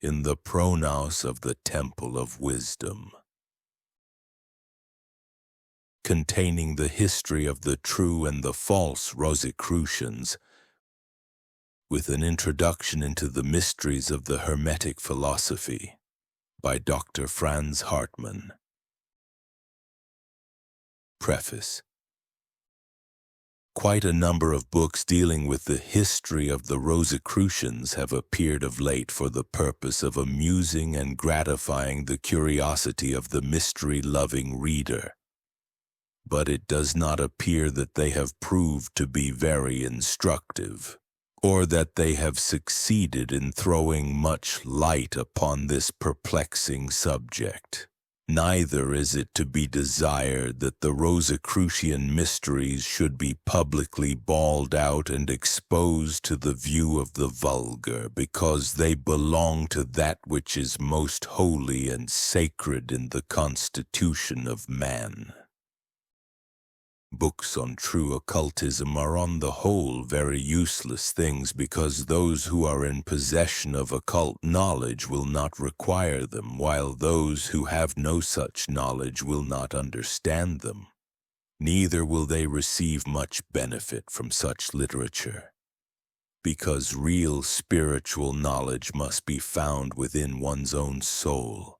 in the Pronaos of the Temple of Wisdom, containing the history of the true and the false Rosicrucians, with an introduction into the mysteries of the Hermetic philosophy, by Dr. Franz Hartman. Preface. Quite a number of books dealing with the history of the Rosicrucians have appeared of late for the purpose of amusing and gratifying the curiosity of the mystery-loving reader. But it does not appear that they have proved to be very instructive, or that they have succeeded in throwing much light upon this perplexing subject. Neither is it to be desired that the Rosicrucian mysteries should be publicly bawled out and exposed to the view of the vulgar, because they belong to that which is most holy and sacred in the constitution of man. Books on true occultism are on the whole very useless things, because those who are in possession of occult knowledge will not require them, while those who have no such knowledge will not understand them. Neither will they receive much benefit from such literature, because real spiritual knowledge must be found within one's own soul.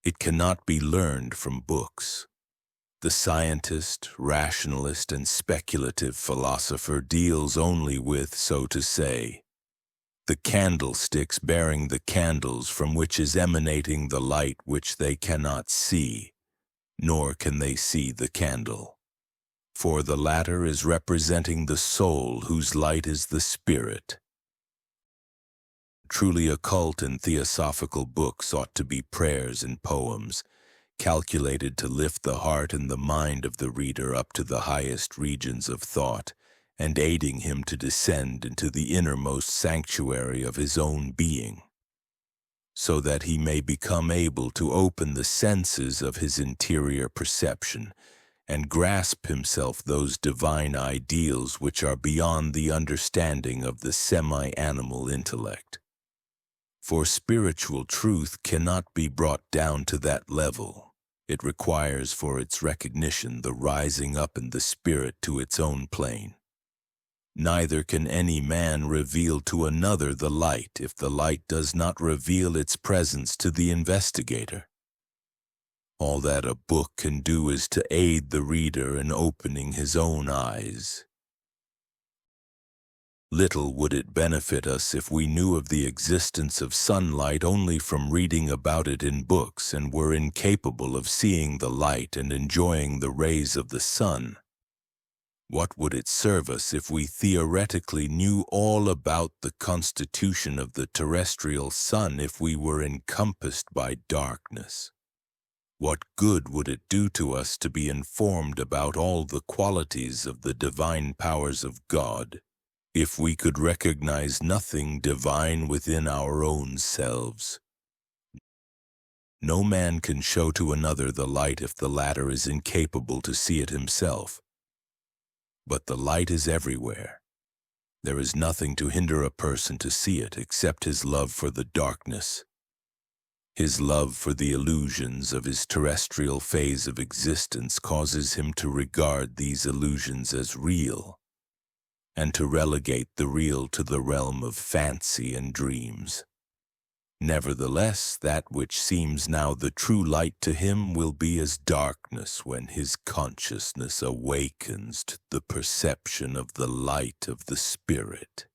It cannot be learned from books. The scientist, rationalist, and speculative philosopher deals only with, so to say, the candlesticks bearing the candles from which is emanating the light which they cannot see, nor can they see the candle. For the latter is representing the soul, whose light is the spirit. Truly occult and theosophical books ought to be prayers and poems, calculated to lift the heart and the mind of the reader up to the highest regions of thought, and aiding him to descend into the innermost sanctuary of his own being, so that he may become able to open the senses of his interior perception, and grasp himself those divine ideals which are beyond the understanding of the semi-animal intellect. For spiritual truth cannot be brought down to that level. It requires for its recognition the rising up in the spirit to its own plane. Neither can any man reveal to another the light if the light does not reveal its presence to the investigator. All that a book can do is to aid the reader in opening his own eyes. Little would it benefit us if we knew of the existence of sunlight only from reading about it in books, and were incapable of seeing the light and enjoying the rays of the sun. What would it serve us if we theoretically knew all about the constitution of the terrestrial sun if we were encompassed by darkness? What good would it do to us to be informed about all the qualities of the divine powers of God, if we could recognize nothing divine within our own selves? No man can show to another the light if the latter is incapable to see it himself. But the light is everywhere. There is nothing to hinder a person to see it except his love for the darkness. His love for the illusions of his terrestrial phase of existence causes him to regard these illusions as real, and to relegate the real to the realm of fancy and dreams. Nevertheless, that which seems now the true light to him will be as darkness when his consciousness awakens to the perception of the light of the Spirit.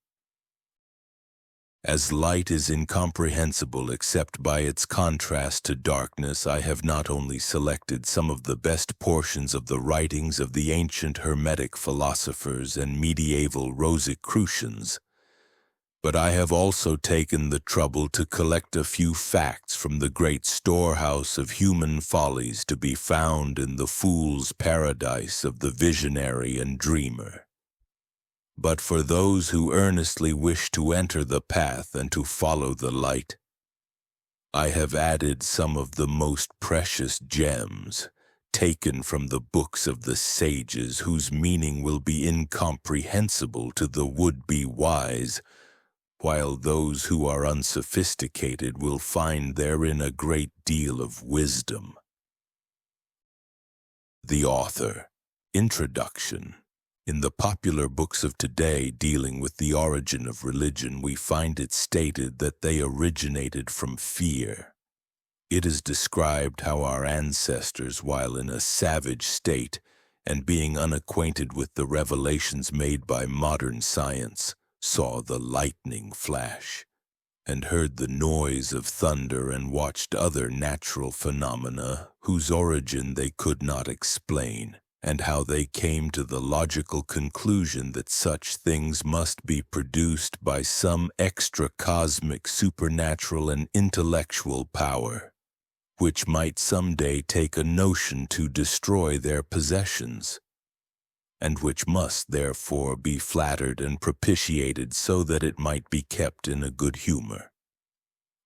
As light is incomprehensible except by its contrast to darkness, I have not only selected some of the best portions of the writings of the ancient Hermetic philosophers and medieval Rosicrucians, but I have also taken the trouble to collect a few facts from the great storehouse of human follies to be found in the fool's paradise of the visionary and dreamer. But for those who earnestly wish to enter the path and to follow the light, I have added some of the most precious gems, taken from the books of the sages, whose meaning will be incomprehensible to the would-be wise, while those who are unsophisticated will find therein a great deal of wisdom. The author. Introduction. In the popular books of today dealing with the origin of religion, we find it stated that they originated from fear. It is described how our ancestors, while in a savage state and being unacquainted with the revelations made by modern science, saw the lightning flash, and heard the noise of thunder and watched other natural phenomena whose origin they could not explain, and how they came to the logical conclusion that such things must be produced by some extra-cosmic supernatural and intellectual power, which might someday take a notion to destroy their possessions, and which must therefore be flattered and propitiated so that it might be kept in a good humor.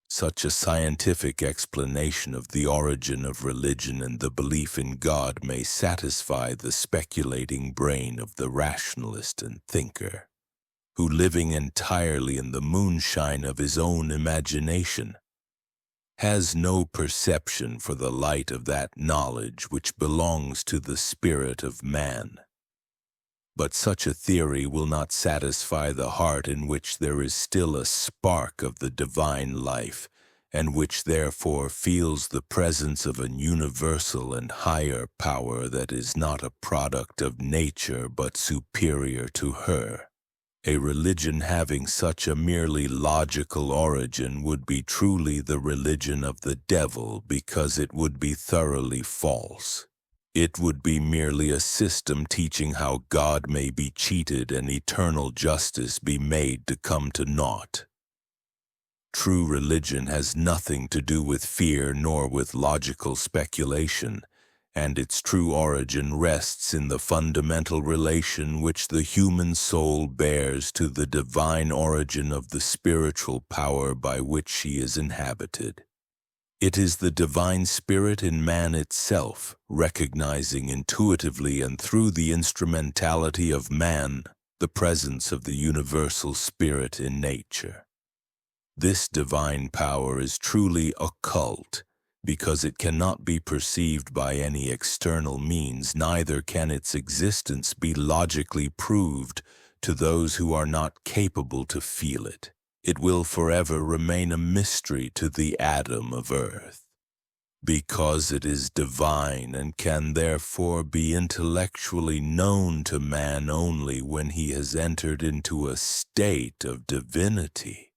Such a scientific explanation of the origin of religion and the belief in God may satisfy the speculating brain of the rationalist and thinker, who, living entirely in the moonshine of his own imagination, has no perception for the light of that knowledge which belongs to the spirit of man. But such a theory will not satisfy the heart in which there is still a spark of the divine life, and which therefore feels the presence of an universal and higher power that is not a product of nature but superior to her. A religion having such a merely logical origin would be truly the religion of the devil, because it would be thoroughly false. It would be merely a system teaching how God may be cheated and eternal justice be made to come to naught. True religion has nothing to do with fear nor with logical speculation, and its true origin rests in the fundamental relation which the human soul bears to the divine origin of the spiritual power by which she is inhabited. It is the divine spirit in man itself, recognizing intuitively and through the instrumentality of man the presence of the universal spirit in nature. This divine power is truly occult, because it cannot be perceived by any external means, neither can its existence be logically proved to those who are not capable to feel it. It will forever remain a mystery to the atom of earth, because it is divine and can therefore be intellectually known to man only when he has entered into a state of divinity.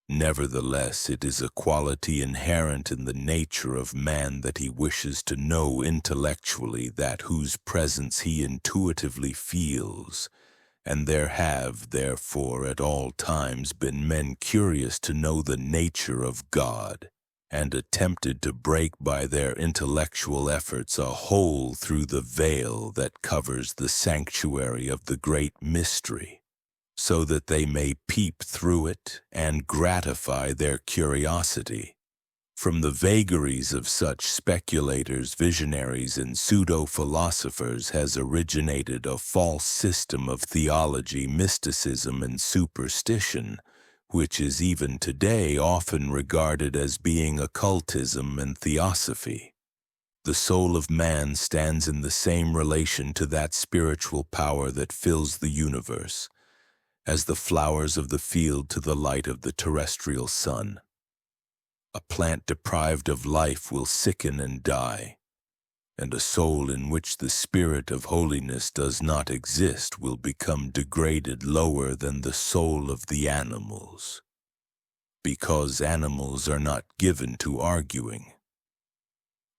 Nevertheless, it is a quality inherent in the nature of man that he wishes to know intellectually that whose presence he intuitively feels, and there have, therefore, at all times been men curious to know the nature of God, and attempted to break by their intellectual efforts a hole through the veil that covers the sanctuary of the great mystery, so that they may peep through it and gratify their curiosity. From the vagaries of such speculators, visionaries, and pseudo-philosophers has originated a false system of theology, mysticism, and superstition, which is even today often regarded as being occultism and theosophy. The soul of man stands in the same relation to that spiritual power that fills the universe, as the flowers of the field to the light of the terrestrial sun. A plant deprived of life will sicken and die, and a soul in which the spirit of holiness does not exist will become degraded lower than the soul of the animals, because animals are not given to arguing.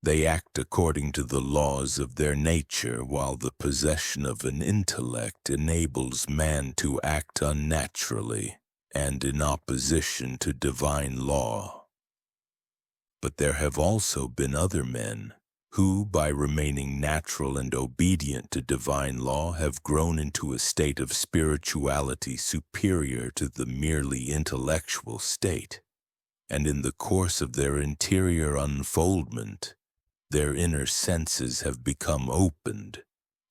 They act according to the laws of their nature, while the possession of an intellect enables man to act unnaturally and in opposition to divine law. But there have also been other men who, by remaining natural and obedient to divine law, have grown into a state of spirituality superior to the merely intellectual state, and in the course of their interior unfoldment, their inner senses have become opened,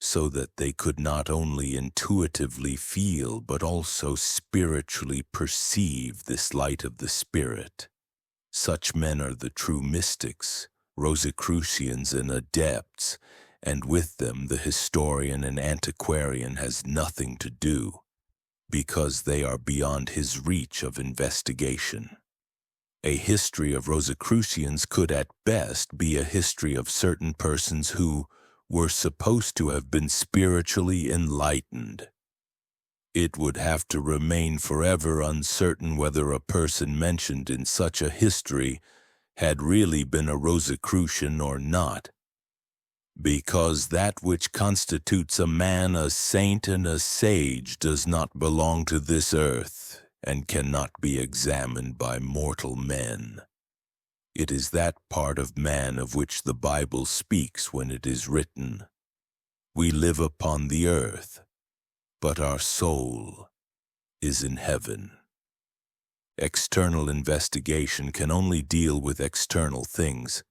so that they could not only intuitively feel but also spiritually perceive this light of the Spirit. Such men are the true mystics, Rosicrucians and adepts, and with them the historian and antiquarian has nothing to do, because they are beyond his reach of investigation. A history of Rosicrucians could at best be a history of certain persons who were supposed to have been spiritually enlightened. It would have to remain forever uncertain whether a person mentioned in such a history had really been a Rosicrucian or not, because that which constitutes a man a saint and a sage does not belong to this earth and cannot be examined by mortal men. It is that part of man of which the Bible speaks when it is written, "We live upon the earth, but our soul is in heaven." External investigation can only deal with external things.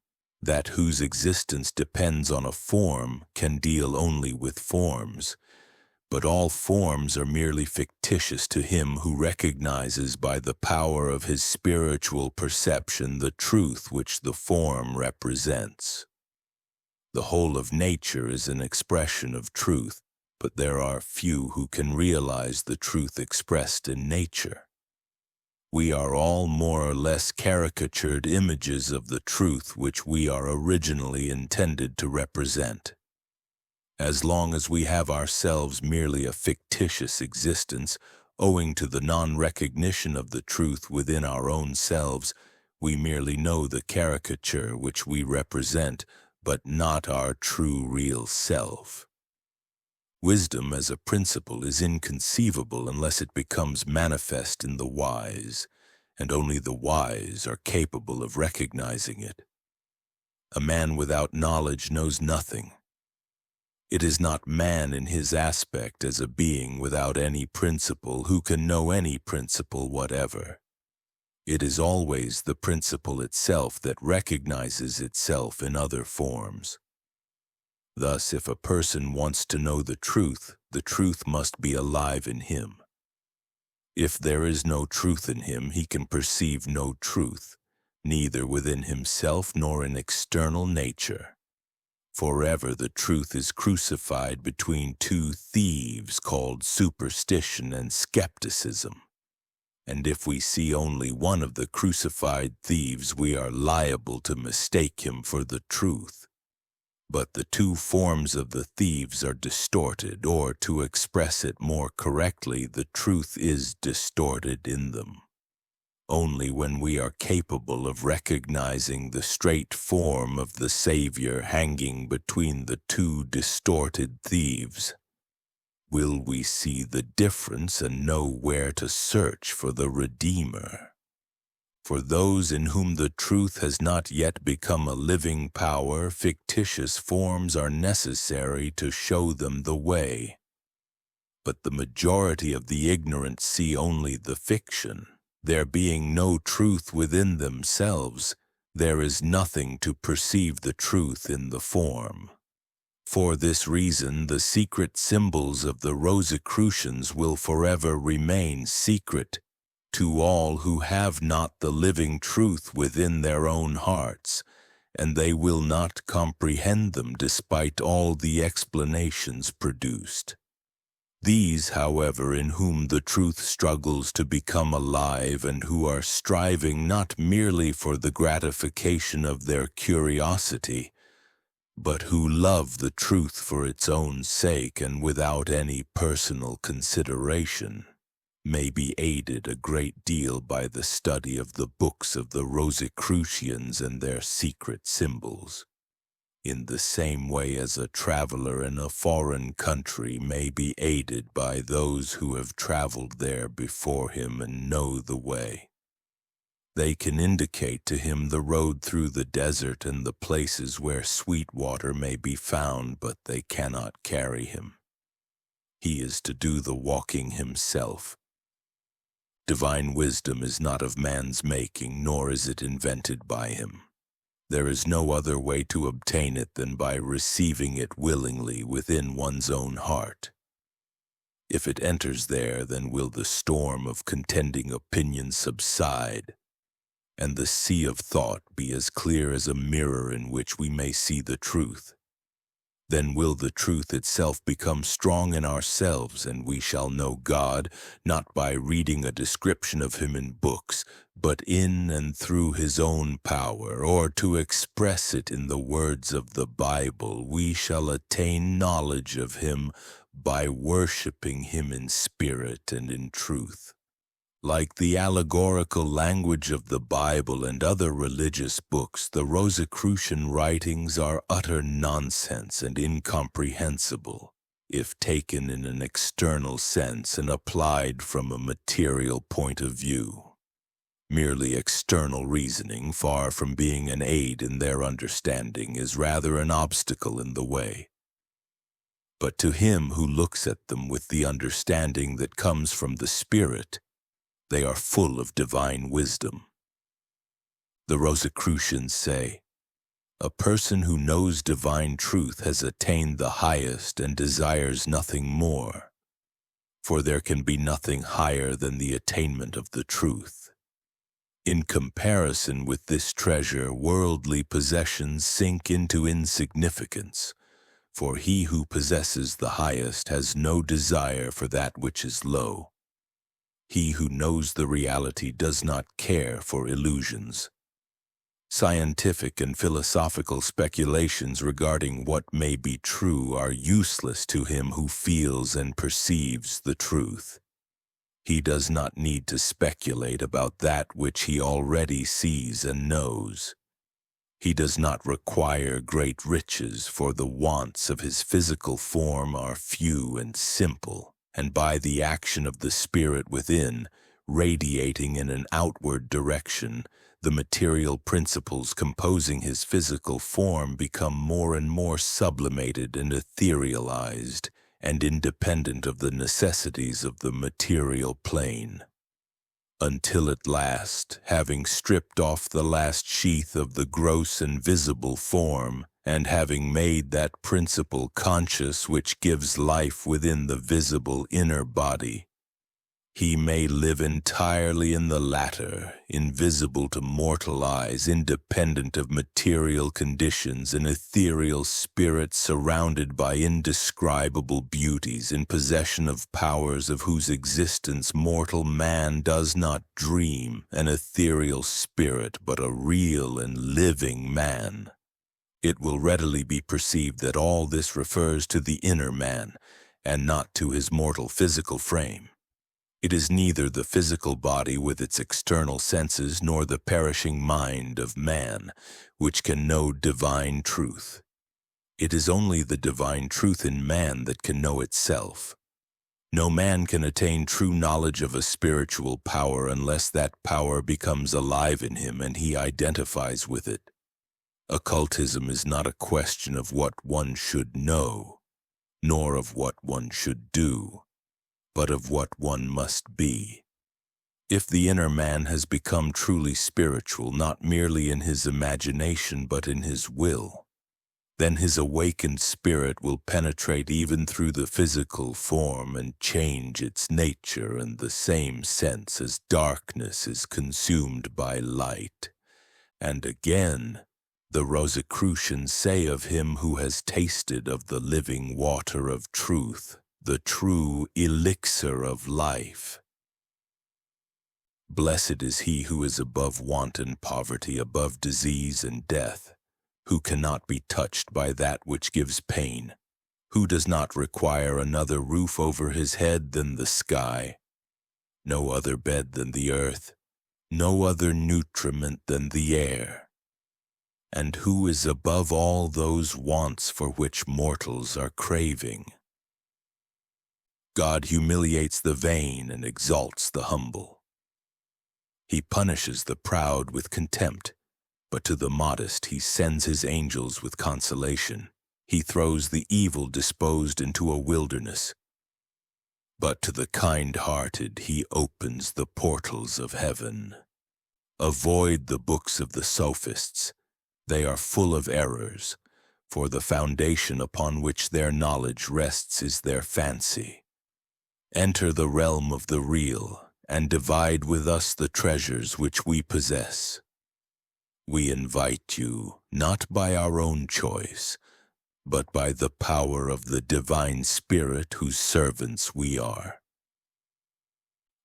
That whose existence depends on a form can deal only with forms. But all forms are merely fictitious to him who recognizes by the power of his spiritual perception the truth which the form represents. The whole of nature is an expression of truth, but there are few who can realize the truth expressed in nature. We are all more or less caricatured images of the truth which we are originally intended to represent. As long as we have ourselves merely a fictitious existence, owing to the non-recognition of the truth within our own selves, we merely know the caricature which we represent, but not our true real self. Wisdom as a principle is inconceivable unless it becomes manifest in the wise, and only the wise are capable of recognizing it. A man without knowledge knows nothing. It is not man in his aspect as a being without any principle who can know any principle whatever. It is always the principle itself that recognizes itself in other forms. Thus, if a person wants to know the truth must be alive in him. If there is no truth in him, he can perceive no truth, neither within himself nor in external nature. Forever the truth is crucified between two thieves called superstition and skepticism. And if we see only one of the crucified thieves, we are liable to mistake him for the truth. But the two forms of the thieves are distorted, or to express it more correctly, the truth is distorted in them. Only when we are capable of recognizing the straight form of the Savior hanging between the two distorted thieves will we see the difference and know where to search for the Redeemer. For those in whom the truth has not yet become a living power, fictitious forms are necessary to show them the way. But the majority of the ignorant see only the fiction. There being no truth within themselves, there is nothing to perceive the truth in the form. For this reason, the secret symbols of the Rosicrucians will forever remain secret to all who have not the living truth within their own hearts, and they will not comprehend them despite all the explanations produced. These, however, in whom the truth struggles to become alive and who are striving not merely for the gratification of their curiosity, but who love the truth for its own sake and without any personal consideration, may be aided a great deal by the study of the books of the Rosicrucians and their secret symbols. In the same way as a traveler in a foreign country may be aided by those who have traveled there before him and know the way. They can indicate to him the road through the desert and the places where sweet water may be found, but they cannot carry him. He is to do the walking himself. Divine wisdom is not of man's making, nor is it invented by him. There is no other way to obtain it than by receiving it willingly within one's own heart. If it enters there, then will the storm of contending opinions subside, and the sea of thought be as clear as a mirror in which we may see the truth. Then will the truth itself become strong in ourselves, and we shall know God, not by reading a description of him in books, but in and through his own power, or to express it in the words of the Bible, we shall attain knowledge of him by worshiping him in spirit and in truth. Like the allegorical language of the Bible and other religious books, the Rosicrucian writings are utter nonsense and incomprehensible, if taken in an external sense and applied from a material point of view. Merely external reasoning, far from being an aid in their understanding, is rather an obstacle in the way. But to him who looks at them with the understanding that comes from the Spirit, they are full of divine wisdom. The Rosicrucians say, "A person who knows divine truth has attained the highest and desires nothing more, for there can be nothing higher than the attainment of the truth." In comparison with this treasure, worldly possessions sink into insignificance, for he who possesses the highest has no desire for that which is low. He who knows the reality does not care for illusions. Scientific and philosophical speculations regarding what may be true are useless to him who feels and perceives the truth. He does not need to speculate about that which he already sees and knows. He does not require great riches, for the wants of his physical form are few and simple, and by the action of the Spirit within, radiating in an outward direction, the material principles composing his physical form become more and more sublimated and etherealized, and independent of the necessities of the material plane. Until at last, having stripped off the last sheath of the gross and visible form, and having made that principle conscious which gives life within the visible inner body, he may live entirely in the latter, invisible to mortal eyes, independent of material conditions, an ethereal spirit surrounded by indescribable beauties, in possession of powers of whose existence mortal man does not dream, an ethereal spirit, but a real and living man. It will readily be perceived that all this refers to the inner man, and not to his mortal physical frame. It is neither the physical body with its external senses nor the perishing mind of man which can know divine truth. It is only the divine truth in man that can know itself. No man can attain true knowledge of a spiritual power unless that power becomes alive in him and he identifies with it. Occultism is not a question of what one should know, nor of what one should do, but of what one must be. If the inner man has become truly spiritual, not merely in his imagination but in his will, then his awakened spirit will penetrate even through the physical form and change its nature in the same sense as darkness is consumed by light. And again, the Rosicrucians say of him who has tasted of the living water of truth, the true elixir of life. Blessed is he who is above want and poverty, above disease and death, who cannot be touched by that which gives pain, who does not require another roof over his head than the sky, no other bed than the earth, no other nutriment than the air, and who is above all those wants for which mortals are craving. God humiliates the vain and exalts the humble. He punishes the proud with contempt, but to the modest he sends his angels with consolation. He throws the evil disposed into a wilderness, but to the kind-hearted he opens the portals of heaven. Avoid the books of the sophists, They are full of errors, for the foundation upon which their knowledge rests is their fancy. Enter the realm of the real, and divide with us the treasures which we possess. We invite you, not by our own choice, but by the power of the divine Spirit whose servants we are.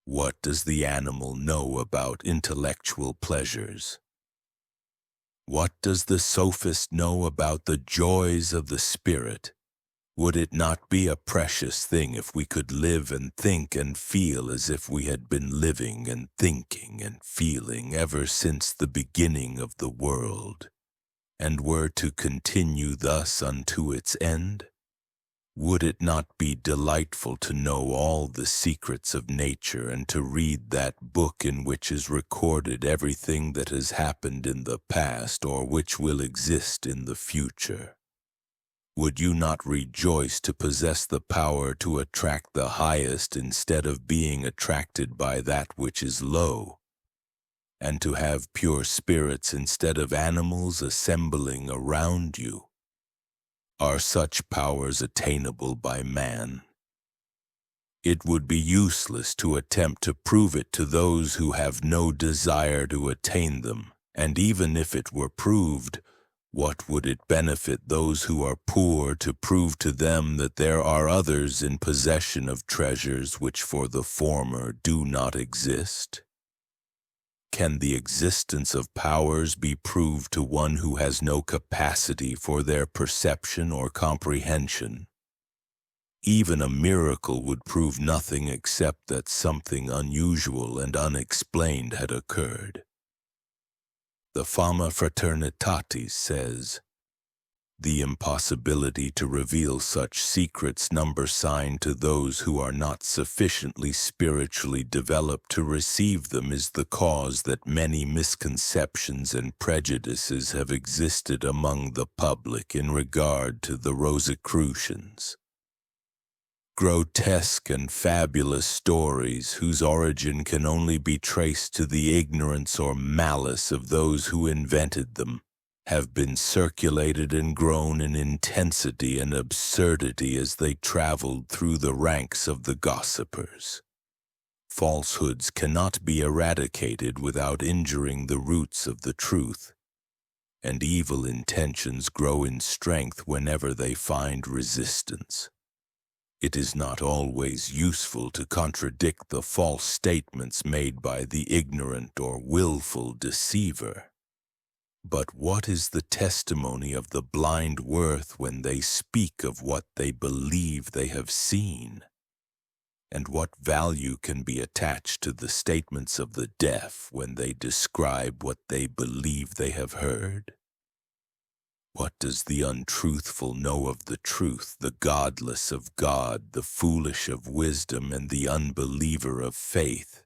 What does the animal know about intellectual pleasures? What does the sophist know about the joys of the Spirit? Would it not be a precious thing if we could live and think and feel as if we had been living and thinking and feeling ever since the beginning of the world, and were to continue thus unto its end? Would it not be delightful to know all the secrets of nature and to read that book in which is recorded everything that has happened in the past or which will exist in the future? Would you not rejoice to possess the power to attract the highest instead of being attracted by that which is low, and to have pure spirits instead of animals assembling around you? Are such powers attainable by man? It would be useless to attempt to prove it to those who have no desire to attain them, and even if it were proved, what would it benefit those who are poor to prove to them that there are others in possession of treasures which for the former do not exist? Can the existence of powers be proved to one who has no capacity for their perception or comprehension? Even a miracle would prove nothing except that something unusual and unexplained had occurred. The Fama Fraternitatis says, "The impossibility to reveal such secrets number sign to those who are not sufficiently spiritually developed to receive them is the cause that many misconceptions and prejudices have existed among the public in regard to the Rosicrucians. Grotesque and fabulous stories whose origin can only be traced to the ignorance or malice of those who invented them have been circulated and grown in intensity and absurdity as they traveled through the ranks of the gossipers. Falsehoods cannot be eradicated without injuring the roots of the truth, and evil intentions grow in strength whenever they find resistance. It is not always useful to contradict the false statements made by the ignorant or willful deceiver. But what is the testimony of the blind worth when they speak of what they believe they have seen? And what value can be attached to the statements of the deaf when they describe what they believe they have heard? What does the untruthful know of the truth, the godless of God, the foolish of wisdom, and the unbeliever of faith?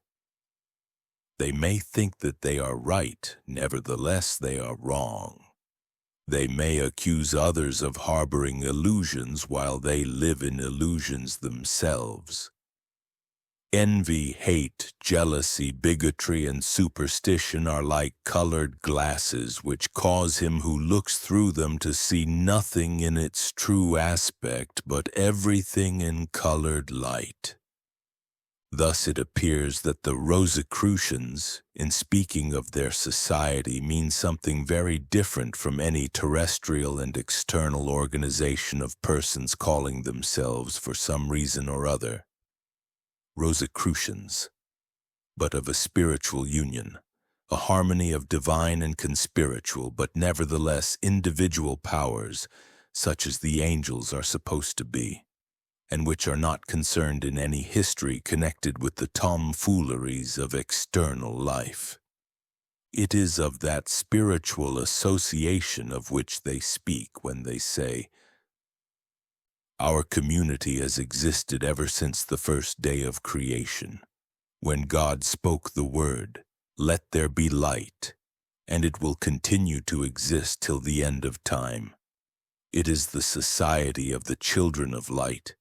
They may think that they are right, nevertheless they are wrong. They may accuse others of harboring illusions while they live in illusions themselves. Envy, hate, jealousy, bigotry, and superstition are like colored glasses which cause him who looks through them to see nothing in its true aspect but everything in colored light. Thus it appears that the Rosicrucians, in speaking of their society, mean something very different from any terrestrial and external organization of persons calling themselves, for some reason or other, Rosicrucians, but of a spiritual union, a harmony of divine and conspiritual, but nevertheless individual powers, such as the angels are supposed to be, and which are not concerned in any history connected with the tomfooleries of external life. It is of that spiritual association of which they speak when they say, "Our community has existed ever since the first day of creation, when God spoke the word, 'Let there be light,' and it will continue to exist till the end of time. It is the society of the children of light,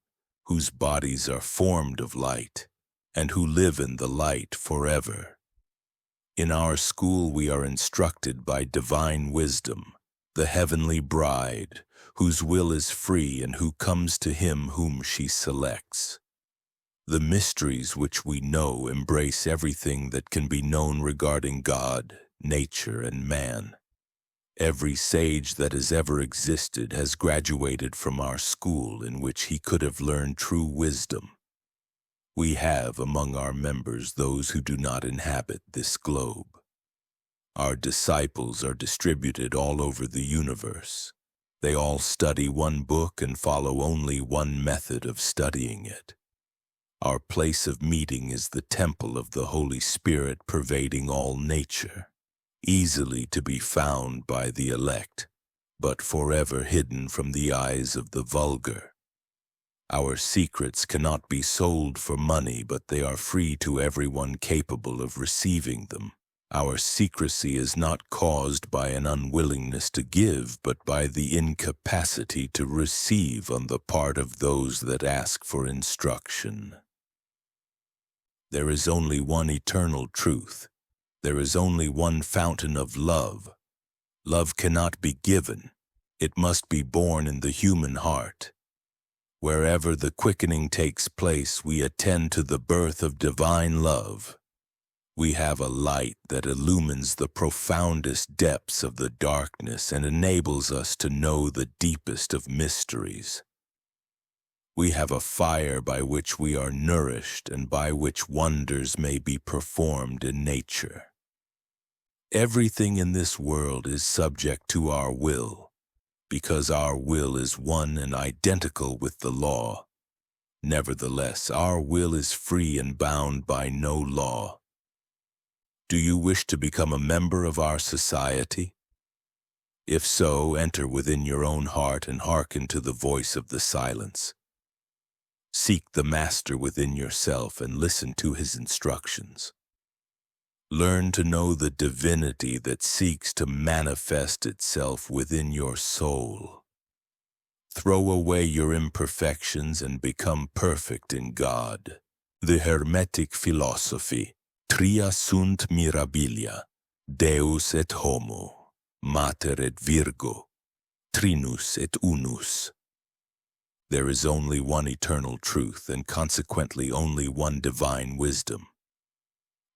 whose bodies are formed of light, and who live in the light forever. In our school we are instructed by divine wisdom, the heavenly bride, whose will is free and who comes to him whom she selects. The mysteries which we know embrace everything that can be known regarding God, nature, and man. Every sage that has ever existed has graduated from our school in which he could have learned true wisdom. We have among our members those who do not inhabit this globe. Our disciples are distributed all over the universe. They all study one book and follow only one method of studying it. Our place of meeting is the temple of the Holy Spirit pervading all nature, easily to be found by the elect, but forever hidden from the eyes of the vulgar. Our secrets cannot be sold for money, but they are free to everyone capable of receiving them. Our secrecy is not caused by an unwillingness to give, but by the incapacity to receive on the part of those that ask for instruction. There is only one eternal truth. There is only one fountain of love. Love cannot be given. It must be born in the human heart. Wherever the quickening takes place, we attend to the birth of divine love. We have a light that illumines the profoundest depths of the darkness and enables us to know the deepest of mysteries. We have a fire by which we are nourished and by which wonders may be performed in nature. Everything in this world is subject to our will, because our will is one and identical with the law. Nevertheless, our will is free and bound by no law. Do you wish to become a member of our society? If so, enter within your own heart and hearken to the voice of the silence. Seek the Master within yourself and listen to his instructions. Learn to know the divinity that seeks to manifest itself within your soul. Throw away your imperfections and become perfect in God. The Hermetic philosophy, tria sunt mirabilia, Deus et homo, mater et virgo, trinus et unus. There is only one eternal truth and consequently only one divine wisdom.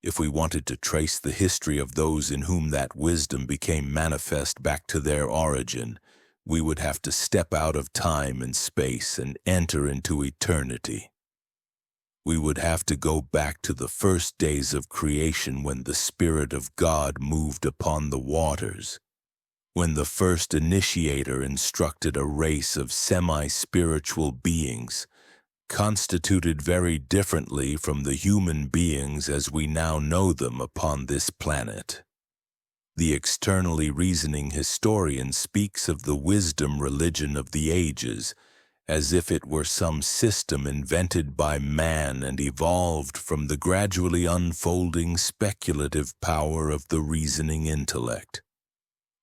If we wanted to trace the history of those in whom that wisdom became manifest back to their origin, we would have to step out of time and space and enter into eternity. We would have to go back to the first days of creation when the Spirit of God moved upon the waters, when the first initiator instructed a race of semi-spiritual beings, constituted very differently from the human beings as we now know them upon this planet. The externally reasoning historian speaks of the wisdom religion of the ages as if it were some system invented by man and evolved from the gradually unfolding speculative power of the reasoning intellect.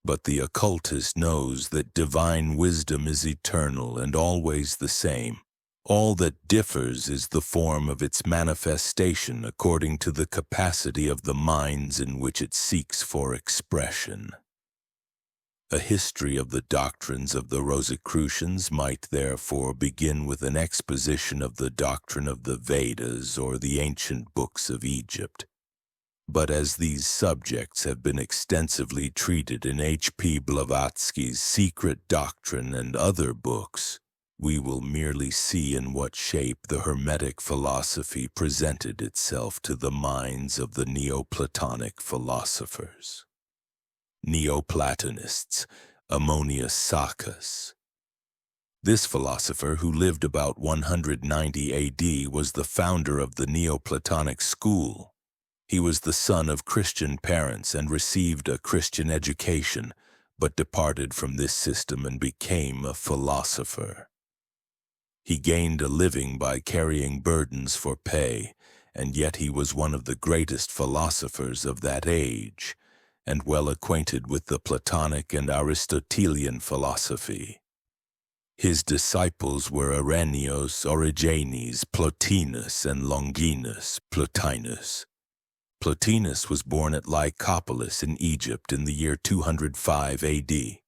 But the occultist knows that divine wisdom is eternal and always the same. All that differs is the form of its manifestation according to the capacity of the minds in which it seeks for expression. A history of the doctrines of the Rosicrucians might therefore begin with an exposition of the doctrine of the Vedas or the ancient books of Egypt. But as these subjects have been extensively treated in H.P. Blavatsky's Secret Doctrine and other books, we will merely see in what shape the Hermetic philosophy presented itself to the minds of the Neoplatonic philosophers. Neoplatonists, Ammonius Saccas. This philosopher, who lived about 190 A.D., was the founder of the Neoplatonic school. He was the son of Christian parents and received a Christian education, but departed from this system and became a philosopher. He gained a living by carrying burdens for pay, and yet he was one of the greatest philosophers of that age, and well acquainted with the Platonic and Aristotelian philosophy. His disciples were Irenaeus, Origenes, Plotinus, and Longinus, Plotinus. Plotinus was born at Lycopolis in Egypt in the year 205 A.D.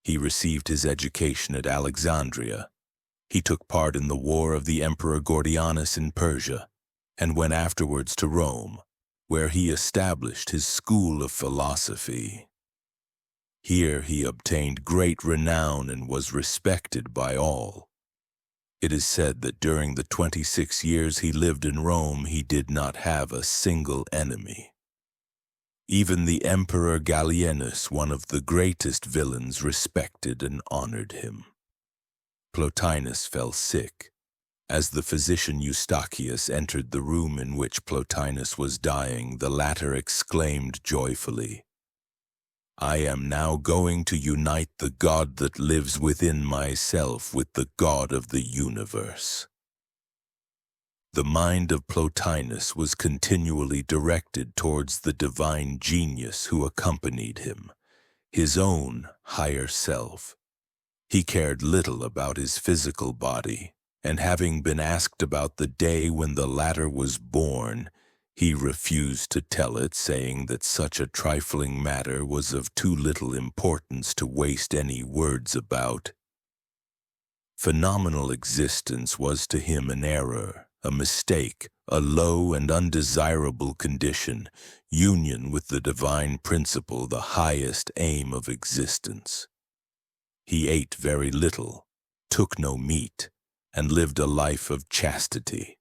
He received his education at Alexandria. He took part in the war of the Emperor Gordianus in Persia, and went afterwards to Rome, where he established his school of philosophy. Here he obtained great renown and was respected by all. It is said that during the 26 years he lived in Rome, he did not have a single enemy. Even the Emperor Gallienus, one of the greatest villains, respected and honored him. Plotinus fell sick. As the physician Eustachius entered the room in which Plotinus was dying, the latter exclaimed joyfully, "I am now going to unite the God that lives within myself with the God of the universe." The mind of Plotinus was continually directed towards the divine genius who accompanied him, his own higher self. He cared little about his physical body, and having been asked about the day when the latter was born, he refused to tell it, saying that such a trifling matter was of too little importance to waste any words about. Phenomenal existence was to him an error, a mistake, a low and undesirable condition, union with the divine principle, the highest aim of existence. He ate very little, took no meat, and lived a life of chastity.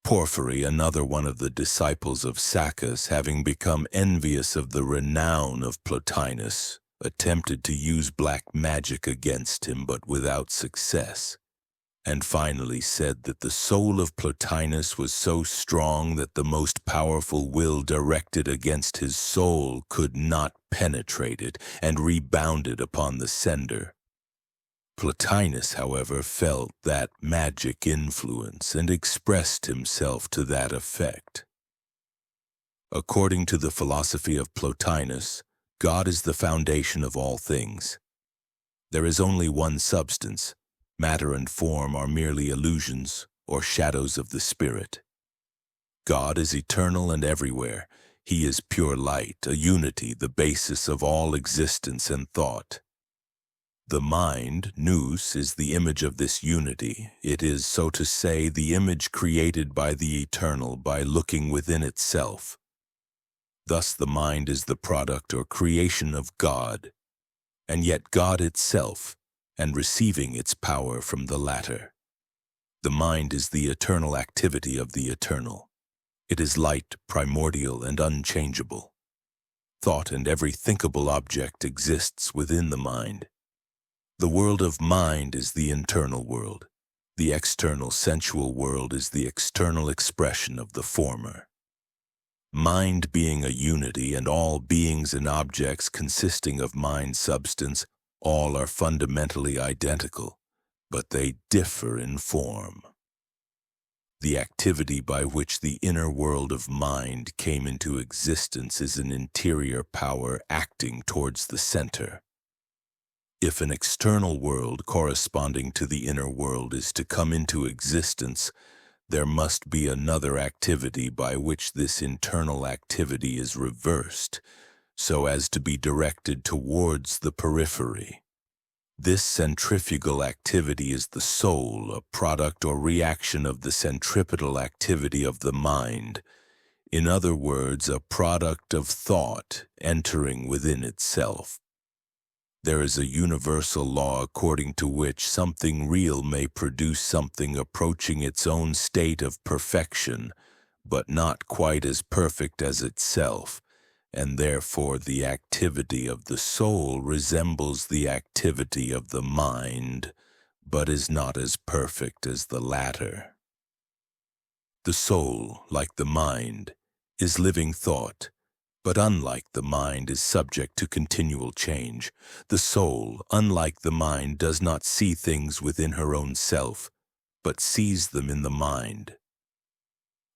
Porphyry, another one of the disciples of Sacas, having become envious of the renown of Plotinus, attempted to use black magic against him, but without success, and finally said that the soul of Plotinus was so strong that the most powerful will directed against his soul could not penetrate it, and rebounded upon the sender. Plotinus, however, felt that magic influence and expressed himself to that effect. According to the philosophy of Plotinus, God is the foundation of all things. There is only one substance. Matter and form are merely illusions or shadows of the spirit. God is eternal and everywhere. He is pure light, a unity, the basis of all existence and thought. The mind, nous, is the image of this unity. It is, so to say, the image created by the eternal by looking within itself. Thus the mind is the product or creation of God, and yet God itself, and receiving its power from the latter. The mind is the eternal activity of the eternal. It is light, primordial, and unchangeable. Thought and every thinkable object exists within the mind. The world of mind is the internal world. The external sensual world is the external expression of the former. Mind being a unity, and all beings and objects consisting of mind substance, all are fundamentally identical, but they differ in form. The activity by which the inner world of mind came into existence is an interior power acting towards the center. If an external world corresponding to the inner world is to come into existence, there must be another activity by which this internal activity is reversed, so as to be directed towards the periphery. This centrifugal activity is the soul, a product or reaction of the centripetal activity of the mind. In other words, a product of thought entering within itself. There is a universal law according to which something real may produce something approaching its own state of perfection, but not quite as perfect as itself, and therefore the activity of the soul resembles the activity of the mind, but is not as perfect as the latter. The soul, like the mind, is living thought, but unlike the mind, is subject to continual change. The soul, unlike the mind, does not see things within her own self, but sees them in the mind.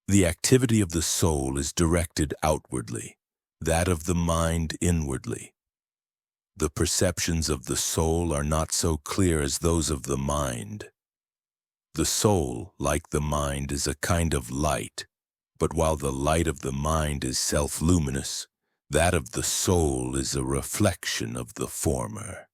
The activity of the soul is directed outwardly, that of the mind inwardly. The perceptions of the soul are not so clear as those of the mind. The soul, like the mind, is a kind of light, but while the light of the mind is self-luminous, that of the soul is a reflection of the former.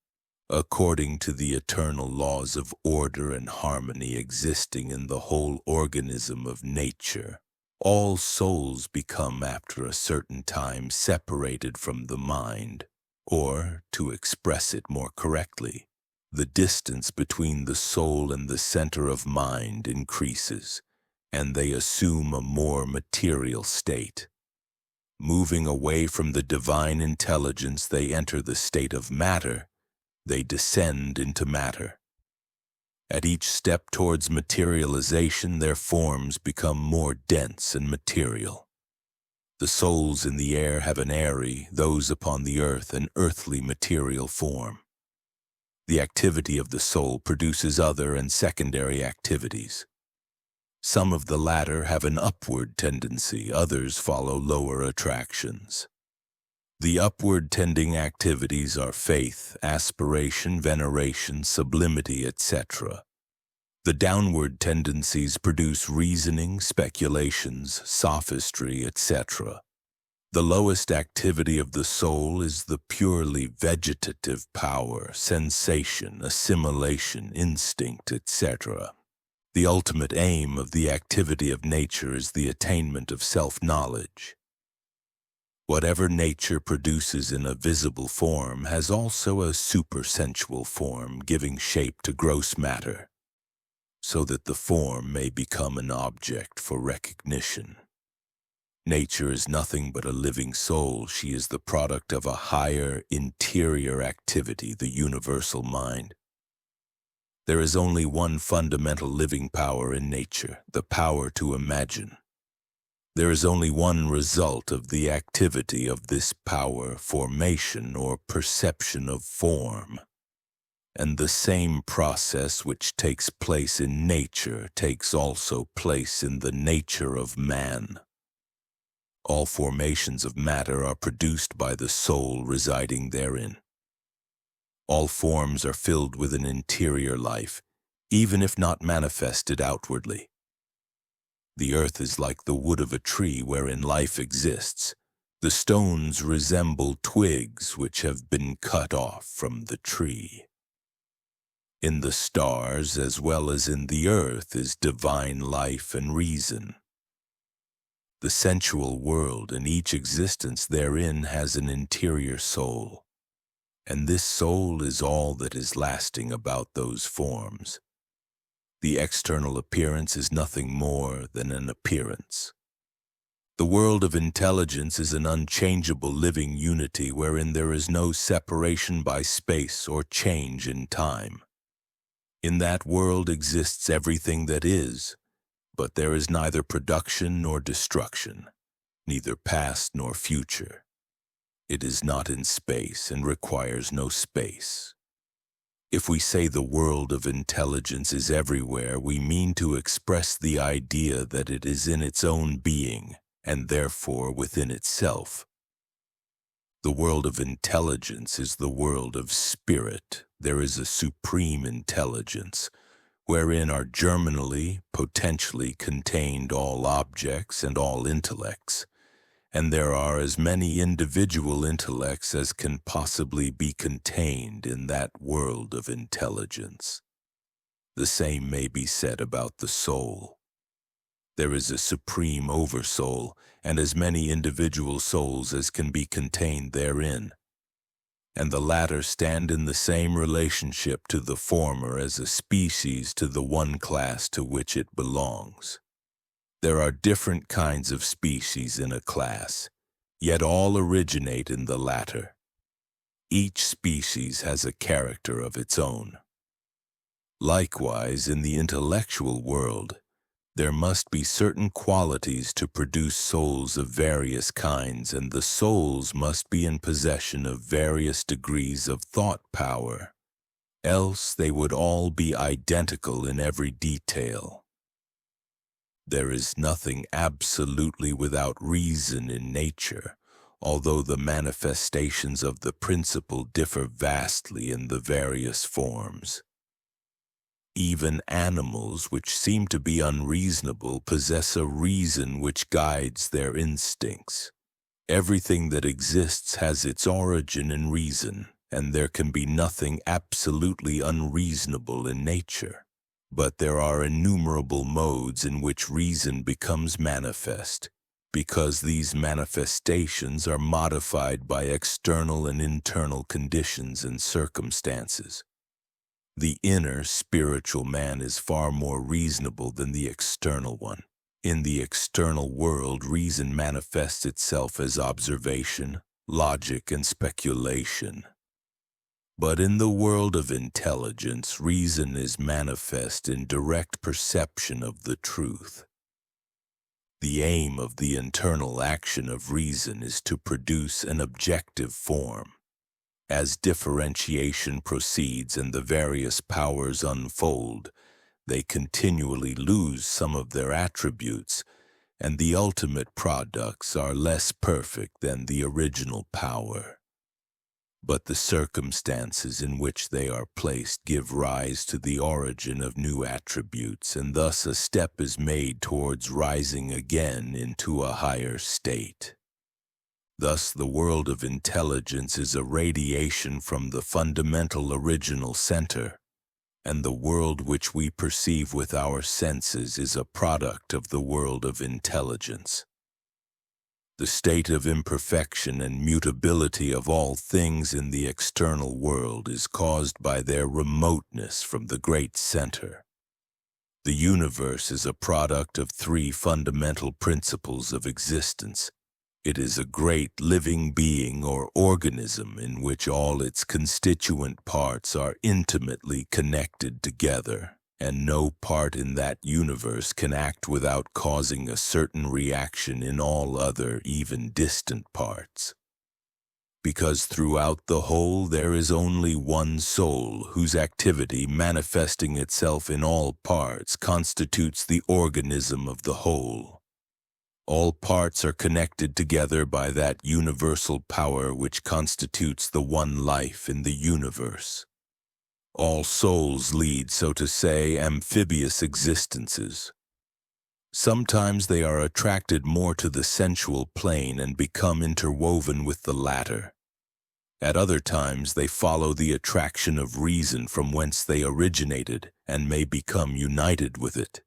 according to the eternal laws of order and harmony existing in the whole organism of nature. All souls become after a certain time separated from the mind, or, to express it more correctly, the distance between the soul and the center of mind increases, and they assume a more material state. Moving away from the divine intelligence, they enter the state of matter. They descend into matter. At each step towards materialization, their forms become more dense and material. The souls in the air have an airy, those upon the earth an earthly material form. The activity of the soul produces other and secondary activities. Some of the latter have an upward tendency, others follow lower attractions. The upward-tending activities are faith, aspiration, veneration, sublimity, etc. The downward tendencies produce reasoning, speculations, sophistry, etc. The lowest activity of the soul is the purely vegetative power, sensation, assimilation, instinct, etc. The ultimate aim of the activity of nature is the attainment of self-knowledge. Whatever nature produces in a visible form has also a supersensual form, giving shape to gross matter, so that the form may become an object for recognition. Nature is nothing but a living soul. She is the product of a higher, interior activity, the universal mind. There is only one fundamental living power in nature, the power to imagine. There is only one result of the activity of this power, formation or perception of form. And the same process which takes place in nature takes also place in the nature of man. All formations of matter are produced by the soul residing therein. All forms are filled with an interior life, even if not manifested outwardly. The earth is like the wood of a tree wherein life exists. The stones resemble twigs which have been cut off from the tree. In the stars as well as in the earth is divine life and reason. The sensual world and each existence therein has an interior soul, and this soul is all that is lasting about those forms. The external appearance is nothing more than an appearance. The world of intelligence is an unchangeable living unity wherein there is no separation by space or change in time. In that world exists everything that is, but there is neither production nor destruction, neither past nor future. It is not in space and requires no space. If we say the world of intelligence is everywhere, we mean to express the idea that it is in its own being, and therefore within itself. The world of intelligence is the world of spirit. There is a supreme intelligence, wherein are germinally, potentially contained all objects and all intellects, and there are as many individual intellects as can possibly be contained in that world of intelligence. The same may be said about the soul. There is a supreme oversoul, and as many individual souls as can be contained therein, and the latter stand in the same relationship to the former as a species to the one class to which it belongs. There are different kinds of species in a class, yet all originate in the latter. Each species has a character of its own. Likewise, in the intellectual world, there must be certain qualities to produce souls of various kinds, and the souls must be in possession of various degrees of thought power. Else they would all be identical in every detail. There is nothing absolutely without reason in nature, although the manifestations of the principle differ vastly in the various forms. Even animals which seem to be unreasonable possess a reason which guides their instincts. Everything that exists has its origin in reason, and there can be nothing absolutely unreasonable in nature. But there are innumerable modes in which reason becomes manifest, because these manifestations are modified by external and internal conditions and circumstances. The inner spiritual man is far more reasonable than the external one. In the external world, reason manifests itself as observation, logic, and speculation. But in the world of intelligence, reason is manifest in direct perception of the truth. The aim of the internal action of reason is to produce an objective form. As differentiation proceeds and the various powers unfold, they continually lose some of their attributes, and the ultimate products are less perfect than the original power. But the circumstances in which they are placed give rise to the origin of new attributes, and thus a step is made towards rising again into a higher state. Thus the world of intelligence is a radiation from the fundamental original center, and the world which we perceive with our senses is a product of the world of intelligence. The state of imperfection and mutability of all things in the external world is caused by their remoteness from the great center. The universe is a product of three fundamental principles of existence. It is a great living being or organism in which all its constituent parts are intimately connected together, and no part in that universe can act without causing a certain reaction in all other, even distant parts. Because throughout the whole there is only one soul, whose activity, manifesting itself in all parts, constitutes the organism of the whole. All parts are connected together by that universal power which constitutes the one life in the universe. All souls lead, so to say, amphibious existences. Sometimes they are attracted more to the sensual plane and become interwoven with the latter. At other times they follow the attraction of reason from whence they originated and may become united with it.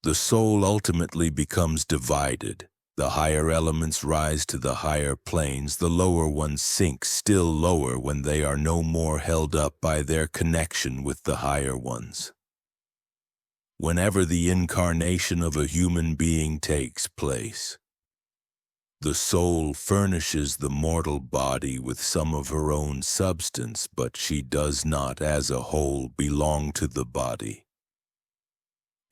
The soul ultimately becomes divided. The higher elements rise to the higher planes, the lower ones sink still lower when they are no more held up by their connection with the higher ones. Whenever the incarnation of a human being takes place, the soul furnishes the mortal body with some of her own substance, but she does not as a whole belong to the body.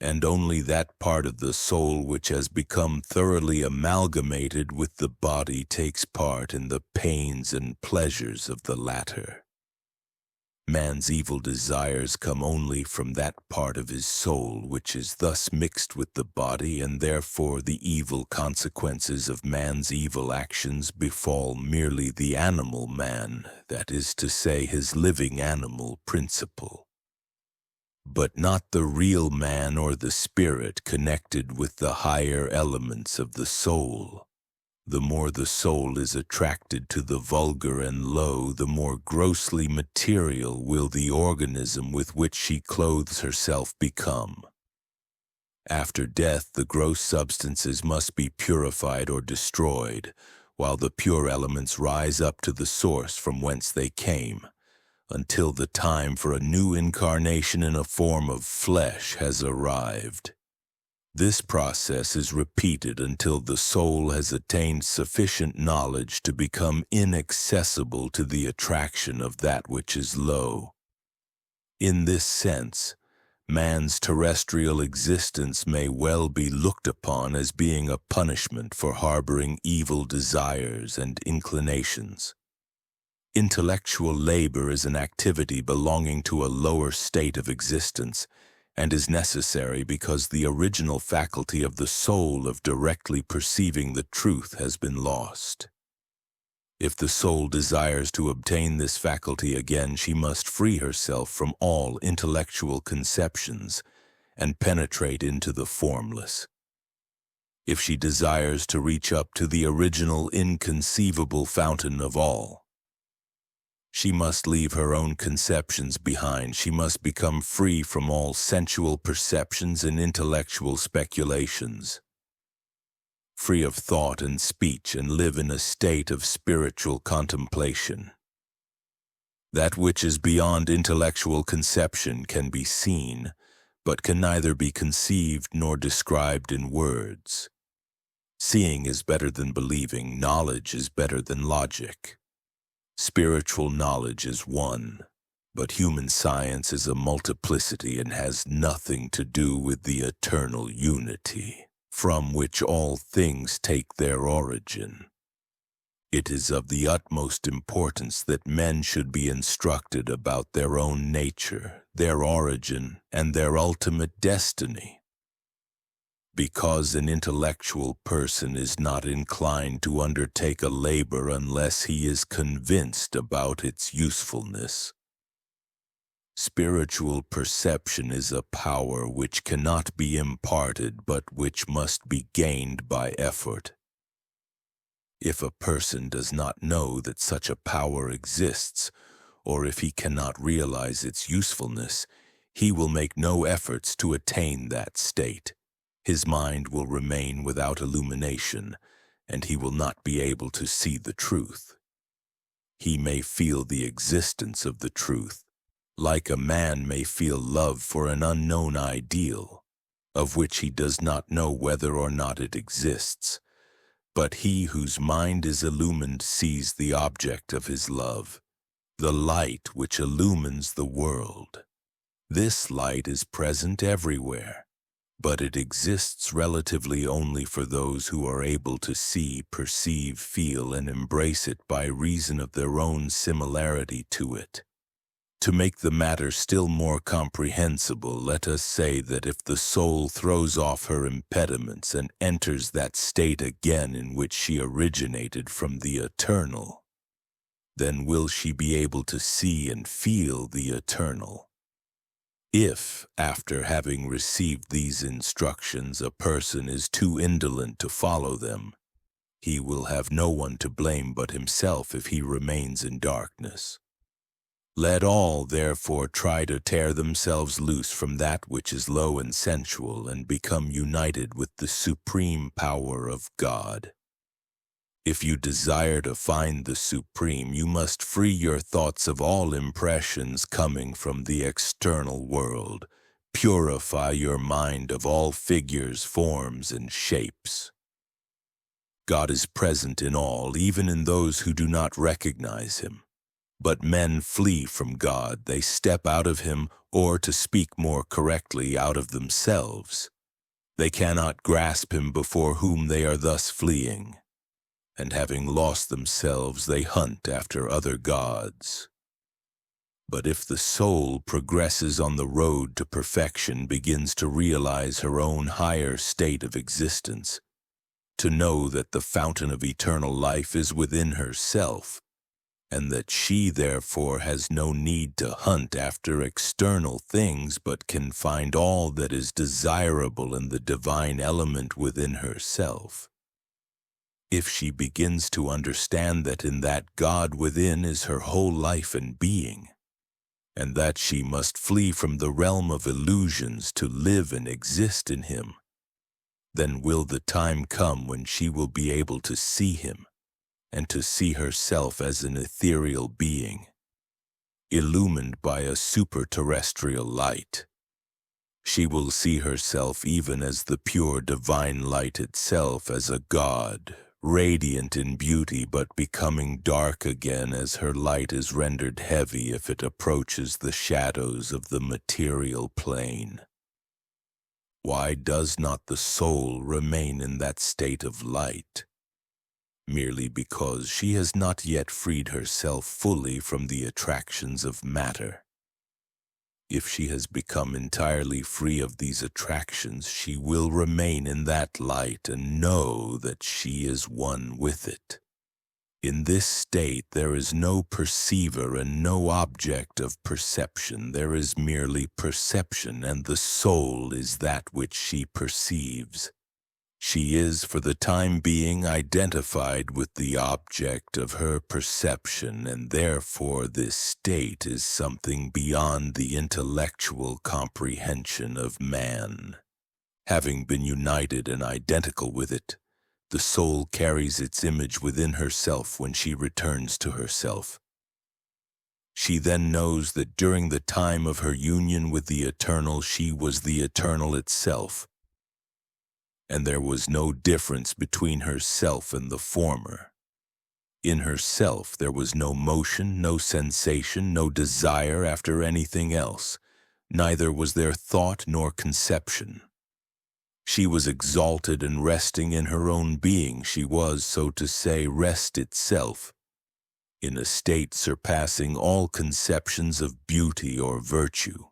And only that part of the soul which has become thoroughly amalgamated with the body takes part in the pains and pleasures of the latter. Man's evil desires come only from that part of his soul which is thus mixed with the body, and therefore the evil consequences of man's evil actions befall merely the animal man, that is to say, his living animal principle, but not the real man or the spirit connected with the higher elements of the soul. The more the soul is attracted to the vulgar and low, the more grossly material will the organism with which she clothes herself become. After death, the gross substances must be purified or destroyed, while the pure elements rise up to the source from whence they came, until the time for a new incarnation in a form of flesh has arrived. This process is repeated until the soul has attained sufficient knowledge to become inaccessible to the attraction of that which is low. In this sense, man's terrestrial existence may well be looked upon as being a punishment for harboring evil desires and inclinations. Intellectual labor is an activity belonging to a lower state of existence, and is necessary because the original faculty of the soul of directly perceiving the truth has been lost. If the soul desires to obtain this faculty again, she must free herself from all intellectual conceptions and penetrate into the formless. If she desires to reach up to the original inconceivable fountain of all, She must leave her own conceptions behind. She must become free from all sensual perceptions and intellectual speculations, free of thought and speech, and live in a state of spiritual contemplation. That which is beyond intellectual conception can be seen, but can neither be conceived nor described in words. Seeing is better than believing. Knowledge is better than logic. Spiritual knowledge is one, but human science is a multiplicity and has nothing to do with the eternal unity, from which all things take their origin. It is of the utmost importance that men should be instructed about their own nature, their origin, and their ultimate destiny. Because an intellectual person is not inclined to undertake a labor unless he is convinced about its usefulness. Spiritual perception is a power which cannot be imparted but which must be gained by effort. If a person does not know that such a power exists, or if he cannot realize its usefulness, he will make no efforts to attain that state. His mind will remain without illumination, and he will not be able to see the truth. He may feel the existence of the truth, like a man may feel love for an unknown ideal, of which he does not know whether or not it exists. But he whose mind is illumined sees the object of his love, the light which illumines the world. This light is present everywhere, but it exists relatively only for those who are able to see, perceive, feel, and embrace it by reason of their own similarity to it. To make the matter still more comprehensible, let us say that if the soul throws off her impediments and enters that state again in which she originated from the eternal, then will she be able to see and feel the eternal. If, after having received these instructions, a person is too indolent to follow them, he will have no one to blame but himself if he remains in darkness. Let all, therefore, try to tear themselves loose from that which is low and sensual and become united with the supreme power of God. If you desire to find the Supreme, you must free your thoughts of all impressions coming from the external world. Purify your mind of all figures, forms, and shapes. God is present in all, even in those who do not recognize him. But men flee from God. They step out of him, or, to speak more correctly, out of themselves. They cannot grasp him before whom they are thus fleeing. And having lost themselves, they hunt after other gods. But if the soul progresses on the road to perfection, begins to realize her own higher state of existence, to know that the fountain of eternal life is within herself, and that she therefore has no need to hunt after external things, but can find all that is desirable in the divine element within herself. If she begins to understand that in that God within is her whole life and being, and that she must flee from the realm of illusions to live and exist in him, then will the time come when she will be able to see him, and to see herself as an ethereal being, illumined by a super-terrestrial light. She will see herself even as the pure divine light itself, as a God, radiant in beauty but becoming dark again as her light is rendered heavy if it approaches the shadows of the material plane. Why does not the soul remain in that state of light? Merely because she has not yet freed herself fully from the attractions of matter. If she has become entirely free of these attractions, she will remain in that light and know that she is one with it. In this state there is no perceiver and no object of perception. There is merely perception, and the soul is that which she perceives. She is for the time being identified with the object of her perception, and therefore this state is something beyond the intellectual comprehension of man. Having been united and identical with it, the soul carries its image within herself when she returns to herself. She then knows that during the time of her union with the Eternal, she was the Eternal itself, and there was no difference between herself and the former. In herself there was no motion, no sensation, no desire after anything else. Neither was there thought nor conception. She was exalted and resting in her own being. She was, so to say, rest itself, in a state surpassing all conceptions of beauty or virtue.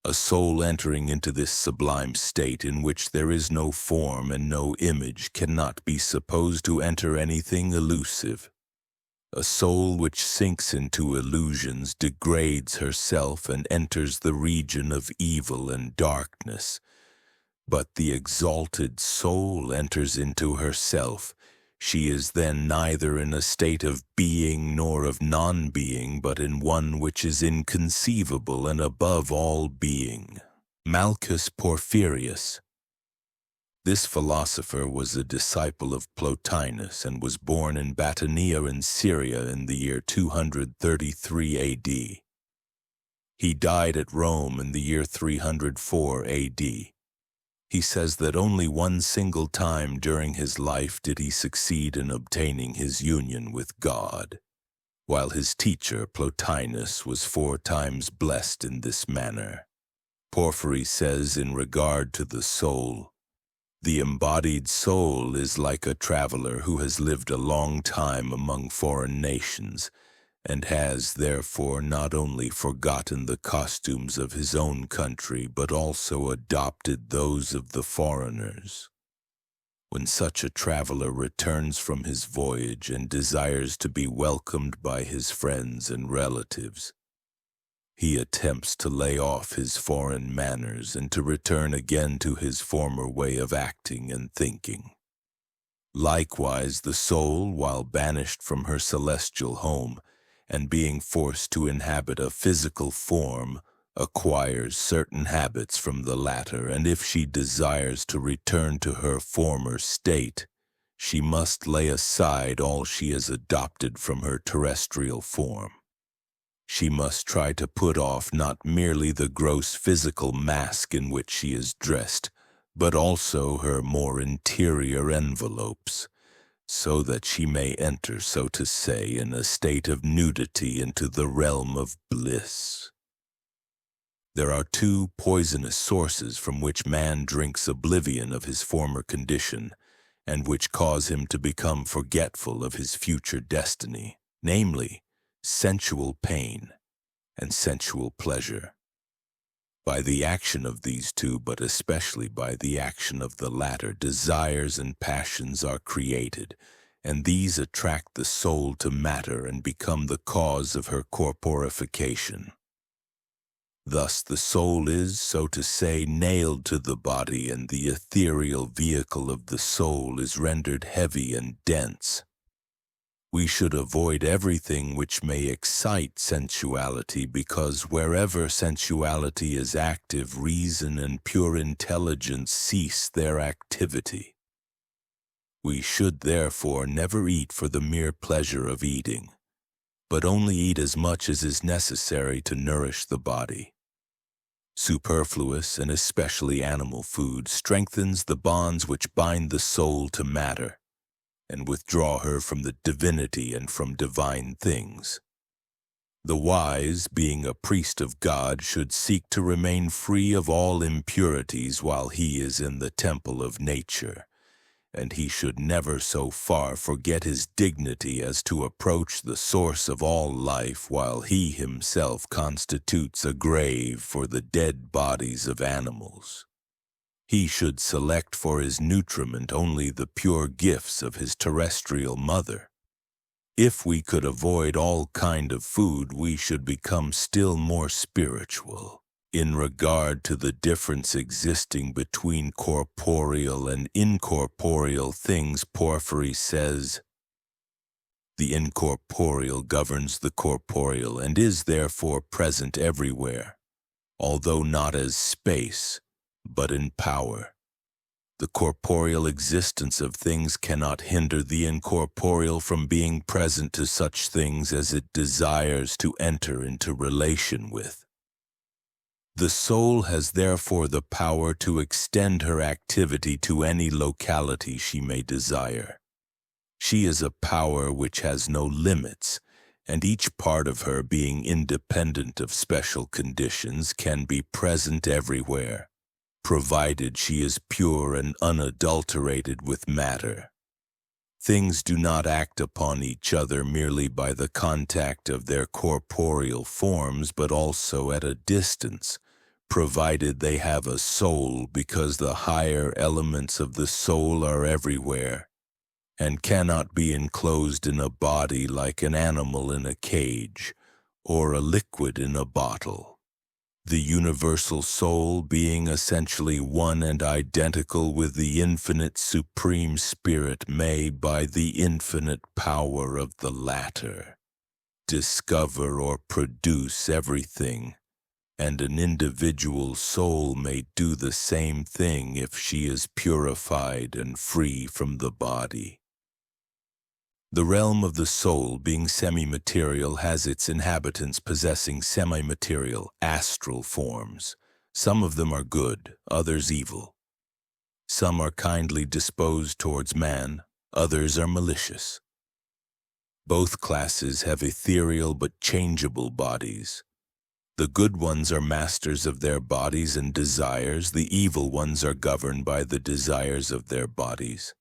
A soul entering into this sublime state in which there is no form and no image cannot be supposed to enter anything elusive. A soul which sinks into illusions degrades herself and enters the region of evil and darkness. But the exalted soul enters into herself. She is then neither in a state of being nor of non-being, but in one which is inconceivable and above all being. Malchus Porphyrius. This philosopher was a disciple of Plotinus and was born in Batanea in Syria in the year 233 A.D. He died at Rome in the year 304 A.D. He says that only one single time during his life did he succeed in obtaining his union with God, while his teacher Plotinus was 4 times blessed in this manner. Porphyry says in regard to the soul, "The embodied soul is like a traveler who has lived a long time among foreign nations, and has, therefore, not only forgotten the costumes of his own country, but also adopted those of the foreigners. When such a traveler returns from his voyage and desires to be welcomed by his friends and relatives, he attempts to lay off his foreign manners and to return again to his former way of acting and thinking. Likewise, the soul, while banished from her celestial home, and being forced to inhabit a physical form, acquires certain habits from the latter, and if she desires to return to her former state, she must lay aside all she has adopted from her terrestrial form. She must try to put off not merely the gross physical mask in which she is dressed, but also her more interior envelopes, so that she may enter, so to say, in a state of nudity into the realm of bliss. There are 2 poisonous sources from which man drinks oblivion of his former condition, and which cause him to become forgetful of his future destiny, namely, sensual pain and sensual pleasure. By the action of these 2, but especially by the action of the latter, desires and passions are created, and these attract the soul to matter and become the cause of her corporification. Thus the soul is, so to say, nailed to the body, and the ethereal vehicle of the soul is rendered heavy and dense. We should avoid everything which may excite sensuality, because wherever sensuality is active, reason and pure intelligence cease their activity. We should therefore never eat for the mere pleasure of eating, but only eat as much as is necessary to nourish the body. Superfluous, and especially animal food, strengthens the bonds which bind the soul to matter, and withdraw her from the divinity and from divine things. The wise, being a priest of God, should seek to remain free of all impurities while he is in the temple of nature, and he should never so far forget his dignity as to approach the source of all life while he himself constitutes a grave for the dead bodies of animals. He should select for his nutriment only the pure gifts of his terrestrial mother. If we could avoid all kind of food, we should become still more spiritual. In regard to the difference existing between corporeal and incorporeal things, Porphyry says, the incorporeal governs the corporeal and is therefore present everywhere, although not as space, but in power. The corporeal existence of things cannot hinder the incorporeal from being present to such things as it desires to enter into relation with. The soul has therefore the power to extend her activity to any locality she may desire. She is a power which has no limits, and each part of her, being independent of special conditions, can be present everywhere, provided she is pure and unadulterated with matter. Things do not act upon each other merely by the contact of their corporeal forms, but also at a distance, provided they have a soul, because the higher elements of the soul are everywhere, and cannot be enclosed in a body like an animal in a cage, or a liquid in a bottle. The universal soul, being essentially one and identical with the infinite Supreme Spirit, may, by the infinite power of the latter, discover or produce everything, and an individual soul may do the same thing if she is purified and free from the body. The realm of the soul, being semi-material, has its inhabitants possessing semi-material, astral forms. Some of them are good, others evil. Some are kindly disposed towards man, others are malicious. Both classes have ethereal but changeable bodies. The good ones are masters of their bodies and desires, the evil ones are governed by the desires of their bodies.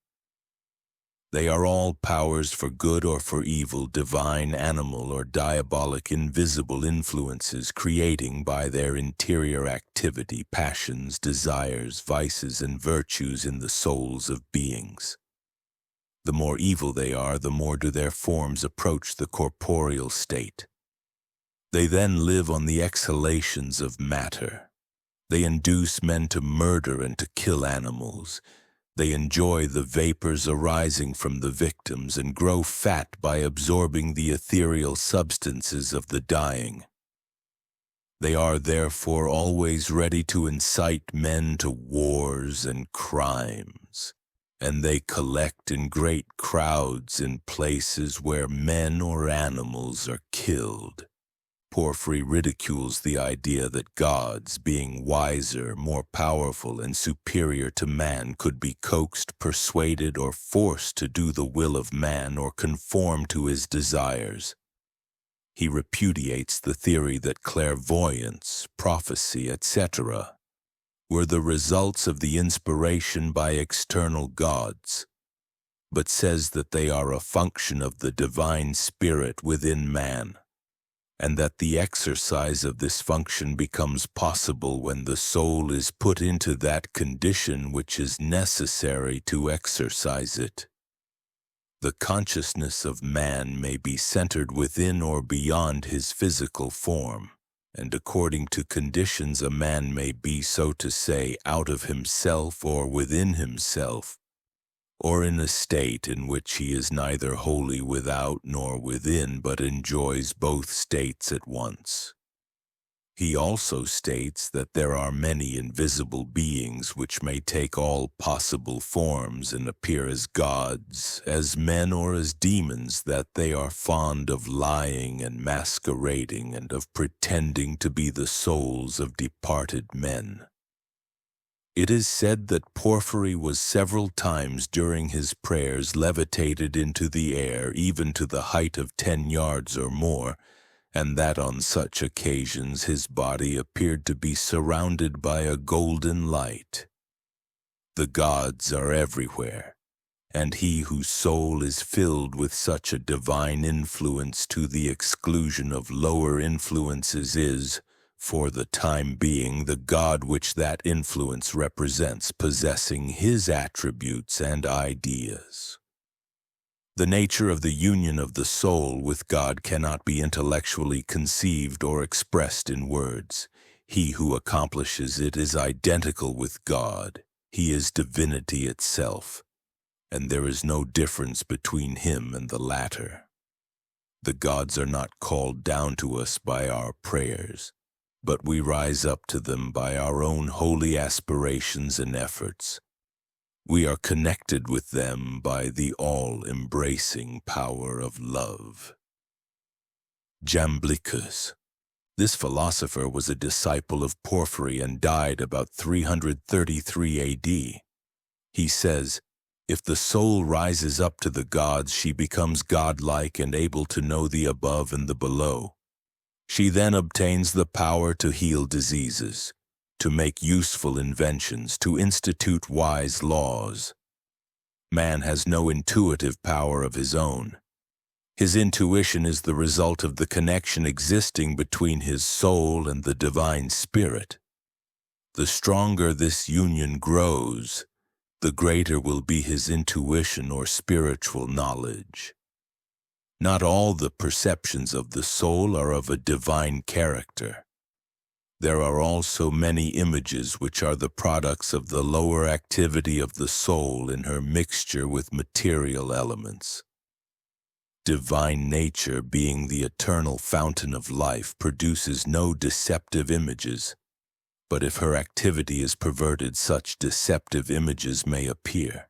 They are all powers for good or for evil, divine, animal, or diabolic invisible influences, creating by their interior activity passions, desires, vices, and virtues in the souls of beings. The more evil they are, the more do their forms approach the corporeal state. They then live on the exhalations of matter. They induce men to murder and to kill animals. They enjoy the vapors arising from the victims and grow fat by absorbing the ethereal substances of the dying. They are therefore always ready to incite men to wars and crimes, and they collect in great crowds in places where men or animals are killed. Porphyry ridicules the idea that gods, being wiser, more powerful, and superior to man, could be coaxed, persuaded, or forced to do the will of man or conform to his desires. He repudiates the theory that clairvoyance, prophecy, etc., were the results of the inspiration by external gods, but says that they are a function of the divine spirit within man, and that the exercise of this function becomes possible when the soul is put into that condition which is necessary to exercise it. The consciousness of man may be centered within or beyond his physical form, and according to conditions a man may be, so to say, out of himself or within himself, or in a state in which he is neither wholly without nor within, but enjoys both states at once. He also states that there are many invisible beings which may take all possible forms and appear as gods, as men, or as demons, that they are fond of lying and masquerading and of pretending to be the souls of departed men. It is said that Porphyry was several times during his prayers levitated into the air, even to the height of 10 yards or more, and that on such occasions his body appeared to be surrounded by a golden light. The gods are everywhere, and he whose soul is filled with such a divine influence to the exclusion of lower influences is, for the time being, the God which that influence represents, possessing his attributes and ideas. The nature of the union of the soul with God cannot be intellectually conceived or expressed in words. He who accomplishes it is identical with God. He is divinity itself, and there is no difference between him and the latter. The gods are not called down to us by our prayers, but we rise up to them by our own holy aspirations and efforts. We are connected with them by the all-embracing power of love. Jamblichus. This philosopher was a disciple of Porphyry and died about 333 AD. He says, "If the soul rises up to the gods, she becomes godlike and able to know the above and the below. She then obtains the power to heal diseases, to make useful inventions, to institute wise laws. Man has no intuitive power of his own. His intuition is the result of the connection existing between his soul and the divine spirit. The stronger this union grows, the greater will be his intuition or spiritual knowledge. Not all the perceptions of the soul are of a divine character. There are also many images which are the products of the lower activity of the soul in her mixture with material elements. Divine nature, being the eternal fountain of life, produces no deceptive images, but if her activity is perverted, such deceptive images may appear.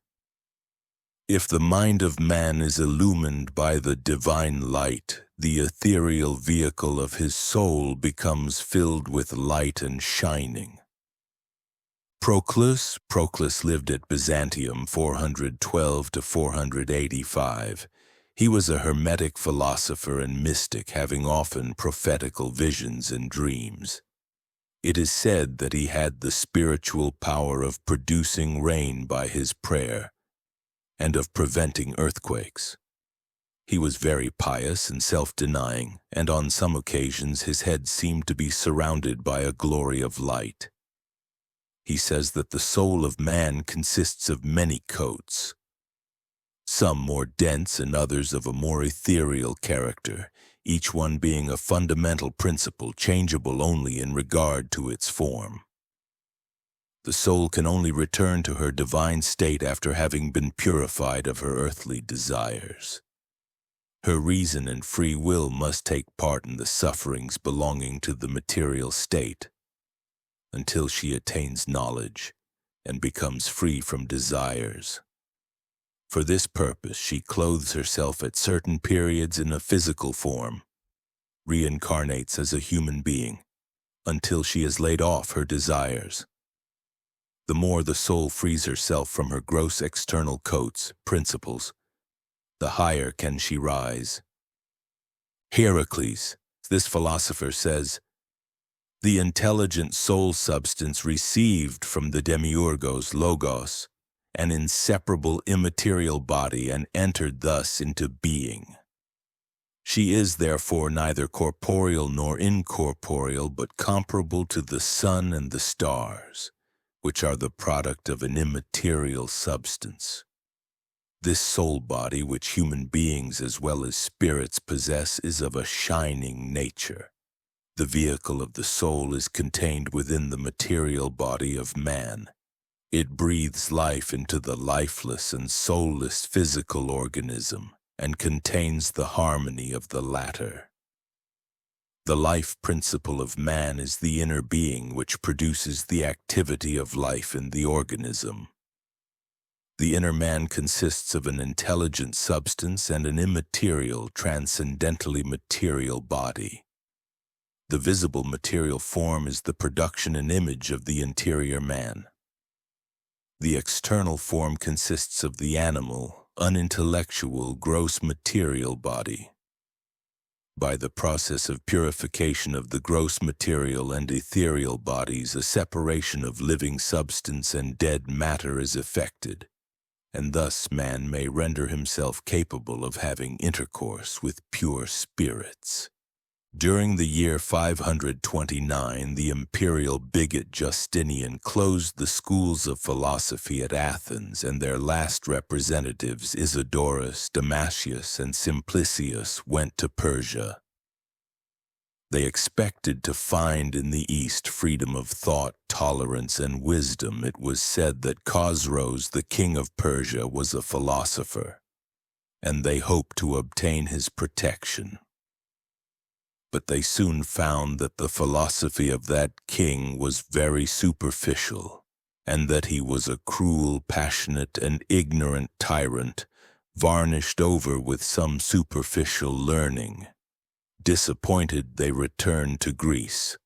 If the mind of man is illumined by the divine light, the ethereal vehicle of his soul becomes filled with light and shining." Proclus lived at Byzantium 412 to 485. He was a Hermetic philosopher and mystic, having often prophetical visions and dreams. It is said that he had the spiritual power of producing rain by his prayer, and of preventing earthquakes. He was very pious and self-denying, and on some occasions his head seemed to be surrounded by a glory of light. He says that the soul of man consists of many coats, some more dense and others of a more ethereal character, each one being a fundamental principle, changeable only in regard to its form. The soul can only return to her divine state after having been purified of her earthly desires. Her reason and free will must take part in the sufferings belonging to the material state, until she attains knowledge and becomes free from desires. For this purpose, she clothes herself at certain periods in a physical form, reincarnates as a human being, until she has laid off her desires. The more the soul frees herself from her gross external coats, principles, the higher can she rise. Heracles, this philosopher, says, "The intelligent soul substance received from the demiurgos logos an inseparable immaterial body and entered thus into being. She is therefore neither corporeal nor incorporeal, but comparable to the sun and the stars, which are the product of an immaterial substance. This soul body, which human beings as well as spirits possess, is of a shining nature. The vehicle of the soul is contained within the material body of man. It breathes life into the lifeless and soulless physical organism and contains the harmony of the latter. The life principle of man is the inner being which produces the activity of life in the organism. The inner man consists of an intelligent substance and an immaterial, transcendentally material body. The visible material form is the production and image of the interior man. The external form consists of the animal, unintellectual, gross material body. By the process of purification of the gross material and ethereal bodies, a separation of living substance and dead matter is effected, and thus man may render himself capable of having intercourse with pure spirits. During the year 529, the imperial bigot Justinian closed the schools of philosophy at Athens, and their last representatives, Isidorus, Damascius, and Simplicius, went to Persia. They expected to find in the East freedom of thought, tolerance, and wisdom. It was said that Khosroes, the king of Persia, was a philosopher, and they hoped to obtain his protection. But they soon found that the philosophy of that king was very superficial, and that he was a cruel, passionate, and ignorant tyrant, varnished over with some superficial learning. Disappointed, they returned to Greece.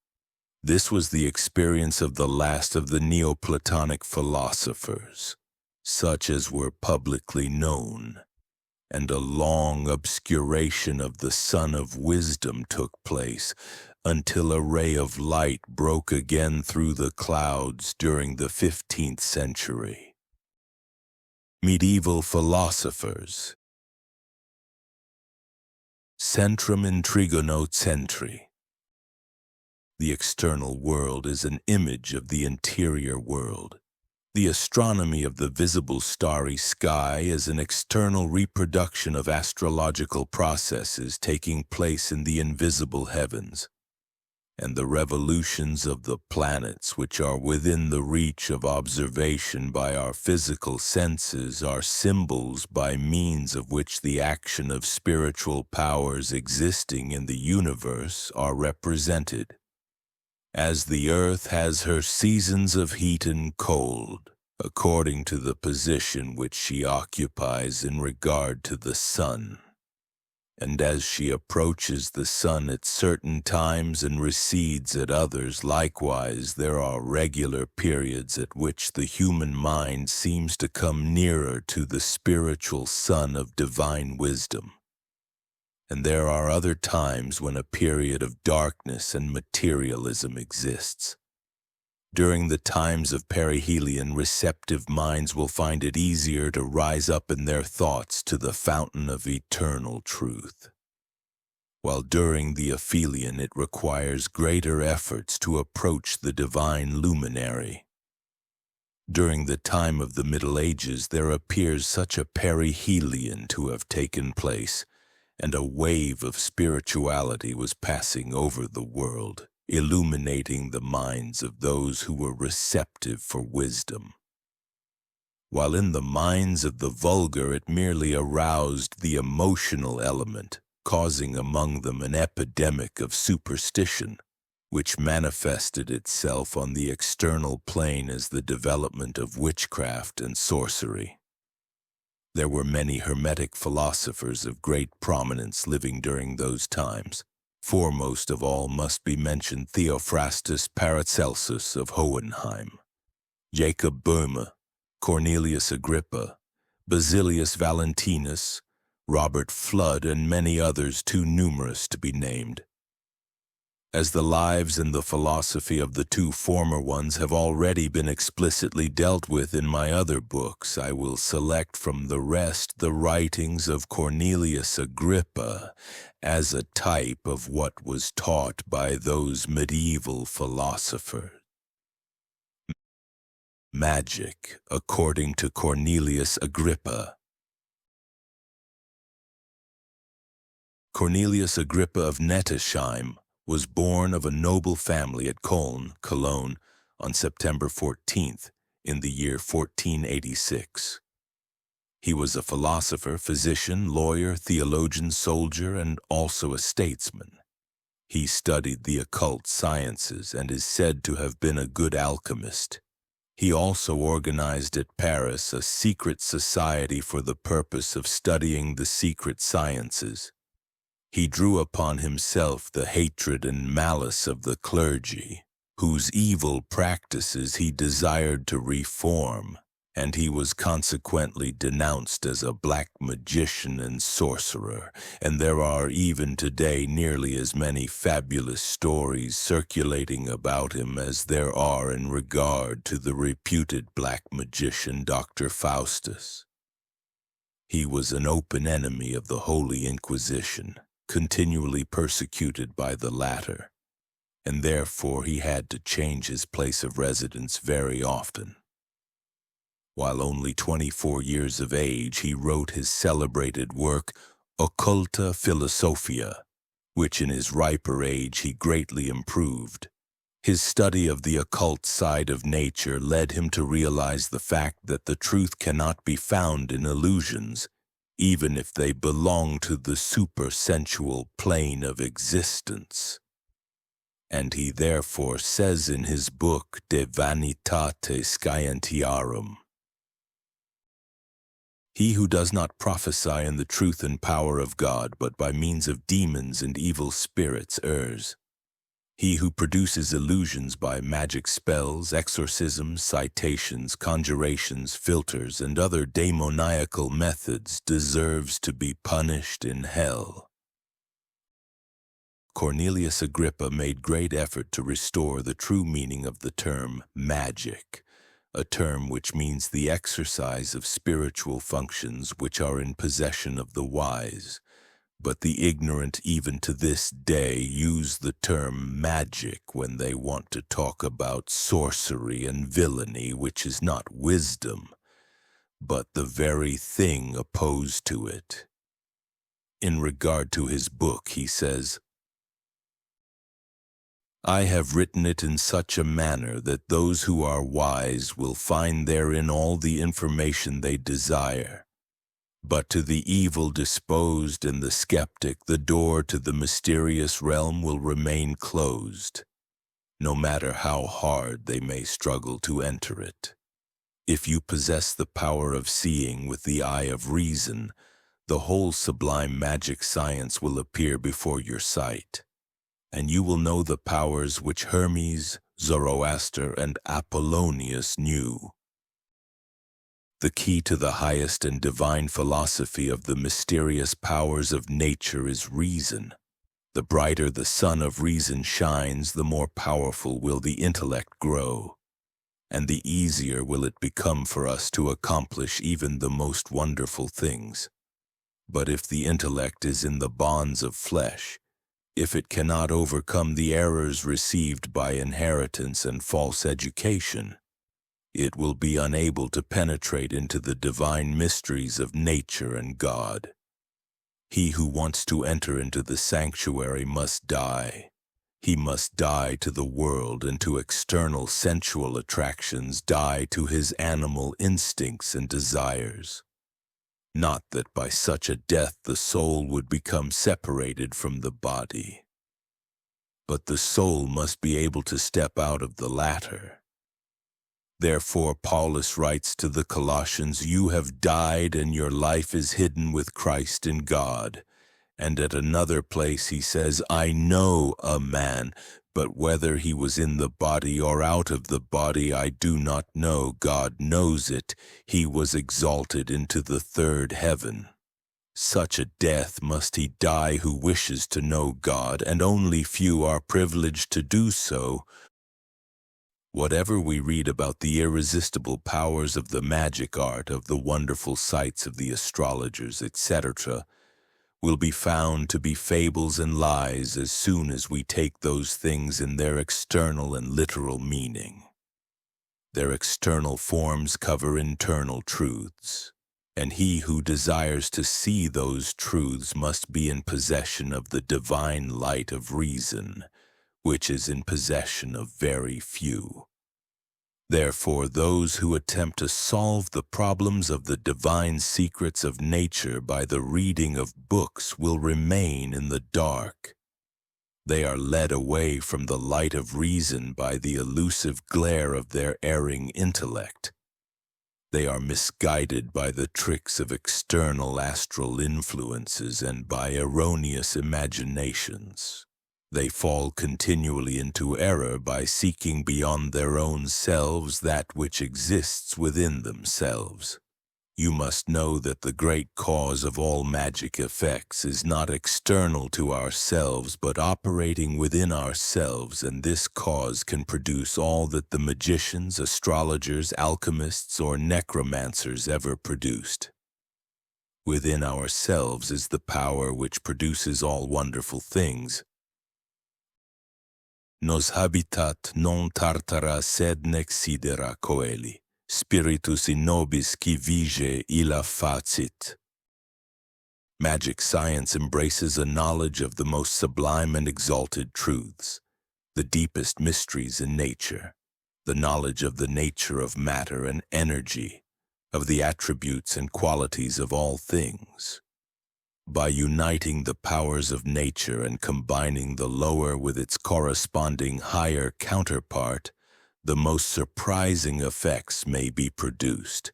This was the experience of the last of the Neoplatonic philosophers, such as were publicly known, and a long obscuration of the sun of wisdom took place until a ray of light broke again through the clouds during the 15th century. Medieval philosophers. Centrum in trigono centri. The external world is an image of the interior world. The astronomy of the visible starry sky is an external reproduction of astrological processes taking place in the invisible heavens, and the revolutions of the planets, which are within the reach of observation by our physical senses, are symbols by means of which the action of spiritual powers existing in the universe are represented. As the earth has her seasons of heat and cold, according to the position which she occupies in regard to the sun, and as she approaches the sun at certain times and recedes at others, likewise there are regular periods at which the human mind seems to come nearer to the spiritual sun of divine wisdom. And there are other times when a period of darkness and materialism exists. During the times of perihelion, receptive minds will find it easier to rise up in their thoughts to the fountain of eternal truth, while during the aphelion it requires greater efforts to approach the divine luminary. During the time of the Middle Ages, there appears such a perihelion to have taken place, and a wave of spirituality was passing over the world, illuminating the minds of those who were receptive for wisdom. While in the minds of the vulgar it merely aroused the emotional element, causing among them an epidemic of superstition, which manifested itself on the external plane as the development of witchcraft and sorcery. There were many Hermetic philosophers of great prominence living during those times. Foremost of all must be mentioned Theophrastus Paracelsus of Hohenheim, Jacob Boehme, Cornelius Agrippa, Basilius Valentinus, Robert Flood, and many others too numerous to be named. As the lives and the philosophy of the two former ones have already been explicitly dealt with in my other books, I will select from the rest the writings of Cornelius Agrippa as a type of what was taught by those medieval philosophers. Magic, according to Cornelius Agrippa. Cornelius Agrippa of Nettesheim was born of a noble family at Cologne, on September 14th, in the year 1486. He was a philosopher, physician, lawyer, theologian, soldier, and also a statesman. He studied the occult sciences and is said to have been a good alchemist. He also organized at Paris a secret society for the purpose of studying the secret sciences. He drew upon himself the hatred and malice of the clergy, whose evil practices he desired to reform, and he was consequently denounced as a black magician and sorcerer, and there are even today nearly as many fabulous stories circulating about him as there are in regard to the reputed black magician Dr. Faustus. He was an open enemy of the Holy Inquisition, continually persecuted by the latter, and therefore he had to change his place of residence very often. While only 24 years of age, he wrote his celebrated work, Occulta Philosophia, which in his riper age he greatly improved. His study of the occult side of nature led him to realize the fact that the truth cannot be found in illusions, even if they belong to the supersensual plane of existence. And he therefore says in his book De Vanitate Scientiarum, "He who does not prophesy in the truth and power of God, but by means of demons and evil spirits errs. He who produces illusions by magic spells, exorcisms, citations, conjurations, philters, and other demoniacal methods deserves to be punished in hell." Cornelius Agrippa made great effort to restore the true meaning of the term magic, a term which means the exercise of spiritual functions which are in possession of the wise. But the ignorant even to this day use the term magic when they want to talk about sorcery and villainy, which is not wisdom, but the very thing opposed to it. In regard to his book, he says, "I have written it in such a manner that those who are wise will find therein all the information they desire. But to the evil disposed and the skeptic, the door to the mysterious realm will remain closed, no matter how hard they may struggle to enter it. If you possess the power of seeing with the eye of reason, the whole sublime magic science will appear before your sight, and you will know the powers which Hermes, Zoroaster, and Apollonius knew. The key to the highest and divine philosophy of the mysterious powers of nature is reason. The brighter the sun of reason shines, the more powerful will the intellect grow, and the easier will it become for us to accomplish even the most wonderful things. But if the intellect is in the bonds of flesh, if it cannot overcome the errors received by inheritance and false education, it will be unable to penetrate into the divine mysteries of nature and God. He who wants to enter into the sanctuary must die. He must die to the world and to external sensual attractions, die to his animal instincts and desires. Not that by such a death the soul would become separated from the body, but the soul must be able to step out of the latter. Therefore, Paulus writes to the Colossians, "You have died, and your life is hidden with Christ in God." And at another place he says, "I know a man, but whether he was in the body or out of the body I do not know. God knows it. He was exalted into the third heaven." Such a death must he die who wishes to know God, and only few are privileged to do so. Whatever we read about the irresistible powers of the magic art, of the wonderful sights of the astrologers, etc., will be found to be fables and lies as soon as we take those things in their external and literal meaning. Their external forms cover internal truths, and he who desires to see those truths must be in possession of the divine light of reason, which is in possession of very few. Therefore, those who attempt to solve the problems of the divine secrets of nature by the reading of books will remain in the dark. They are led away from the light of reason by the elusive glare of their erring intellect. They are misguided by the tricks of external astral influences and by erroneous imaginations. They fall continually into error by seeking beyond their own selves that which exists within themselves. You must know that the great cause of all magic effects is not external to ourselves, but operating within ourselves, and this cause can produce all that the magicians, astrologers, alchemists, or necromancers ever produced. Within ourselves is the power which produces all wonderful things. Nos habitat non tartara sed nec sidera coeli, spiritus in nobis qui vige illa facit. Magic science embraces a knowledge of the most sublime and exalted truths, the deepest mysteries in nature, the knowledge of the nature of matter and energy, of the attributes and qualities of all things. By uniting the powers of nature and combining the lower with its corresponding higher counterpart, the most surprising effects may be produced.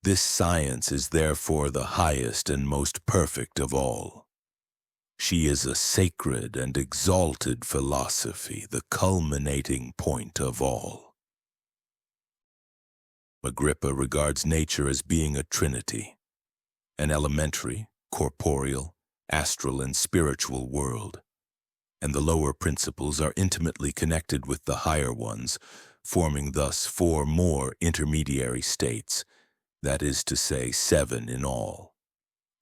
This science is therefore the highest and most perfect of all. She is a sacred and exalted philosophy, the culminating point of all. Agrippa regards nature as being a trinity, an elementary, corporeal, astral, and spiritual world, and the lower principles are intimately connected with the higher ones, forming thus 4 more intermediary states, that is to say, 7 in all.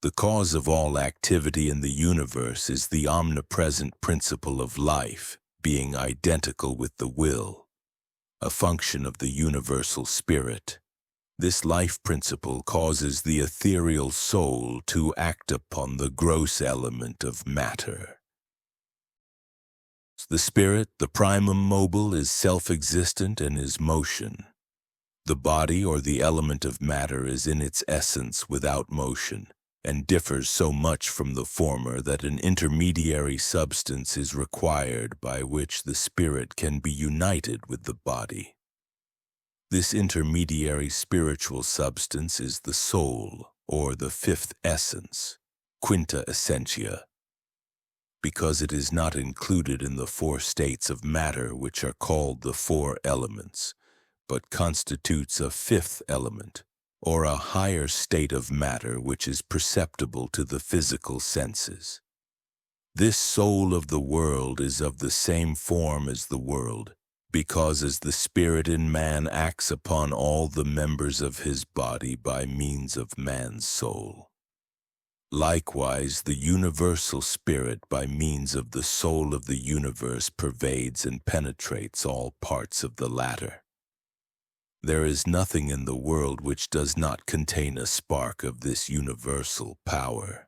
The cause of all activity in the universe is the omnipresent principle of life, being identical with the will, a function of the universal spirit. This life principle causes the ethereal soul to act upon the gross element of matter. The spirit, the primum mobile, is self-existent and is motion. The body or the element of matter is in its essence without motion, and differs so much from the former that an intermediary substance is required by which the spirit can be united with the body. This intermediary spiritual substance is the soul, or the 5th essence, quinta essentia, because it is not included in the 4 states of matter which are called the 4 elements, but constitutes a 5th element, or a higher state of matter which is perceptible to the physical senses. This soul of the world is of the same form as the world, because as the spirit in man acts upon all the members of his body by means of man's soul. Likewise, the universal spirit by means of the soul of the universe pervades and penetrates all parts of the latter. There is nothing in the world which does not contain a spark of this universal power.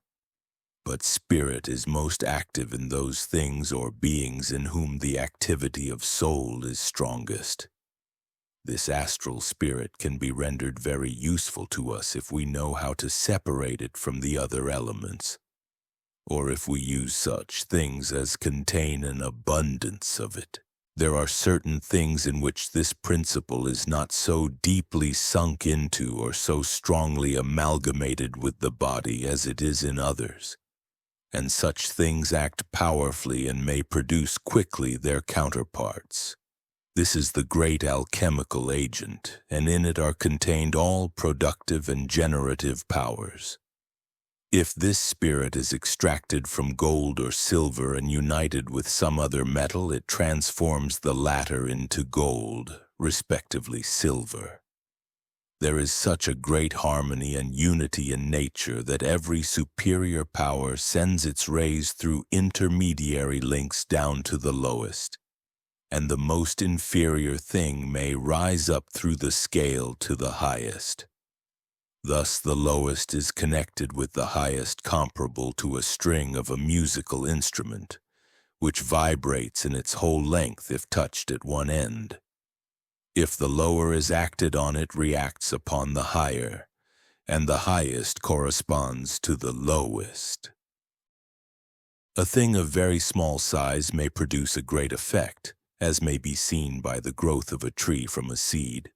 But spirit is most active in those things or beings in whom the activity of soul is strongest. This astral spirit can be rendered very useful to us if we know how to separate it from the other elements, or if we use such things as contain an abundance of it. There are certain things in which this principle is not so deeply sunk into or so strongly amalgamated with the body as it is in others, and such things act powerfully and may produce quickly their counterparts. This is the great alchemical agent, and in it are contained all productive and generative powers. If this spirit is extracted from gold or silver and united with some other metal, it transforms the latter into gold, respectively silver. There is such a great harmony and unity in nature that every superior power sends its rays through intermediary links down to the lowest, and the most inferior thing may rise up through the scale to the highest. Thus the lowest is connected with the highest comparable to a string of a musical instrument, which vibrates in its whole length if touched at one end. If the lower is acted on, it reacts upon the higher, and the highest corresponds to the lowest. A thing of very small size may produce a great effect, as may be seen by the growth of a tree from a seed.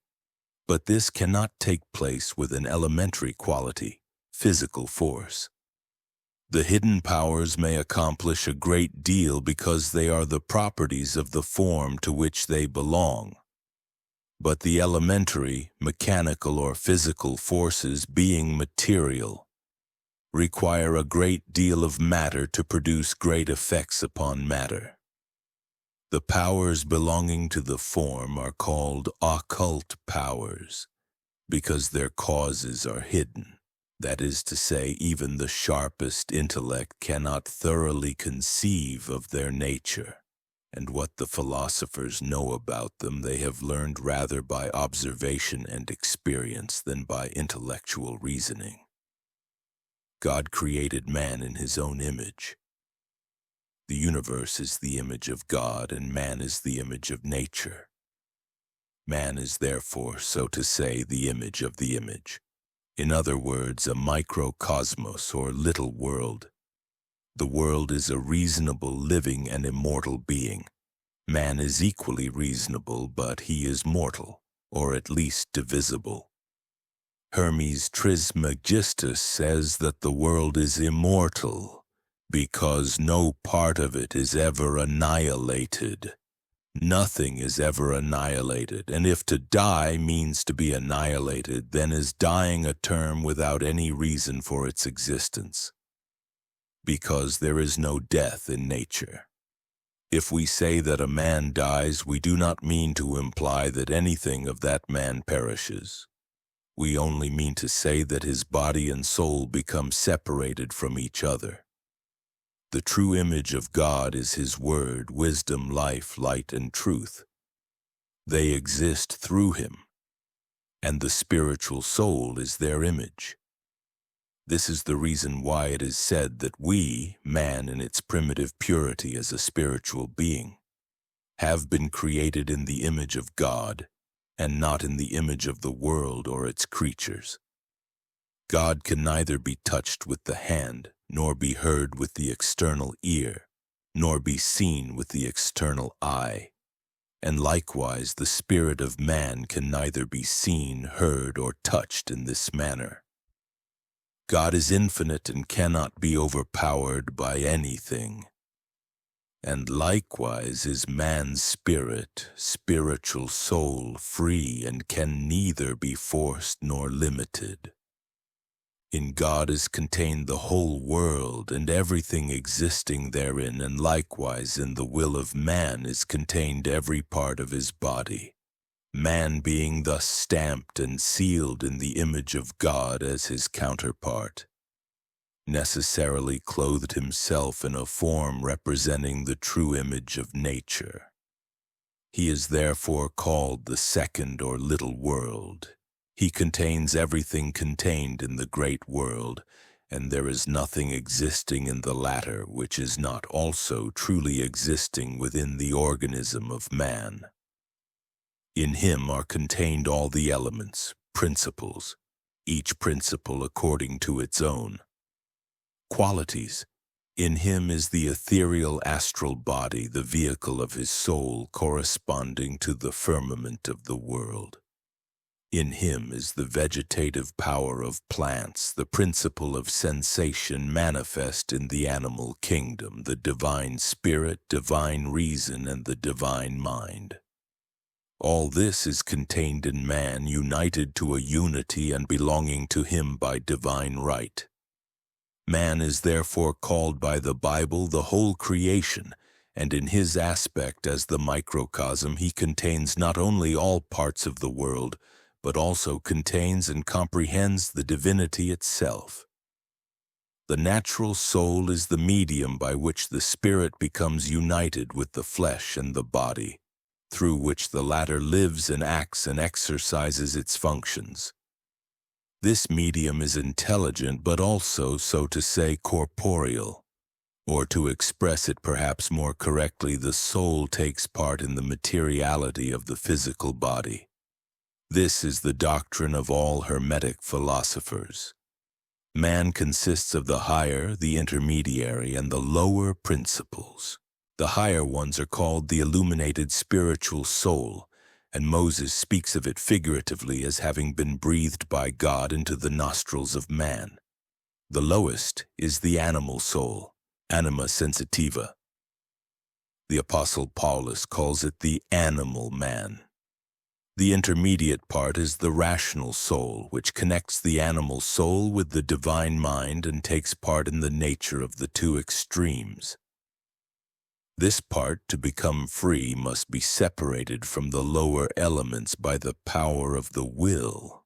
But this cannot take place with an elementary quality, physical force. The hidden powers may accomplish a great deal because they are the properties of the form to which they belong. But the elementary, mechanical or physical forces, being material, require a great deal of matter to produce great effects upon matter. The powers belonging to the form are called occult powers, because their causes are hidden. That is to say, even the sharpest intellect cannot thoroughly conceive of their nature, and what the philosophers know about them they have learned rather by observation and experience than by intellectual reasoning. God created man in his own image. The universe is the image of God, and man is the image of nature. Man is therefore, so to say, the image of the image. In other words, a microcosmos or little world. The world is a reasonable, living, and immortal being. Man is equally reasonable, but he is mortal, or at least divisible. Hermes Trismegistus says that the world is immortal because no part of it is ever annihilated. Nothing is ever annihilated, and if to die means to be annihilated, then is dying a term without any reason for its existence, because there is no death in nature. If we say that a man dies, we do not mean to imply that anything of that man perishes. We only mean to say that his body and soul become separated from each other. The true image of God is his word, wisdom, life, light, and truth. They exist through him, and the spiritual soul is their image. This is the reason why it is said that we, man in its primitive purity as a spiritual being, have been created in the image of God, and not in the image of the world or its creatures. God can neither be touched with the hand, nor be heard with the external ear, nor be seen with the external eye. And likewise the spirit of man can neither be seen, heard, or touched in this manner. God is infinite and cannot be overpowered by anything. And likewise is man's spirit, spiritual soul, free and can neither be forced nor limited. In God is contained the whole world and everything existing therein, and likewise in the will of man is contained every part of his body. Man being thus stamped and sealed in the image of God as his counterpart, necessarily clothed himself in a form representing the true image of nature. He is therefore called the second or little world. He contains everything contained in the great world, and there is nothing existing in the latter which is not also truly existing within the organism of man. In him are contained all the elements, principles, each principle according to its own qualities. In him is the ethereal astral body, the vehicle of his soul, corresponding to the firmament of the world. In him is the vegetative power of plants, the principle of sensation manifest in the animal kingdom, the divine spirit, divine reason, and the divine mind. All this is contained in man, united to a unity and belonging to him by divine right. Man is therefore called by the Bible the whole creation, and in his aspect as the microcosm he contains not only all parts of the world, but also contains and comprehends the divinity itself. The natural soul is the medium by which the spirit becomes united with the flesh and the body, through which the latter lives and acts and exercises its functions. This medium is intelligent, but also, so to say, corporeal. Or to express it perhaps more correctly, the soul takes part in the materiality of the physical body. This is the doctrine of all Hermetic philosophers. Man consists of the higher, the intermediary, and the lower principles. The higher ones are called the illuminated spiritual soul, and Moses speaks of it figuratively as having been breathed by God into the nostrils of man. The lowest is the animal soul, anima sensitiva. The Apostle Paulus calls it the animal man. The intermediate part is the rational soul, which connects the animal soul with the divine mind and takes part in the nature of the two extremes. This part, to become free, must be separated from the lower elements by the power of the will,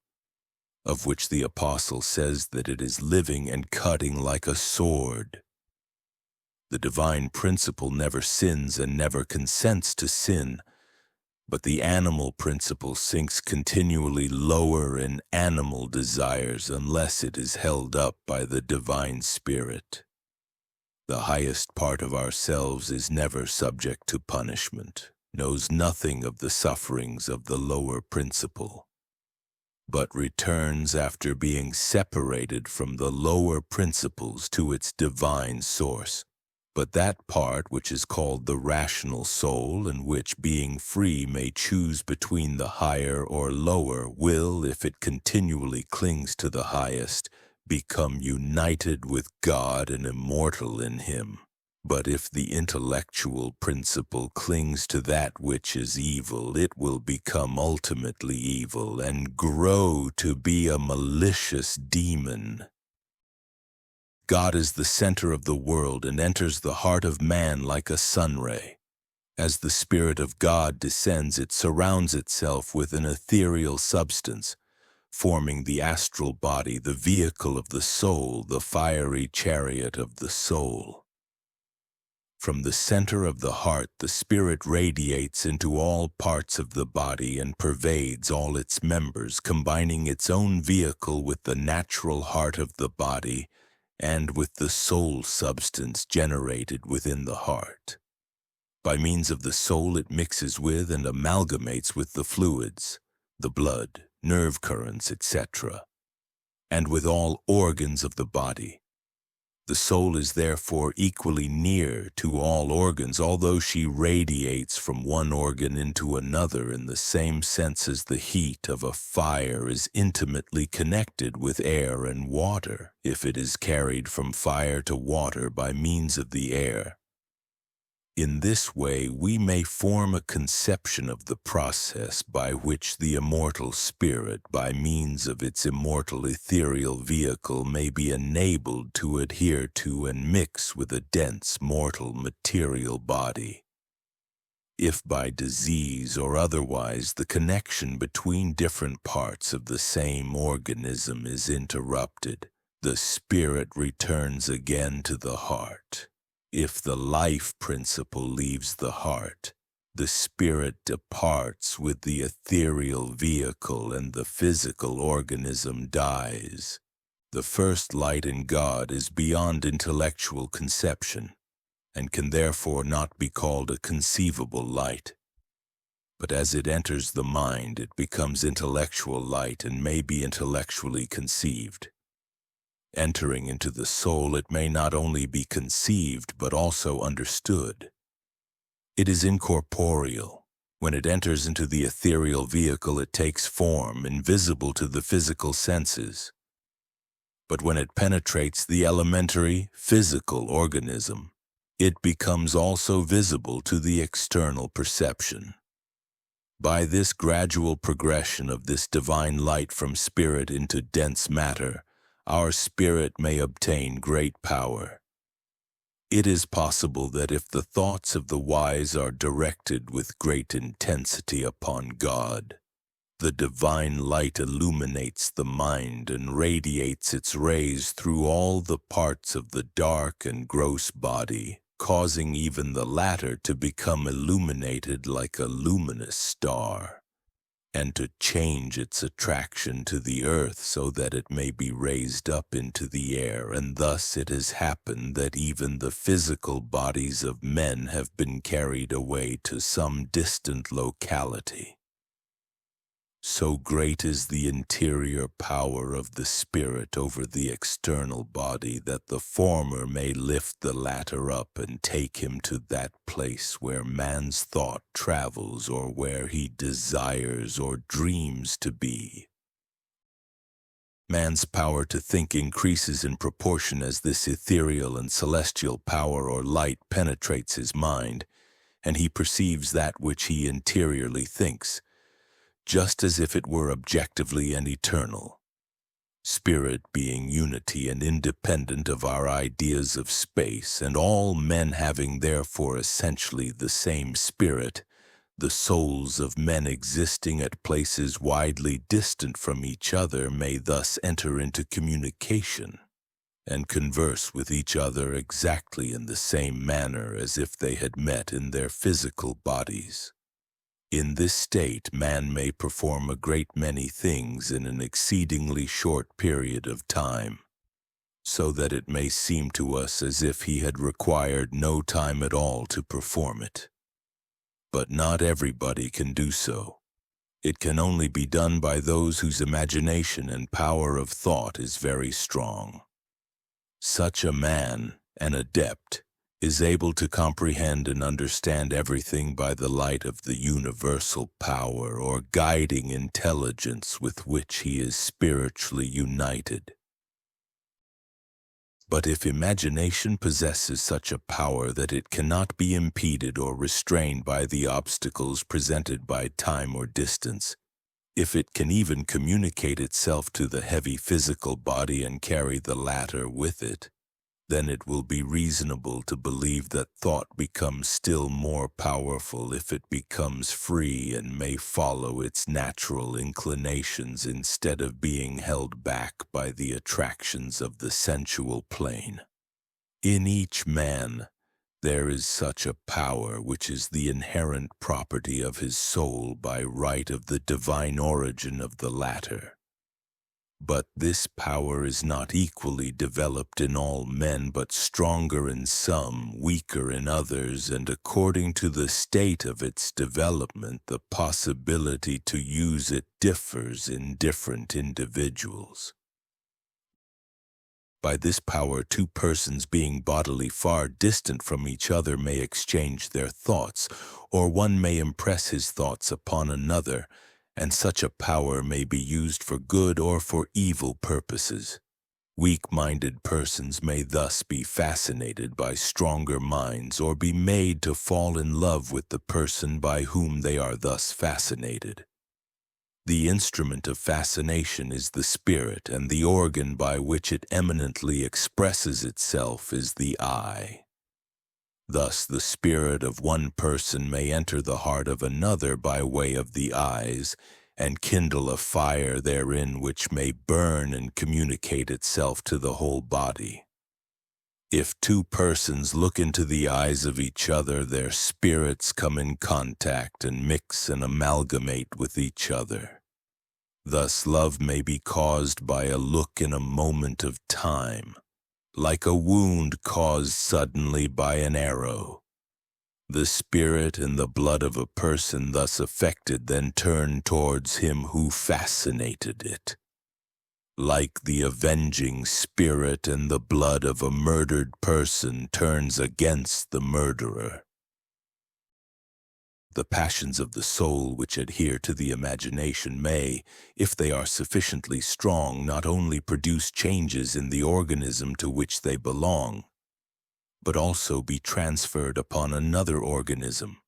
of which the apostle says that it is living and cutting like a sword. The divine principle never sins and never consents to sin, But the animal principle sinks continually lower in animal desires unless it is held up by the divine spirit. The highest part of ourselves is never subject to punishment, knows nothing of the sufferings of the lower principle, but returns after being separated from the lower principles to its divine source. But that part which is called the rational soul, and which, being free, may choose between the higher or lower, will, if it continually clings to the highest, become united with God and immortal in him. But if the intellectual principle clings to that which is evil, it will become ultimately evil and grow to be a malicious demon. God is the center of the world and enters the heart of man like a sunray. As the Spirit of God descends, it surrounds itself with an ethereal substance, forming the astral body, the vehicle of the soul, the fiery chariot of the soul. From the center of the heart, the Spirit radiates into all parts of the body and pervades all its members, combining its own vehicle with the natural heart of the body and with the soul substance generated within the heart. By means of the soul, it mixes with and amalgamates with the fluids, the blood, nerve currents, etc., and with all organs of the body. The soul is therefore equally near to all organs, although she radiates from one organ into another in the same sense as the heat of a fire is intimately connected with air and water, if it is carried from fire to water by means of the air. In this way, we may form a conception of the process by which the immortal spirit, by means of its immortal ethereal vehicle, may be enabled to adhere to and mix with a dense mortal material body. If by disease or otherwise the connection between different parts of the same organism is interrupted, the spirit returns again to the heart. If the life principle leaves the heart, the spirit departs with the ethereal vehicle and the physical organism dies. The first light in God is beyond intellectual conception, and can therefore not be called a conceivable light. But as it enters the mind, it becomes intellectual light and may be intellectually conceived. Entering into the soul, it may not only be conceived, but also understood. It is incorporeal. When it enters into the ethereal vehicle, it takes form, invisible to the physical senses. But when it penetrates the elementary, physical organism, it becomes also visible to the external perception. By this gradual progression of this divine light from spirit into dense matter, our spirit may obtain great power. It is possible that if the thoughts of the wise are directed with great intensity upon God, the divine light illuminates the mind and radiates its rays through all the parts of the dark and gross body, causing even the latter to become illuminated like a luminous star, and to change its attraction to the earth so that it may be raised up into the air, and thus it has happened that even the physical bodies of men have been carried away to some distant locality. So great is the interior power of the spirit over the external body that the former may lift the latter up and take him to that place where man's thought travels or where he desires or dreams to be. Man's power to think increases in proportion as this ethereal and celestial power or light penetrates his mind, and he perceives that which he interiorly thinks, just as if it were objectively and eternal. Spirit being unity and independent of our ideas of space, and all men having therefore essentially the same spirit, the souls of men existing at places widely distant from each other may thus enter into communication and converse with each other exactly in the same manner as if they had met in their physical bodies. In this state, man may perform a great many things in an exceedingly short period of time, so that it may seem to us as if he had required no time at all to perform it. But not everybody can do so. It can only be done by those whose imagination and power of thought is very strong. Such a man, an adept, is able to comprehend and understand everything by the light of the universal power or guiding intelligence with which he is spiritually united. But if imagination possesses such a power that it cannot be impeded or restrained by the obstacles presented by time or distance, if it can even communicate itself to the heavy physical body and carry the latter with it, then it will be reasonable to believe that thought becomes still more powerful if it becomes free and may follow its natural inclinations instead of being held back by the attractions of the sensual plane. In each man, there is such a power which is the inherent property of his soul by right of the divine origin of the latter. But this power is not equally developed in all men, but stronger in some, weaker in others, and according to the state of its development, the possibility to use it differs in different individuals. By this power, two persons being bodily far distant from each other may exchange their thoughts, or one may impress his thoughts upon another, and such a power may be used for good or for evil purposes. Weak-minded persons may thus be fascinated by stronger minds or be made to fall in love with the person by whom they are thus fascinated. The instrument of fascination is the spirit, and the organ by which it eminently expresses itself is the eye. Thus, the spirit of one person may enter the heart of another by way of the eyes, and kindle a fire therein which may burn and communicate itself to the whole body. If two persons look into the eyes of each other, their spirits come in contact and mix and amalgamate with each other. Thus, love may be caused by a look in a moment of time, like a wound caused suddenly by an arrow. The spirit and the blood of a person thus affected then turn towards him who fascinated it. Like the avenging spirit and the blood of a murdered person turns against the murderer. The passions of the soul which adhere to the imagination may, if they are sufficiently strong, not only produce changes in the organism to which they belong, but also be transferred upon another organism,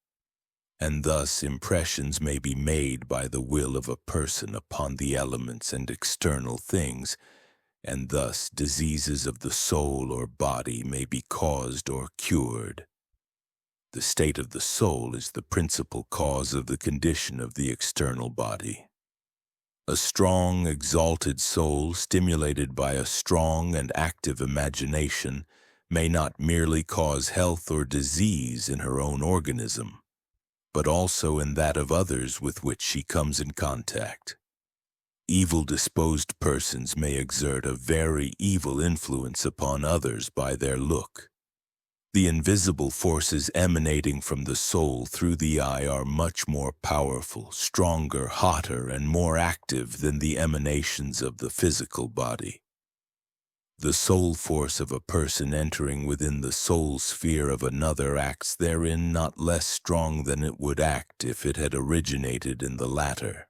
and thus impressions may be made by the will of a person upon the elements and external things, and thus diseases of the soul or body may be caused or cured. The state of the soul is the principal cause of the condition of the external body. A strong, exalted soul, stimulated by a strong and active imagination, may not merely cause health or disease in her own organism, but also in that of others with which she comes in contact. Evil-disposed persons may exert a very evil influence upon others by their look. The invisible forces emanating from the soul through the eye are much more powerful, stronger, hotter, and more active than the emanations of the physical body. The soul force of a person entering within the soul sphere of another acts therein not less strong than it would act if it had originated in the latter.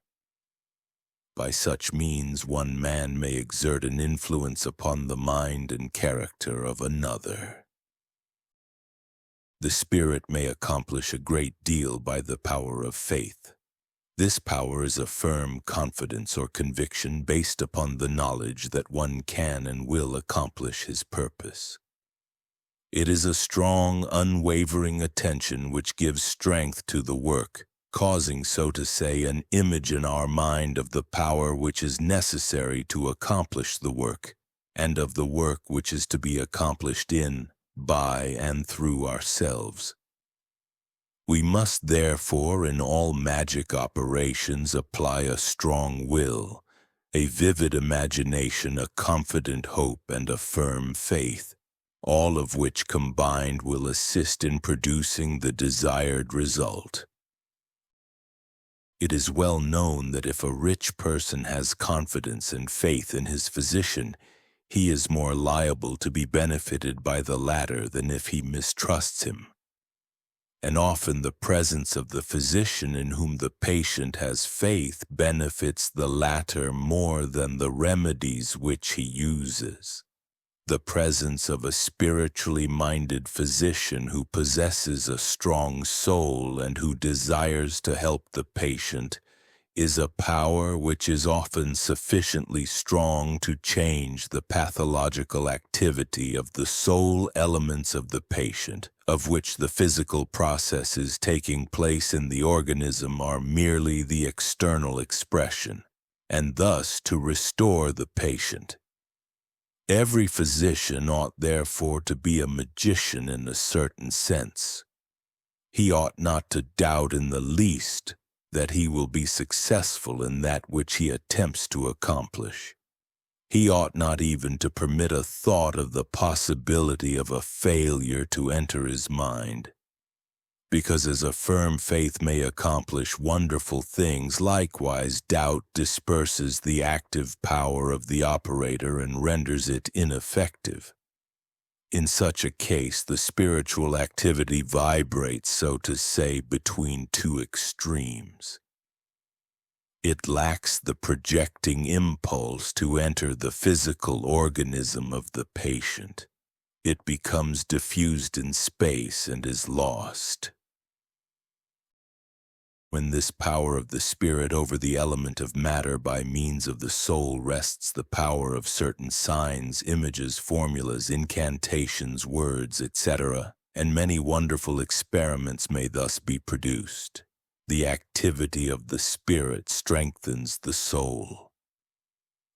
By such means one man may exert an influence upon the mind and character of another. The spirit may accomplish a great deal by the power of faith. This power is a firm confidence or conviction based upon the knowledge that one can and will accomplish his purpose. It is a strong, unwavering attention which gives strength to the work, causing, so to say, an image in our mind of the power which is necessary to accomplish the work, and of the work which is to be accomplished in, by, and through ourselves. We must therefore in all magic operations apply a strong will, a vivid imagination, a confident hope, and a firm faith, all of which combined will assist in producing the desired result. It is well known that if a rich person has confidence and faith in his physician, he is more liable to be benefited by the latter than if he mistrusts him. And often the presence of the physician in whom the patient has faith benefits the latter more than the remedies which he uses. The presence of a spiritually minded physician who possesses a strong soul and who desires to help the patient is a power which is often sufficiently strong to change the pathological activity of the soul elements of the patient, of which the physical processes taking place in the organism are merely the external expression, and thus to restore the patient. Every physician ought therefore to be a magician in a certain sense. He ought not to doubt in the least that he will be successful in that which he attempts to accomplish. He ought not even to permit a thought of the possibility of a failure to enter his mind, because as a firm faith may accomplish wonderful things, likewise doubt disperses the active power of the operator and renders it ineffective. In such a case, the spiritual activity vibrates, so to say, between two extremes. It lacks the projecting impulse to enter the physical organism of the patient. It becomes diffused in space and is lost. When this power of the spirit over the element of matter by means of the soul rests, the power of certain signs, images, formulas, incantations, words, etc., and many wonderful experiments may thus be produced. The activity of the spirit strengthens the soul.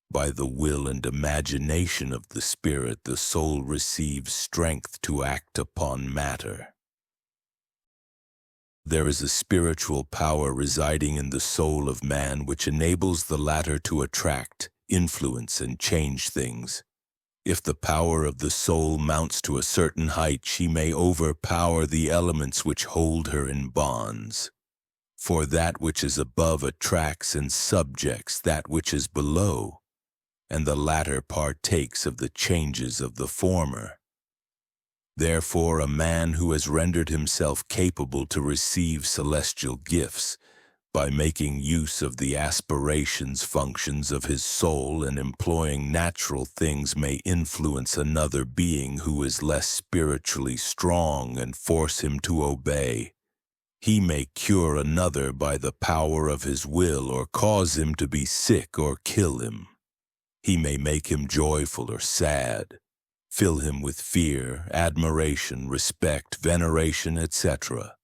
By the will and imagination of the spirit, the soul receives strength to act upon matter. There is a spiritual power residing in the soul of man which enables the latter to attract, influence, and change things. If the power of the soul mounts to a certain height, she may overpower the elements which hold her in bonds. For that which is above attracts and subjects that which is below, and the latter partakes of the changes of the former. Therefore, a man who has rendered himself capable to receive celestial gifts, by making use of the aspirations, functions of his soul and employing natural things, may influence another being who is less spiritually strong and force him to obey. He may cure another by the power of his will, or cause him to be sick, or kill him. He may make him joyful or sad, fill him with fear, admiration, respect, veneration, etc.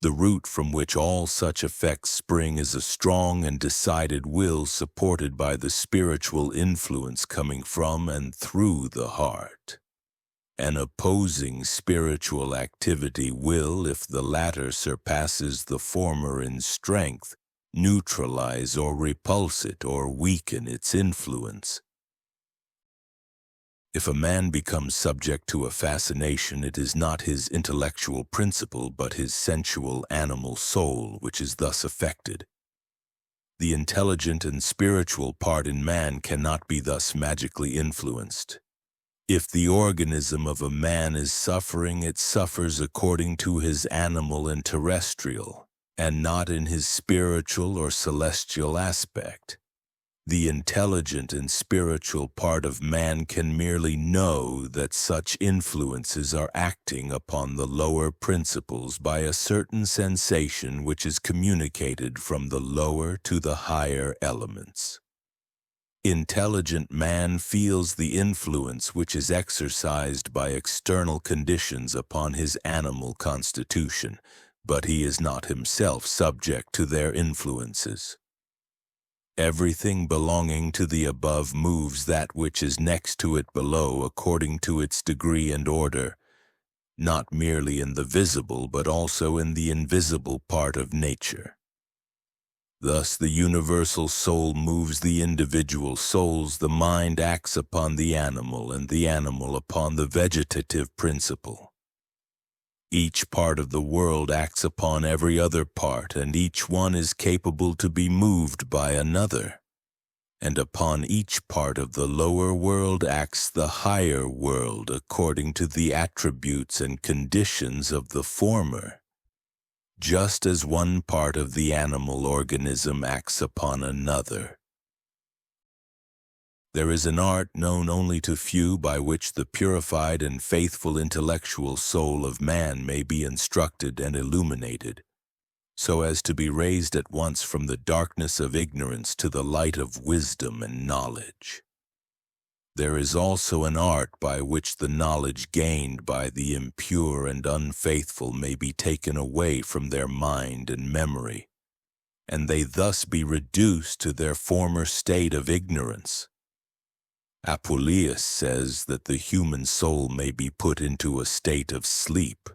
The root from which all such effects spring is a strong and decided will supported by the spiritual influence coming from and through the heart. An opposing spiritual activity will, if the latter surpasses the former in strength, neutralize or repulse it or weaken its influence. If a man becomes subject to a fascination, it is not his intellectual principle but his sensual animal soul which is thus affected. The intelligent and spiritual part in man cannot be thus magically influenced. If the organism of a man is suffering, it suffers according to his animal and terrestrial, and not in his spiritual or celestial aspect. The intelligent and spiritual part of man can merely know that such influences are acting upon the lower principles by a certain sensation which is communicated from the lower to the higher elements. Intelligent man feels the influence which is exercised by external conditions upon his animal constitution, but he is not himself subject to their influences. Everything belonging to the above moves that which is next to it below according to its degree and order, not merely in the visible but also in the invisible part of nature. Thus the universal soul moves the individual souls, the mind acts upon the animal, and the animal upon the vegetative principle. Each part of the world acts upon every other part, and each one is capable to be moved by another. And upon each part of the lower world acts the higher world according to the attributes and conditions of the former, just as one part of the animal organism acts upon another. There is an art known only to few by which the purified and faithful intellectual soul of man may be instructed and illuminated, so as to be raised at once from the darkness of ignorance to the light of wisdom and knowledge. There is also an art by which the knowledge gained by the impure and unfaithful may be taken away from their mind and memory, and they thus be reduced to their former state of ignorance. Apuleius says that the human soul may be put into a state of sleep,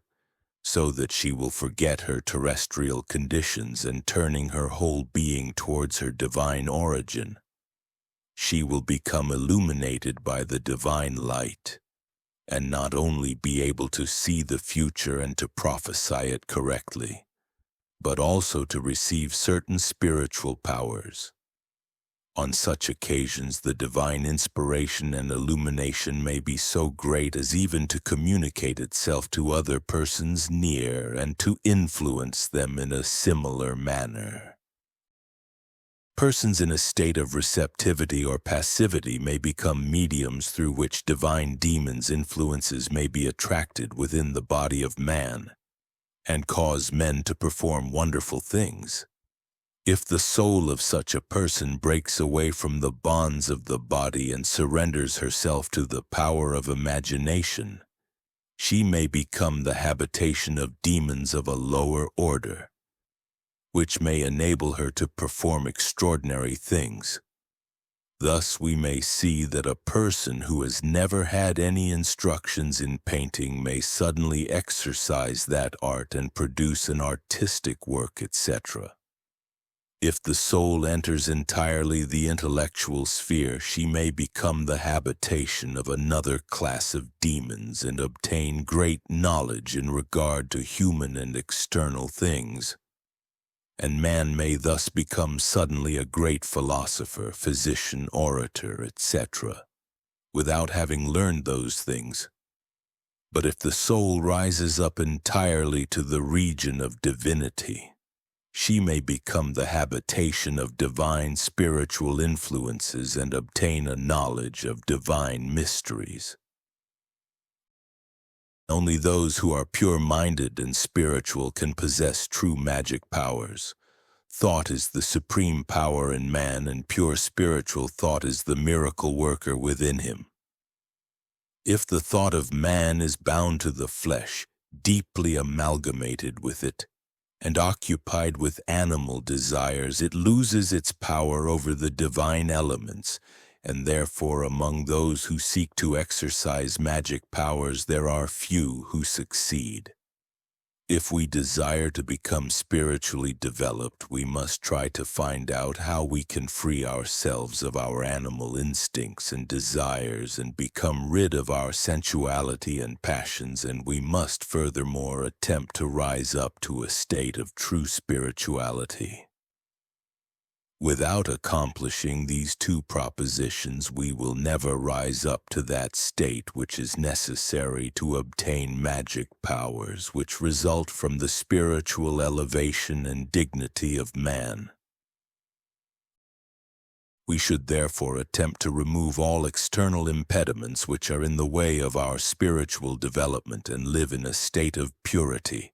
so that she will forget her terrestrial conditions and turning her whole being towards her divine origin, she will become illuminated by the divine light, and not only be able to see the future and to prophesy it correctly, but also to receive certain spiritual powers. On such occasions, the divine inspiration and illumination may be so great as even to communicate itself to other persons near and to influence them in a similar manner. Persons in a state of receptivity or passivity may become mediums through which divine demons' influences may be attracted within the body of man and cause men to perform wonderful things. If the soul of such a person breaks away from the bonds of the body and surrenders herself to the power of imagination, she may become the habitation of demons of a lower order, which may enable her to perform extraordinary things. Thus we may see that a person who has never had any instructions in painting may suddenly exercise that art and produce an artistic work, etc. If the soul enters entirely the intellectual sphere, she may become the habitation of another class of demons and obtain great knowledge in regard to human and external things. And man may thus become suddenly a great philosopher, physician, orator, etc., without having learned those things. But if the soul rises up entirely to the region of divinity, she may become the habitation of divine spiritual influences and obtain a knowledge of divine mysteries. Only those who are pure-minded and spiritual can possess true magic powers. Thought is the supreme power in man, and pure spiritual thought is the miracle worker within him. If the thought of man is bound to the flesh, deeply amalgamated with it, and occupied with animal desires, it loses its power over the divine elements, and therefore among those who seek to exercise magic powers there are few who succeed. If we desire to become spiritually developed, we must try to find out how we can free ourselves of our animal instincts and desires and become rid of our sensuality and passions, and we must furthermore attempt to rise up to a state of true spirituality. Without accomplishing these two propositions, we will never rise up to that state which is necessary to obtain magic powers which result from the spiritual elevation and dignity of man. We should therefore attempt to remove all external impediments which are in the way of our spiritual development and live in a state of purity.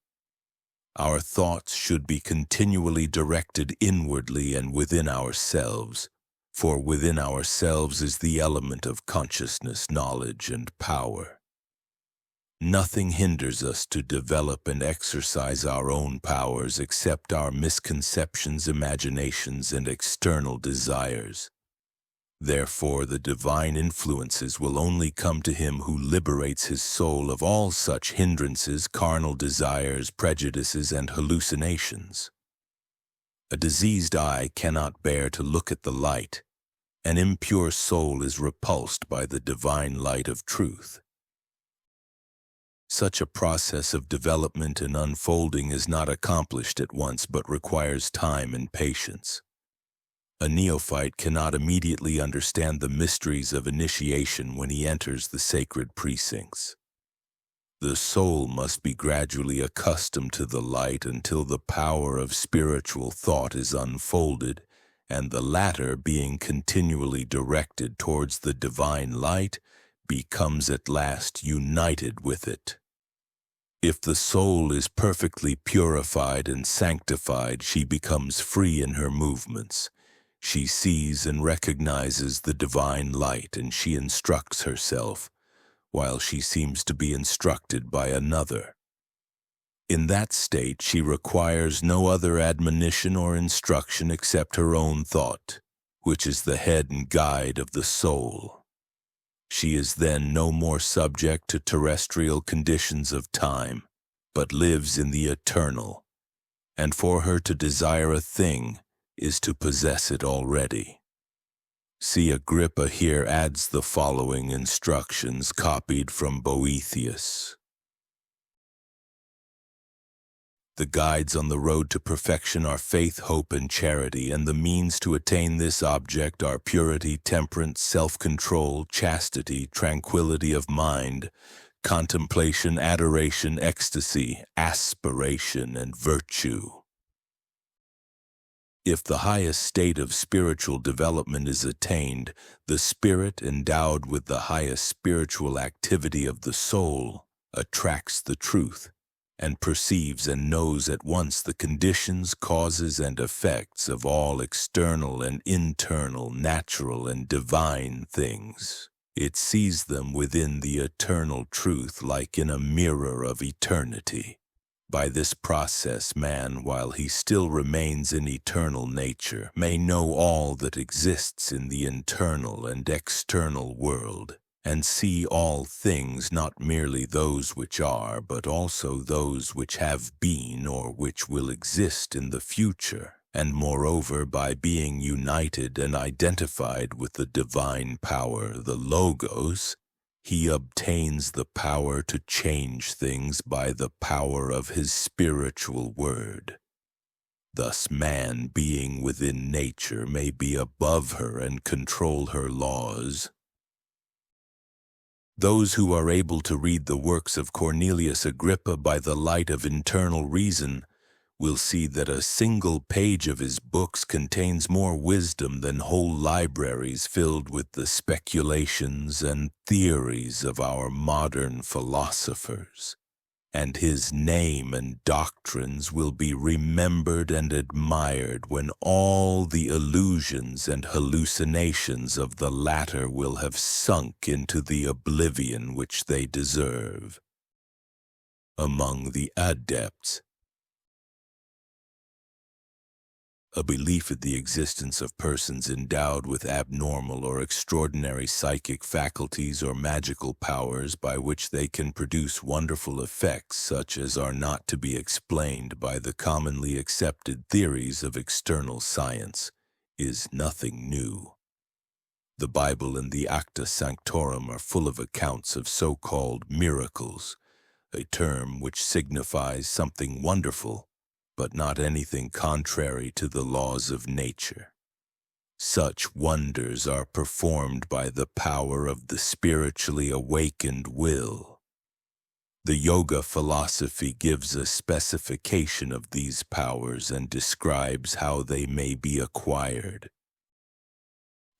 Our thoughts should be continually directed inwardly and within ourselves, for within ourselves is the element of consciousness, knowledge, and power. Nothing hinders us to develop and exercise our own powers except our misconceptions, imaginations, and external desires. Therefore, the divine influences will only come to him who liberates his soul of all such hindrances, carnal desires, prejudices, and hallucinations. A diseased eye cannot bear to look at the light. An impure soul is repulsed by the divine light of truth. Such a process of development and unfolding is not accomplished at once but requires time and patience. A neophyte cannot immediately understand the mysteries of initiation when he enters the sacred precincts. The soul must be gradually accustomed to the light until the power of spiritual thought is unfolded, and the latter, being continually directed towards the divine light, becomes at last united with it. If the soul is perfectly purified and sanctified, she becomes free in her movements. She sees and recognizes the divine light, and she instructs herself, while she seems to be instructed by another. In that state, she requires no other admonition or instruction except her own thought, which is the head and guide of the soul. She is then no more subject to terrestrial conditions of time, but lives in the eternal, and for her to desire a thing is to possess it already. See, Agrippa here adds the following instructions copied from Boethius. The guides on the road to perfection are faith, hope, and charity, and the means to attain this object are purity, temperance, self-control, chastity, tranquility of mind, contemplation, adoration, ecstasy, aspiration, and virtue. If the highest state of spiritual development is attained, the spirit endowed with the highest spiritual activity of the soul attracts the truth and perceives and knows at once the conditions, causes, and effects of all external and internal, natural and divine things. It sees them within the eternal truth like in a mirror of eternity. By this process, man, while he still remains in eternal nature, may know all that exists in the internal and external world, and see all things, not merely those which are, but also those which have been or which will exist in the future. And moreover, by being united and identified with the divine power, the Logos, he obtains the power to change things by the power of his spiritual word. Thus man, being within nature, may be above her and control her laws. Those who are able to read the works of Cornelius Agrippa by the light of internal reason will see that a single page of his books contains more wisdom than whole libraries filled with the speculations and theories of our modern philosophers. And his name and doctrines will be remembered and admired when all the illusions and hallucinations of the latter will have sunk into the oblivion which they deserve. Among the adepts, a belief in the existence of persons endowed with abnormal or extraordinary psychic faculties or magical powers by which they can produce wonderful effects such as are not to be explained by the commonly accepted theories of external science is nothing new. The Bible and the Acta Sanctorum are full of accounts of so-called miracles, a term which signifies something wonderful, but not anything contrary to the laws of nature. Such wonders are performed by the power of the spiritually awakened will. The Yoga philosophy gives a specification of these powers and describes how they may be acquired.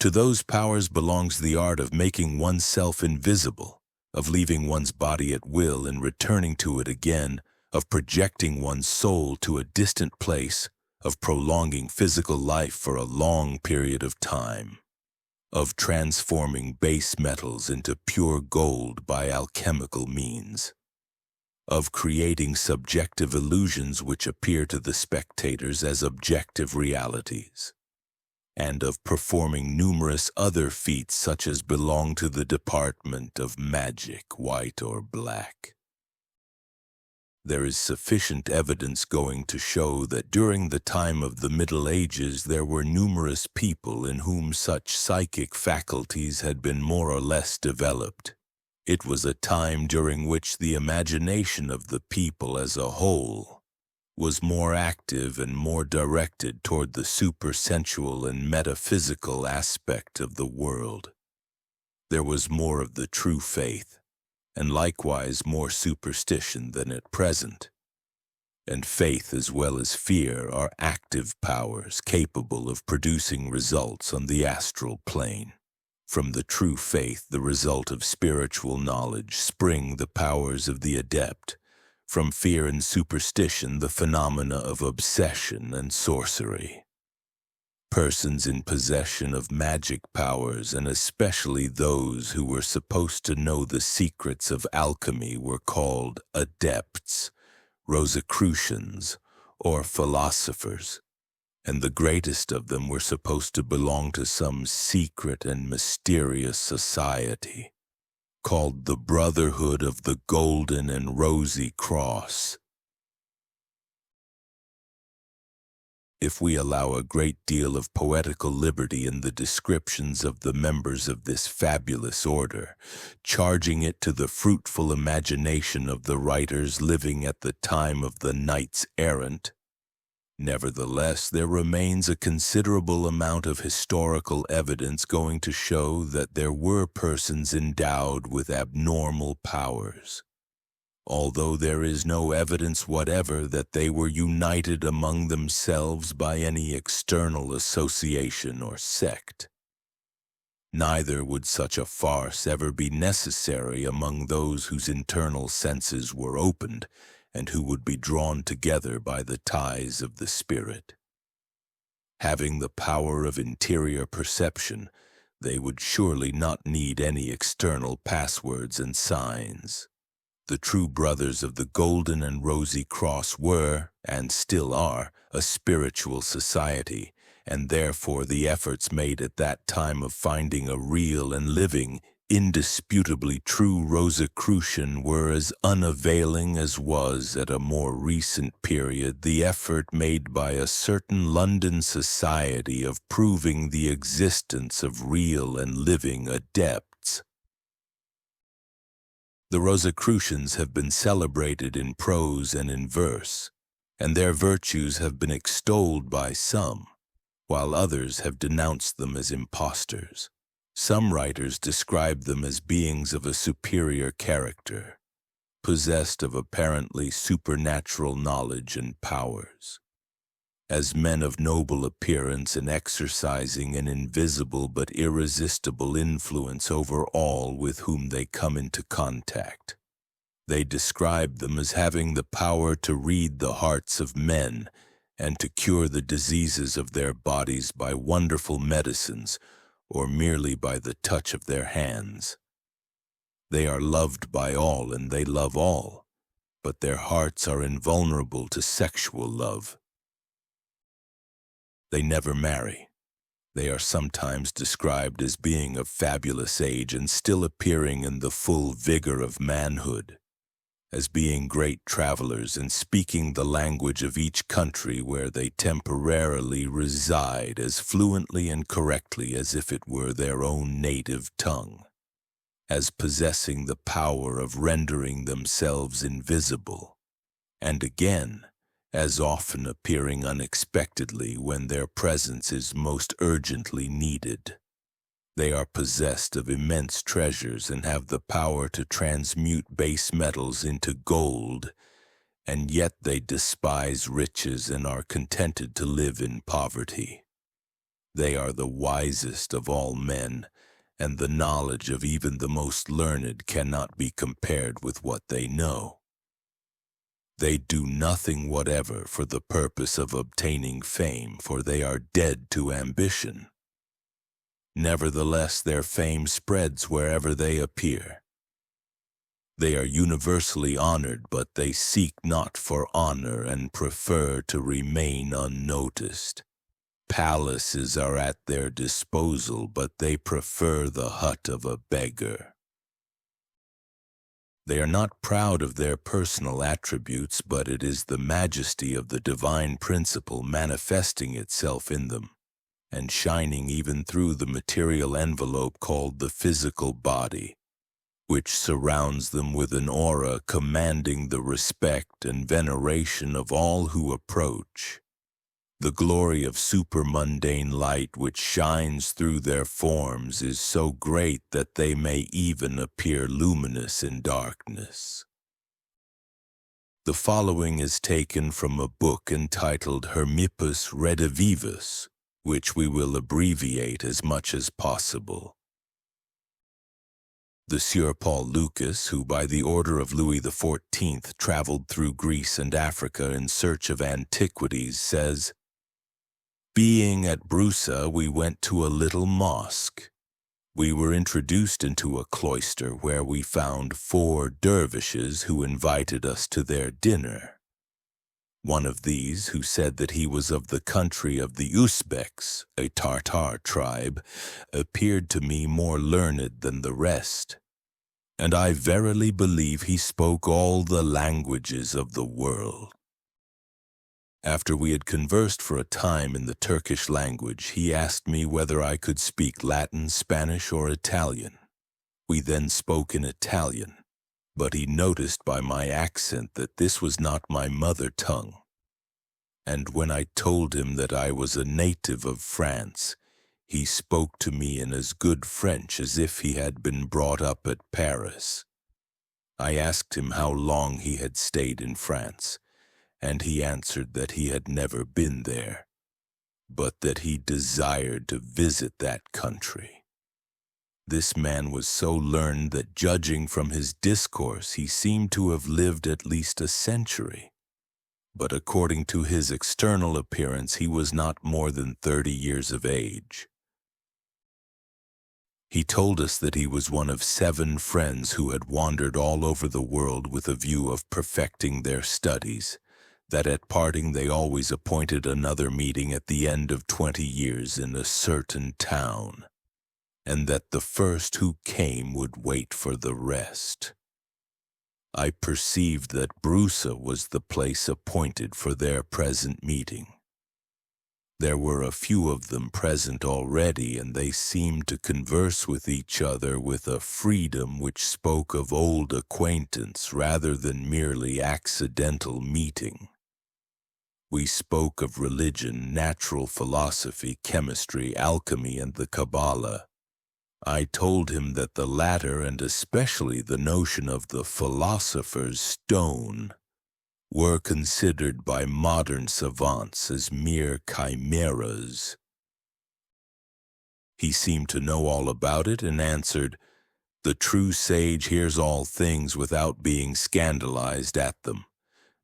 To those powers belongs the art of making oneself invisible, of leaving one's body at will and returning to it again, of projecting one's soul to a distant place, of prolonging physical life for a long period of time, of transforming base metals into pure gold by alchemical means, of creating subjective illusions which appear to the spectators as objective realities. and of performing numerous other feats such as belong to the department of magic, white or black. There is sufficient evidence going to show that during the time of the Middle Ages there were numerous people in whom such psychic faculties had been more or less developed. It was a time during which the imagination of the people as a whole was more active and more directed toward the supersensual and metaphysical aspect of the world. There was more of the true faith, and likewise more superstition than at present. And faith as well as fear are active powers capable of producing results on the astral plane. From the true faith, the result of spiritual knowledge, spring the powers of the adept. From fear and superstition, the phenomena of obsession and sorcery. Persons in possession of magic powers, and especially those who were supposed to know the secrets of alchemy, were called adepts, Rosicrucians, or philosophers, and the greatest of them were supposed to belong to some secret and mysterious society, called the Brotherhood of the Golden and Rosy Cross. If we allow a great deal of poetical liberty in the descriptions of the members of this fabulous order, charging it to the fruitful imagination of the writers living at the time of the knights errant, nevertheless there remains a considerable amount of historical evidence going to show that there were persons endowed with abnormal powers, although there is no evidence whatever that they were united among themselves by any external association or sect. Neither would such a farce ever be necessary among those whose internal senses were opened and who would be drawn together by the ties of the spirit. Having the power of interior perception, they would surely not need any external passwords and signs. The true brothers of the Golden and Rosy Cross were, and still are, a spiritual society, and therefore the efforts made at that time of finding a real and living, indisputably true Rosicrucian were as unavailing as was, at a more recent period, the effort made by a certain London society of proving the existence of real and living adepts. The Rosicrucians have been celebrated in prose and in verse, and their virtues have been extolled by some, while others have denounced them as impostors. Some writers describe them as beings of a superior character, possessed of apparently supernatural knowledge and powers, as men of noble appearance and exercising an invisible but irresistible influence over all with whom they come into contact. They describe them as having the power to read the hearts of men and to cure the diseases of their bodies by wonderful medicines or merely by the touch of their hands. They are loved by all and they love all, but their hearts are invulnerable to sexual love. They never marry. They are sometimes described as being of fabulous age and still appearing in the full vigor of manhood, as being great travelers and speaking the language of each country where they temporarily reside as fluently and correctly as if it were their own native tongue, as possessing the power of rendering themselves invisible, and again, as often appearing unexpectedly when their presence is most urgently needed. They are possessed of immense treasures and have the power to transmute base metals into gold, and yet they despise riches and are contented to live in poverty. They are the wisest of all men, and the knowledge of even the most learned cannot be compared with what they know. They do nothing whatever for the purpose of obtaining fame, for they are dead to ambition. Nevertheless, their fame spreads wherever they appear. They are universally honored, but they seek not for honor and prefer to remain unnoticed. palaces are at their disposal, but they prefer the hut of a beggar. They are not proud of their personal attributes, but it is the majesty of the divine principle manifesting itself in them, and shining even through the material envelope called the physical body, which surrounds them with an aura commanding the respect and veneration of all who approach. The glory of supermundane light which shines through their forms is so great that they may even appear luminous in darkness. The following is taken from a book entitled Hermippus Redivivus, which we will abbreviate as much as possible. The Sieur Paul Lucas, who by the order of Louis XIV traveled through Greece and Africa in search of antiquities, says, "Being at Brusa, we went to a little mosque. We were introduced into a cloister where we found 4 dervishes who invited us to their dinner. One of these, who said that he was of the country of the Uzbeks, a Tartar tribe, appeared to me more learned than the rest, and I verily believe he spoke all the languages of the world. After we had conversed for a time in the Turkish language, he asked me whether I could speak Latin, Spanish, or Italian. We then spoke in Italian, but he noticed by my accent that this was not my mother tongue. And when I told him that I was a native of France, he spoke to me in as good French as if he had been brought up at Paris. I asked him how long he had stayed in France, and he answered that he had never been there, but that he desired to visit that country. This man was so learned that, judging from his discourse, he seemed to have lived at least a century. But according to his external appearance, he was not more than 30 years of age. He told us that he was one of 7 friends who had wandered all over the world with a view of perfecting their studies, that at parting they always appointed another meeting at the end of 20 years in a certain town, and that the first who came would wait for the rest. I perceived that Brusa was the place appointed for their present meeting. There were a few of them present already, and they seemed to converse with each other with a freedom which spoke of old acquaintance rather than merely accidental meeting. We spoke of religion, natural philosophy, chemistry, alchemy, and the Kabbalah. I told him that the latter, and especially the notion of the philosopher's stone, were considered by modern savants as mere chimeras. He seemed to know all about it and answered, "The true sage hears all things without being scandalized at them.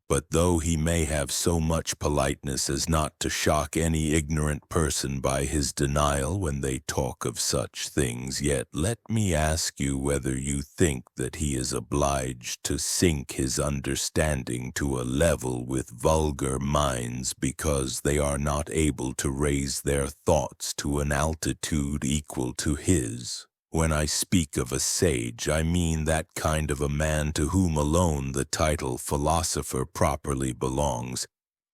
But though he may have so much politeness as not to shock any ignorant person by his denial when they talk of such things, yet let me ask you whether you think that he is obliged to sink his understanding to a level with vulgar minds because they are not able to raise their thoughts to an altitude equal to his? When I speak of a sage, I mean that kind of a man to whom alone the title philosopher properly belongs.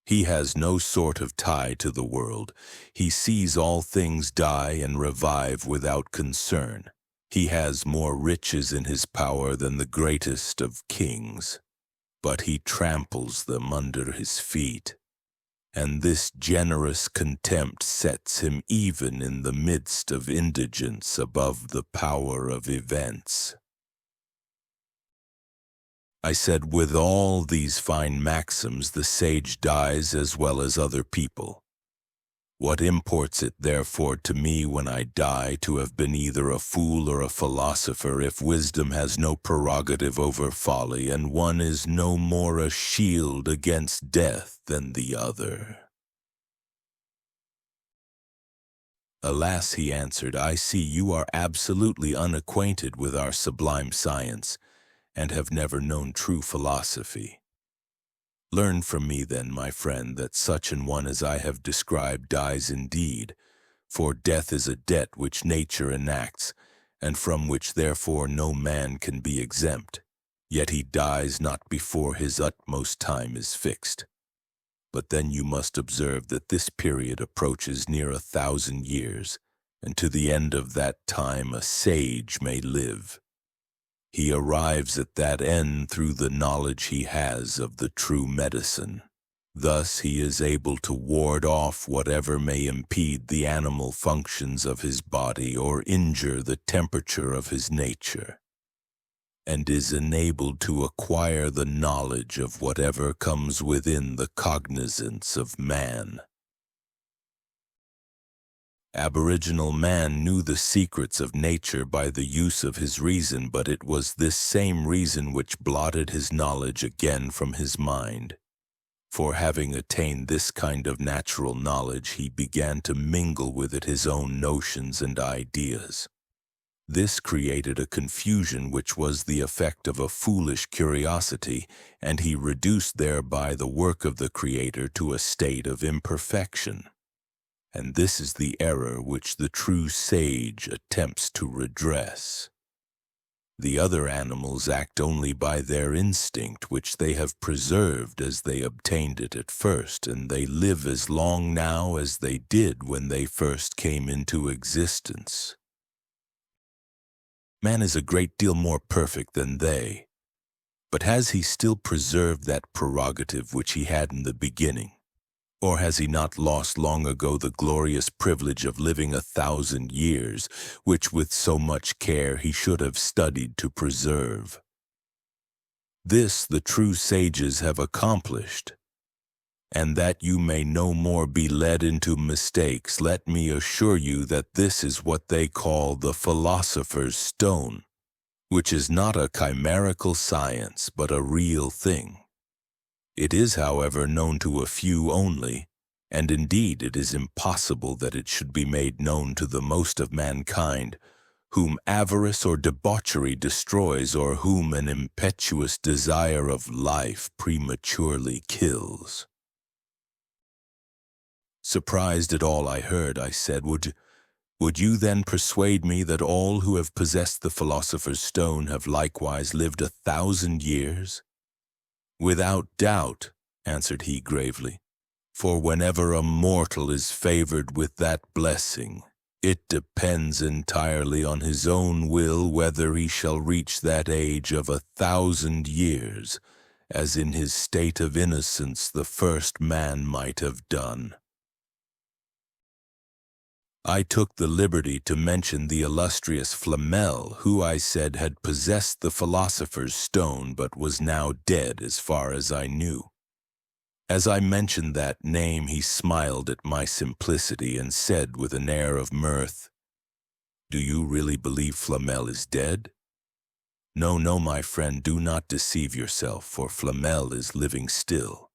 He has no sort of tie to the world. He sees all things die and revive without concern. He has more riches in his power than the greatest of kings, but he tramples them under his feet. And this generous contempt sets him even in the midst of indigence above the power of events." I said, "With all these fine maxims, the sage dies as well as other people. What imports it, therefore, to me when I die to have been either a fool or a philosopher, if wisdom has no prerogative over folly, and one is no more a shield against death than the other?" "Alas," he answered, "I see you are absolutely unacquainted with our sublime science, and have never known true philosophy. Learn from me then, my friend, that such an one as I have described dies indeed, for death is a debt which nature enacts, and from which therefore no man can be exempt. Yet he dies not before his utmost time is fixed. But then you must observe that this period approaches near 1,000 years, and to the end of that time a sage may live. He arrives at that end through the knowledge he has of the true medicine. Thus he is able to ward off whatever may impede the animal functions of his body or injure the temperature of his nature, and is enabled to acquire the knowledge of whatever comes within the cognizance of man. Aboriginal man knew the secrets of nature by the use of his reason, but it was this same reason which blotted his knowledge again from his mind. For having attained this kind of natural knowledge, he began to mingle with it his own notions and ideas. This created a confusion which was the effect of a foolish curiosity, and he reduced thereby the work of the Creator to a state of imperfection. And this is the error which the true sage attempts to redress. The other animals act only by their instinct, which they have preserved as they obtained it at first, and they live as long now as they did when they first came into existence. Man is a great deal more perfect than they, but has he still preserved that prerogative which he had in the beginning? Or has he not lost long ago the glorious privilege of living 1,000 years, which with so much care he should have studied to preserve? This the true sages have accomplished, and that you may no more be led into mistakes, let me assure you that this is what they call the philosopher's stone, which is not a chimerical science, but a real thing. It is, however, known to a few only, and indeed it is impossible that it should be made known to the most of mankind, whom avarice or debauchery destroys, or whom an impetuous desire of life prematurely kills. Surprised at all I heard, I said, Would you then persuade me that all who have possessed the philosopher's stone have likewise lived 1,000 years? Without doubt, answered he gravely, for whenever a mortal is favored with that blessing, it depends entirely on his own will whether he shall reach that age of 1,000 years, as in his state of innocence the first man might have done. I took the liberty to mention the illustrious Flamel, who I said had possessed the philosopher's stone, but was now dead as far as I knew. As I mentioned that name, he smiled at my simplicity and said with an air of mirth, Do you really believe Flamel is dead? No, no, my friend, do not deceive yourself, for Flamel is living still.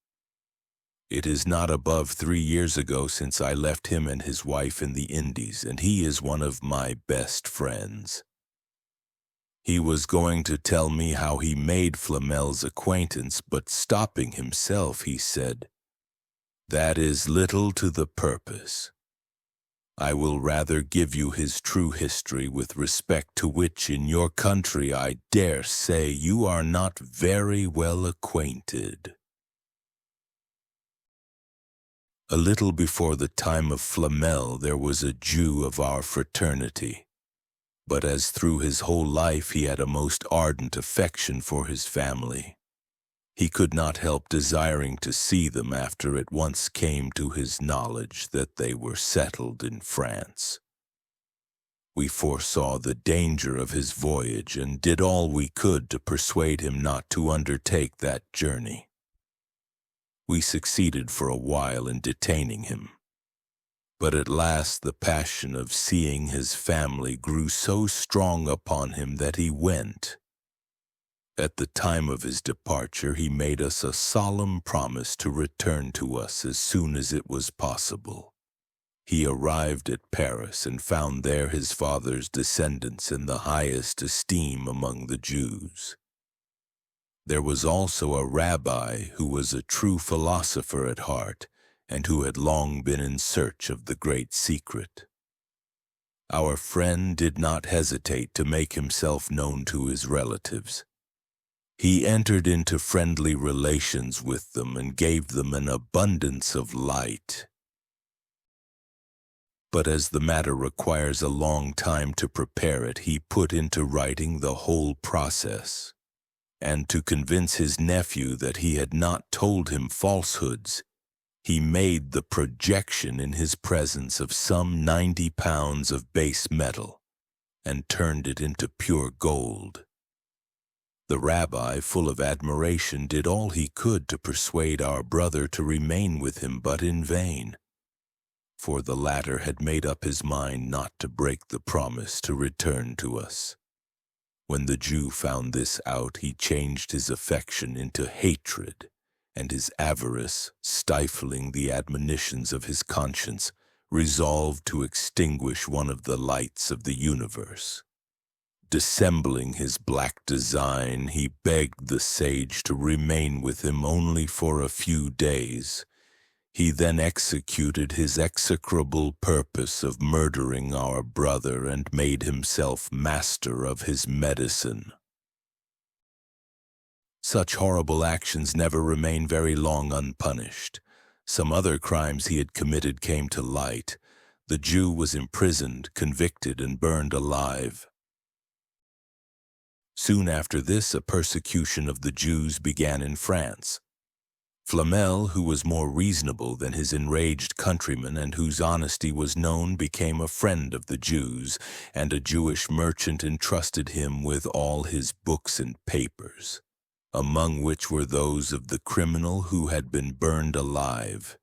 It is not above 3 years ago since I left him and his wife in the Indies, and he is one of my best friends. He was going to tell me how he made Flamel's acquaintance, but stopping himself, he said, That is little to the purpose. I will rather give you his true history, with respect to which in your country I dare say you are not very well acquainted. A little before the time of Flamel there was a Jew of our fraternity, but as through his whole life he had a most ardent affection for his family, he could not help desiring to see them after it once came to his knowledge that they were settled in France. We foresaw the danger of his voyage and did all we could to persuade him not to undertake that journey. We succeeded for a while in detaining him, but at last the passion of seeing his family grew so strong upon him that he went. At the time of his departure, he made us a solemn promise to return to us as soon as it was possible. He arrived at Paris and found there his father's descendants in the highest esteem among the Jews. There was also a rabbi who was a true philosopher at heart, and who had long been in search of the great secret. Our friend did not hesitate to make himself known to his relatives. He entered into friendly relations with them and gave them an abundance of light. But as the matter requires a long time to prepare it, he put into writing the whole process. And to convince his nephew that he had not told him falsehoods, he made the projection in his presence of some 90 pounds of base metal, and turned it into pure gold. The rabbi, full of admiration, did all he could to persuade our brother to remain with him, but in vain, for the latter had made up his mind not to break the promise to return to us. When the Jew found this out, he changed his affection into hatred, and his avarice, stifling the admonitions of his conscience, resolved to extinguish one of the lights of the universe. Dissembling his black design, he begged the sage to remain with him only for a few days. He then executed his execrable purpose of murdering our brother and made himself master of his medicine. Such horrible actions never remain very long unpunished. Some other crimes he had committed came to light. The Jew was imprisoned, convicted, and burned alive. Soon after this, a persecution of the Jews began in France. Flamel, who was more reasonable than his enraged countrymen and whose honesty was known, became a friend of the Jews, and a Jewish merchant entrusted him with all his books and papers, among which were those of the criminal who had been burned alive,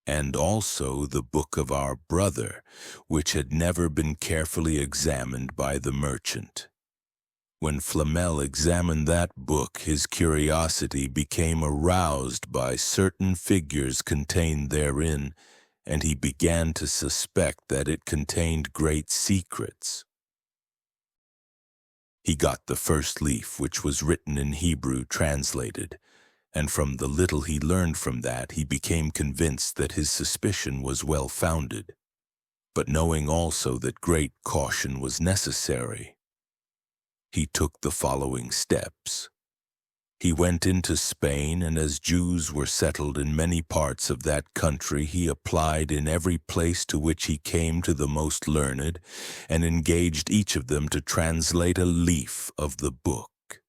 and also the book of our brother, which had never been carefully examined by the merchant. When Flamel examined that book, his curiosity became aroused by certain figures contained therein, and he began to suspect that it contained great secrets. He got the first leaf, which was written in Hebrew, translated, and from the little he learned from that, he became convinced that his suspicion was well-founded. But knowing also that great caution was necessary, he took the following steps. He went into Spain, and as Jews were settled in many parts of that country, he applied in every place to which he came to the most learned, and engaged each of them to translate a leaf of the book.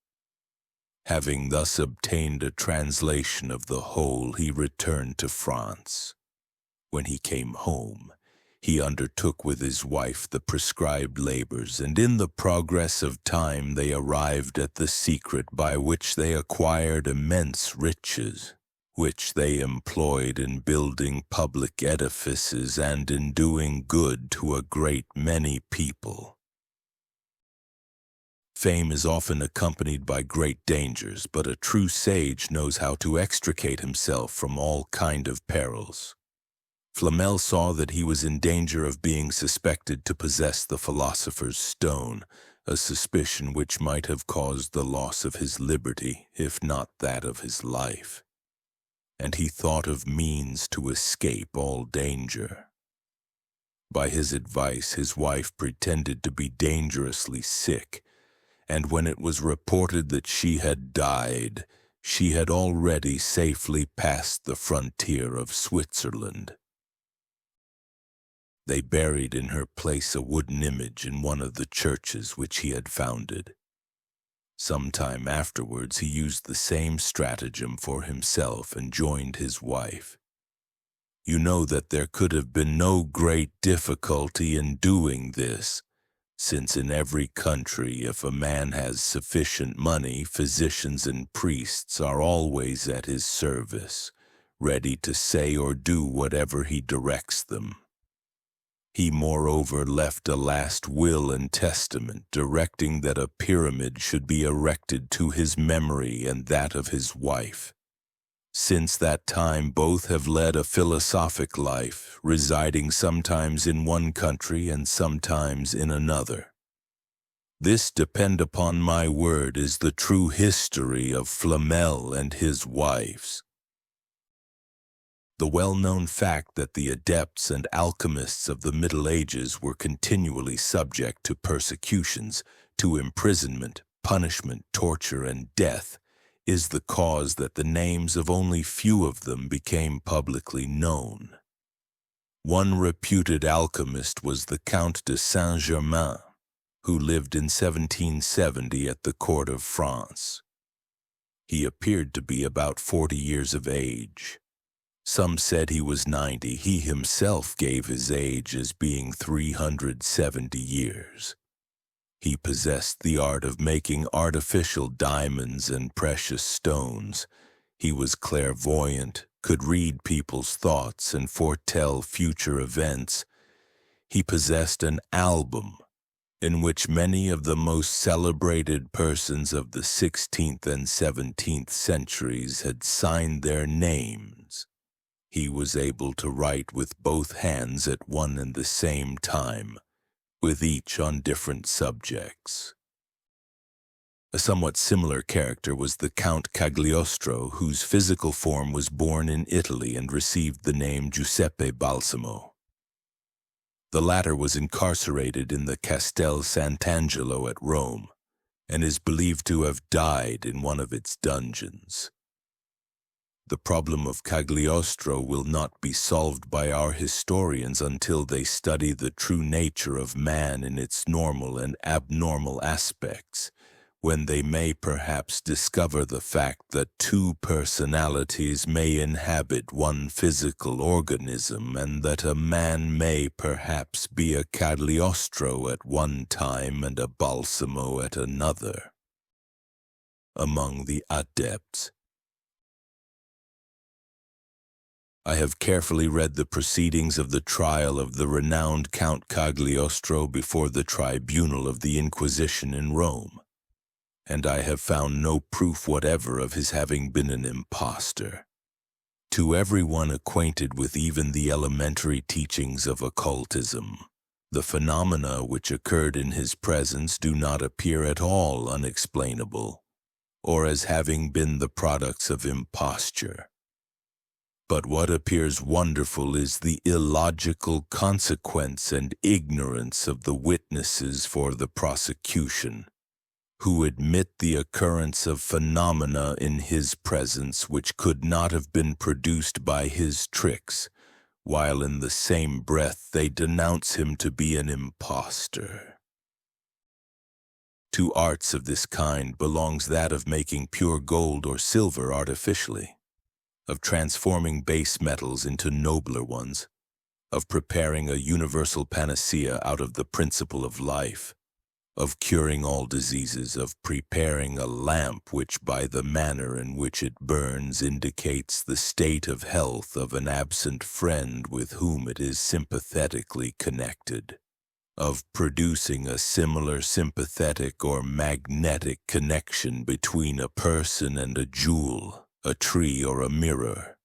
Having thus obtained a translation of the whole, he returned to France. When he came home, he undertook with his wife the prescribed labors, and in the progress of time they arrived at the secret by which they acquired immense riches, which they employed in building public edifices and in doing good to a great many people. Fame is often accompanied by great dangers, but a true sage knows how to extricate himself from all kind of perils. Flamel saw that he was in danger of being suspected to possess the philosopher's stone, a suspicion which might have caused the loss of his liberty, if not that of his life. And he thought of means to escape all danger. By his advice, his wife pretended to be dangerously sick, and when it was reported that she had died, she had already safely passed the frontier of Switzerland. They buried in her place a wooden image in one of the churches which he had founded. Some time afterwards he used the same stratagem for himself and joined his wife. You know that there could have been no great difficulty in doing this, since in every country, if a man has sufficient money, physicians and priests are always at his service, ready to say or do whatever he directs them. He moreover left a last will and testament directing that a pyramid should be erected to his memory and that of his wife. Since that time both have led a philosophic life, residing sometimes in one country and sometimes in another. This, depend upon my word, is the true history of Flamel and his wives. The well-known fact that the adepts and alchemists of the Middle Ages were continually subject to persecutions, to imprisonment, punishment, torture, and death, is the cause that the names of only few of them became publicly known. One reputed alchemist was the Count de Saint-Germain, who lived in 1770 at the court of France. He appeared to be about 40 years of age. Some said he was 90. He himself gave his age as being 370 years. He possessed the art of making artificial diamonds and precious stones. He was clairvoyant, could read people's thoughts and foretell future events. He possessed an album in which many of the most celebrated persons of the 16th and 17th centuries had signed their names. He was able to write with both hands at one and the same time, with each on different subjects. A somewhat similar character was the Count Cagliostro, whose physical form was born in Italy and received the name Giuseppe Balsamo. The latter was incarcerated in the Castel Sant'Angelo at Rome, and is believed to have died in one of its dungeons. The problem of Cagliostro will not be solved by our historians until they study the true nature of man in its normal and abnormal aspects, when they may perhaps discover the fact that two personalities may inhabit one physical organism, and that a man may perhaps be a Cagliostro at one time and a Balsamo at another. Among the adepts, I have carefully read the proceedings of the trial of the renowned Count Cagliostro before the tribunal of the Inquisition in Rome, and I have found no proof whatever of his having been an impostor. To everyone acquainted with even the elementary teachings of occultism, the phenomena which occurred in his presence do not appear at all unexplainable, or as having been the products of imposture. But what appears wonderful is the illogical consequence and ignorance of the witnesses for the prosecution, who admit the occurrence of phenomena in his presence which could not have been produced by his tricks, while in the same breath they denounce him to be an impostor. To arts of this kind belongs that of making pure gold or silver artificially, of transforming base metals into nobler ones, of preparing a universal panacea out of the principle of life, of curing all diseases, of preparing a lamp which by the manner in which it burns indicates the state of health of an absent friend with whom it is sympathetically connected, of producing a similar sympathetic or magnetic connection between a person and a jewel, a tree or a mirror,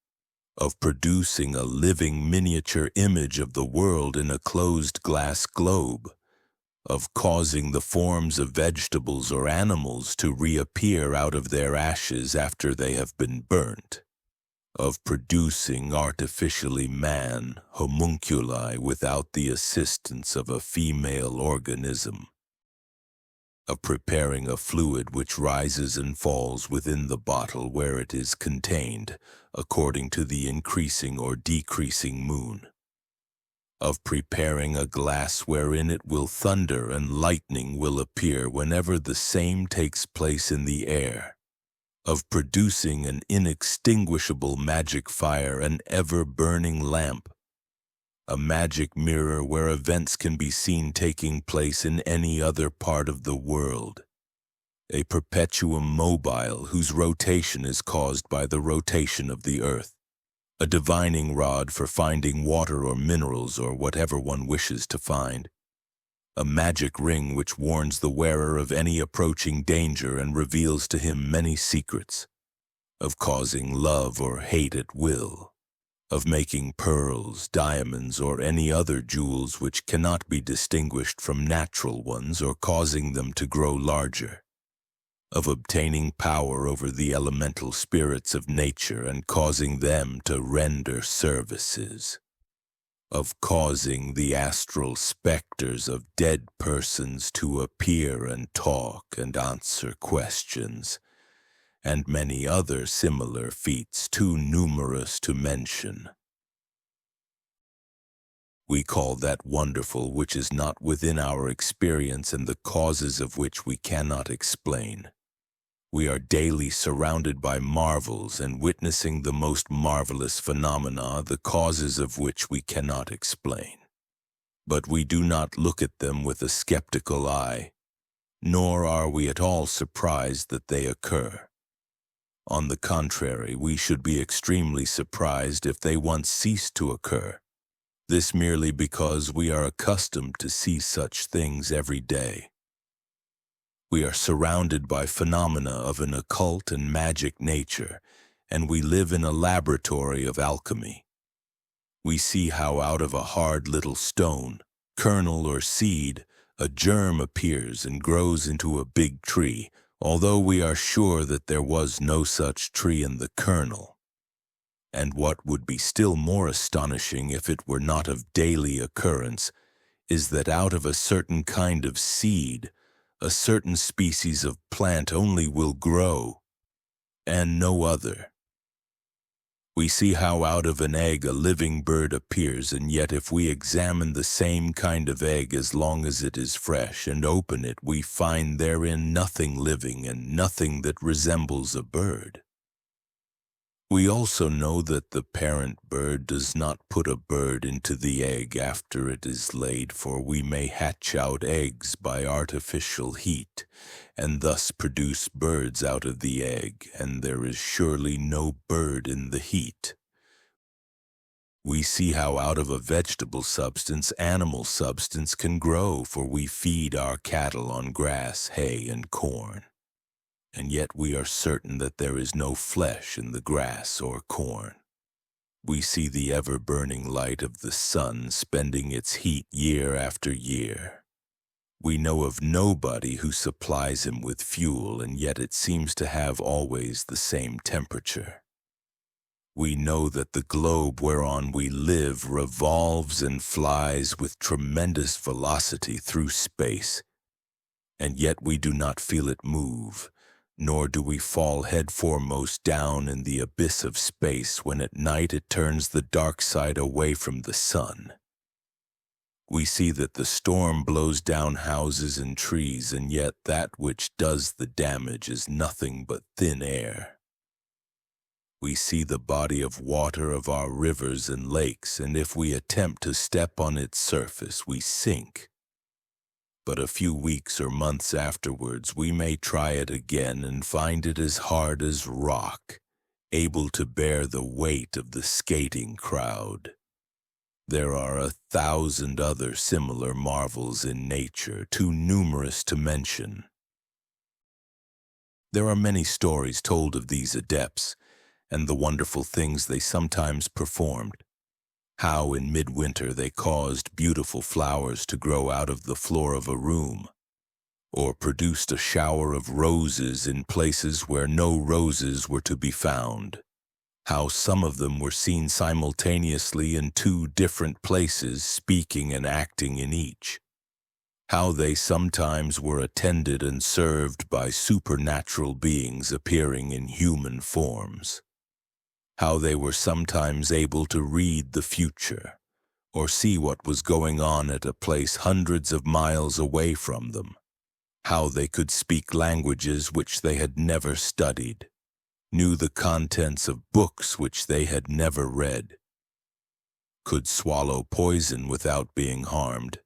of producing a living miniature image of the world in a closed glass globe, of causing the forms of vegetables or animals to reappear out of their ashes after they have been burnt, of producing artificially man, homunculi, without the assistance of a female organism, of preparing a fluid which rises and falls within the bottle where it is contained, according to the increasing or decreasing moon, of preparing a glass wherein it will thunder and lightning will appear whenever the same takes place in the air, of producing an inextinguishable magic fire, an ever-burning lamp, a magic mirror where events can be seen taking place in any other part of the world, a perpetuum mobile whose rotation is caused by the rotation of the earth, a divining rod for finding water or minerals or whatever one wishes to find, a magic ring which warns the wearer of any approaching danger and reveals to him many secrets, of causing love or hate at will, of making pearls, diamonds, or any other jewels which cannot be distinguished from natural ones or causing them to grow larger, of obtaining power over the elemental spirits of nature and causing them to render services, of causing the astral specters of dead persons to appear and talk and answer questions, and many other similar feats too numerous to mention. We call that wonderful which is not within our experience and the causes of which we cannot explain. We are daily surrounded by marvels and witnessing the most marvelous phenomena, the causes of which we cannot explain. But we do not look at them with a skeptical eye, nor are we at all surprised that they occur. On the contrary, we should be extremely surprised if they once cease to occur. This merely because we are accustomed to see such things every day. We are surrounded by phenomena of an occult and magic nature, and we live in a laboratory of alchemy. We see how out of a hard little stone, kernel or seed, a germ appears and grows into a big tree, although we are sure that there was no such tree in the kernel. And what would be still more astonishing if it were not of daily occurrence, is that out of a certain kind of seed, a certain species of plant only will grow, and no other. We see how out of an egg a living bird appears, and yet if we examine the same kind of egg as long as it is fresh and open it, we find therein nothing living and nothing that resembles a bird. We also know that the parent bird does not put a bird into the egg after it is laid, for we may hatch out eggs by artificial heat, and thus produce birds out of the egg, and there is surely no bird in the heat. We see how out of a vegetable substance animal substance can grow, for we feed our cattle on grass, hay, and corn. And yet we are certain that there is no flesh in the grass or corn. We see the ever-burning light of the sun spending its heat year after year. We know of nobody who supplies him with fuel, and yet it seems to have always the same temperature. We know that the globe whereon we live revolves and flies with tremendous velocity through space, and yet we do not feel it move, nor do we fall headforemost down in the abyss of space when at night it turns the dark side away from the sun. We see that the storm blows down houses and trees, and yet that which does the damage is nothing but thin air. We see the body of water of our rivers and lakes, and if we attempt to step on its surface, we sink. But a few weeks or months afterwards, we may try it again and find it as hard as rock, able to bear the weight of the skating crowd. There are 1,000 other similar marvels in nature, too numerous to mention. There are many stories told of these adepts, and the wonderful things they sometimes performed. How in midwinter they caused beautiful flowers to grow out of the floor of a room, or produced a shower of roses in places where no roses were to be found. How some of them were seen simultaneously in 2 different places, speaking and acting in each. How they sometimes were attended and served by supernatural beings appearing in human forms. How they were sometimes able to read the future, or see what was going on at a place hundreds of miles away from them. How they could speak languages which they had never studied, knew the contents of books which they had never read, could swallow poison without being harmed,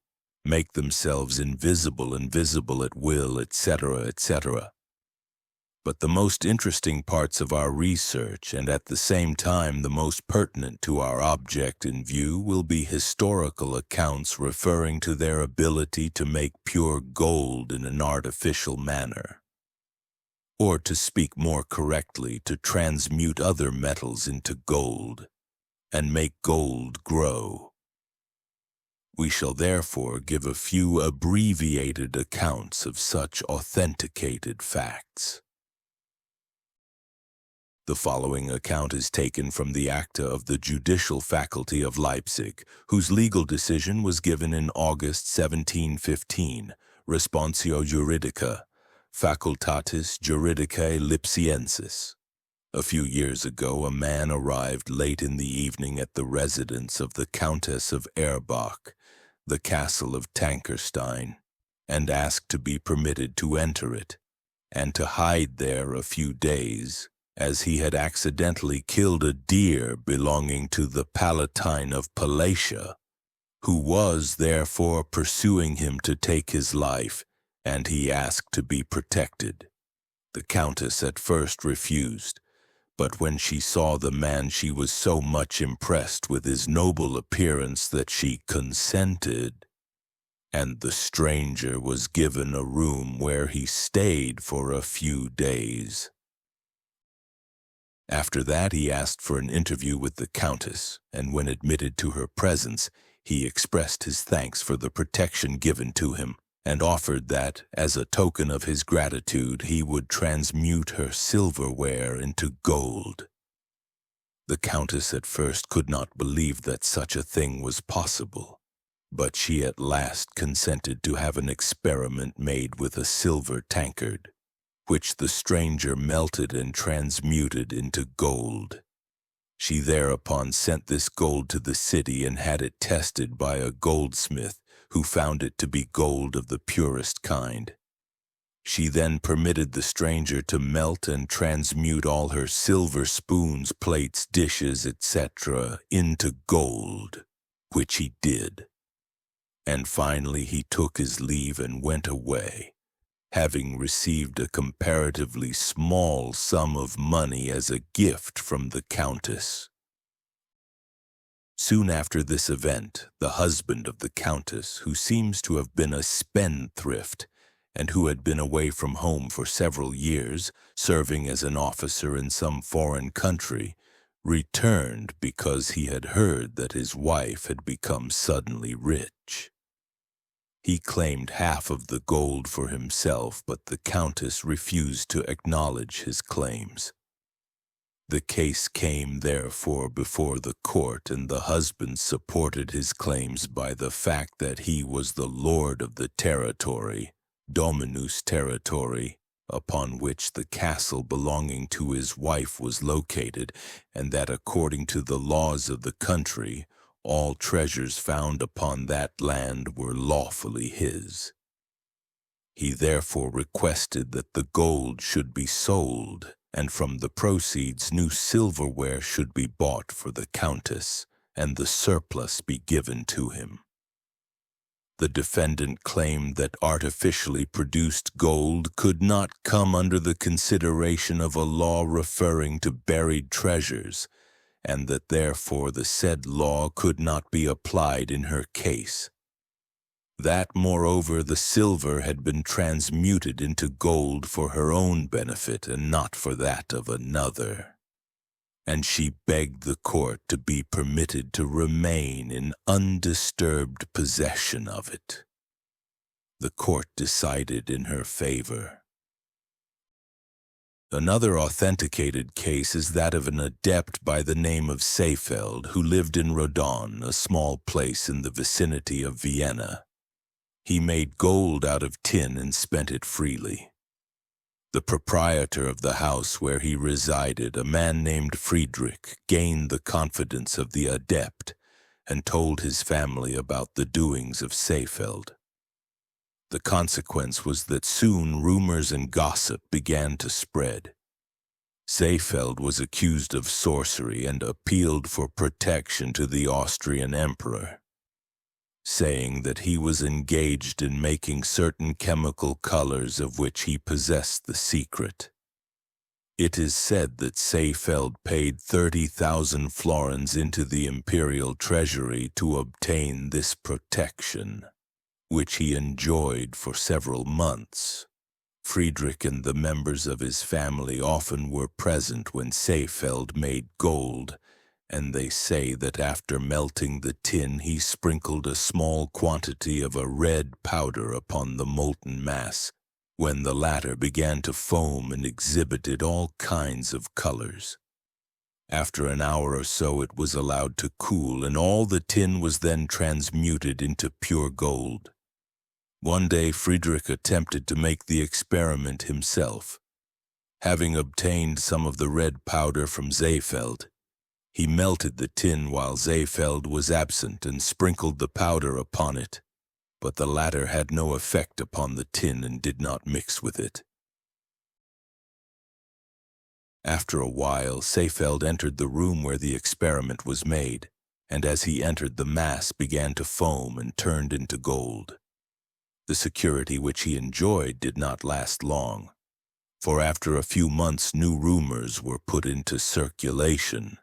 make themselves invisible and visible at will, etc., etc. But the most interesting parts of our research, and at the same time the most pertinent to our object in view, will be historical accounts referring to their ability to make pure gold in an artificial manner, or to speak more correctly, to transmute other metals into gold, and make gold grow. We shall therefore give a few abbreviated accounts of such authenticated facts. The following account is taken from the Acta of the Judicial Faculty of Leipzig, whose legal decision was given in August 1715, Responsio Juridica, Facultatis Juridicae Lipsiensis. A few years ago, a man arrived late in the evening at the residence of the Countess of Erbach, the castle of Tankerstein, and asked to be permitted to enter it, and to hide there a few days, as he had accidentally killed a deer belonging to the Palatine of Palatia, who was therefore pursuing him to take his life, and he asked to be protected. The Countess at first refused, but when she saw the man she was so much impressed with his noble appearance that she consented, and the stranger was given a room where he stayed for a few days. After that he asked for an interview with the Countess, and when admitted to her presence, he expressed his thanks for the protection given to him, and offered that, as a token of his gratitude, he would transmute her silverware into gold. The Countess at first could not believe that such a thing was possible, but she at last consented to have an experiment made with a silver tankard, which the stranger melted and transmuted into gold. She thereupon sent this gold to the city and had it tested by a goldsmith, who found it to be gold of the purest kind. She then permitted the stranger to melt and transmute all her silver spoons, plates, dishes, etc. into gold, which he did. And finally he took his leave and went away, having received a comparatively small sum of money as a gift from the Countess. Soon after this event, the husband of the Countess, who seems to have been a spendthrift, and who had been away from home for several years, serving as an officer in some foreign country, returned because he had heard that his wife had become suddenly rich. He claimed half of the gold for himself, but the Countess refused to acknowledge his claims. The case came, therefore, before the court, and the husband supported his claims by the fact that he was the lord of the territory, Dominus Territory, upon which the castle belonging to his wife was located, and that according to the laws of the country, all treasures found upon that land were lawfully his. He therefore requested that the gold should be sold, and from the proceeds new silverware should be bought for the Countess, and the surplus be given to him. The defendant claimed that artificially produced gold could not come under the consideration of a law referring to buried treasures, and that therefore the said law could not be applied in her case. That, moreover, the silver had been transmuted into gold for her own benefit and not for that of another, and she begged the court to be permitted to remain in undisturbed possession of it. The court decided in her favor. Another authenticated case is that of an adept by the name of Seefeld, who lived in Rodan, a small place in the vicinity of Vienna. He made gold out of tin and spent it freely. The proprietor of the house where he resided, a man named Friedrich, gained the confidence of the adept and told his family about the doings of Seefeld. The consequence was that soon rumors and gossip began to spread. Seefeld was accused of sorcery and appealed for protection to the Austrian emperor, saying that he was engaged in making certain chemical colors of which he possessed the secret. It is said that Seefeld paid 30,000 florins into the imperial treasury to obtain this protection, which he enjoyed for several months. Friedrich and the members of his family often were present when Seefeld made gold, and they say that after melting the tin he sprinkled a small quantity of a red powder upon the molten mass, when the latter began to foam and exhibited all kinds of colors. After an hour or so it was allowed to cool, and all the tin was then transmuted into pure gold. One day Friedrich attempted to make the experiment himself. Having obtained some of the red powder from Seefeld, he melted the tin while Seefeld was absent and sprinkled the powder upon it, but the latter had no effect upon the tin and did not mix with it. After a while, Seefeld entered the room where the experiment was made, and as he entered, the mass began to foam and turned into gold. The security which he enjoyed did not last long, for after a few months new rumors were put into circulation.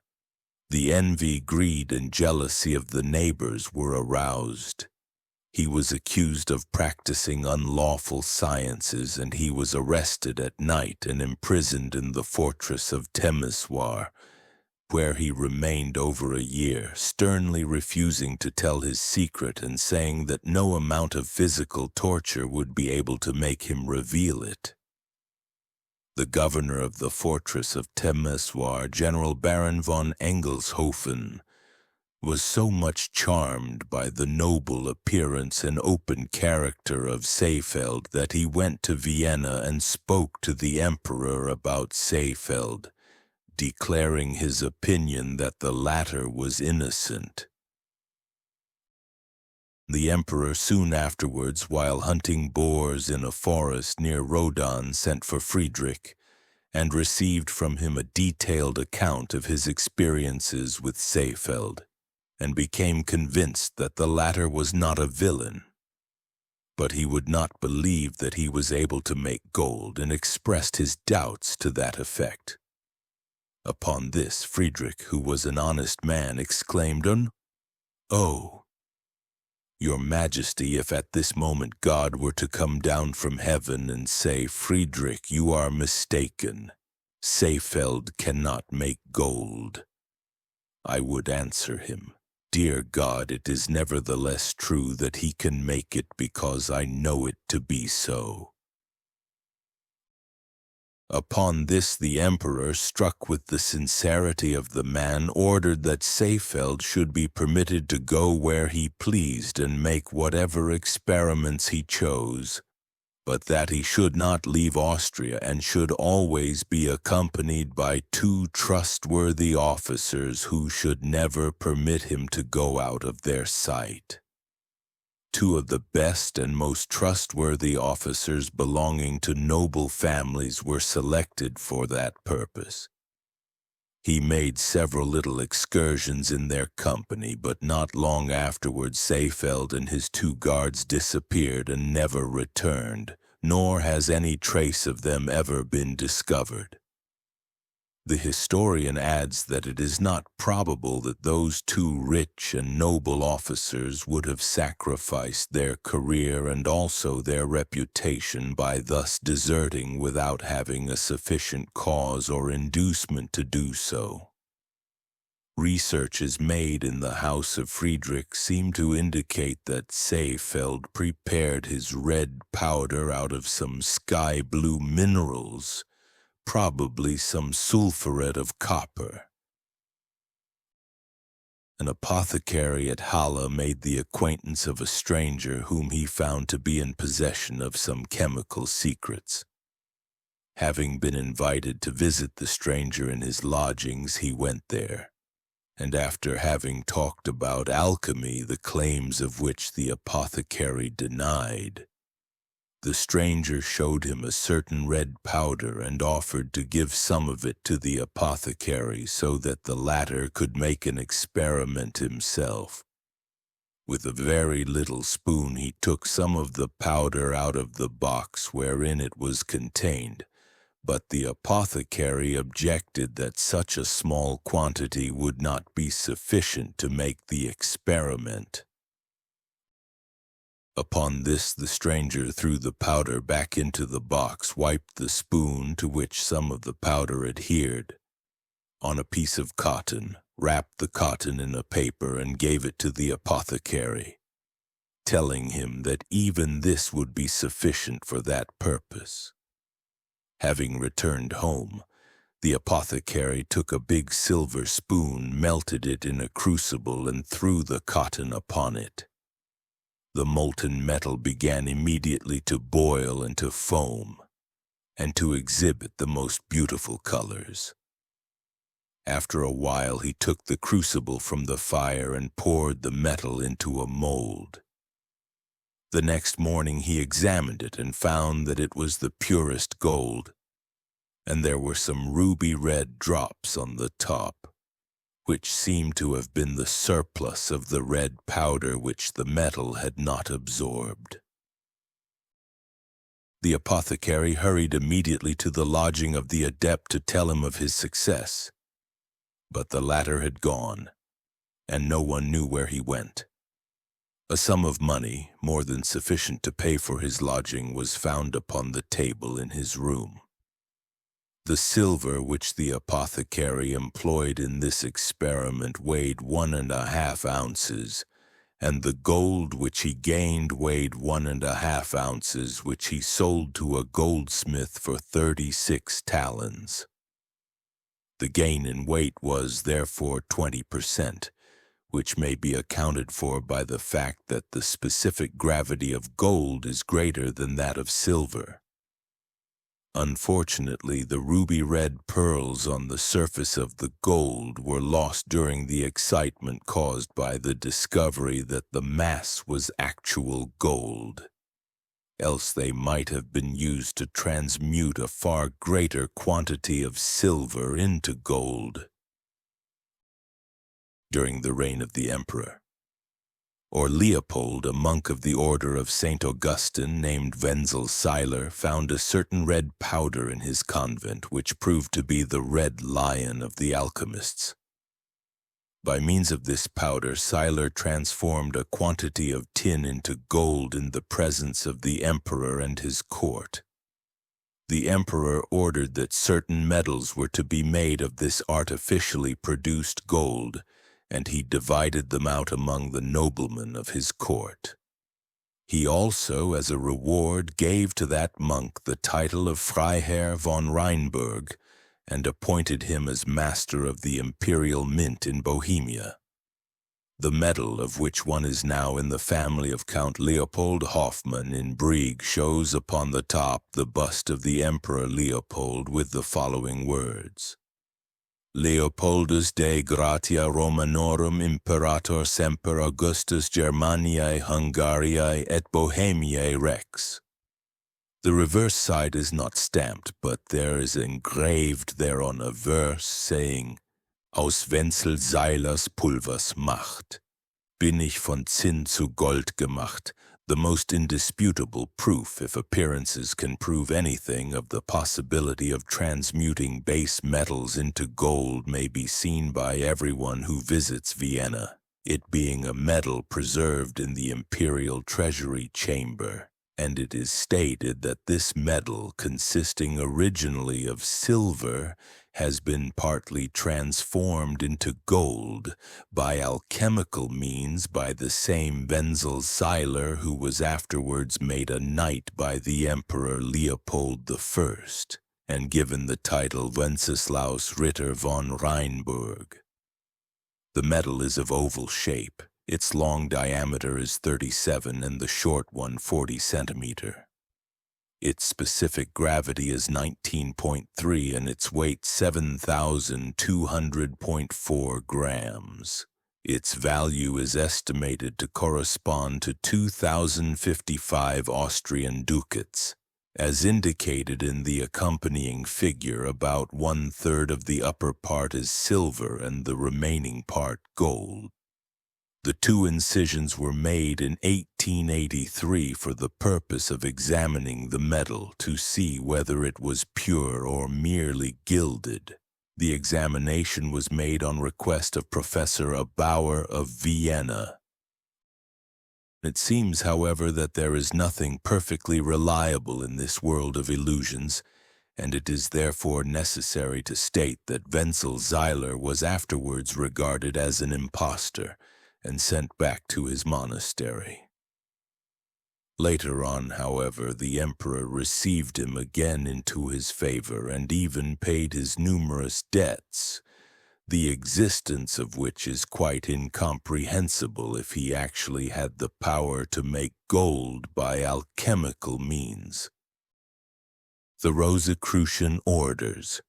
The envy, greed, and jealousy of the neighbors were aroused. He was accused of practicing unlawful sciences, and he was arrested at night and imprisoned in the fortress of Temeswar, where he remained over a year, sternly refusing to tell his secret and saying that no amount of physical torture would be able to make him reveal it. The governor of the fortress of Temeswar, General Baron von Engelshofen, was so much charmed by the noble appearance and open character of Seefeld that he went to Vienna and spoke to the emperor about Seefeld, declaring his opinion that the latter was innocent. The emperor soon afterwards, while hunting boars in a forest near Rodan, sent for Friedrich, and received from him a detailed account of his experiences with Seefeld, and became convinced that the latter was not a villain. But he would not believe that he was able to make gold, and expressed his doubts to that effect. Upon this, Friedrich, who was an honest man, exclaimed, "Oh, Your Majesty, if at this moment God were to come down from heaven and say, 'Friedrich, you are mistaken. Seefeld cannot make gold,' I would answer him, 'Dear God, it is nevertheless true that he can make it because I know it to be so.'" Upon this the emperor, struck with the sincerity of the man, ordered that Seefeld should be permitted to go where he pleased and make whatever experiments he chose, but that he should not leave Austria and should always be accompanied by 2 trustworthy officers who should never permit him to go out of their sight. 2 of the best and most trustworthy officers belonging to noble families were selected for that purpose. He made several little excursions in their company, but not long afterwards Seefeld and his 2 guards disappeared and never returned, nor has any trace of them ever been discovered. The historian adds that it is not probable that those 2 rich and noble officers would have sacrificed their career and also their reputation by thus deserting without having a sufficient cause or inducement to do so. Researches made in the house of Friedrich seem to indicate that Seefeld prepared his red powder out of some sky-blue minerals, probably some sulphuret of copper. An apothecary at Halle made the acquaintance of a stranger whom he found to be in possession of some chemical secrets. Having been invited to visit the stranger in his lodgings, he went there, and after having talked about alchemy, the claims of which the apothecary denied, the stranger showed him a certain red powder and offered to give some of it to the apothecary so that the latter could make an experiment himself. With a very little spoon he took some of the powder out of the box wherein it was contained, but the apothecary objected that such a small quantity would not be sufficient to make the experiment. Upon this the stranger threw the powder back into the box, wiped the spoon, to which some of the powder adhered, on a piece of cotton, wrapped the cotton in a paper and gave it to the apothecary, telling him that even this would be sufficient for that purpose. Having returned home, the apothecary took a big silver spoon, melted it in a crucible, and threw the cotton upon it. The molten metal began immediately to boil and to foam, and to exhibit the most beautiful colors. After a while he took the crucible from the fire and poured the metal into a mold. The next morning he examined it and found that it was the purest gold, and there were some ruby-red drops on the top, which seemed to have been the surplus of the red powder which the metal had not absorbed. The apothecary hurried immediately to the lodging of the adept to tell him of his success, but the latter had gone, and no one knew where he went. A sum of money, more than sufficient to pay for his lodging, was found upon the table in his room. The silver which the apothecary employed in this experiment weighed 1½ ounces, and the gold which he gained weighed 1½ ounces, which he sold to a goldsmith for 36 talents. The gain in weight was, therefore, 20%, which may be accounted for by the fact that the specific gravity of gold is greater than that of silver. Unfortunately, the ruby-red pearls on the surface of the gold were lost during the excitement caused by the discovery that the mass was actual gold. Else they might have been used to transmute a far greater quantity of silver into gold. During the reign of the emperor, or Leopold, a monk of the order of St. Augustine named Wenzel Seiler, found a certain red powder in his convent which proved to be the red lion of the alchemists. By means of this powder, Seiler transformed a quantity of tin into gold in the presence of the emperor and his court. The emperor ordered that certain medals were to be made of this artificially produced gold, and he divided them out among the noblemen of his court. He also, as a reward, gave to that monk the title of Freiherr von Rheinberg, and appointed him as master of the imperial mint in Bohemia. The medal, of which one is now in the family of Count Leopold Hoffmann in Brieg, shows upon the top the bust of the Emperor Leopold with the following words: Leopoldus de gratia Romanorum imperator semper Augustus Germaniae Hungariae et Bohemiae Rex. The reverse side is not stamped, but there is engraved thereon a verse saying, Aus Wenzel Seilers Pulvers Macht, bin ich von Zinn zu Gold gemacht, the most indisputable proof, if appearances can prove anything, of the possibility of transmuting base metals into gold may be seen by everyone who visits Vienna, it being a metal preserved in the imperial treasury chamber. And it is stated that this metal, consisting originally of silver, has been partly transformed into gold by alchemical means by the same Wenzel Seiler who was afterwards made a knight by the Emperor Leopold I, and given the title Wenceslaus Ritter von Rheinberg. The metal is of oval shape. Its long diameter is 37 and the short one 40 centimeter. Its specific gravity is 19.3 and its weight 7,200.4 grams. Its value is estimated to correspond to 2,055 Austrian ducats. As indicated in the accompanying figure, about 1/3 of the upper part is silver and the remaining part gold. The two incisions were made in 1883 for the purpose of examining the metal to see whether it was pure or merely gilded. The examination was made on request of Professor Bauer of Vienna. It seems, however, that there is nothing perfectly reliable in this world of illusions, and it is therefore necessary to state that Wenzel Seiler was afterwards regarded as an impostor and sent back to his monastery. Later on, however, the emperor received him again into his favor and even paid his numerous debts, the existence of which is quite incomprehensible if he actually had the power to make gold by alchemical means. The Rosicrucian Orders.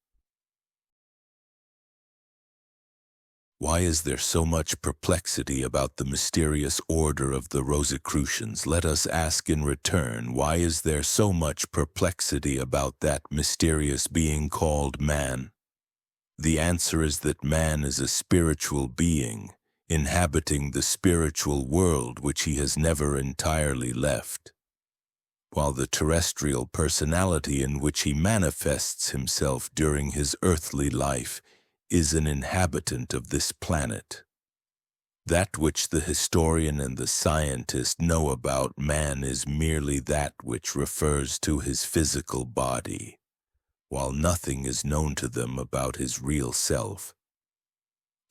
Why is there so much perplexity about the mysterious order of the Rosicrucians? Let us ask in return, why is there so much perplexity about that mysterious being called man? The answer is that man is a spiritual being, inhabiting the spiritual world which he has never entirely left, while the terrestrial personality in which he manifests himself during his earthly life is an inhabitant of this planet. That which the historian and the scientist know about man is merely that which refers to his physical body, while nothing is known to them about his real self.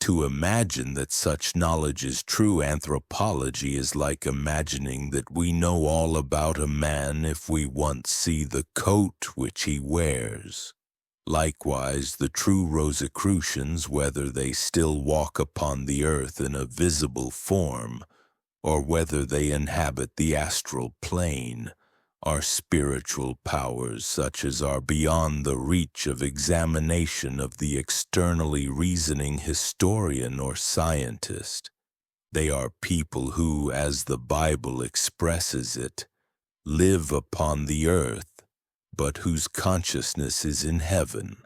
To imagine that such knowledge is true anthropology is like imagining that we know all about a man if we once see the coat which he wears. Likewise, the true Rosicrucians, whether they still walk upon the earth in a visible form, or whether they inhabit the astral plane, are spiritual powers such as are beyond the reach of examination of the externally reasoning historian or scientist. They are people who, as the Bible expresses it, live upon the earth, but whose consciousness is in heaven.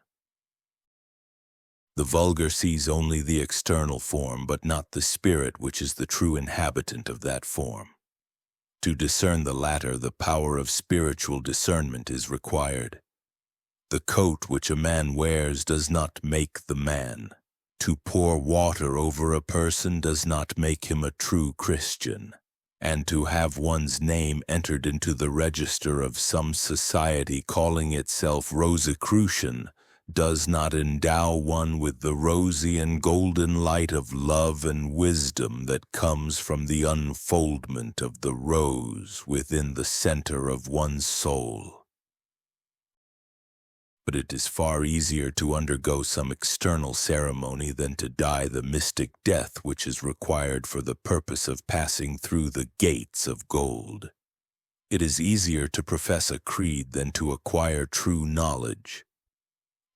The vulgar sees only the external form, but not the spirit which is the true inhabitant of that form. To discern the latter, the power of spiritual discernment is required. The coat which a man wears does not make the man. To pour water over a person does not make him a true Christian. And to have one's name entered into the register of some society calling itself Rosicrucian does not endow one with the rosy and golden light of love and wisdom that comes from the unfoldment of the rose within the center of one's soul. But it is far easier to undergo some external ceremony than to die the mystic death which is required for the purpose of passing through the gates of gold. It is easier to profess a creed than to acquire true knowledge.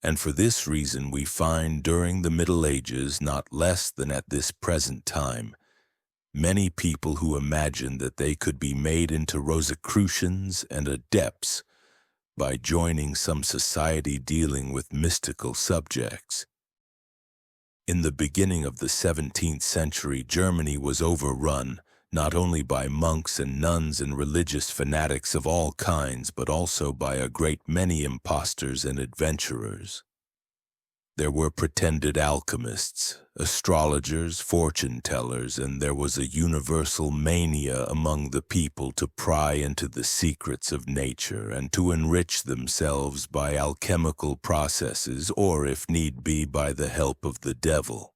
And for this reason we find during the Middle Ages, not less than at this present time, many people who imagined that they could be made into Rosicrucians and adepts by joining some society dealing with mystical subjects. In the beginning of the 17th century, Germany was overrun not only by monks and nuns and religious fanatics of all kinds, but also by a great many impostors and adventurers. There were pretended alchemists, astrologers, fortune-tellers, and there was a universal mania among the people to pry into the secrets of nature and to enrich themselves by alchemical processes or, if need be, by the help of the devil.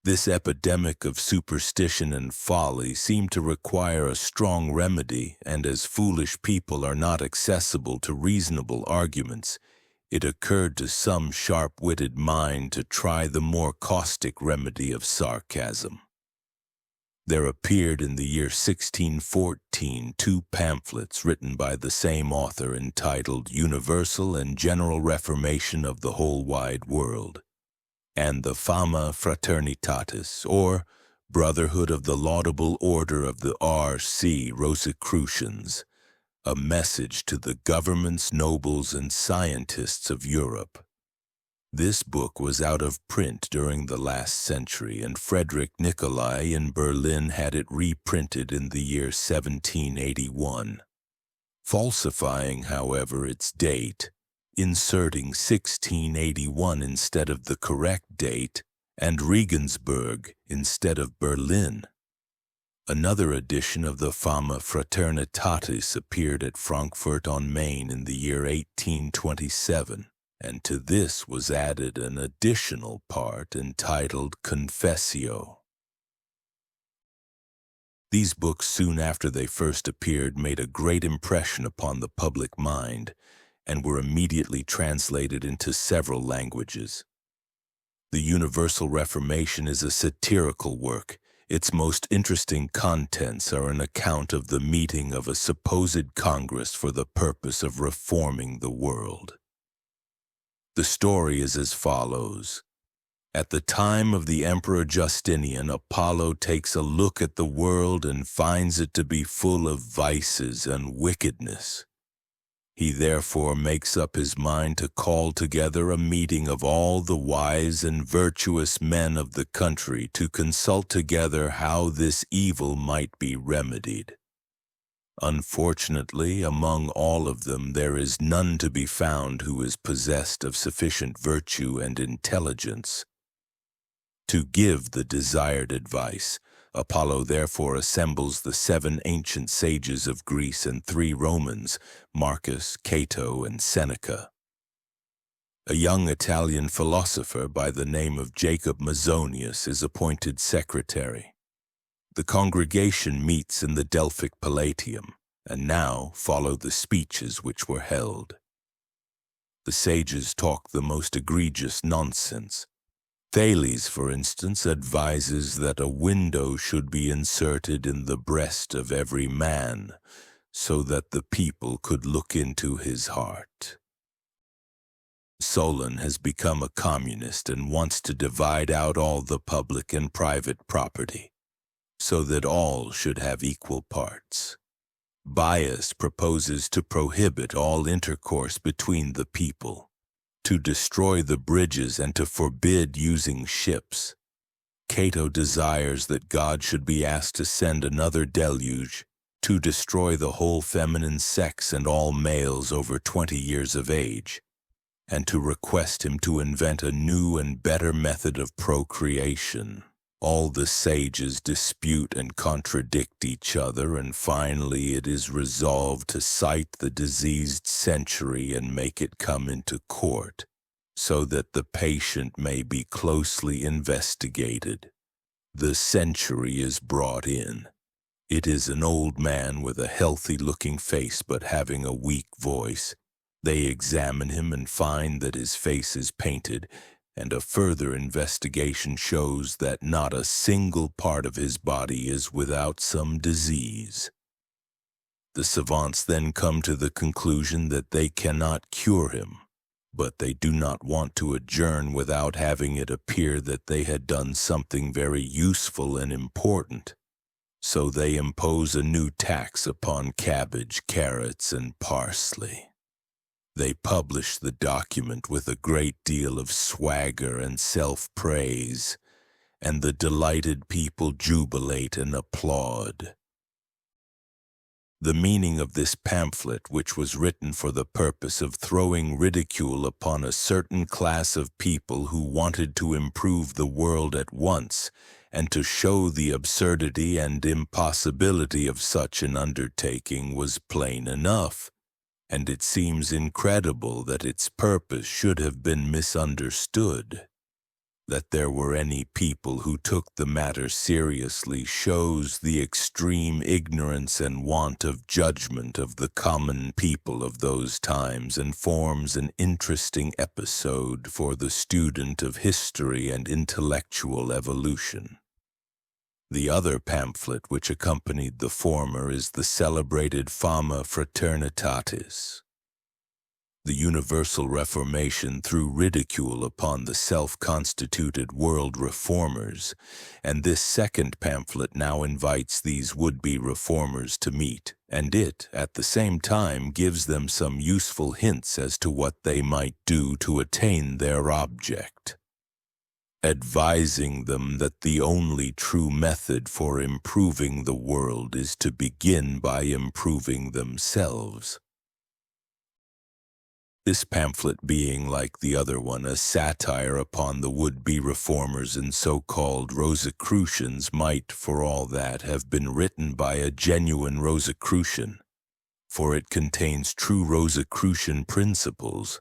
This epidemic of superstition and folly seemed to require a strong remedy, and as foolish people are not accessible to reasonable arguments, it occurred to some sharp-witted mind to try the more caustic remedy of sarcasm. There appeared in the year 1614 two pamphlets written by the same author entitled Universal and General Reformation of the Whole Wide World, and the Fama Fraternitatis, or Brotherhood of the Laudable Order of the R.C. Rosicrucians, a message to the governments, nobles, and scientists of Europe. This book was out of print during the last century, and Frederick Nicolai in Berlin had it reprinted in the year 1781. Falsifying, however, its date, inserting 1681 instead of the correct date, and Regensburg instead of Berlin. Another edition of the Fama Fraternitatis appeared at Frankfurt on Main in the year 1827, and to this was added an additional part entitled Confessio. These books, soon after they first appeared, made a great impression upon the public mind and were immediately translated into several languages. The Universal Reformation is a satirical work. Its most interesting contents are an account of the meeting of a supposed Congress for the purpose of reforming the world. The story is as follows. At the time of the Emperor Justinian, Apollo takes a look at the world and finds it to be full of vices and wickedness. He therefore makes up his mind to call together a meeting of all the wise and virtuous men of the country to consult together how this evil might be remedied. Unfortunately, among all of them there is none to be found who is possessed of sufficient virtue and intelligence to give the desired advice. Apollo therefore assembles the 7 ancient sages of Greece and 3 Romans, Marcus, Cato, and Seneca. A young Italian philosopher by the name of Jacob Mazonius is appointed secretary. The congregation meets in the Delphic Palatium, and now follow the speeches which were held. The sages talk the most egregious nonsense. Thales, for instance, advises that a window should be inserted in the breast of every man, so that the people could look into his heart. Solon has become a communist and wants to divide out all the public and private property, so that all should have equal parts. Bias proposes to prohibit all intercourse between the people, to destroy the bridges and to forbid using ships. Cato desires that God should be asked to send another deluge, to destroy the whole feminine sex and all males over 20 years of age, and to request him to invent a new and better method of procreation. All the sages dispute and contradict each other, and finally it is resolved to cite the diseased century and make it come into court, so that the patient may be closely investigated. The century is brought in. It is an old man with a healthy-looking face but having a weak voice. They examine him and find that his face is painted, and a further investigation shows that not a single part of his body is without some disease. The savants then come to the conclusion that they cannot cure him, but they do not want to adjourn without having it appear that they had done something very useful and important. So they impose a new tax upon cabbage, carrots, and parsley. They publish the document with a great deal of swagger and self-praise, and the delighted people jubilate and applaud. The meaning of this pamphlet, which was written for the purpose of throwing ridicule upon a certain class of people who wanted to improve the world at once, and to show the absurdity and impossibility of such an undertaking, was plain enough. And it seems incredible that its purpose should have been misunderstood. That there were any people who took the matter seriously shows the extreme ignorance and want of judgment of the common people of those times, and forms an interesting episode for the student of history and intellectual evolution. The other pamphlet which accompanied the former is the celebrated Fama Fraternitatis. The Universal Reformation threw ridicule upon the self-constituted world reformers, and this second pamphlet now invites these would-be reformers to meet, and it, at the same time, gives them some useful hints as to what they might do to attain their object, advising them that the only true method for improving the world is to begin by improving themselves. This pamphlet being, like the other one, a satire upon the would-be reformers and so-called Rosicrucians, might, for all that, have been written by a genuine Rosicrucian, for it contains true Rosicrucian principles,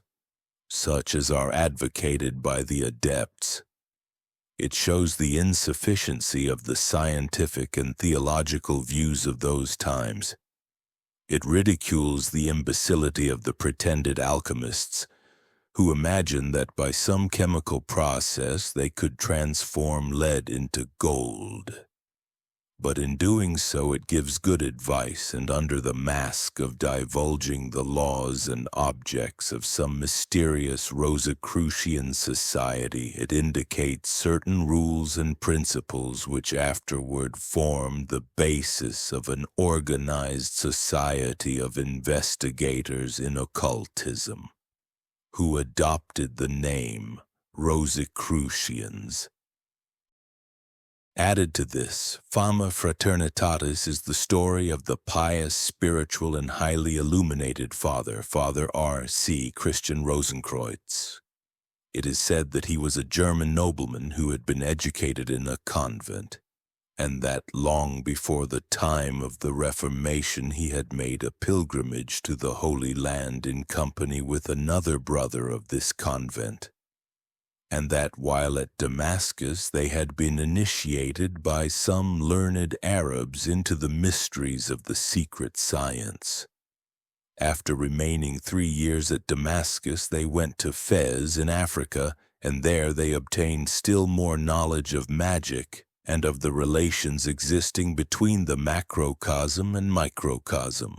such as are advocated by the adepts. It shows the insufficiency of the scientific and theological views of those times. It ridicules the imbecility of the pretended alchemists, who imagined that by some chemical process they could transform lead into gold. But in doing so it gives good advice, and under the mask of divulging the laws and objects of some mysterious Rosicrucian society, it indicates certain rules and principles which afterward formed the basis of an organized society of investigators in occultism, who adopted the name Rosicrucians. Added to this, Fama Fraternitatis is the story of the pious, spiritual, and highly illuminated Father R.C. Christian Rosenkreuz. It is said that he was a German nobleman who had been educated in a convent, and that long before the time of the Reformation he had made a pilgrimage to the Holy Land in company with another brother of this convent, and that while at Damascus they had been initiated by some learned Arabs into the mysteries of the secret science. After remaining 3 years at Damascus, they went to Fez in Africa, and there they obtained still more knowledge of magic and of the relations existing between the macrocosm and microcosm.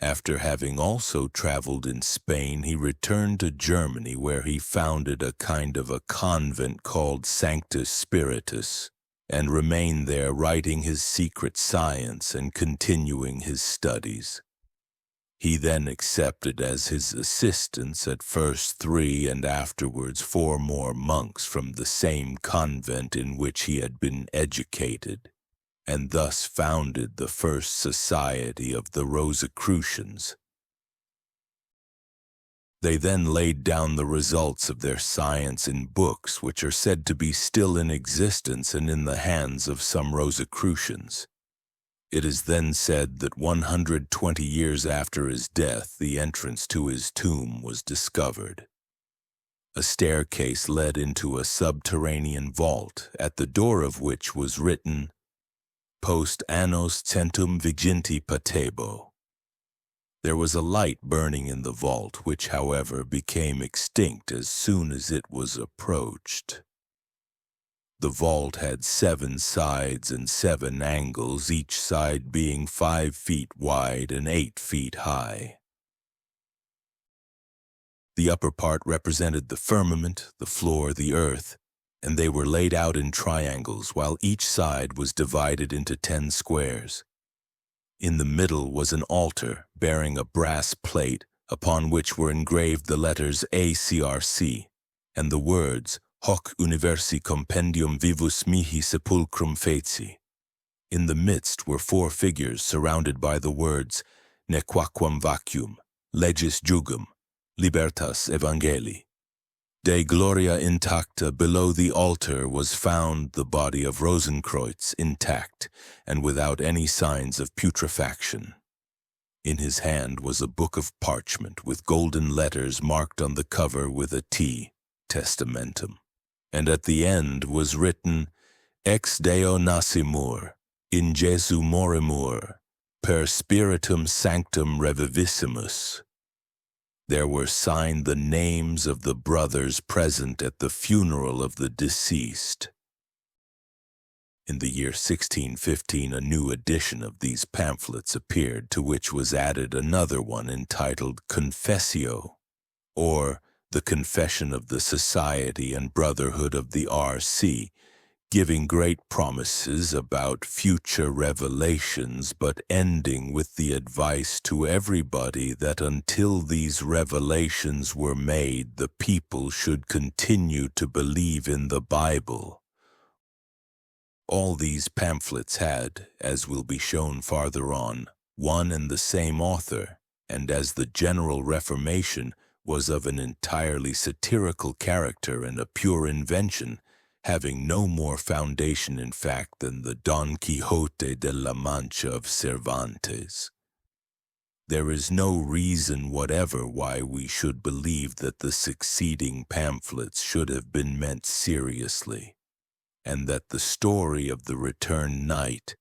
After having also traveled in Spain, he returned to Germany, where he founded a kind of a convent called Sanctus Spiritus, and remained there writing his secret science and continuing his studies. He then accepted as his assistants at first 3 and afterwards 4 more monks from the same convent in which he had been educated, and thus founded the first society of the Rosicrucians. They then laid down the results of their science in books which are said to be still in existence and in the hands of some Rosicrucians. It is then said that 120 years after his death, the entrance to his tomb was discovered. A staircase led into a subterranean vault, at the door of which was written, Post annos centum viginti patebo. There was a light burning in the vault, which, however, became extinct as soon as it was approached. The vault had 7 sides and 7 angles, each side being 5 feet wide and 8 feet high. The upper part represented the firmament, the floor, the earth, and they were laid out in triangles, while each side was divided into 10 squares. In the middle was an altar bearing a brass plate upon which were engraved the letters ACRC and the words Hoc universi compendium vivus mihi sepulchrum feci. In the midst were 4 figures surrounded by the words Nequaquam vacuum, legis jugum, libertas evangelii. De gloria intacta. Below the altar was found the body of Rosenkreuz intact and without any signs of putrefaction. In his hand was a book of parchment with golden letters marked on the cover with a T, testamentum, and at the end was written, Ex Deo nascimur, in Jesu morimur, per spiritum sanctum revivissimus. There were signed the names of the brothers present at the funeral of the deceased. In the year 1615, a new edition of these pamphlets appeared, to which was added another one entitled Confessio, or The Confession of the Society and Brotherhood of the R.C., giving great promises about future revelations, but ending with the advice to everybody that until these revelations were made, the people should continue to believe in the Bible. All these pamphlets had, as will be shown farther on, one and the same author, and as the general Reformation, was of an entirely satirical character and a pure invention, having no more foundation in fact than the Don Quixote de la Mancha of Cervantes. There is no reason whatever why we should believe that the succeeding pamphlets should have been meant seriously, and that the story of the returned knight,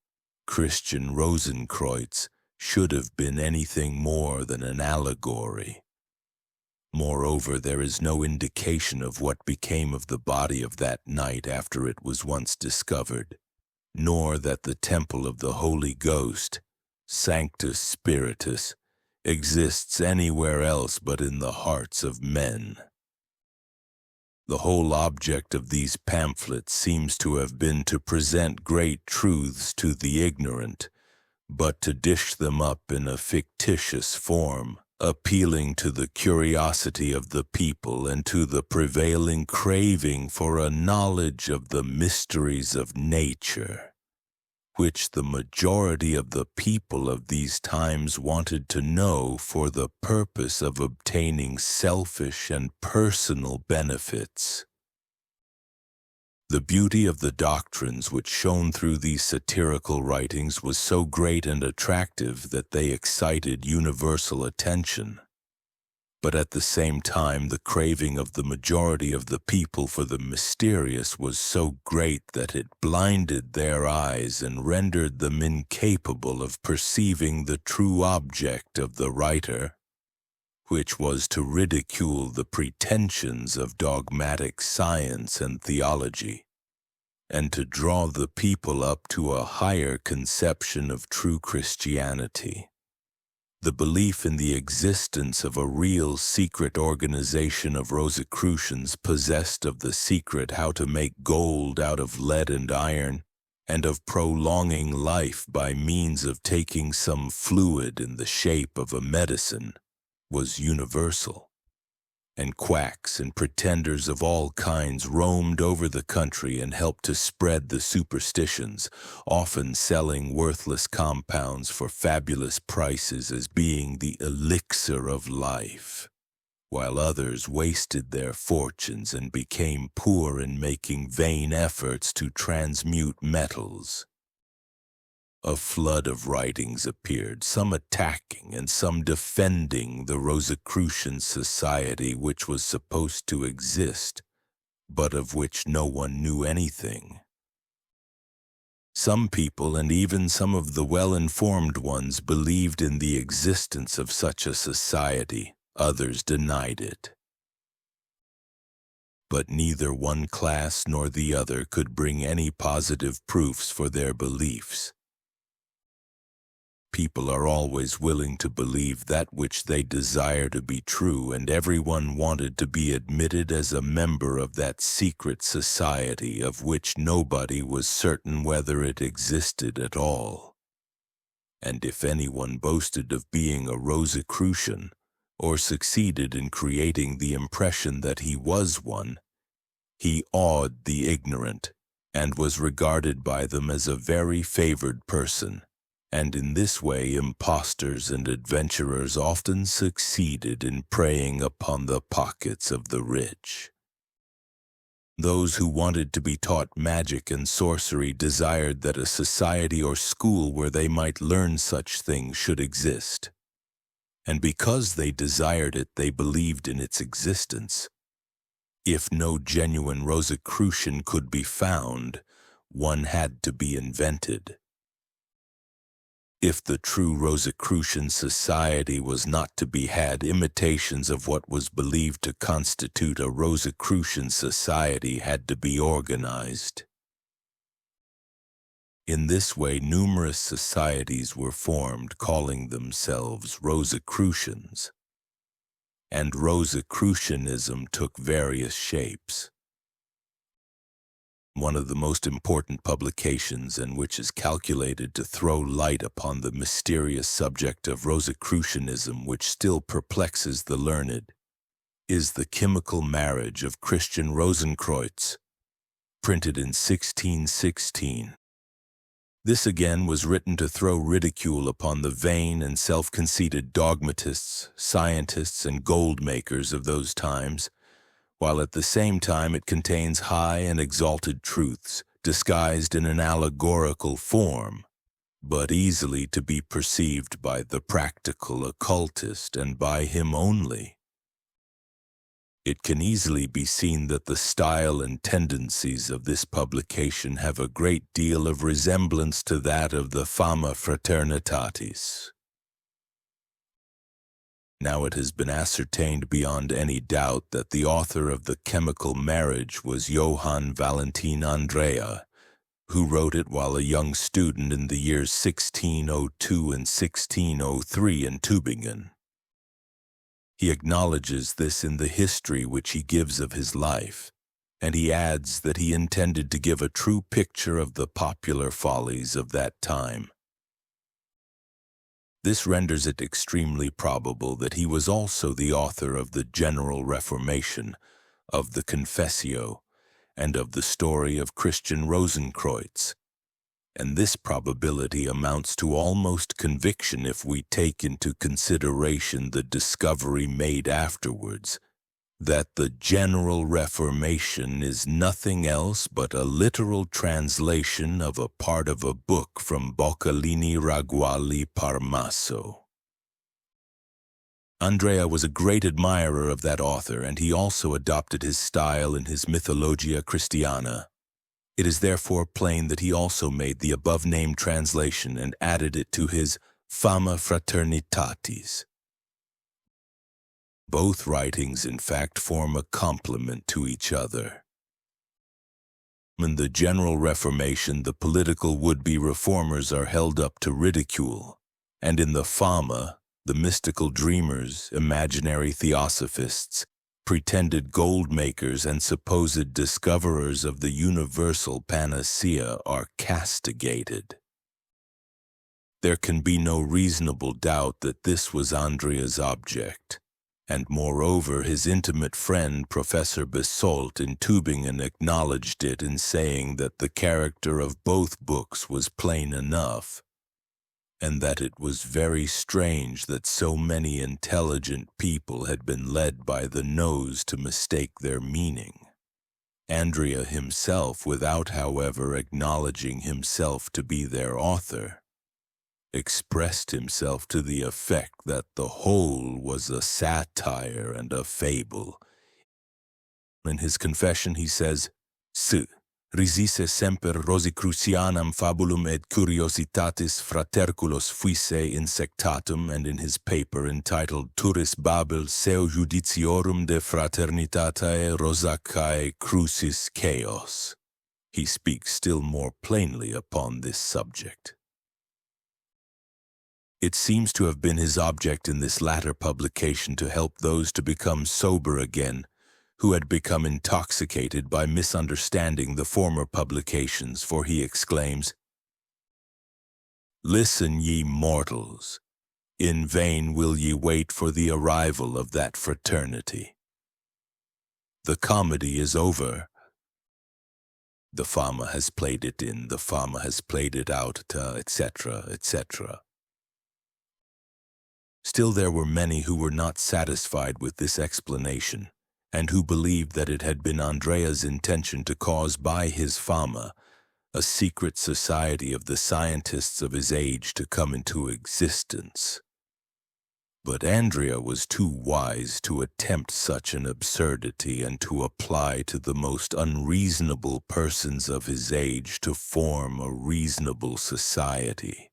Christian Rosenkreutz, should have been anything more than an allegory. Moreover, there is no indication of what became of the body of that knight after it was once discovered, nor that the temple of the Holy Ghost, Sanctus Spiritus, exists anywhere else but in the hearts of men. The whole object of these pamphlets seems to have been to present great truths to the ignorant, but to dish them up in a fictitious form, appealing to the curiosity of the people and to the prevailing craving for a knowledge of the mysteries of nature, which the majority of the people of these times wanted to know for the purpose of obtaining selfish and personal benefits. The beauty of the doctrines which shone through these satirical writings was so great and attractive that they excited universal attention. But at the same time, the craving of the majority of the people for the mysterious was so great that it blinded their eyes and rendered them incapable of perceiving the true object of the writer, which was to ridicule the pretensions of dogmatic science and theology, and to draw the people up to a higher conception of true Christianity. The belief in the existence of a real secret organization of Rosicrucians possessed of the secret how to make gold out of lead and iron, and of prolonging life by means of taking some fluid in the shape of a medicine, was universal, and quacks and pretenders of all kinds roamed over the country and helped to spread the superstitions, often selling worthless compounds for fabulous prices as being the elixir of life, while others wasted their fortunes and became poor in making vain efforts to transmute metals. A flood of writings appeared, some attacking and some defending the Rosicrucian society which was supposed to exist, but of which no one knew anything. Some people, and even some of the well-informed ones, believed in the existence of such a society, others denied it. But neither one class nor the other could bring any positive proofs for their beliefs. People are always willing to believe that which they desire to be true, and everyone wanted to be admitted as a member of that secret society of which nobody was certain whether it existed at all. And if anyone boasted of being a Rosicrucian, or succeeded in creating the impression that he was one, he awed the ignorant, and was regarded by them as a very favored person. And in this way impostors and adventurers often succeeded in preying upon the pockets of the rich. Those who wanted to be taught magic and sorcery desired that a society or school where they might learn such things should exist. And because they desired it, they believed in its existence. If no genuine Rosicrucian could be found, one had to be invented. If the true Rosicrucian society was not to be had, imitations of what was believed to constitute a Rosicrucian society had to be organized. In this way, numerous societies were formed calling themselves Rosicrucians, and Rosicrucianism took various shapes. One of the most important publications, and which is calculated to throw light upon the mysterious subject of Rosicrucianism which still perplexes the learned, is The Chemical Marriage of Christian Rosenkreutz, printed in 1616. This again was written to throw ridicule upon the vain and self-conceited dogmatists, scientists, and gold-makers of those times, while at the same time it contains high and exalted truths, disguised in an allegorical form, but easily to be perceived by the practical occultist and by him only. It can easily be seen that the style and tendencies of this publication have a great deal of resemblance to that of the Fama Fraternitatis. Now it has been ascertained beyond any doubt that the author of The Chemical Marriage was Johann Valentin Andrea, who wrote it while a young student in the years 1602 and 1603 in Tübingen. He acknowledges this in the history which he gives of his life, and he adds that he intended to give a true picture of the popular follies of that time. This renders it extremely probable that he was also the author of the General Reformation, of the Confessio, and of the story of Christian Rosenkreuz, and this probability amounts to almost conviction if we take into consideration the discovery made afterwards, that the General Reformation is nothing else but a literal translation of a part of a book from Boccalini Ragguali Parmaso. Andrea was a great admirer of that author, and he also adopted his style in his Mythologia Christiana. It is therefore plain that he also made the above-named translation and added it to his Fama Fraternitatis. Both writings, in fact, form a complement to each other. In the General Reformation, the political would-be reformers are held up to ridicule, and in the Fama, the mystical dreamers, imaginary theosophists, pretended gold-makers, and supposed discoverers of the universal panacea are castigated. There can be no reasonable doubt that this was Andrea's object, and moreover his intimate friend Professor Besolt in Tübingen acknowledged it in saying that the character of both books was plain enough, and that it was very strange that so many intelligent people had been led by the nose to mistake their meaning. Andrea himself, without however acknowledging himself to be their author, expressed himself to the effect that the whole was a satire and a fable. In his confession he says, "Se risise semper Rosicrucianam fabulum et curiositatis fraterculos fuisse insectatum," and in his paper entitled Turis Babel seu judiciorum de fraternitatea Rosacae crucis chaos, he speaks still more plainly upon this subject. It seems to have been his object in this latter publication to help those to become sober again, who had become intoxicated by misunderstanding the former publications, for he exclaims, "Listen, ye mortals, in vain will ye wait for the arrival of that fraternity. The comedy is over. The Fama has played it in, the Fama has played it out, etc., etc." Still there were many who were not satisfied with this explanation, and who believed that it had been Andrea's intention to cause by his Fama a secret society of the scientists of his age to come into existence. But Andrea was too wise to attempt such an absurdity and to apply to the most unreasonable persons of his age to form a reasonable society.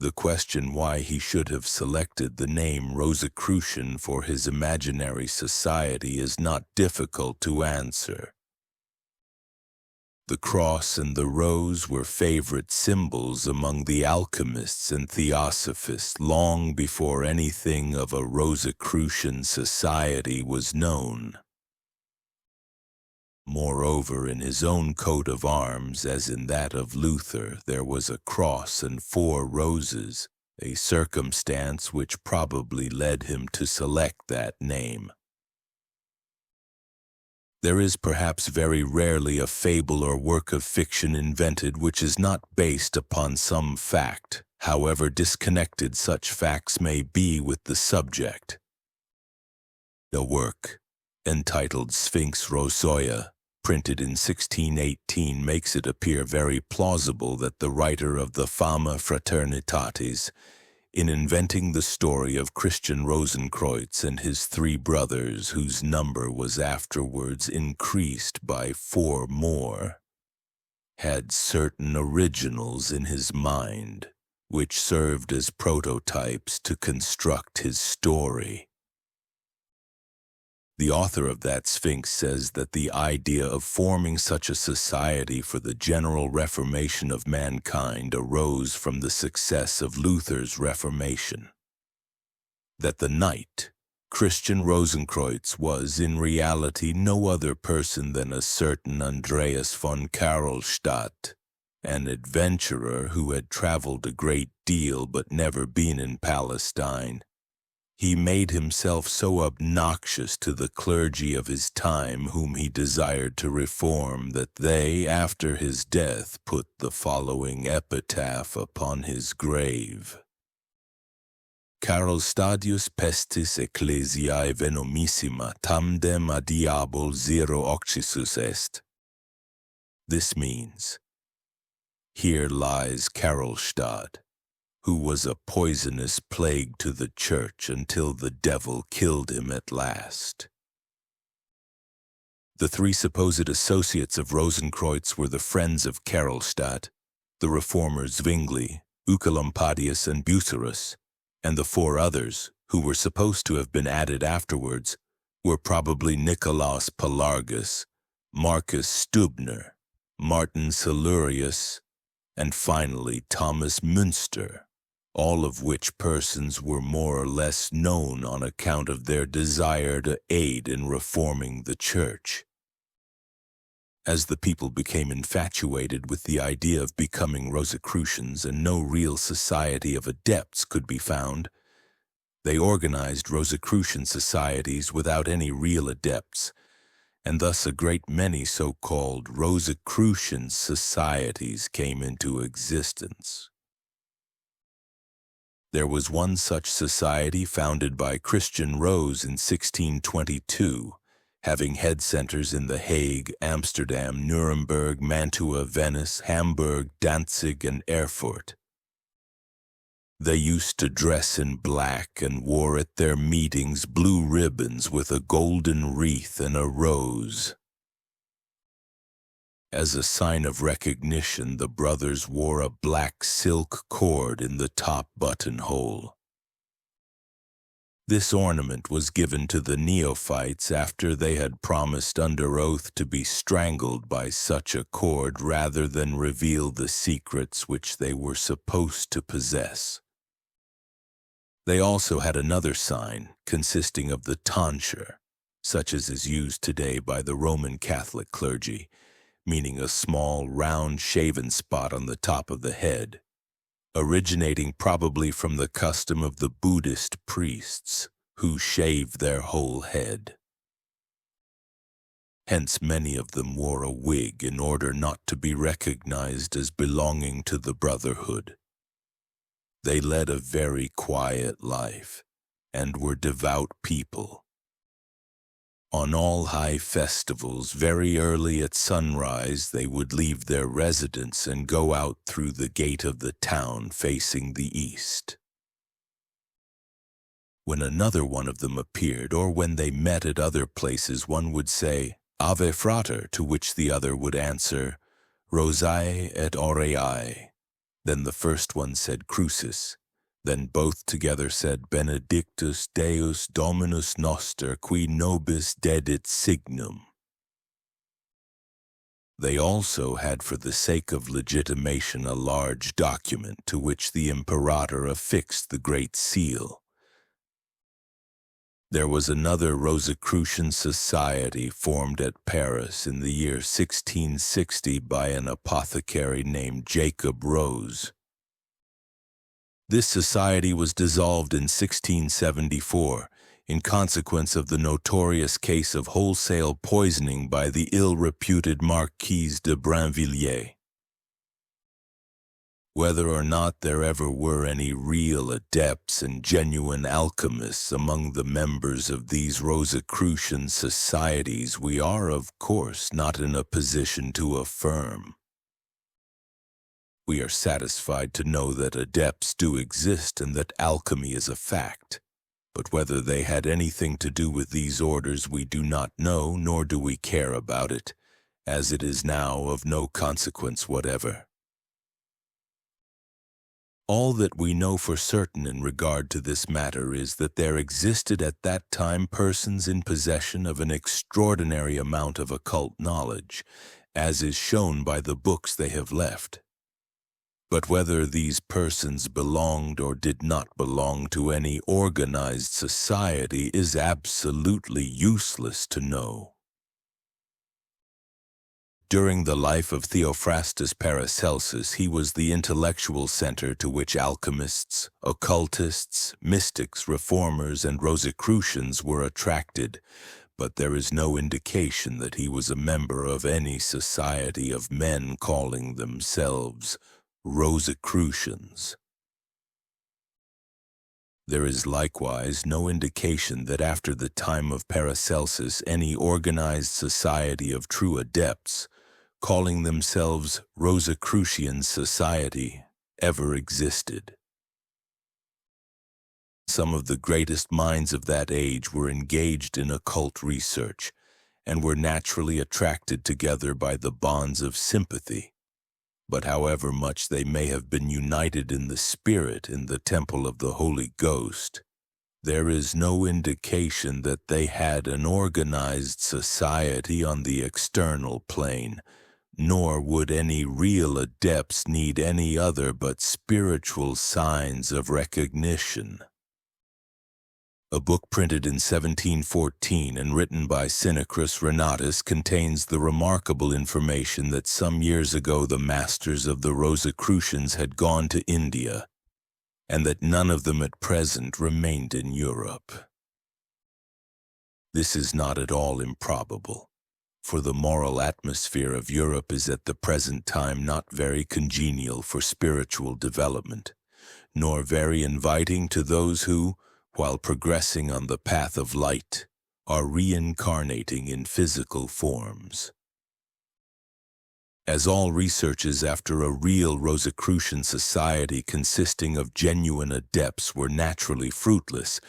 The question why he should have selected the name Rosicrucian for his imaginary society is not difficult to answer. The cross and the rose were favorite symbols among the alchemists and theosophists long before anything of a Rosicrucian society was known. Moreover, in his own coat of arms, as in that of Luther, there was a cross and 4 roses, a circumstance which probably led him to select that name. There is perhaps very rarely a fable or work of fiction invented which is not based upon some fact, however disconnected such facts may be with the subject. A work, entitled Sphinx Rosoya, printed in 1618, makes it appear very plausible that the writer of the Fama Fraternitates, in inventing the story of Christian Rosenkreutz and his 3 brothers, whose number was afterwards increased by 4 more, had certain originals in his mind, which served as prototypes to construct his story. The author of that Sphinx says that the idea of forming such a society for the general reformation of mankind arose from the success of Luther's Reformation. That the knight, Christian Rosenkreutz, was in reality no other person than a certain Andreas von Karlstadt, an adventurer who had traveled a great deal but never been in Palestine. He made himself so obnoxious to the clergy of his time whom he desired to reform that they, after his death, put the following epitaph upon his grave. Karlstadius pestis ecclesiae venomissima tamdem a diabol zero occisus est. This means, here lies Karlstadt, who was a poisonous plague to the church until the devil killed him at last. The 3 supposed associates of Rosenkreutz were the friends of Karlstadt, the reformers Zwingli, Oecolampadius, and Bucerus, and the 4 others, who were supposed to have been added afterwards, were probably Nicolaus Pelargus, Marcus Stubner, Martin Silurius, and finally Thomas Münster, all of which persons were more or less known on account of their desire to aid in reforming the church. As the people became infatuated with the idea of becoming Rosicrucians and no real society of adepts could be found, they organized Rosicrucian societies without any real adepts, and thus a great many so-called Rosicrucian societies came into existence. There was one such society founded by Christian Rose in 1622, having head centers in The Hague, Amsterdam, Nuremberg, Mantua, Venice, Hamburg, Danzig, and Erfurt. They used to dress in black and wore at their meetings blue ribbons with a golden wreath and a rose. As a sign of recognition, the brothers wore a black silk cord in the top buttonhole. This ornament was given to the neophytes after they had promised under oath to be strangled by such a cord rather than reveal the secrets which they were supposed to possess. They also had another sign consisting of the tonsure, such as is used today by the Roman Catholic clergy, meaning a small, round, shaven spot on the top of the head, originating probably from the custom of the Buddhist priests, who shave their whole head. Hence many of them wore a wig in order not to be recognized as belonging to the brotherhood. They led a very quiet life, and were devout people. On all high festivals, very early at sunrise, they would leave their residence and go out through the gate of the town facing the east. When another one of them appeared, or when they met at other places, one would say, Ave Frater, to which the other would answer, Rosae et Aureae. Then the first one said Crucis. Then both together said, Benedictus Deus Dominus Noster, qui nobis dedit signum. They also had for the sake of legitimation a large document to which the imperator affixed the great seal. There was another Rosicrucian society formed at Paris in the year 1660 by an apothecary named Jacob Rose. This society was dissolved in 1674, in consequence of the notorious case of wholesale poisoning by the ill-reputed Marquise de Brinvilliers. Whether or not there ever were any real adepts and genuine alchemists among the members of these Rosicrucian societies, we are, of course, not in a position to affirm. We are satisfied to know that adepts do exist and that alchemy is a fact. But whether they had anything to do with these orders we do not know, nor do we care about it, as it is now of no consequence whatever. All that we know for certain in regard to this matter is that there existed at that time persons in possession of an extraordinary amount of occult knowledge, as is shown by the books they have left. But whether these persons belonged or did not belong to any organized society is absolutely useless to know. During the life of Theophrastus Paracelsus, he was the intellectual center to which alchemists, occultists, mystics, reformers, and Rosicrucians were attracted, but there is no indication that he was a member of any society of men calling themselves Rosicrucians. There is likewise no indication that after the time of Paracelsus any organized society of true adepts, calling themselves Rosicrucian Society, ever existed. Some of the greatest minds of that age were engaged in occult research, and were naturally attracted together by the bonds of sympathy. But however much they may have been united in the spirit in the temple of the Holy Ghost, there is no indication that they had an organized society on the external plane, nor would any real adepts need any other but spiritual signs of recognition. A book printed in 1714 and written by Sinacrus Renatus contains the remarkable information that some years ago the masters of the Rosicrucians had gone to India, and that none of them at present remained in Europe. This is not at all improbable, for the moral atmosphere of Europe is at the present time not very congenial for spiritual development, nor very inviting to those who, while progressing on the path of light, are reincarnating in physical forms. As all researches after a real Rosicrucian society consisting of genuine adepts were naturally fruitless,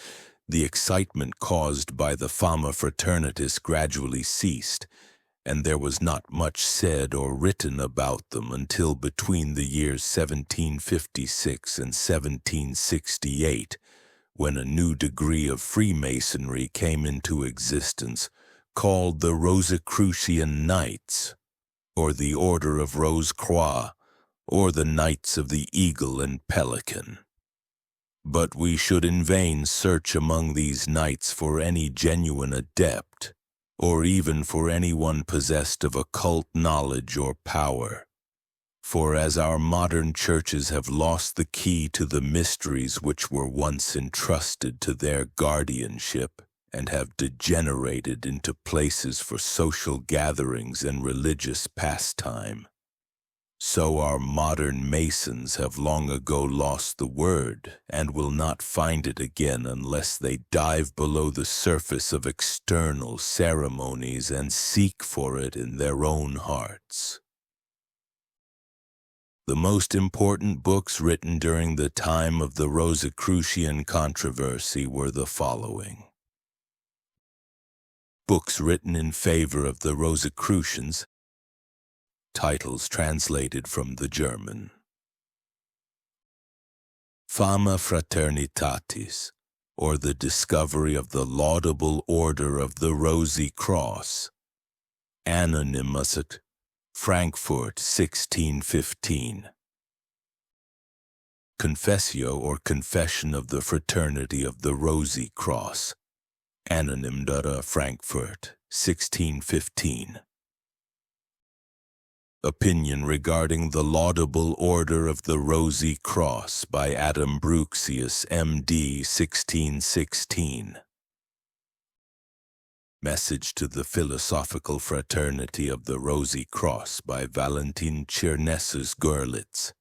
the excitement caused by the Fama Fraternitas gradually ceased, and there was not much said or written about them until between the years 1756 and 1768, when a new degree of Freemasonry came into existence, called the Rosicrucian Knights, or the Order of Rose-Croix, or the Knights of the Eagle and Pelican. But we should in vain search among these knights for any genuine adept, or even for anyone possessed of occult knowledge or power. For as our modern churches have lost the key to the mysteries which were once entrusted to their guardianship, and have degenerated into places for social gatherings and religious pastime, so our modern Masons have long ago lost the word, and will not find it again unless they dive below the surface of external ceremonies and seek for it in their own hearts. The most important books written during the time of the Rosicrucian controversy were the following. Books written in favor of the Rosicrucians, titles translated from the German. Fama Fraternitatis, or the Discovery of the Laudable Order of the Rosy Cross, Anonymus, Frankfurt, 1615. Confessio, or Confession of the Fraternity of the Rosy Cross, Anonymdata, Frankfurt, 1615. Opinion regarding the Laudable Order of the Rosy Cross by Adam Bruxius, M.D., 1616. Message to the Philosophical Fraternity of the Rosy Cross by Valentin Chernessus Görlitz.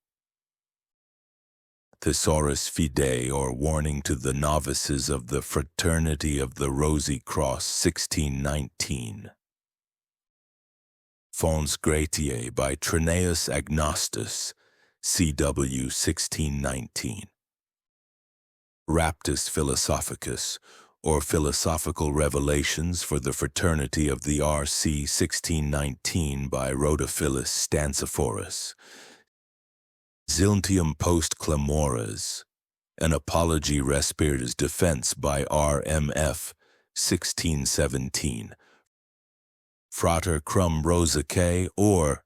Thesaurus Fidei, or Warning to the Novices of the Fraternity of the Rosy Cross, 1619. Fons Gratiae by Pronaos Agnostus, C.W. 1619. Raptus Philosophicus, or Philosophical Revelations for the Fraternity of the R.C. 1619 by Rhodophilus Stancephorus. Zilntium Post Clamores, an Apology Respira's Defense by R.M.F. 1617. Frater Crum Rosaceae, or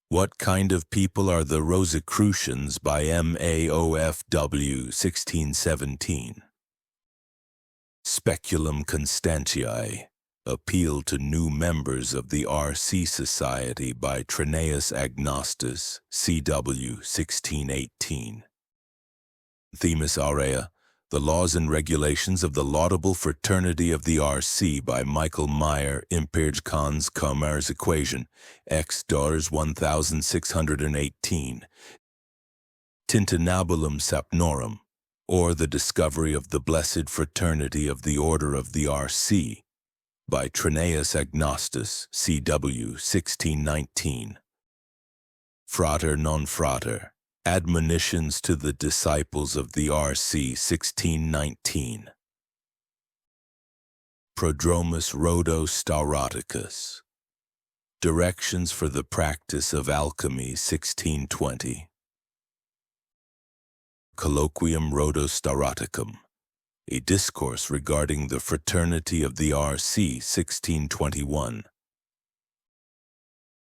What Kind of People Are the Rosicrucians by M.A.O.F.W. 1617. Speculum Constantiae, Appeal to New Members of the R.C. Society by Pronaos Agnostus, C.W. 1618. Themis Aurea, The Laws and Regulations of the Laudable Fraternity of the R.C. by Michael Meyer, Imperj Khan's Comer's Equation, X. Dars 1618. Tintinabulum Sapnorum, or The Discovery of the Blessed Fraternity of the Order of the R.C. by Pronaos Agnostus, C.W. 1619. Frater non frater, Admonitions to the Disciples of the R.C. 1619. Prodromus Rhodo Stauroticus, Directions for the Practice of Alchemy, 1620. Colloquium Rhodostauraticum, a discourse regarding the fraternity of the R.C. 1621.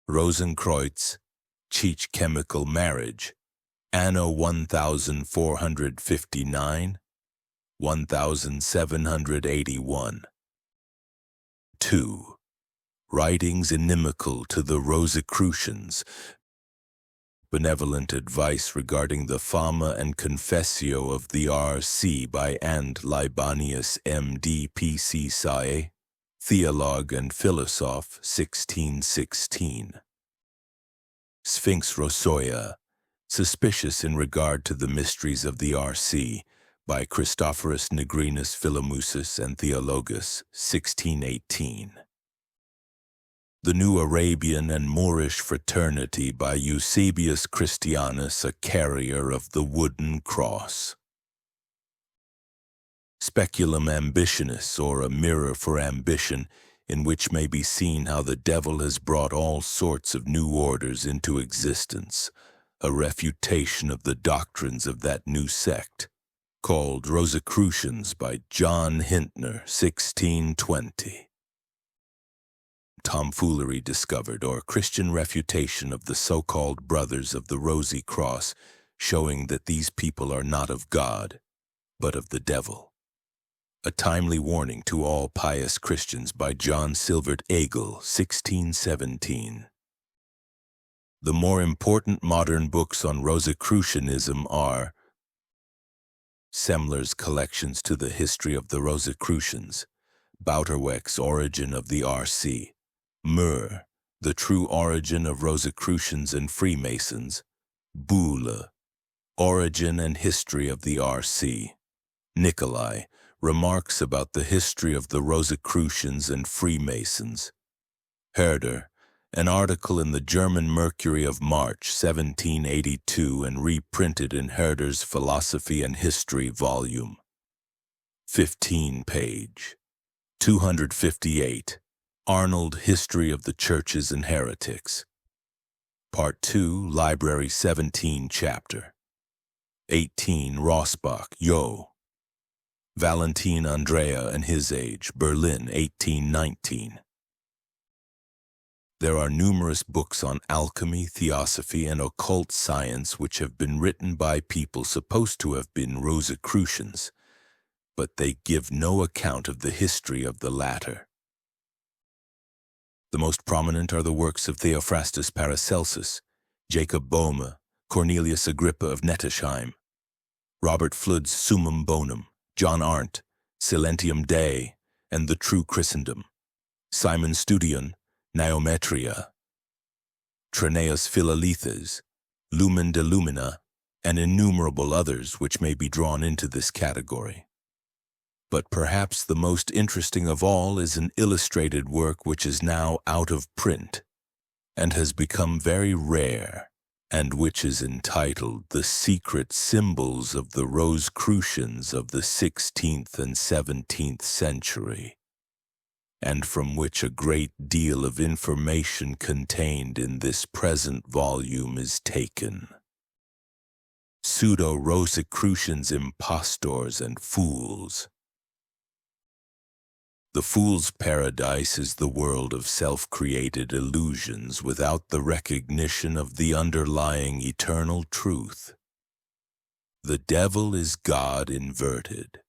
Rosenkreuz, Cheech Chemical Marriage, Anno 1459, 1781. 2. Writings inimical to the Rosicrucians, Benevolent Advice regarding the Fama and Confessio of the R.C. by And Libanius M.D. P.C. Sae, Theologue and Philosophe, 1616. Sphinx Rosoia, Suspicious in Regard to the Mysteries of the R.C. by Christophorus Nigrinus Philomusus and Theologus, 1618. The New Arabian and Moorish Fraternity by Eusebius Christianus, a Carrier of the Wooden Cross. Speculum Ambitionis, or A Mirror for Ambition, in which may be seen how the devil has brought all sorts of new orders into existence, a refutation of the doctrines of that new sect, called Rosicrucians by John Hintner, 1620. Tomfoolery Discovered, or Christian Refutation of the so-called Brothers of the Rosy Cross, showing that these people are not of God, but of the devil. A Timely Warning to All Pious Christians by John Silvert Egel, 1617. The more important modern books on Rosicrucianism are Semler's Collections to the History of the Rosicrucians, Bouterweck's Origin of the R.C., Mur, The True Origin of Rosicrucians and Freemasons, Boule, Origin and History of the R.C., Nicolai, Remarks about the History of the Rosicrucians and Freemasons, Herder, an article in the German Mercury of March 1782 and reprinted in Herder's Philosophy and History volume. 15-page. 258. Arnold, History of the Churches and Heretics. Part 2, Library 17, Chapter 18, Rossbach, Yo. Valentin Andrea and His Age, Berlin, 1819. There are numerous books on alchemy, theosophy, and occult science which have been written by people supposed to have been Rosicrucians, but they give no account of the history of the latter. The most prominent are the works of Theophrastus Paracelsus, Jacob Boehme, Cornelius Agrippa of Nettesheim, Robert Flood's Summum Bonum, John Arndt, Silentium Dei, and The True Christendom, Simon Studion, Niometria, Pronaos Philolethas, Lumen de Lumina, and innumerable others which may be drawn into this category. But perhaps the most interesting of all is an illustrated work which is now out of print and has become very rare, and which is entitled The Secret Symbols of the Rosicrucians of the 16th and 17th Century, and from which a great deal of information contained in this present volume is taken. Pseudo-Rosicrucians, Impostors, and Fools. The fool's paradise is the world of self-created illusions without the recognition of the underlying eternal truth. The devil is God inverted.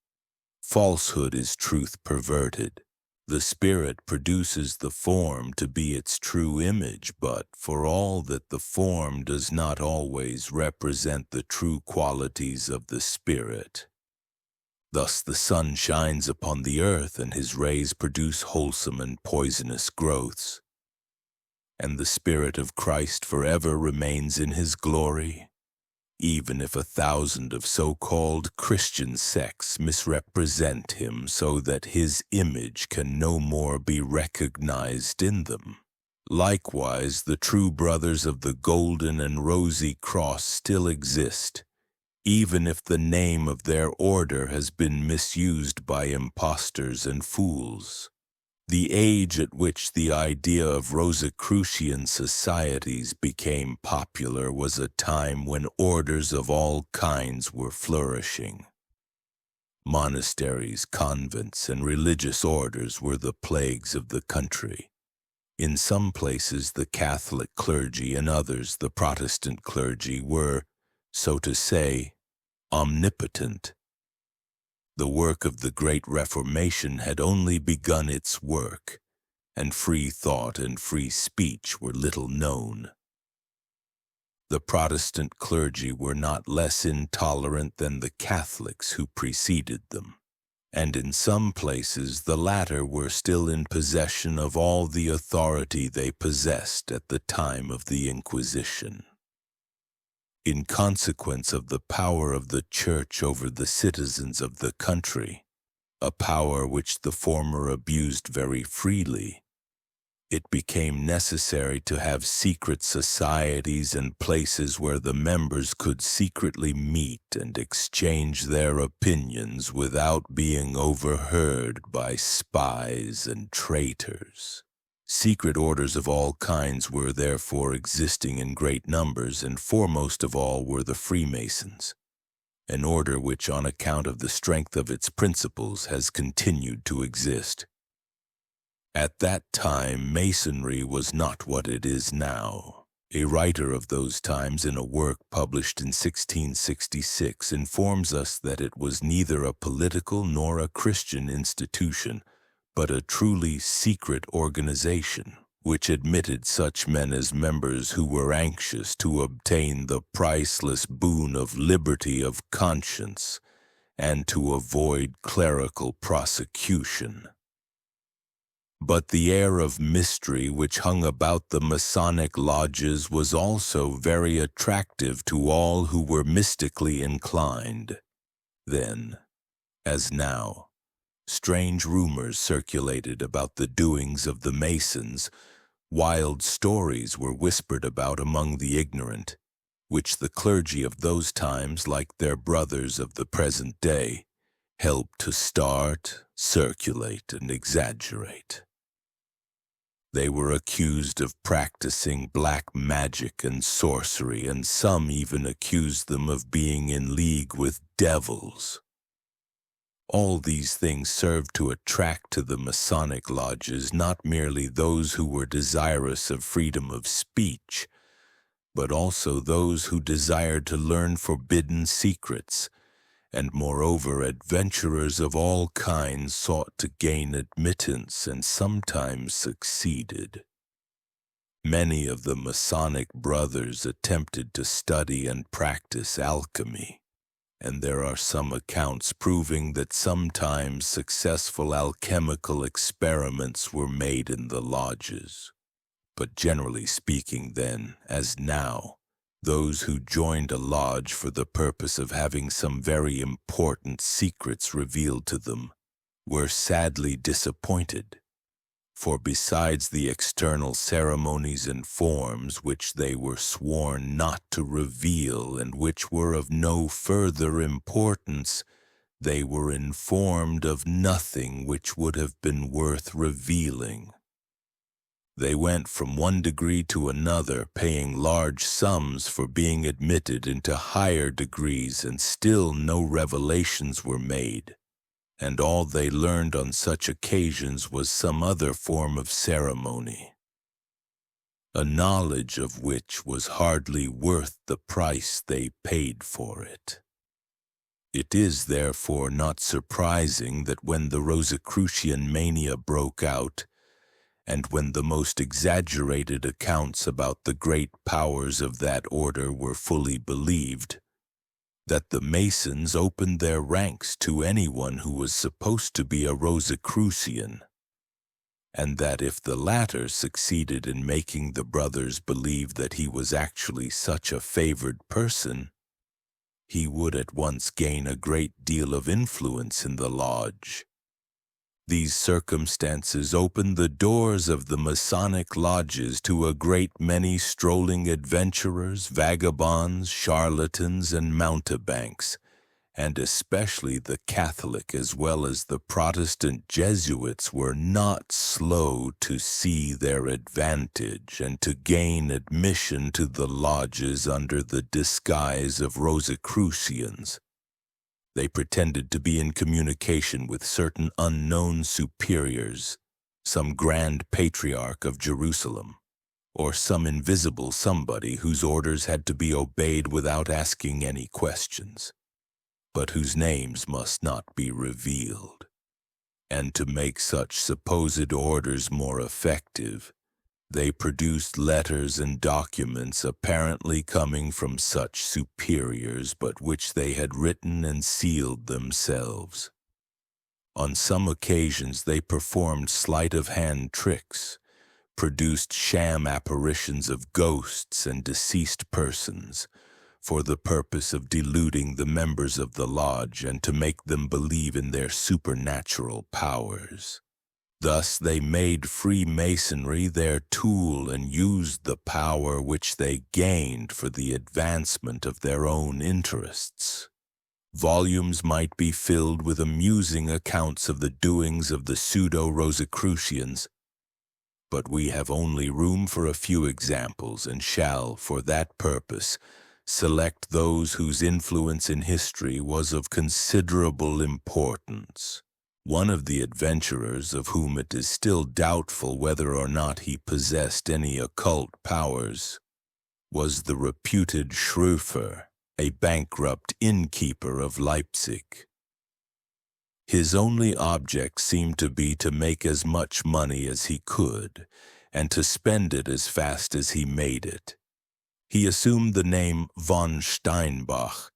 Falsehood is truth perverted. The spirit produces the form to be its true image, but for all that the form does not always represent the true qualities of the spirit. Thus the sun shines upon the earth, and his rays produce wholesome and poisonous growths. And the Spirit of Christ forever remains in his glory, even if 1,000 of so-called Christian sects misrepresent him so that his image can no more be recognized in them. Likewise, the true brothers of the Golden and Rosy Cross still exist, even if the name of their order has been misused by impostors and fools. The age at which the idea of Rosicrucian societies became popular was a time when orders of all kinds were flourishing. Monasteries, convents, and religious orders were the plagues of the country. In some places the Catholic clergy, and others the Protestant clergy, were, so to say, omnipotent. The work of the Great Reformation had only begun its work, and free thought and free speech were little known. The Protestant clergy were not less intolerant than the Catholics who preceded them, and in some places the latter were still in possession of all the authority they possessed at the time of the Inquisition. In consequence of the power of the Church over the citizens of the country, a power which the former abused very freely, it became necessary to have secret societies and places where the members could secretly meet and exchange their opinions without being overheard by spies and traitors. Secret orders of all kinds were therefore existing in great numbers, and foremost of all were the Freemasons, an order which, on account of the strength of its principles, has continued to exist. At that time, Masonry was not what it is now. A writer of those times, in a work published in 1666, informs us that it was neither a political nor a Christian institution, but a truly secret organization, which admitted such men as members who were anxious to obtain the priceless boon of liberty of conscience and to avoid clerical prosecution. But the air of mystery which hung about the Masonic lodges was also very attractive to all who were mystically inclined. Then, as now, strange rumors circulated about the doings of the Masons. Wild stories were whispered about among the ignorant, which the clergy of those times, like their brothers of the present day, helped to start, circulate, and exaggerate. They were accused of practicing black magic and sorcery, and some even accused them of being in league with devils. All these things served to attract to the Masonic lodges not merely those who were desirous of freedom of speech, but also those who desired to learn forbidden secrets, and moreover adventurers of all kinds sought to gain admittance and sometimes succeeded. Many of the Masonic brothers attempted to study and practice alchemy, and there are some accounts proving that sometimes successful alchemical experiments were made in the lodges. But generally speaking then, as now, those who joined a lodge for the purpose of having some very important secrets revealed to them were sadly disappointed. For besides the external ceremonies and forms which they were sworn not to reveal and which were of no further importance, they were informed of nothing which would have been worth revealing. They went from one degree to another, paying large sums for being admitted into higher degrees, and still no revelations were made. And all they learned on such occasions was some other form of ceremony, a knowledge of which was hardly worth the price they paid for it. It is therefore not surprising that when the Rosicrucian mania broke out, and when the most exaggerated accounts about the great powers of that order were fully believed, that the Masons opened their ranks to anyone who was supposed to be a Rosicrucian, and that if the latter succeeded in making the brothers believe that he was actually such a favored person, he would at once gain a great deal of influence in the lodge. These circumstances opened the doors of the Masonic lodges to a great many strolling adventurers, vagabonds, charlatans, and mountebanks, and especially the Catholic as well as the Protestant Jesuits were not slow to see their advantage and to gain admission to the lodges under the disguise of Rosicrucians. They pretended to be in communication with certain unknown superiors, some grand patriarch of Jerusalem, or some invisible somebody whose orders had to be obeyed without asking any questions, but whose names must not be revealed. And to make such supposed orders more effective, they produced letters and documents apparently coming from such superiors, but which they had written and sealed themselves. On some occasions they performed sleight-of-hand tricks, produced sham apparitions of ghosts and deceased persons, for the purpose of deluding the members of the lodge and to make them believe in their supernatural powers. Thus they made Freemasonry their tool and used the power which they gained for the advancement of their own interests. Volumes might be filled with amusing accounts of the doings of the pseudo-Rosicrucians, but we have only room for a few examples and shall, for that purpose, select those whose influence in history was of considerable importance. One of the adventurers, of whom it is still doubtful whether or not he possessed any occult powers, was the reputed Schröfer, a bankrupt innkeeper of Leipzig. His only object seemed to be to make as much money as he could, and to spend it as fast as he made it. He assumed the name von Steinbach,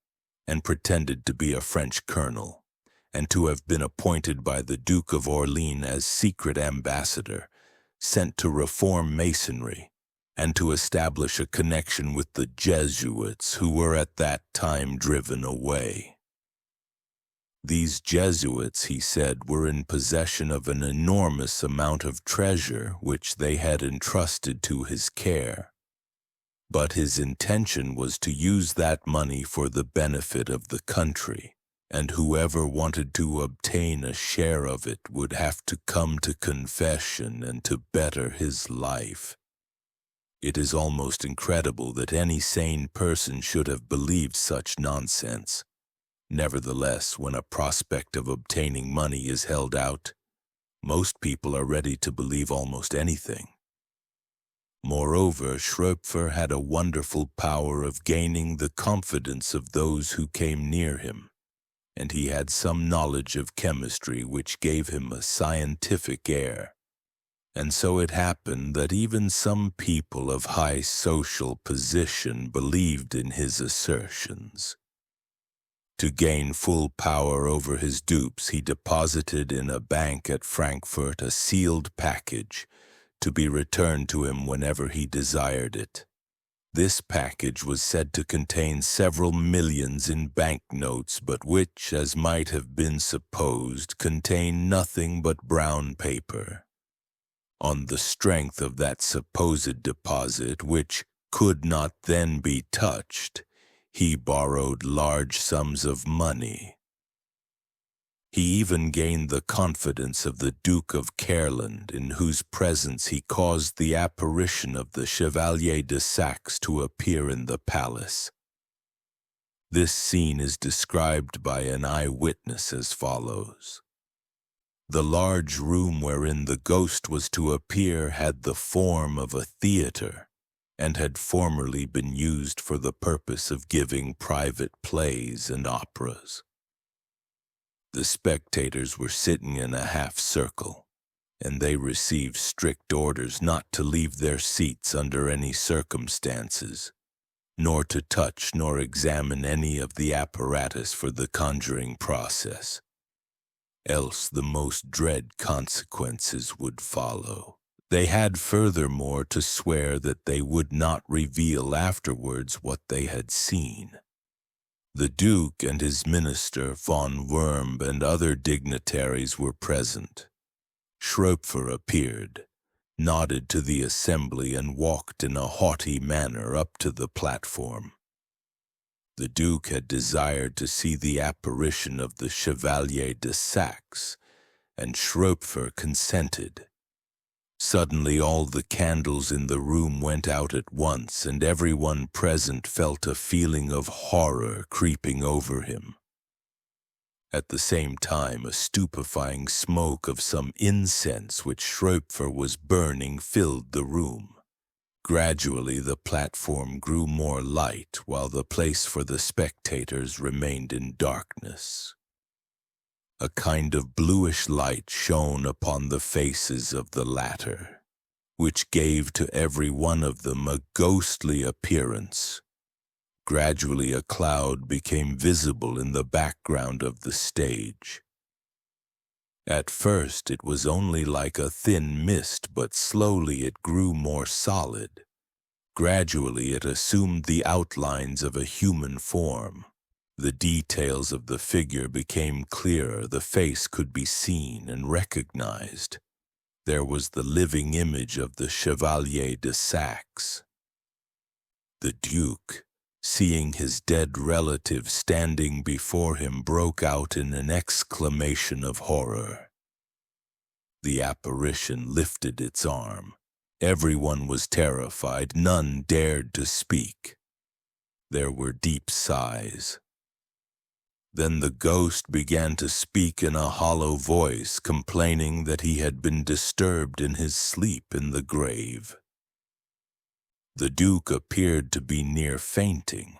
and pretended to be a French colonel, and to have been appointed by the Duke of Orleans as secret ambassador, sent to reform Masonry, and to establish a connection with the Jesuits who were at that time driven away. These Jesuits, he said, were in possession of an enormous amount of treasure which they had entrusted to his care. But his intention was to use that money for the benefit of the country, and whoever wanted to obtain a share of it would have to come to confession and to better his life. It is almost incredible that any sane person should have believed such nonsense. Nevertheless, when a prospect of obtaining money is held out, most people are ready to believe almost anything. Moreover, Schröpfer had a wonderful power of gaining the confidence of those who came near him, and he had some knowledge of chemistry which gave him a scientific air. And so it happened that even some people of high social position believed in his assertions. To gain full power over his dupes, he deposited in a bank at Frankfurt a sealed package to be returned to him whenever he desired it. This package was said to contain several millions in banknotes, but which, as might have been supposed, contained nothing but brown paper. On the strength of that supposed deposit, which could not then be touched, he borrowed large sums of money. He even gained the confidence of the Duke of Caerland, in whose presence he caused the apparition of the Chevalier de Saxe to appear in the palace. This scene is described by an eyewitness as follows. The large room wherein the ghost was to appear had the form of a theater, and had formerly been used for the purpose of giving private plays and operas. The spectators were sitting in a half-circle, and they received strict orders not to leave their seats under any circumstances, nor to touch nor examine any of the apparatus for the conjuring process, else the most dread consequences would follow. They had furthermore to swear that they would not reveal afterwards what they had seen. The Duke and his minister, von Wurmb, and other dignitaries were present. Schröpfer appeared, nodded to the assembly, and walked in a haughty manner up to the platform. The Duke had desired to see the apparition of the Chevalier de Saxe, and Schröpfer consented. Suddenly all the candles in the room went out at once, and everyone present felt a feeling of horror creeping over him. At the same time, a stupefying smoke of some incense which Schröpfer was burning filled the room. Gradually the platform grew more light, while the place for the spectators remained in darkness. A kind of bluish light shone upon the faces of the latter, which gave to every one of them a ghostly appearance. Gradually a cloud became visible in the background of the stage. At first it was only like a thin mist, but slowly it grew more solid. Gradually it assumed the outlines of a human form. The details of the figure became clearer, the face could be seen and recognized. There was the living image of the Chevalier de Saxe. The Duke, seeing his dead relative standing before him, broke out in an exclamation of horror. The apparition lifted its arm. Everyone was terrified, none dared to speak. There were deep sighs. Then the ghost began to speak in a hollow voice, complaining that he had been disturbed in his sleep in the grave. The Duke appeared to be near fainting,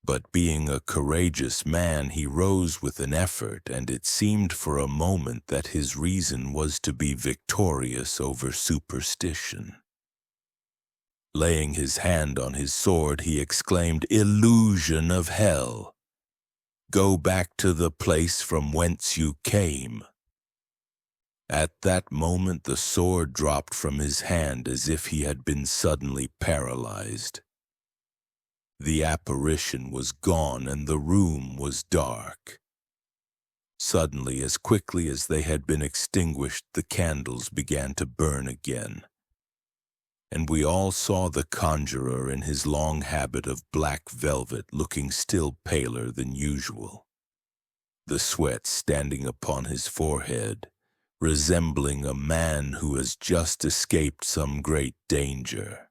but being a courageous man, he rose with an effort, and it seemed for a moment that his reason was to be victorious over superstition. Laying his hand on his sword, he exclaimed, "Illusion of hell! Go back to the place from whence you came." At that moment the sword dropped from his hand as if he had been suddenly paralyzed. The apparition was gone and the room was dark. Suddenly, as quickly as they had been extinguished, the candles began to burn again, and we all saw the conjurer in his long habit of black velvet, looking still paler than usual, the sweat standing upon his forehead, resembling a man who has just escaped some great danger.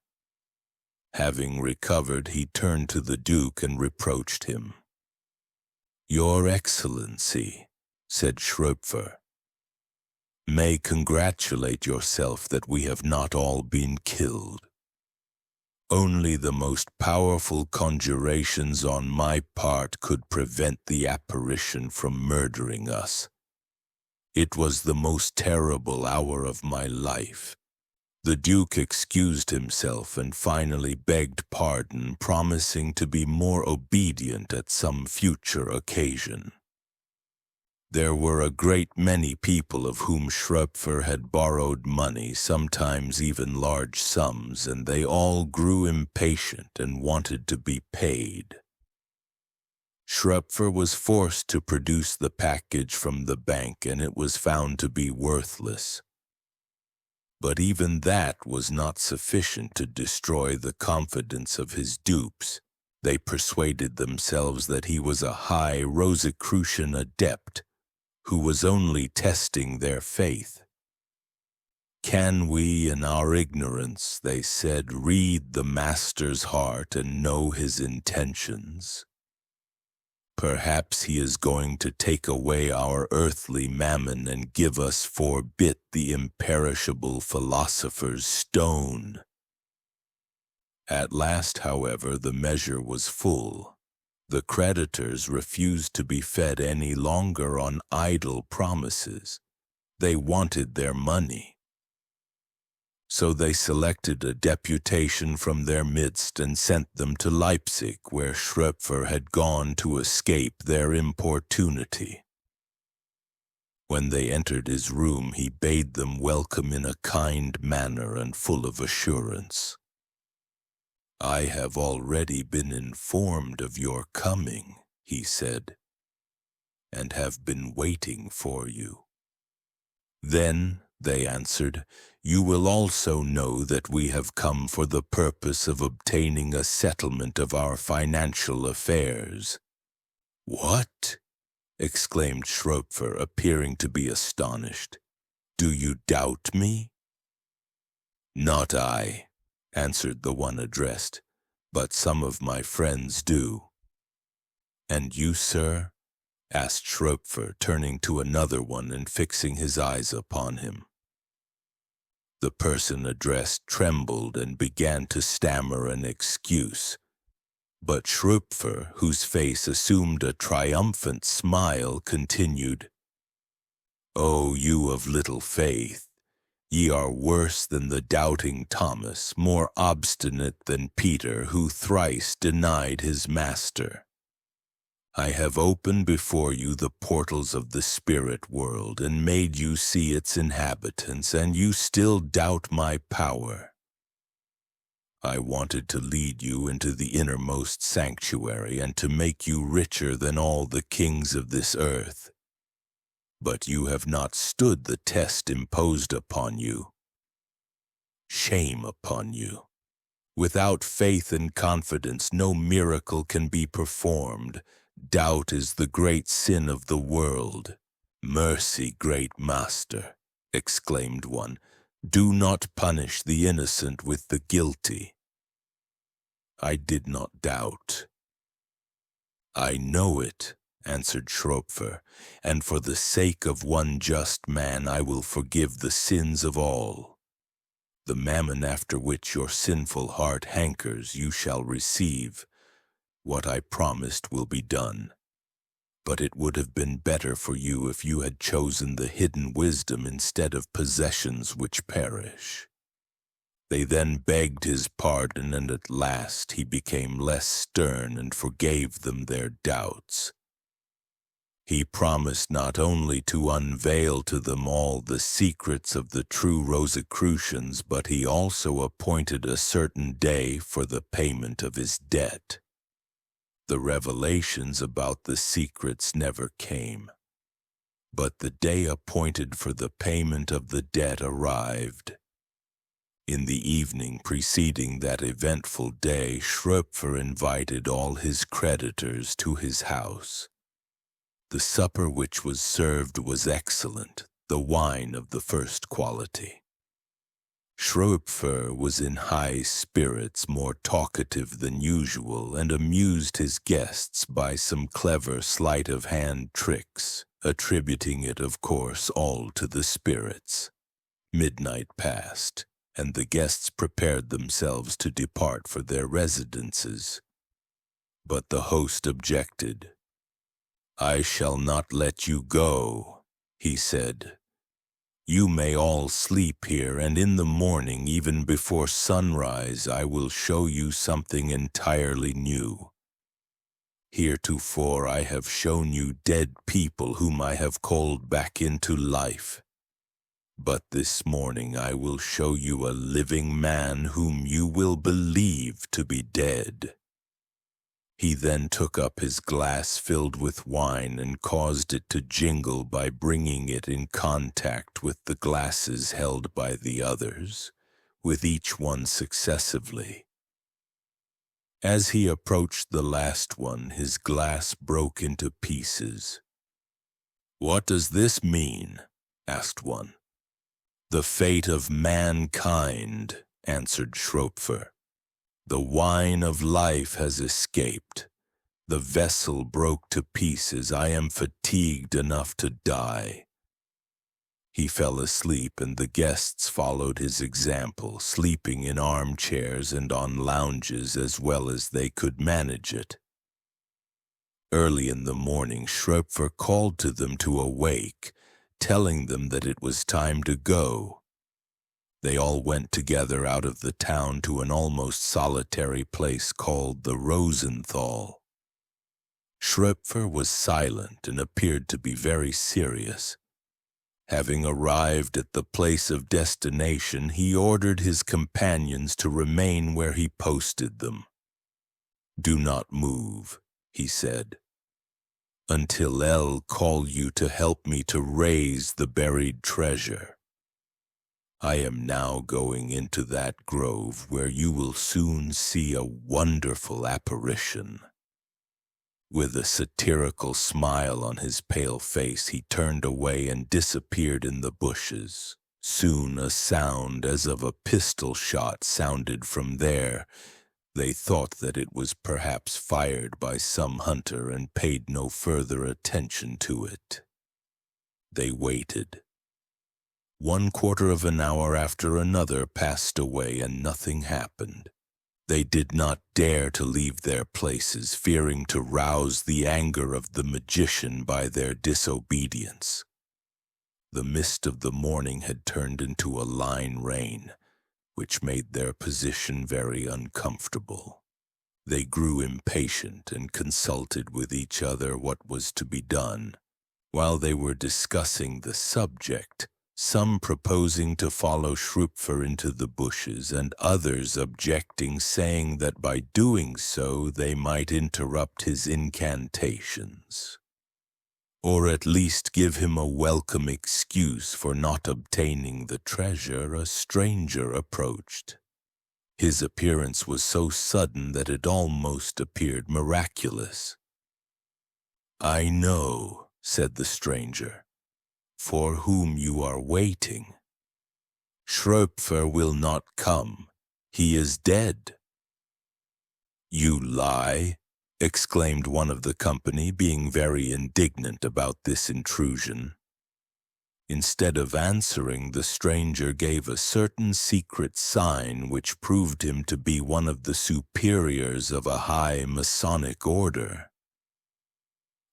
Having recovered, he turned to the Duke and reproached him. "Your Excellency," said Schröpfer, "may congratulate yourself that we have not all been killed. Only the most powerful conjurations on my part could prevent the apparition from murdering us. It was the most terrible hour of my life. The Duke excused himself and finally begged pardon, promising to be more obedient at some future occasion. There were a great many people of whom Schröpfer had borrowed money, sometimes even large sums, and they all grew impatient and wanted to be paid. Schröpfer was forced to produce the package from the bank, and it was found to be worthless. But even that was not sufficient to destroy the confidence of his dupes. They persuaded themselves that he was a high Rosicrucian adept who was only testing their faith. "Can we, in our ignorance," they said, "read the Master's heart and know his intentions? Perhaps he is going to take away our earthly mammon and give us forbit the imperishable philosopher's stone." At last, however, the measure was full. The creditors refused to be fed any longer on idle promises. They wanted their money. So they selected a deputation from their midst and sent them to Leipzig, where Schröpfer had gone to escape their importunity. When they entered his room, he bade them welcome in a kind manner and full of assurance. "I have already been informed of your coming," he said, "and have been waiting for you." "Then," they answered, "you will also know that we have come for the purpose of obtaining a settlement of our financial affairs." "What?" exclaimed Schröpfer, appearing to be astonished. "Do you doubt me?" "Not I," answered the one addressed, "but some of my friends do." "And you, sir?" asked Schröpfer, turning to another one and fixing his eyes upon him. The person addressed trembled and began to stammer an excuse, but Schröpfer, whose face assumed a triumphant smile, continued, "O you of little faith! Ye are worse than the doubting Thomas, more obstinate than Peter, who thrice denied his master. I have opened before you the portals of the spirit world and made you see its inhabitants, and you still doubt my power. I wanted to lead you into the innermost sanctuary and to make you richer than all the kings of this earth. But you have not stood the test imposed upon you. Shame upon you! Without faith and confidence, no miracle can be performed. Doubt is the great sin of the world." "Mercy, great master," exclaimed one. "Do not punish the innocent with the guilty." "I did not doubt." "I know it," answered Schröpfer, "and for the sake of one just man I will forgive the sins of all. The mammon after which your sinful heart hankers you shall receive. What I promised will be done. But it would have been better for you if you had chosen the hidden wisdom instead of possessions which perish." They then begged his pardon, and at last he became less stern and forgave them their doubts. He promised not only to unveil to them all the secrets of the true Rosicrucians, but he also appointed a certain day for the payment of his debt. The revelations about the secrets never came, but the day appointed for the payment of the debt arrived. In the evening preceding that eventful day, Schröpfer invited all his creditors to his house. The supper which was served was excellent, the wine of the first quality. Schröpfer was in high spirits, more talkative than usual, and amused his guests by some clever sleight-of-hand tricks, attributing it, of course, all to the spirits. Midnight passed, and the guests prepared themselves to depart for their residences. But the host objected. "I shall not let you go," he said. You may all sleep here, and in the morning, even before sunrise, I will show you something entirely new. Heretofore I have shown you dead people whom I have called back into life. But this morning I will show you a living man whom you will believe to be dead." He then took up his glass filled with wine and caused it to jingle by bringing it in contact with the glasses held by the others, with each one successively. As he approached the last one, his glass broke into pieces. "What does this mean?" asked one. "The fate of mankind," answered Schröpfer. "The wine of life has escaped. The vessel broke to pieces. I am fatigued enough to die." He fell asleep, and the guests followed his example, sleeping in armchairs and on lounges as well as they could manage it. Early in the morning, Schröpfer called to them to awake, telling them that it was time to go. They all went together out of the town to an almost solitary place called the Rosenthal. Schröpfer was silent and appeared to be very serious. Having arrived at the place of destination, he ordered his companions to remain where he posted them. "Do not move," he said, "until I'll call you to help me to raise the buried treasure. I am now going into that grove where you will soon see a wonderful apparition." With a satirical smile on his pale face, he turned away and disappeared in the bushes. Soon a sound as of a pistol shot sounded from there. They thought that it was perhaps fired by some hunter and paid no further attention to it. They waited. 1/4 of an hour after another passed away and nothing happened. They did not dare to leave their places, fearing to rouse the anger of the magician by their disobedience. The mist of the morning had turned into a line rain, which made their position very uncomfortable. They grew impatient and consulted with each other what was to be done. While they were discussing the subject, some proposing to follow Schröpfer into the bushes, and others objecting, saying that by doing so they might interrupt his incantations, or at least give him a welcome excuse for not obtaining the treasure, a stranger approached. His appearance was so sudden that it almost appeared miraculous. "I know," said the stranger, "for whom you are waiting. Schröpfer will not come. He is dead." "You lie," exclaimed one of the company, being very indignant about this intrusion. Instead of answering, the stranger gave a certain secret sign which proved him to be one of the superiors of a high Masonic order.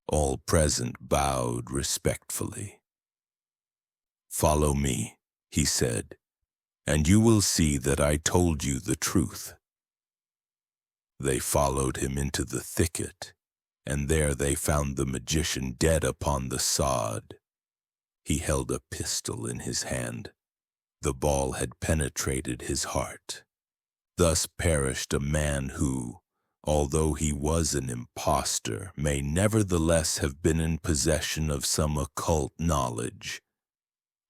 All present bowed respectfully. "Follow me," he said, "and you will see that I told you the truth." They followed him into the thicket, and there they found the magician dead upon the sod. He held a pistol in his hand. The ball had penetrated his heart. Thus perished a man who, although he was an impostor, may nevertheless have been in possession of some occult knowledge,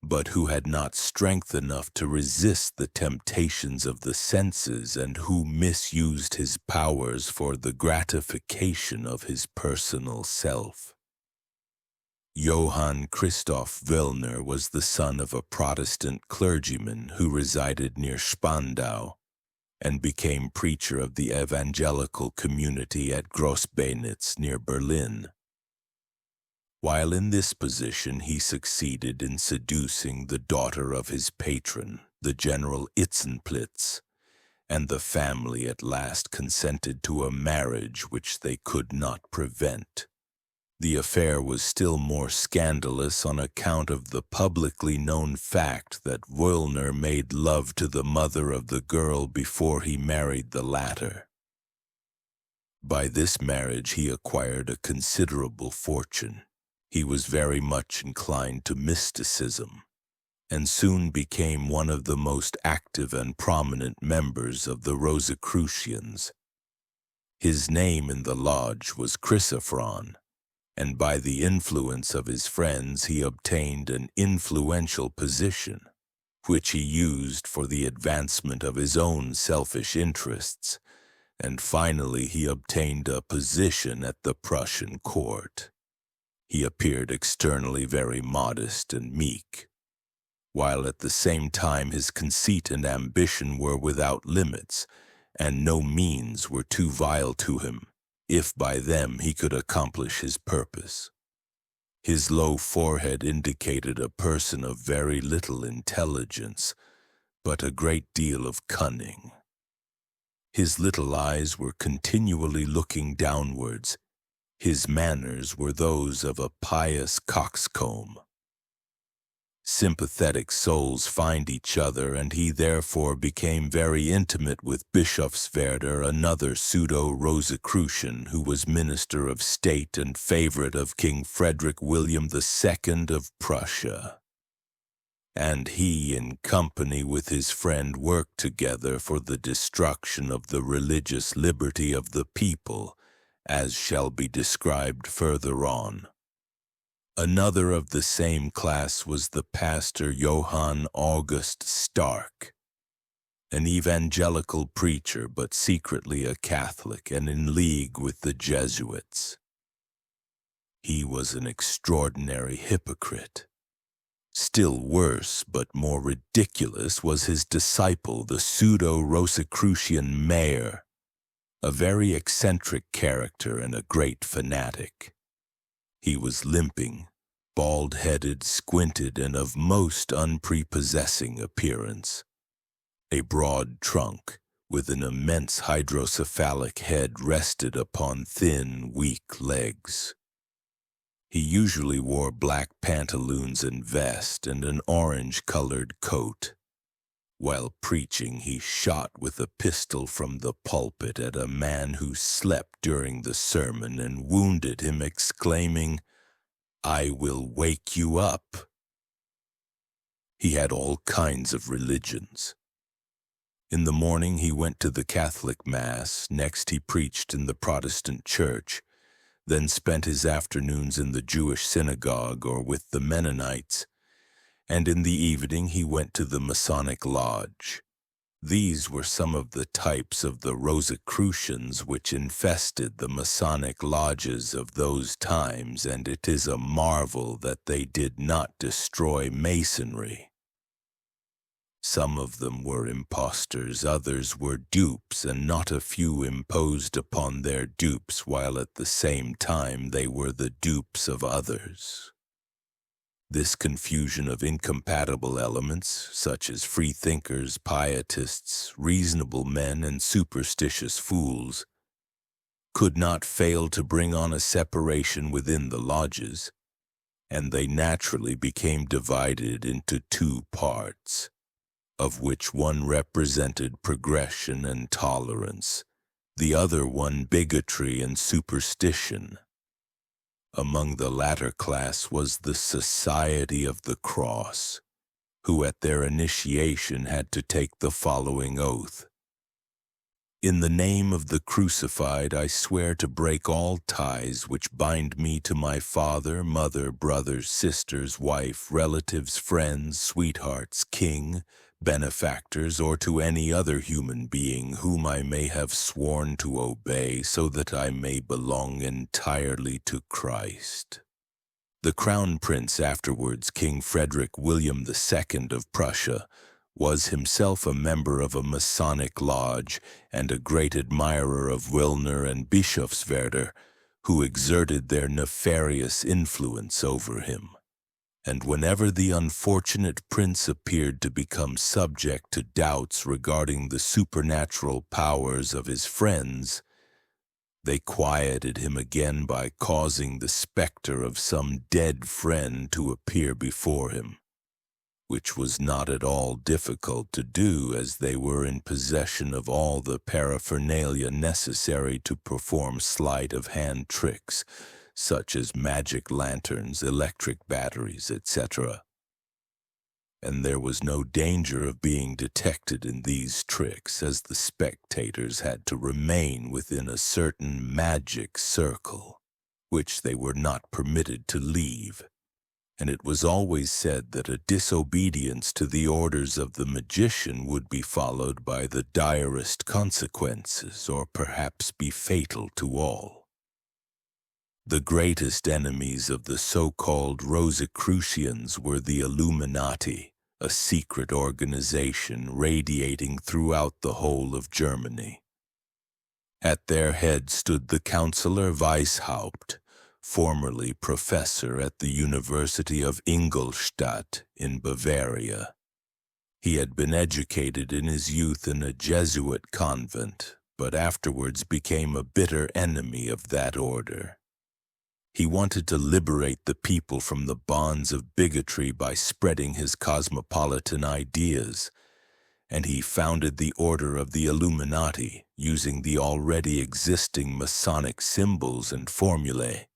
but who had not strength enough to resist the temptations of the senses, and who misused his powers for the gratification of his personal self. Johann Christoph Wöllner was the son of a Protestant clergyman who resided near Spandau and became preacher of the evangelical community at Grossbenitz near Berlin. While in this position, he succeeded in seducing the daughter of his patron, the General Itzenplitz, and the family at last consented to a marriage which they could not prevent. The affair was still more scandalous on account of the publicly known fact that Wollner made love to the mother of the girl before he married the latter. By this marriage he acquired a considerable fortune. He was very much inclined to mysticism, and soon became one of the most active and prominent members of the Rosicrucians. His name in the lodge was Chrysophron, and by the influence of his friends he obtained an influential position, which he used for the advancement of his own selfish interests, and finally he obtained a position at the Prussian court. He appeared externally very modest and meek, while at the same time his conceit and ambition were without limits, and no means were too vile to him, if by them he could accomplish his purpose. His low forehead indicated a person of very little intelligence, but a great deal of cunning. His little eyes were continually looking downwards. His manners were those of a pious coxcomb. Sympathetic souls find each other, and he therefore became very intimate with Bischofswerder, another pseudo-Rosicrucian who was minister of state and favorite of King Frederick William II of Prussia. And he, in company with his friend, worked together for the destruction of the religious liberty of the people, as shall be described further on. Another of the same class was the pastor Johann August Stark, an evangelical preacher but secretly a Catholic and in league with the Jesuits. He was an extraordinary hypocrite. Still worse, but more ridiculous, was his disciple, the pseudo-Rosicrucian mayor, a very eccentric character and a great fanatic. He was limping, bald-headed, squinted, and of most unprepossessing appearance. A broad trunk, with an immense hydrocephalic head, rested upon thin, weak legs. He usually wore black pantaloons and vest and an orange-colored coat. While preaching, he shot with a pistol from the pulpit at a man who slept during the sermon and wounded him, exclaiming, "I will wake you up." He had all kinds of religions. In the morning he went to the Catholic Mass, next he preached in the Protestant church, then spent his afternoons in the Jewish synagogue or with the Mennonites, and in the evening he went to the Masonic Lodge. These were some of the types of the Rosicrucians which infested the Masonic lodges of those times, and it is a marvel that they did not destroy Masonry. Some of them were impostors, others were dupes, and not a few imposed upon their dupes, while at the same time they were the dupes of others. This confusion of incompatible elements, such as freethinkers, pietists, reasonable men, and superstitious fools, could not fail to bring on a separation within the lodges, and they naturally became divided into two parts, of which one represented progression and tolerance, the other one bigotry and superstition. Among the latter class was the Society of the Cross, who at their initiation had to take the following oath: "In the name of the crucified, I swear to break all ties which bind me to my father, mother, brothers, sisters, wife, relatives, friends, sweethearts, king, benefactors, or to any other human being whom I may have sworn to obey, so that I may belong entirely to Christ." The Crown Prince, afterwards King Frederick William II of Prussia, was himself a member of a Masonic lodge and a great admirer of Wollner and Bischofswerder, who exerted their nefarious influence over him. And whenever the unfortunate prince appeared to become subject to doubts regarding the supernatural powers of his friends, They quieted him again by causing the specter of some dead friend to appear before him, which was not at all difficult to do, as they were in possession of all the paraphernalia necessary to perform sleight-of-hand tricks, such as magic lanterns, electric batteries, etc. And there was no danger of being detected in these tricks, as the spectators had to remain within a certain magic circle, which they were not permitted to leave. And it was always said that a disobedience to the orders of the magician would be followed by the direst consequences, or perhaps be fatal to all. The greatest enemies of the so-called Rosicrucians were the Illuminati, a secret organization radiating throughout the whole of Germany. At their head stood the Councillor Weishaupt, formerly professor at the University of Ingolstadt in Bavaria. He had been educated in his youth in a Jesuit convent, but afterwards became a bitter enemy of that order. He wanted to liberate the people from the bonds of bigotry by spreading his cosmopolitan ideas, and he founded the Order of the Illuminati, using the already existing Masonic symbols and formulae.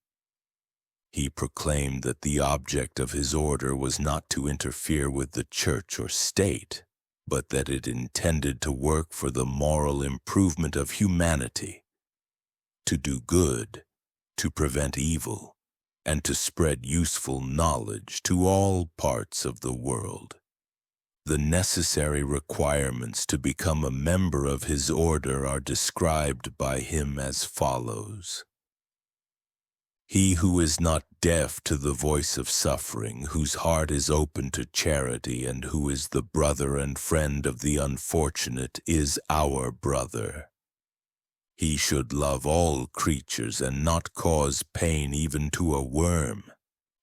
He proclaimed that the object of his order was not to interfere with the church or state, but that it intended to work for the moral improvement of humanity, to do good, to prevent evil, and to spread useful knowledge to all parts of the world. The necessary requirements to become a member of his order are described by him as follows. He who is not deaf to the voice of suffering, whose heart is open to charity, and who is the brother and friend of the unfortunate, is our brother. He should love all creatures and not cause pain even to a worm.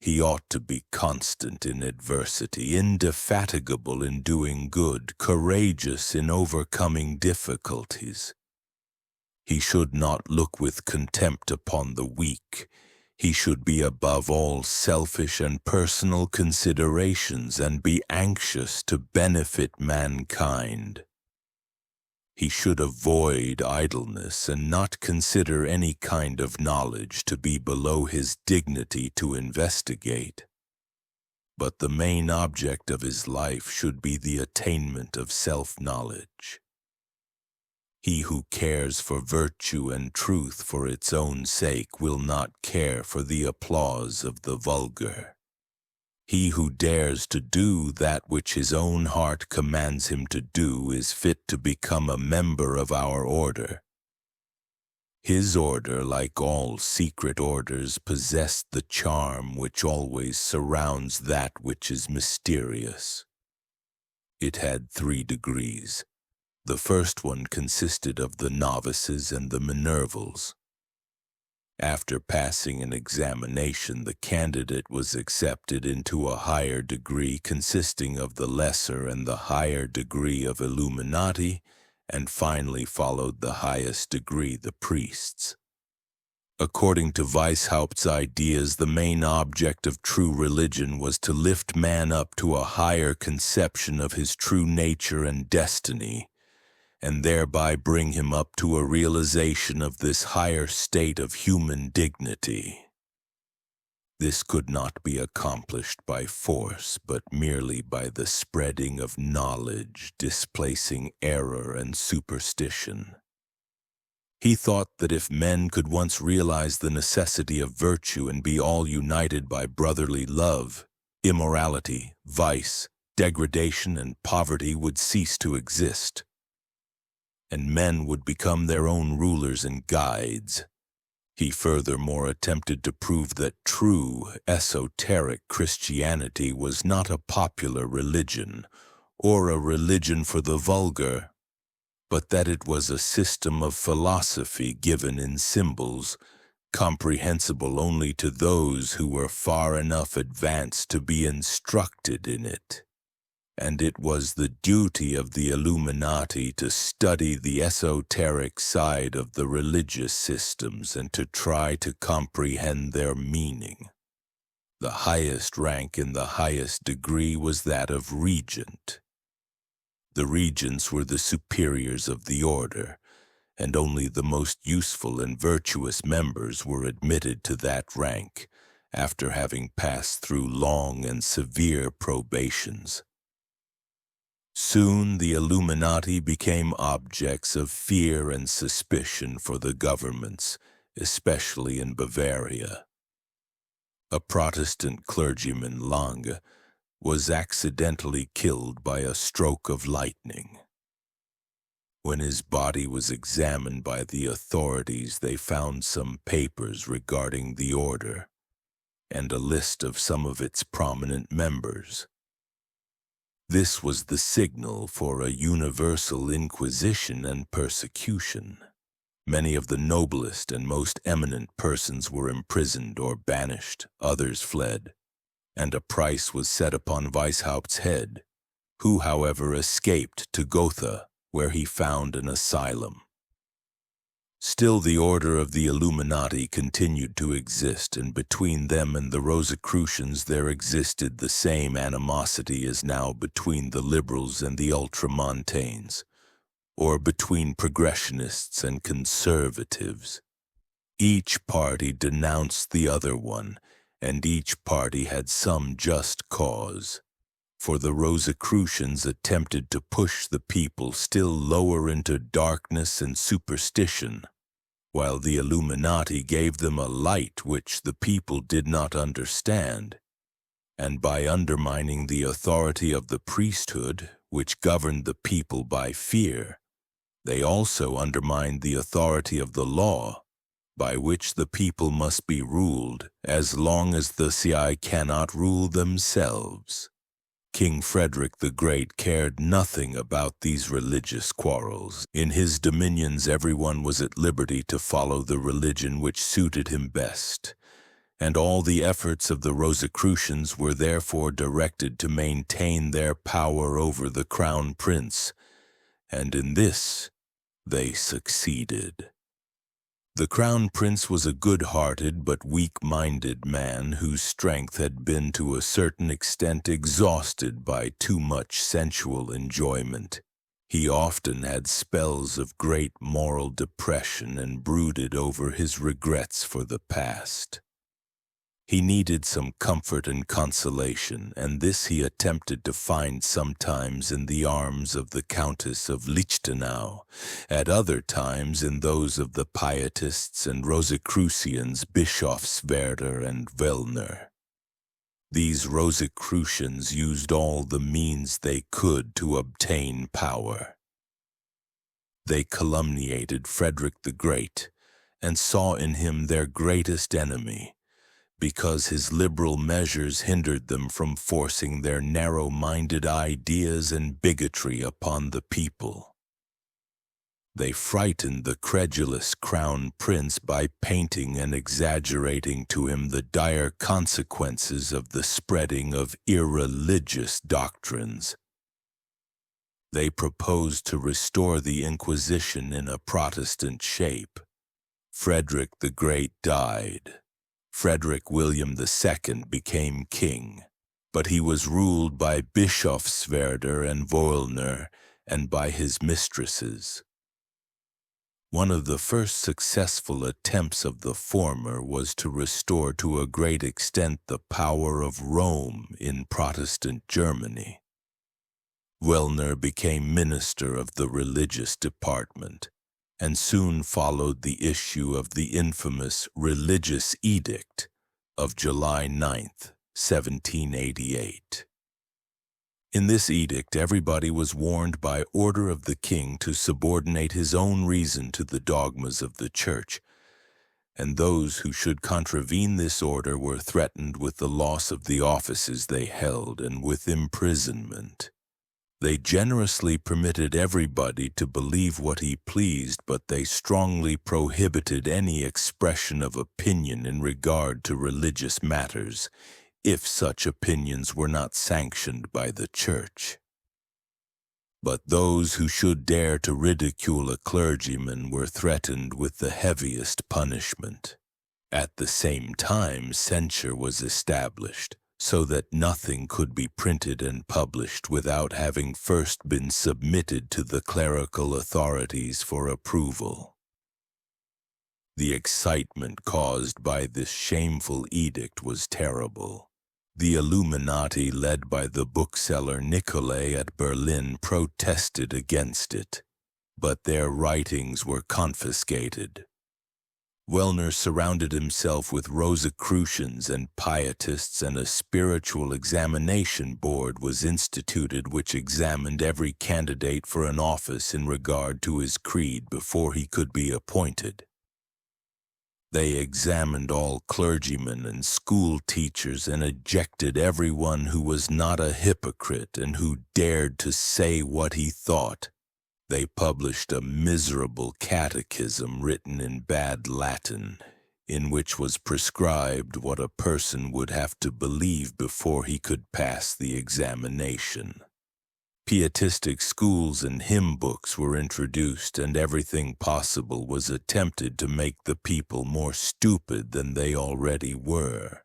He ought to be constant in adversity, indefatigable in doing good, courageous in overcoming difficulties. He should not look with contempt upon the weak. He should be above all selfish and personal considerations and be anxious to benefit mankind. He should avoid idleness and not consider any kind of knowledge to be below his dignity to investigate. But the main object of his life should be the attainment of self-knowledge. He who cares for virtue and truth for its own sake will not care for the applause of the vulgar. He who dares to do that which his own heart commands him to do is fit to become a member of our order. His order, like all secret orders, possessed the charm which always surrounds that which is mysterious. It had 3 degrees. The first one consisted of the novices and the Minervals. After passing an examination, the candidate was accepted into a higher degree consisting of the lesser and the higher degree of Illuminati, and finally followed the highest degree, the priests. According to Weishaupt's ideas, the main object of true religion was to lift man up to a higher conception of his true nature and destiny, and thereby bring him up to a realization of this higher state of human dignity. This could not be accomplished by force, but merely by the spreading of knowledge, displacing error and superstition. He thought that if men could once realize the necessity of virtue and be all united by brotherly love, immorality, vice, degradation, and poverty would cease to exist, and men would become their own rulers and guides. He furthermore attempted to prove that true, esoteric Christianity was not a popular religion, or a religion for the vulgar, but that it was a system of philosophy given in symbols, comprehensible only to those who were far enough advanced to be instructed in it. and it was the duty of the Illuminati to study the esoteric side of the religious systems and to try to comprehend their meaning. The highest rank in the highest degree was that of regent. The regents were the superiors of the order, and only the most useful and virtuous members were admitted to that rank, after having passed through long and severe probations. Soon the Illuminati became objects of fear and suspicion for the governments, especially in Bavaria. A Protestant clergyman, Lange, was accidentally killed by a stroke of lightning. When his body was examined by the authorities, they found some papers regarding the order and a list of some of its prominent members. This was the signal for a universal inquisition and persecution. Many of the noblest and most eminent persons were imprisoned or banished, others fled, and a price was set upon Weishaupt's head, who, however, escaped to Gotha, where he found an asylum. Still, the order of the Illuminati continued to exist, and between them and the Rosicrucians there existed the same animosity as now between the liberals and the ultramontanes, or between progressionists and conservatives. Each party denounced the other one, and each party had some just cause. For the Rosicrucians attempted to push the people still lower into darkness and superstition, while the Illuminati gave them a light which the people did not understand, and by undermining the authority of the priesthood, which governed the people by fear, they also undermined the authority of the law, by which the people must be ruled as long as the Sei cannot rule themselves. King Frederick the Great cared nothing about these religious quarrels. In his dominions everyone was at liberty to follow the religion which suited him best, and all the efforts of the Rosicrucians were therefore directed to maintain their power over the Crown Prince, and in this they succeeded. The Crown Prince was a good-hearted but weak-minded man whose strength had been to a certain extent exhausted by too much sensual enjoyment. He often had spells of great moral depression and brooded over his regrets for the past. He needed some comfort and consolation, and this he attempted to find sometimes in the arms of the Countess of Lichtenau, at other times in those of the Pietists and Rosicrucians Bischofswerder and Wellner. These Rosicrucians used all the means they could to obtain power. They calumniated Frederick the Great, and saw in him their greatest enemy, because his liberal measures hindered them from forcing their narrow-minded ideas and bigotry upon the people. They frightened the credulous Crown Prince by painting and exaggerating to him the dire consequences of the spreading of irreligious doctrines. They proposed to restore the Inquisition in a Protestant shape. Frederick the Great died. Frederick William II became king, but he was ruled by Bischofswerder and Wöllner and by his mistresses. One of the first successful attempts of the former was to restore to a great extent the power of Rome in Protestant Germany. Wöllner became minister of the religious department, and soon followed the issue of the infamous Religious Edict of July 9th, 1788. In this edict, everybody was warned by order of the king to subordinate his own reason to the dogmas of the Church, and those who should contravene this order were threatened with the loss of the offices they held and with imprisonment. They generously permitted everybody to believe what he pleased, but they strongly prohibited any expression of opinion in regard to religious matters, if such opinions were not sanctioned by the Church. but those who should dare to ridicule a clergyman were threatened with the heaviest punishment. At the same time, censure was established, so that nothing could be printed and published without having first been submitted to the clerical authorities for approval. The excitement caused by this shameful edict was terrible. The Illuminati, led by the bookseller Nicolai at Berlin, protested against it, but their writings were confiscated. Wellner surrounded himself with Rosicrucians and Pietists, and a spiritual examination board was instituted which examined every candidate for an office in regard to his creed before he could be appointed. They examined all clergymen and school teachers and ejected everyone who was not a hypocrite and who dared to say what he thought. They published a miserable catechism written in bad Latin, in which was prescribed what a person would have to believe before he could pass the examination. Pietistic schools and hymn books were introduced, and everything possible was attempted to make the people more stupid than they already were.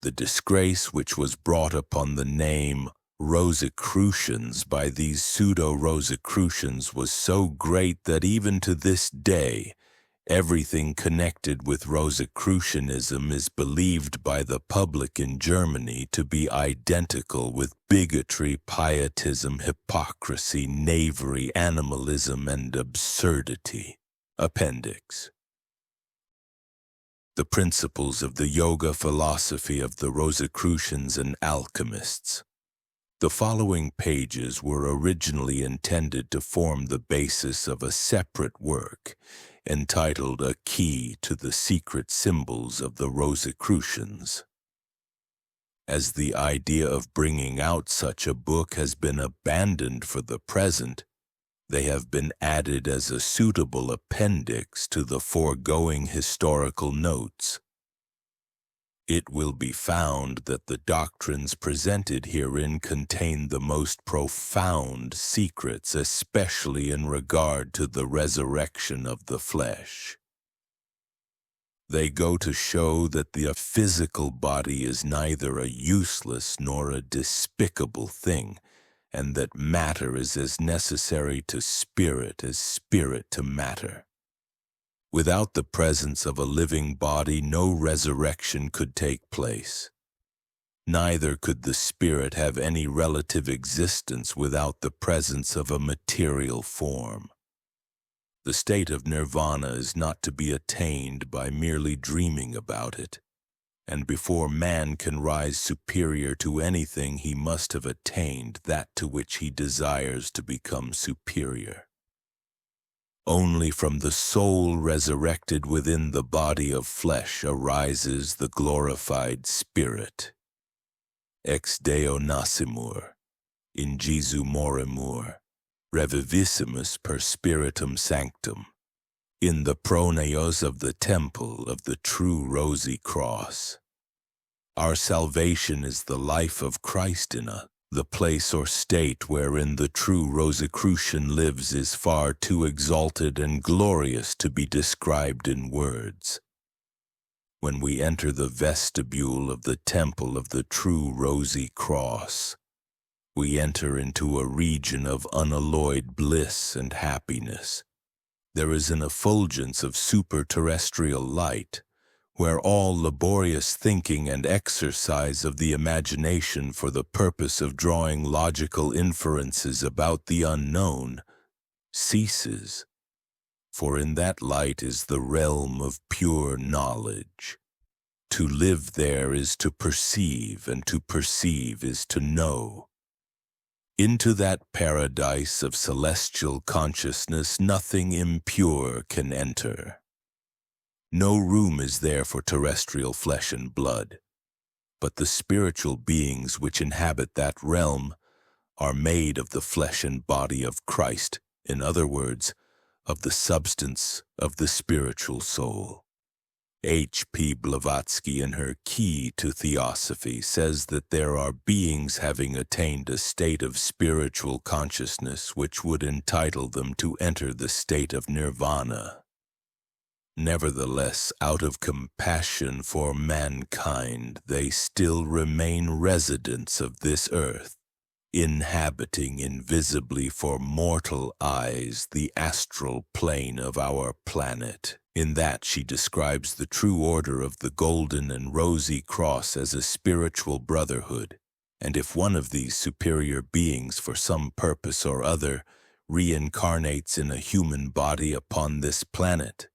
The disgrace which was brought upon the name Rosicrucians by these pseudo-Rosicrucians was so great that even to this day, everything connected with Rosicrucianism is believed by the public in Germany to be identical with bigotry, pietism, hypocrisy, knavery, animalism, and absurdity. Appendix. The principles of the yoga philosophy of the Rosicrucians and alchemists. The following pages were originally intended to form the basis of a separate work entitled A Key to the Secret Symbols of the Rosicrucians. As the idea of bringing out such a book has been abandoned for the present, they have been added as a suitable appendix to the foregoing historical notes. It will be found that the doctrines presented herein contain the most profound secrets, especially in regard to the resurrection of the flesh. They go to show that the physical body is neither a useless nor a despicable thing, and that matter is as necessary to spirit as spirit to matter. Without the presence of a living body, no resurrection could take place. Neither could the spirit have any relative existence without the presence of a material form. The state of nirvana is not to be attained by merely dreaming about it, and before man can rise superior to anything, he must have attained that to which he desires to become superior. Only from the soul resurrected within the body of flesh arises the glorified spirit. Ex Deo nascimur, in Jesu morimur, revivissimus per spiritum sanctum, in the Pronaos of the temple of the true rosy cross. Our salvation is the life of Christ in us. The place or state wherein the true Rosicrucian lives is far too exalted and glorious to be described in words. When we enter the vestibule of the temple of the true rosy cross, we enter into a region of unalloyed bliss and happiness. There is an effulgence of super-terrestrial light, where all laborious thinking and exercise of the imagination for the purpose of drawing logical inferences about the unknown ceases, for in that light is the realm of pure knowledge. To live there is to perceive, and to perceive is to know. Into that paradise of celestial consciousness nothing impure can enter. No room is there for terrestrial flesh and blood, but the spiritual beings which inhabit that realm are made of the flesh and body of Christ, in other words, of the substance of the spiritual soul. H.P. Blavatsky, in her Key to Theosophy, says that there are beings having attained a state of spiritual consciousness which would entitle them to enter the state of nirvana. Nevertheless, out of compassion for mankind, they still remain residents of this earth, inhabiting invisibly for mortal eyes the astral plane of our planet. In that she describes the true order of the Golden and Rosy Cross as a spiritual brotherhood, and if one of these superior beings for some purpose or other reincarnates in a human body upon this planet,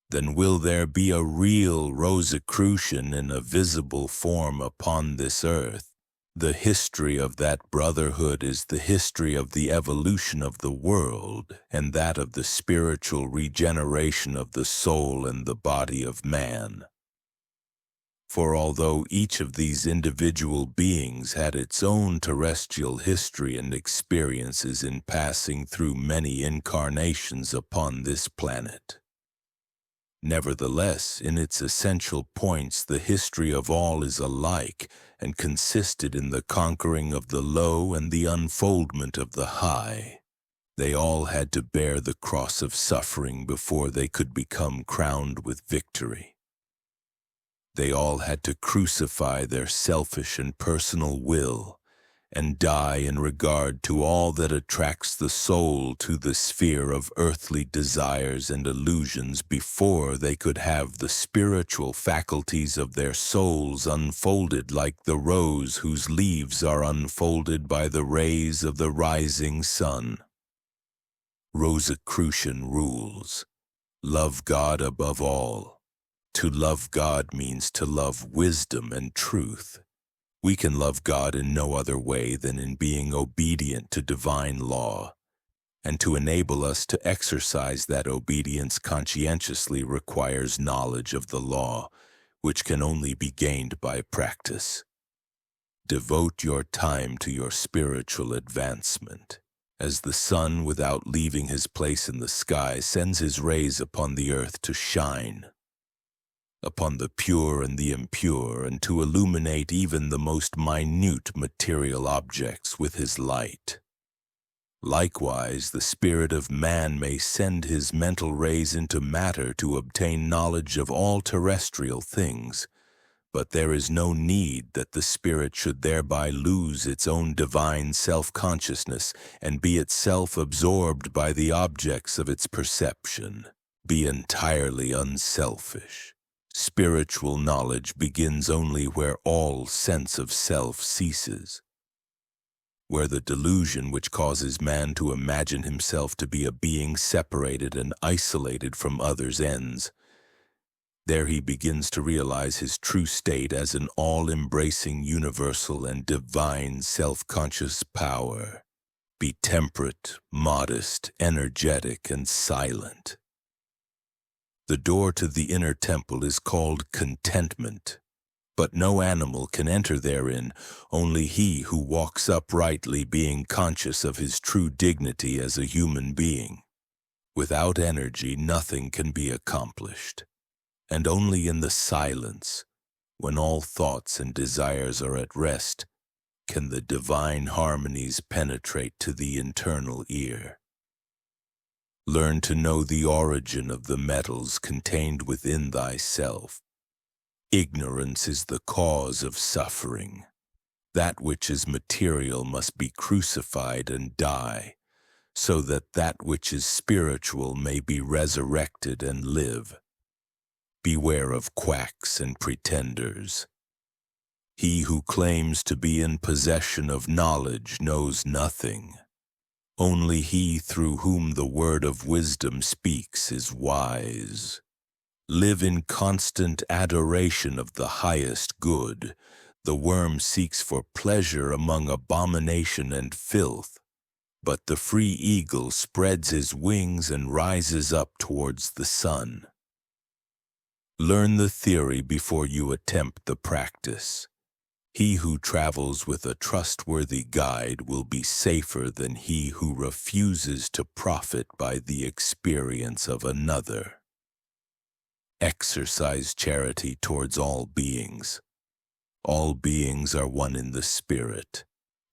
then will there be a real Rosicrucian in a visible form upon this earth. The history of that brotherhood is the history of the evolution of the world and that of the spiritual regeneration of the soul and the body of man. For although each of these individual beings had its own terrestrial history and experiences in passing through many incarnations upon this planet, nevertheless, in its essential points, the history of all is alike and consisted in the conquering of the low and the unfoldment of the high. They all had to bear the cross of suffering before they could become crowned with victory. They all had to crucify their selfish and personal will and die in regard to all that attracts the soul to the sphere of earthly desires and illusions before they could have the spiritual faculties of their souls unfolded like the rose whose leaves are unfolded by the rays of the rising sun. Rosicrucian rules. Love God above all. To love God means to love wisdom and truth. We can love God in no other way than in being obedient to divine law, and to enable us to exercise that obedience conscientiously requires knowledge of the law, which can only be gained by practice. Devote your time to your spiritual advancement. As the sun, without leaving his place in the sky, sends his rays upon the earth to shine upon the pure and the impure, and to illuminate even the most minute material objects with his light. Likewise, the spirit of man may send his mental rays into matter to obtain knowledge of all terrestrial things, but there is no need that the spirit should thereby lose its own divine self-consciousness and be itself absorbed by the objects of its perception. Be entirely unselfish. Spiritual knowledge begins only where all sense of self ceases, where the delusion which causes man to imagine himself to be a being separated and isolated from others ends. There he begins to realize his true state as an all-embracing universal and divine self-conscious power. Be temperate, modest, energetic, and silent. The door to the inner temple is called contentment, but no animal can enter therein, only he who walks uprightly, being conscious of his true dignity as a human being. Without energy, nothing can be accomplished, and only in the silence, when all thoughts and desires are at rest, can the divine harmonies penetrate to the internal ear. Learn to know the origin of the metals contained within thyself. Ignorance is the cause of suffering. That which is material must be crucified and die, so that that which is spiritual may be resurrected and live. Beware of quacks and pretenders. He who claims to be in possession of knowledge knows nothing. Only he through whom the word of wisdom speaks is wise. Live in constant adoration of the highest good. The worm seeks for pleasure among abomination and filth, but the free eagle spreads his wings and rises up towards the sun. Learn the theory before you attempt the practice. He who travels with a trustworthy guide will be safer than he who refuses to profit by the experience of another. Exercise charity towards all beings. All beings are one in the spirit,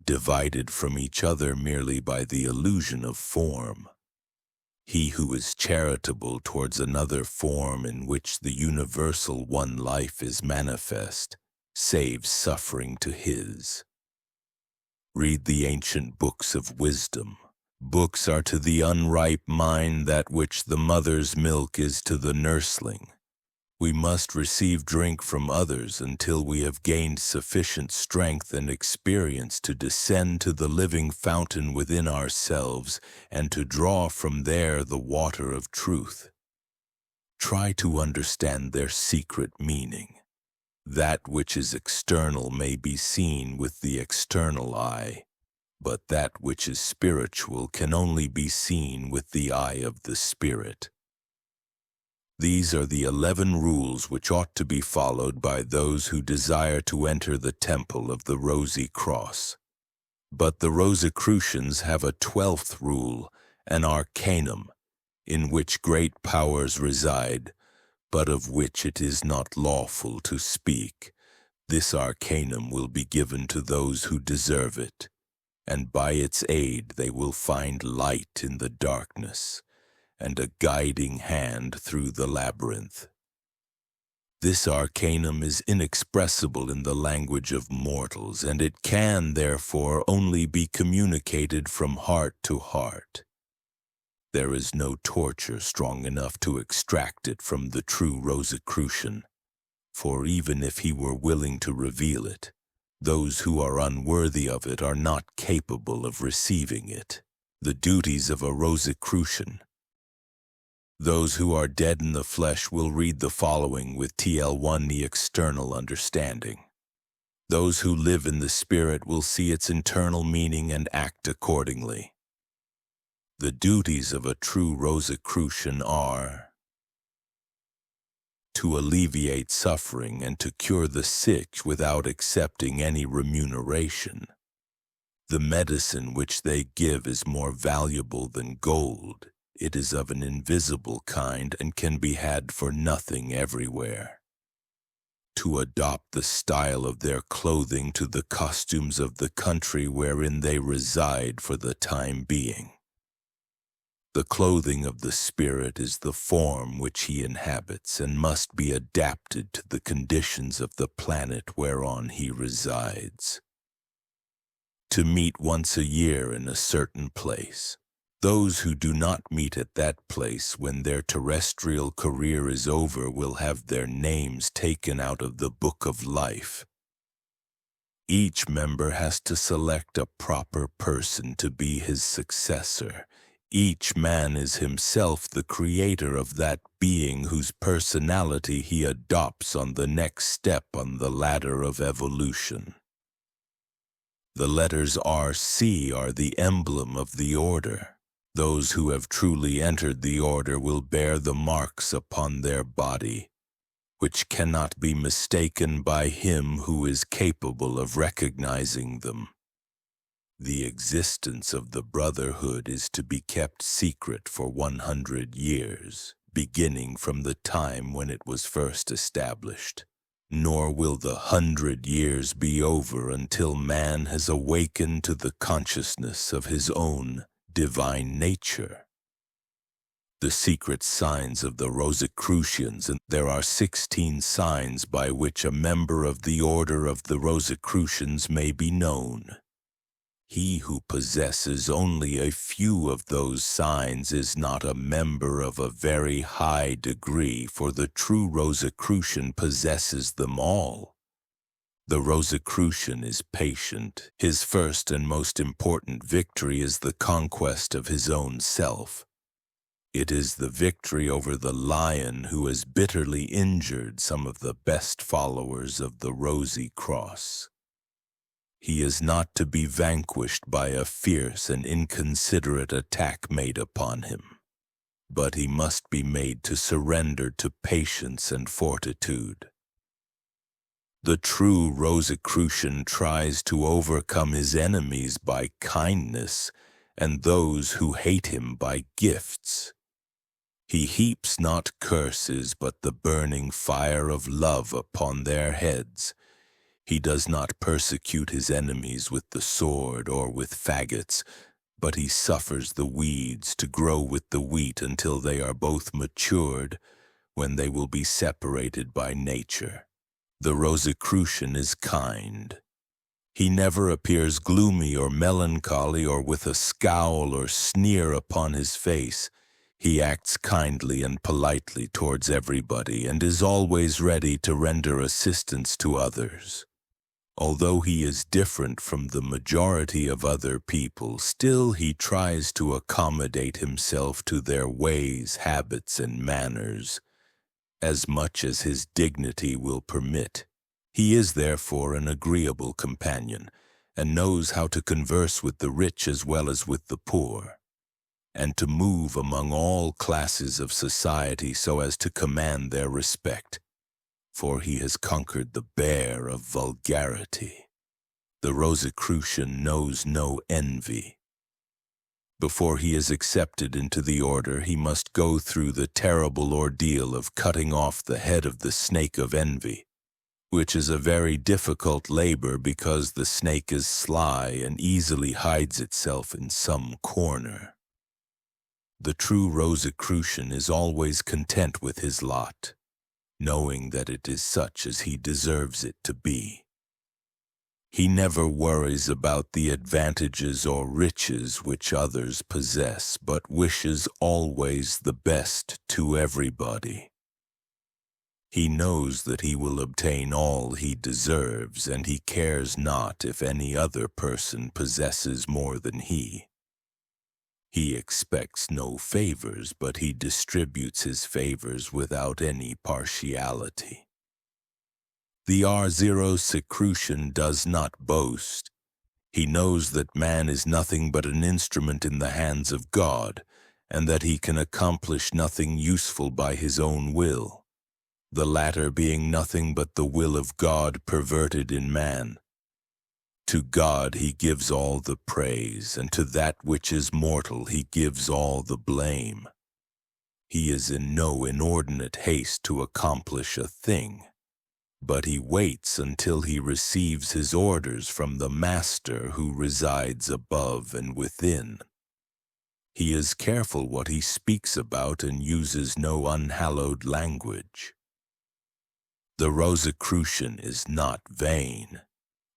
divided from each other merely by the illusion of form. He who is charitable towards another form in which the universal one life is manifest, saves suffering to his. Read the ancient books of wisdom. Books are to the unripe mind that which the mother's milk is to the nursling. We must receive drink from others until we have gained sufficient strength and experience to descend to the living fountain within ourselves and to draw from there the water of truth. Try to understand their secret meaning. That which is external may be seen with the external eye, but that which is spiritual can only be seen with the eye of the Spirit. These are the 11 rules which ought to be followed by those who desire to enter the temple of the Rosy Cross. But the Rosicrucians have a 12th rule, an arcanum, in which great powers reside, but of which it is not lawful to speak. This arcanum will be given to those who deserve it, and by its aid they will find light in the darkness, and a guiding hand through the labyrinth. This arcanum is inexpressible in the language of mortals, and it can, therefore, only be communicated from heart to heart. There is no torture strong enough to extract it from the true Rosicrucian, for even if he were willing to reveal it, those who are unworthy of it are not capable of receiving it. The duties of a Rosicrucian. Those who are dead in the flesh will read the following with TL1, the external understanding. Those who live in the spirit will see its internal meaning and act accordingly. The duties of a true Rosicrucian are to alleviate suffering and to cure the sick without accepting any remuneration. The medicine which they give is more valuable than gold. It is of an invisible kind and can be had for nothing everywhere. To adopt the style of their clothing to the costumes of the country wherein they reside for the time being. The clothing of the spirit is the form which he inhabits and must be adapted to the conditions of the planet whereon he resides. To meet once a year in a certain place. Those who do not meet at that place when their terrestrial career is over will have their names taken out of the book of life. Each member has to select a proper person to be his successor. Each man is himself the creator of that being whose personality he adopts on the next step on the ladder of evolution. The letters RC are the emblem of the order. Those who have truly entered the order will bear the marks upon their body, which cannot be mistaken by him who is capable of recognizing them. The existence of the brotherhood is to be kept secret for 100 years, beginning from the time when it was first established. Nor will the 100 years be over until man has awakened to the consciousness of his own divine nature. The secret signs of the Rosicrucians, and there are 16 signs by which a member of the order of the Rosicrucians may be known. He who possesses only a few of those signs is not a member of a very high degree, for the true Rosicrucian possesses them all. The Rosicrucian is patient. His first and most important victory is the conquest of his own self. It is the victory over the lion who has bitterly injured some of the best followers of the Rosy Cross. He is not to be vanquished by a fierce and inconsiderate attack made upon him, but he must be made to surrender to patience and fortitude. The true Rosicrucian tries to overcome his enemies by kindness and those who hate him by gifts. He heaps not curses, but the burning fire of love upon their heads. He does not persecute his enemies with the sword or with faggots, but he suffers the weeds to grow with the wheat until they are both matured, when they will be separated by nature. The Rosicrucian is kind. He never appears gloomy or melancholy or with a scowl or sneer upon his face. He acts kindly and politely towards everybody and is always ready to render assistance to others. Although he is different from the majority of other people, still he tries to accommodate himself to their ways, habits, and manners, as much as his dignity will permit. He is therefore an agreeable companion, and knows how to converse with the rich as well as with the poor, and to move among all classes of society so as to command their respect, for he has conquered the bear of vulgarity. The Rosicrucian knows no envy. Before he is accepted into the order, he must go through the terrible ordeal of cutting off the head of the snake of envy, which is a very difficult labor because the snake is sly and easily hides itself in some corner. The true Rosicrucian is always content with his lot, knowing that it is such as he deserves it to be. He never worries about the advantages or riches which others possess, but wishes always the best to everybody. He knows that he will obtain all he deserves, and he cares not if any other person possesses more than he. He expects no favors, but he distributes his favors without any partiality. The Rosicrucian does not boast. He knows that man is nothing but an instrument in the hands of God, and that he can accomplish nothing useful by his own will, the latter being nothing but the will of God perverted in man. To God he gives all the praise, and to that which is mortal he gives all the blame. He is in no inordinate haste to accomplish a thing, but he waits until he receives his orders from the Master who resides above and within. He is careful what he speaks about and uses no unhallowed language. The Rosicrucian is not vain.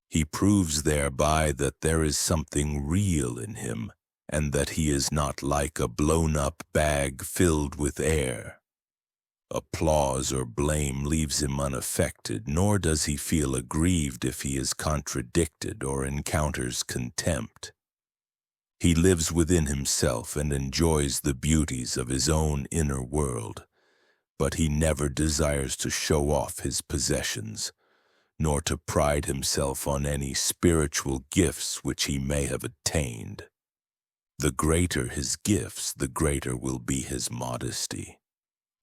He proves thereby that there is something real in him, and that he is not like a blown-up bag filled with air. Applause or blame leaves him unaffected, nor does he feel aggrieved if he is contradicted or encounters contempt. He lives within himself and enjoys the beauties of his own inner world, but he never desires to show off his possessions, nor to pride himself on any spiritual gifts which he may have attained. The greater his gifts, the greater will be his modesty,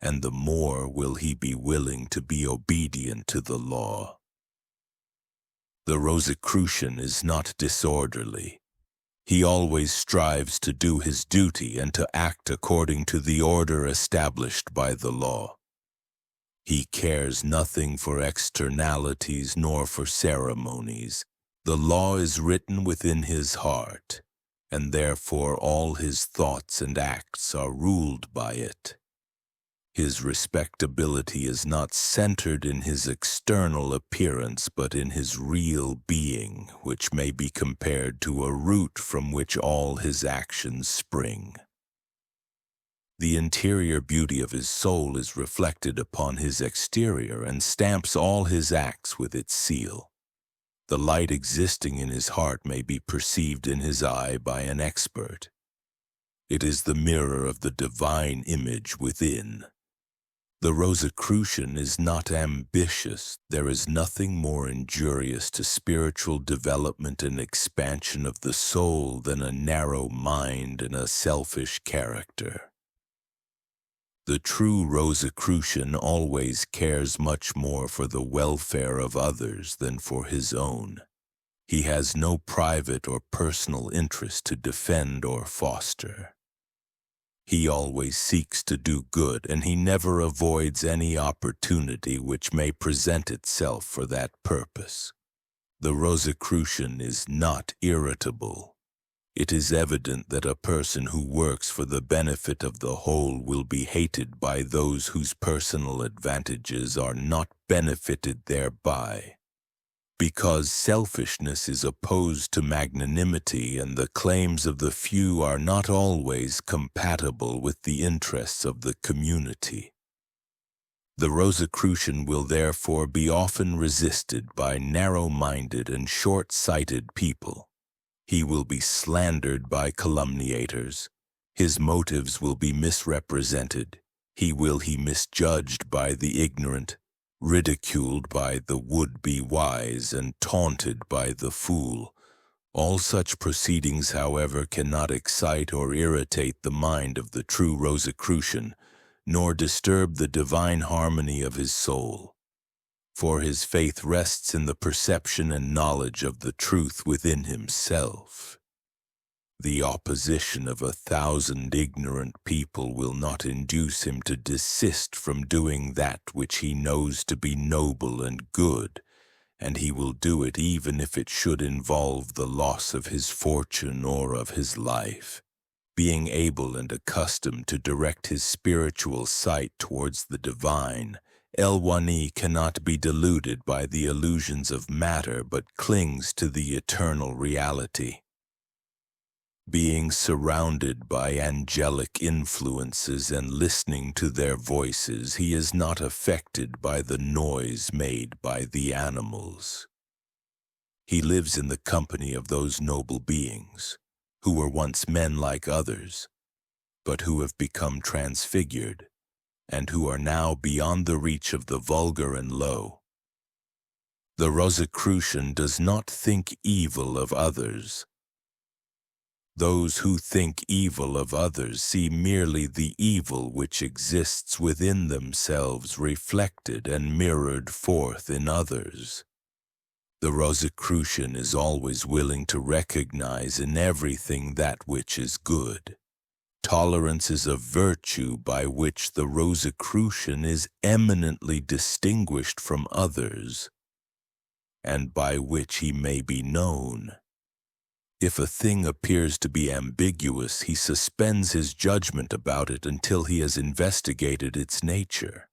and the more will he be willing to be obedient to the law. The Rosicrucian is not disorderly. He always strives to do his duty and to act according to the order established by the law. He cares nothing for externalities nor for ceremonies. The law is written within his heart, and therefore all his thoughts and acts are ruled by it. His respectability is not centered in his external appearance, but in his real being, which may be compared to a root from which all his actions spring. The interior beauty of his soul is reflected upon his exterior and stamps all his acts with its seal. The light existing in his heart may be perceived in his eye by an expert. It is the mirror of the divine image within. The Rosicrucian is not ambitious. There is nothing more injurious to spiritual development and expansion of the soul than a narrow mind and a selfish character. The true Rosicrucian always cares much more for the welfare of others than for his own. He has no private or personal interest to defend or foster. He always seeks to do good, and he never avoids any opportunity which may present itself for that purpose. The Rosicrucian is not irritable. It is evident that a person who works for the benefit of the whole will be hated by those whose personal advantages are not benefited thereby. Because selfishness is opposed to magnanimity, and the claims of the few are not always compatible with the interests of the community. The Rosicrucian will therefore be often resisted by narrow-minded and short-sighted people. He will be slandered by calumniators. His motives will be misrepresented. He will be misjudged by the ignorant, ridiculed by the would-be wise, and taunted by the fool. All such proceedings, however, cannot excite or irritate the mind of the true Rosicrucian, nor disturb the divine harmony of his soul. For his faith rests in the perception and knowledge of the truth within himself. The opposition of 1,000 ignorant people will not induce him to desist from doing that which he knows to be noble and good, and he will do it even if it should involve the loss of his fortune or of his life. Being able and accustomed to direct his spiritual sight towards the divine, El-Wani cannot be deluded by the illusions of matter, but clings to the eternal reality. Being surrounded by angelic influences and listening to their voices, he is not affected by the noise made by the animals. He lives in the company of those noble beings, who were once men like others, but who have become transfigured, and who are now beyond the reach of the vulgar and low. The Rosicrucian does not think evil of others. Those who think evil of others see merely the evil which exists within themselves, reflected and mirrored forth in others. The Rosicrucian is always willing to recognize in everything that which is good. Tolerance is a virtue by which the Rosicrucian is eminently distinguished from others, and by which he may be known. If a thing appears to be ambiguous, he suspends his judgment about it until he has investigated its nature.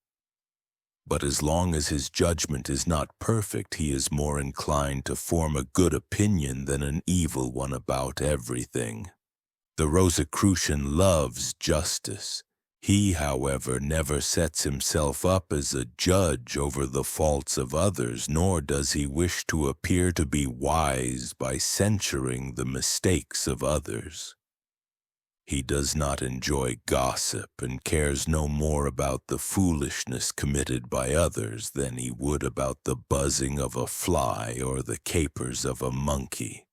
But as long as his judgment is not perfect, he is more inclined to form a good opinion than an evil one about everything. The Rosicrucian loves justice. He, however, never sets himself up as a judge over the faults of others, nor does he wish to appear to be wise by censuring the mistakes of others. He does not enjoy gossip and cares no more about the foolishness committed by others than he would about the buzzing of a fly or the capers of a monkey.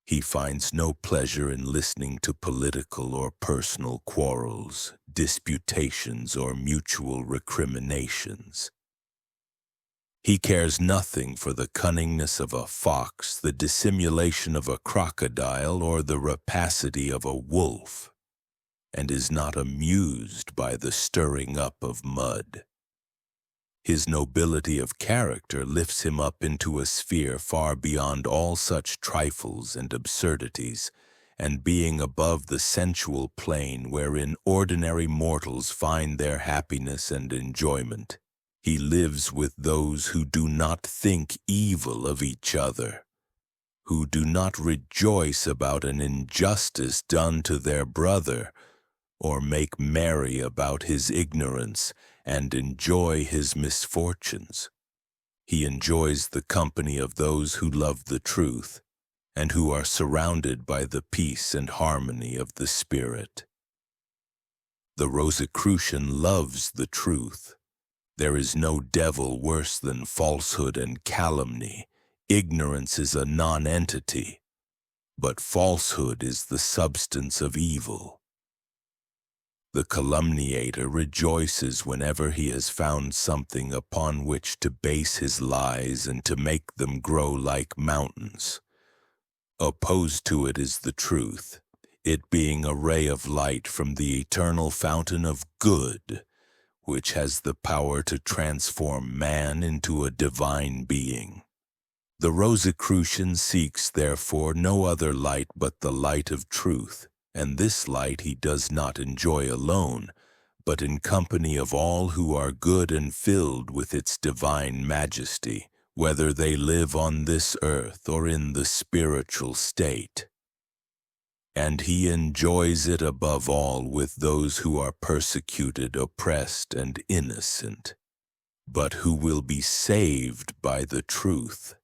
He finds no pleasure in listening to political or personal quarrels, disputations, or mutual recriminations. He cares nothing for the cunningness of a fox, the dissimulation of a crocodile, or the rapacity of a wolf, and is not amused by the stirring up of mud. His nobility of character lifts him up into a sphere far beyond all such trifles and absurdities, and being above the sensual plane wherein ordinary mortals find their happiness and enjoyment, he lives with those who do not think evil of each other, who do not rejoice about an injustice done to their brother, or make merry about his ignorance, and enjoy his misfortunes. He enjoys the company of those who love the truth, and who are surrounded by the peace and harmony of the Spirit. The Rosicrucian loves the truth. There is no devil worse than falsehood and calumny. Ignorance is a non-entity, but falsehood is the substance of evil. The calumniator rejoices whenever he has found something upon which to base his lies and to make them grow like mountains. Opposed to it is the truth. it being a ray of light from the eternal fountain of good, which has the power to transform man into a divine being. The Rosicrucian seeks, therefore, no other light but the light of truth, and this light he does not enjoy alone, but in company of all who are good and filled with its divine majesty, whether they live on this earth or in the spiritual state. And he enjoys it above all with those who are persecuted, oppressed, and innocent, but who will be saved by the truth.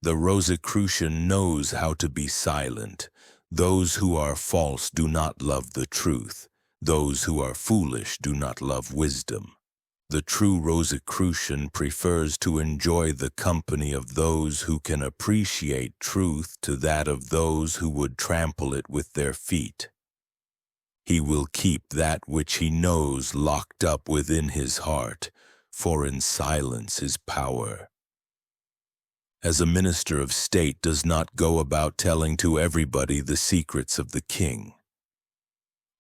The Rosicrucian knows how to be silent. Those who are false do not love the truth. Those who are foolish do not love wisdom. The true Rosicrucian prefers to enjoy the company of those who can appreciate truth to that of those who would trample it with their feet. He will keep that which he knows locked up within his heart, for in silence is power. As a minister of state does not go about telling to everybody the secrets of the king,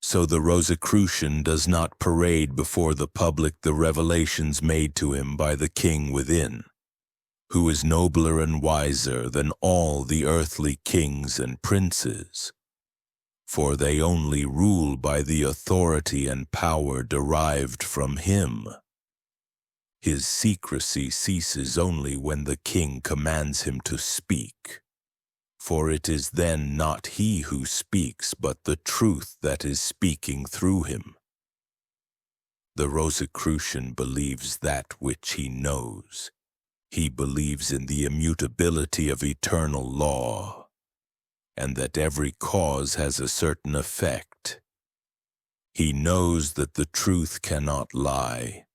so the Rosicrucian does not parade before the public the revelations made to him by the king within, who is nobler and wiser than all the earthly kings and princes, for they only rule by the authority and power derived from him. His secrecy ceases only when the king commands him to speak, for it is then not he who speaks, but the truth that is speaking through him. The Rosicrucian believes that which he knows. He believes in the immutability of eternal law, and that every cause has a certain effect. He knows that the truth cannot lie,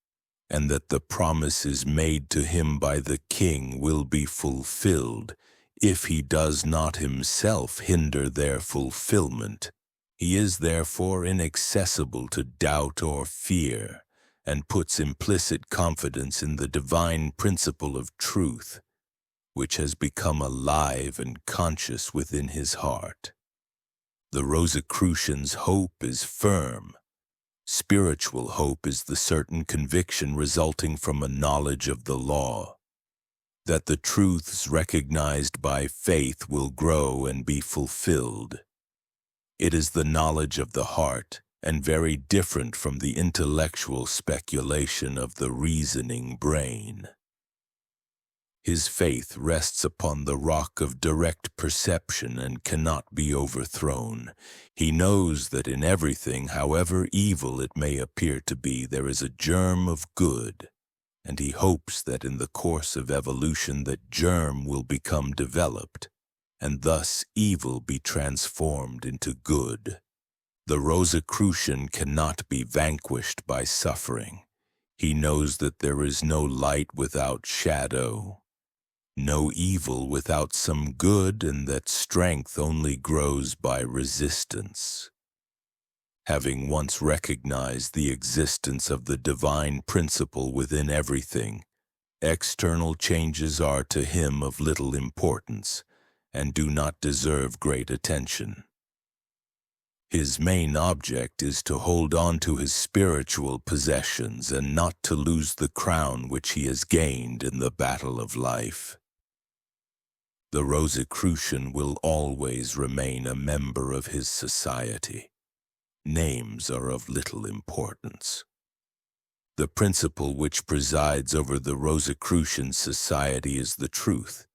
and that the promises made to him by the king will be fulfilled, if he does not himself hinder their fulfillment. He is therefore inaccessible to doubt or fear, and puts implicit confidence in the divine principle of truth, which has become alive and conscious within his heart. The Rosicrucian's hope is firm. Spiritual hope is the certain conviction resulting from a knowledge of the law, that the truths recognized by faith will grow and be fulfilled. It is the knowledge of the heart, and very different from the intellectual speculation of the reasoning brain. His faith rests upon the rock of direct perception and cannot be overthrown. He knows that in everything, however evil it may appear to be, there is a germ of good, and he hopes that in the course of evolution that germ will become developed, and thus evil be transformed into good. The Rosicrucian cannot be vanquished by suffering. He knows that there is no light without shadow, no evil without some good, and that strength only grows by resistance. Having once recognized the existence of the divine principle within everything, external changes are to him of little importance, and do not deserve great attention. His main object is to hold on to his spiritual possessions and not to lose the crown which he has gained in the battle of life. The Rosicrucian will always remain a member of his society. Names are of little importance. The principle which presides over the Rosicrucian society is the truth,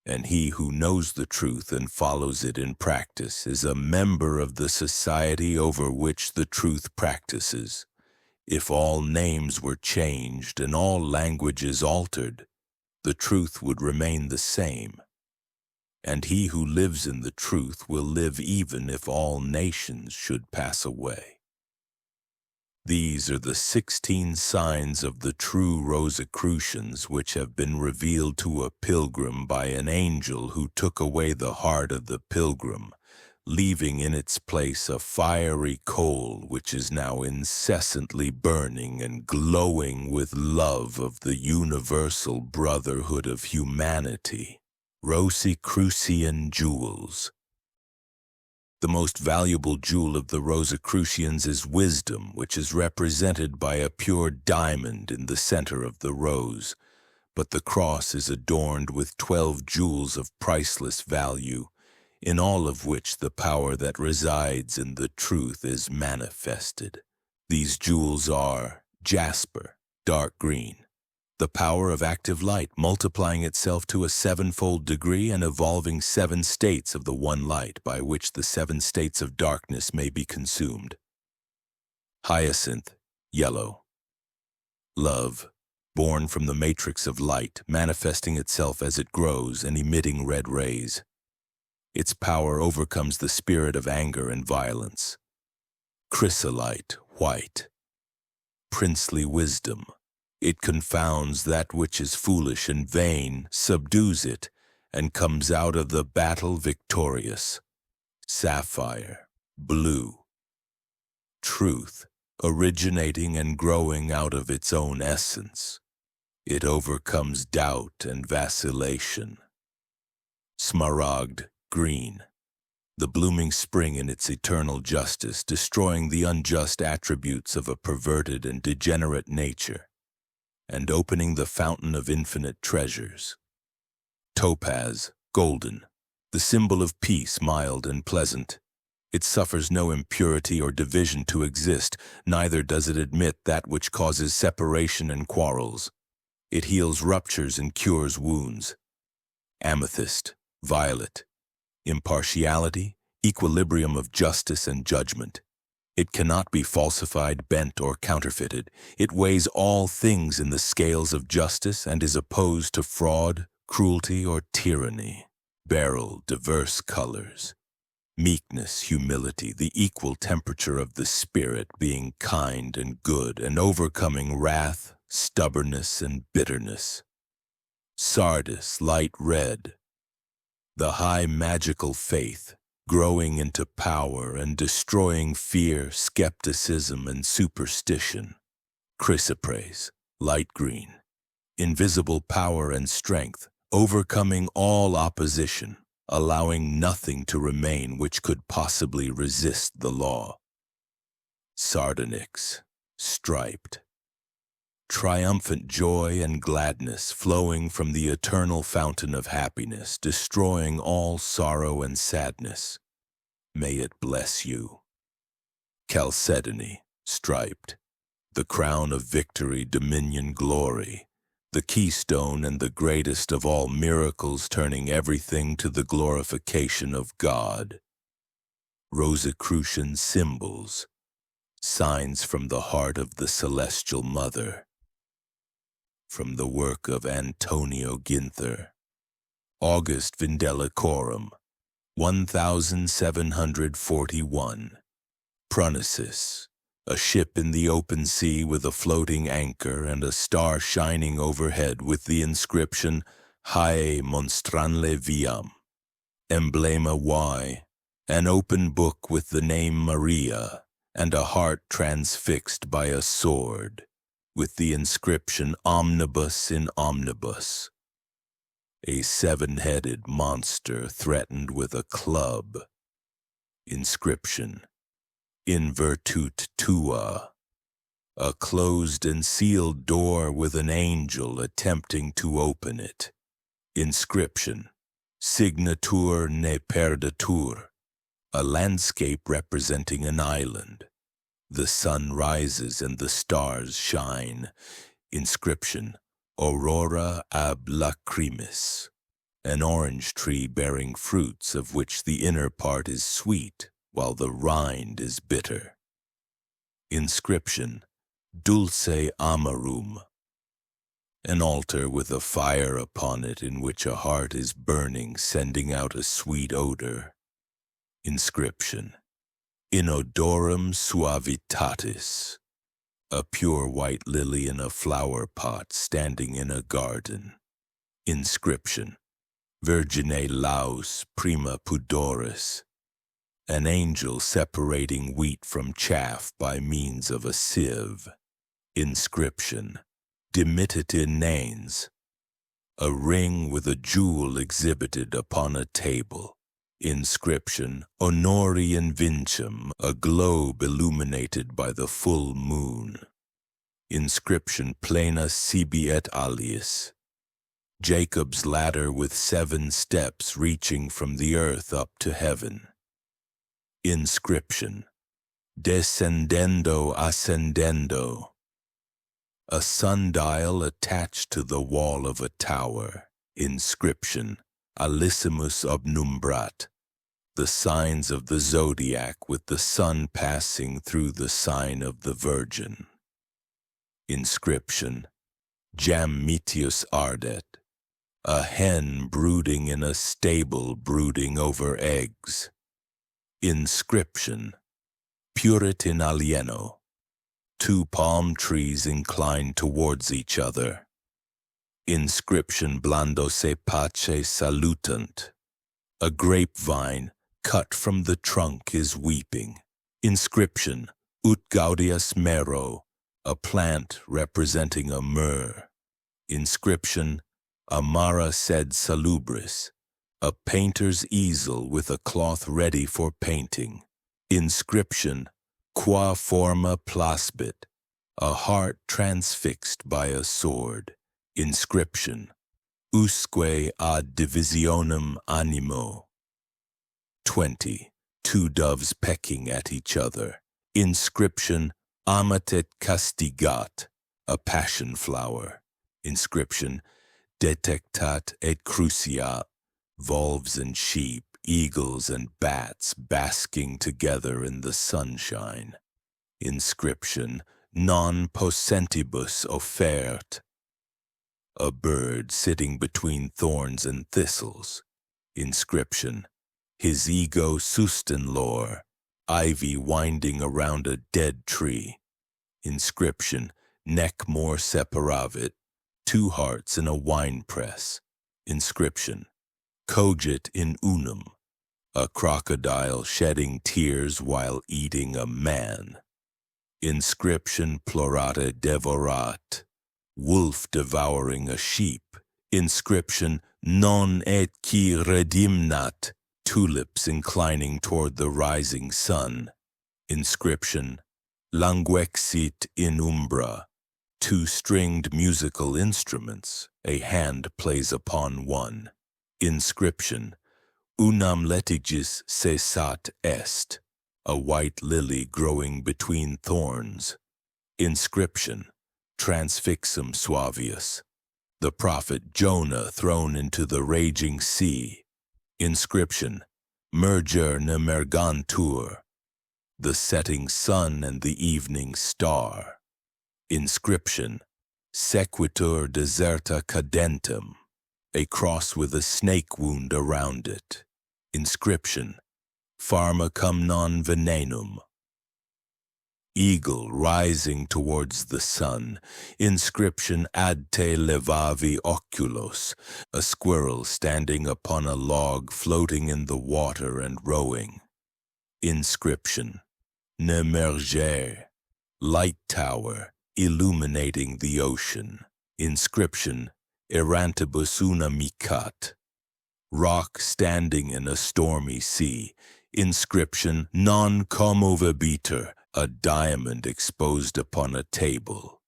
and he who knows the truth and follows it in practice is a member of the society over which the truth practices. If all names were changed and all languages altered, the truth would remain the same. And he who lives in the truth will live even if all nations should pass away. These are the 16 signs of the true Rosicrucians which have been revealed to a pilgrim by an angel who took away the heart of the pilgrim, leaving in its place a fiery coal which is now incessantly burning and glowing with love of the universal brotherhood of humanity. Rosicrucian jewels. The most valuable jewel of the Rosicrucians is wisdom, which is represented by a pure diamond in the center of the rose, but the cross is adorned with 12 jewels of priceless value, in all of which the power that resides in the truth is manifested. These jewels are jasper, dark green, the power of active light multiplying itself to a 7-fold degree and evolving 7 states of the one light by which the 7 states of darkness may be consumed. Hyacinth, yellow. Love, born from the matrix of light, manifesting itself as it grows and emitting red rays. Its power overcomes the spirit of anger and violence. Chrysolite, white. Princely wisdom. It confounds that which is foolish and vain, subdues it, and comes out of the battle victorious. Sapphire, blue. Truth, originating and growing out of its own essence. It overcomes doubt and vacillation. Smaragd, green. The blooming spring in its eternal justice, destroying the unjust attributes of a perverted and degenerate nature, and opening the fountain of infinite treasures. Topaz, golden, the symbol of peace, mild and pleasant. It suffers no impurity or division to exist, neither does it admit that which causes separation and quarrels. It heals ruptures and cures wounds. Amethyst, violet, impartiality, equilibrium of justice and judgment. It cannot be falsified, bent, or counterfeited. It weighs all things in the scales of justice and is opposed to fraud, cruelty, or tyranny. Beryl, diverse colors. Meekness, humility, the equal temperature of the spirit, being kind and good and overcoming wrath, stubbornness, and bitterness. Sardis, light red. The high magical faith, growing into power and destroying fear, skepticism, and superstition. Chrysoprase, light green. Invisible power and strength, overcoming all opposition, allowing nothing to remain which could possibly resist the law. Sardonyx, striped. Triumphant joy and gladness flowing from the eternal fountain of happiness, destroying all sorrow and sadness. May it bless you. Chalcedony, striped. The crown of victory, dominion, glory. The keystone and the greatest of all miracles, turning everything to the glorification of God. Rosicrucian symbols, signs from the heart of the Celestial Mother. From the work of Antonio Ginther. August Vindelicorum, 1741. Pronaos, a ship in the open sea with a floating anchor and a star shining overhead with the inscription Hae monstranle viam. Emblema Y, an open book with the name Maria, and a heart transfixed by a sword, with the inscription Omnibus in Omnibus. A 7-headed monster threatened with a club. Inscription, In virtute tua. A closed and sealed door with an angel attempting to open it. Inscription, Signatur ne perdatur. A landscape representing an island. The sun rises and the stars shine. Inscription, Aurora ab lacrimis. An orange tree bearing fruits of which the inner part is sweet, while the rind is bitter. Inscription, Dulce amarum. An altar with a fire upon it in which a heart is burning, sending out a sweet odor. Inscription, Inodorum suavitatis. A pure white lily in a flower pot standing in a garden. Inscription, Virgine laus prima pudoris. An angel separating wheat from chaff by means of a sieve. Inscription, Dimittit nanes. A ring with a jewel exhibited upon a table. Inscription, Honori Vincem, a globe illuminated by the full moon. Inscription, Plena sibi et aliis, Jacob's ladder with 7 steps reaching from the earth up to heaven. Inscription, Descendendo ascendendo, a sundial attached to the wall of a tower. Inscription, Alissimus obnumbrat, the signs of the zodiac with the sun passing through the sign of the Virgin. Inscription, Jametius ardet, a hen brooding in a stable brooding over eggs. Inscription, Puritan alieno, 2 palm trees inclined towards each other. Inscription, Blando se pace salutant, a grapevine cut from the trunk is weeping. Inscription, Ut gaudius mero, a plant representing a myrrh. Inscription, Amara sed salubris, a painter's easel with a cloth ready for painting. Inscription, Qua forma plaspit, a heart transfixed by a sword. Inscription, Usque ad divisionem animo. 20. 2 doves pecking at each other. Inscription, Amat et castigat, a passion flower. Inscription, Detectat et cruciat, wolves and sheep, eagles and bats basking together in the sunshine. Inscription, Non possentibus offert, a bird sitting between thorns and thistles. Inscription, His ego sustenlor, ivy winding around a dead tree. Inscription, Nec more separavit, 2 hearts in a winepress. Inscription, Cogit in unum, a crocodile shedding tears while eating a man. Inscription, Plorata devorat, wolf devouring a sheep. Inscription, Non et qui redimnat, tulips inclining toward the rising sun. Inscription, Languexit in umbra, 2-stringed musical instruments, a hand plays upon one. Inscription, Unam letigis cessat est, a white lily growing between thorns. Inscription, Transfixum suavius, the prophet Jonah thrown into the raging sea. Inscription, Merger ne mergantur, the setting sun and the evening star. Inscription, Sequitur deserta cadentem, a cross with a snake wound around it. Inscription, Pharmacum non venenum, eagle rising towards the sun. Inscription, Ad te levavi oculos, a squirrel standing upon a log floating in the water and rowing. Inscription, Ne merger, light tower illuminating the ocean. Inscription, Erantibus una micat, rock standing in a stormy sea. Inscription, Non commovebiter, a diamond exposed upon a table.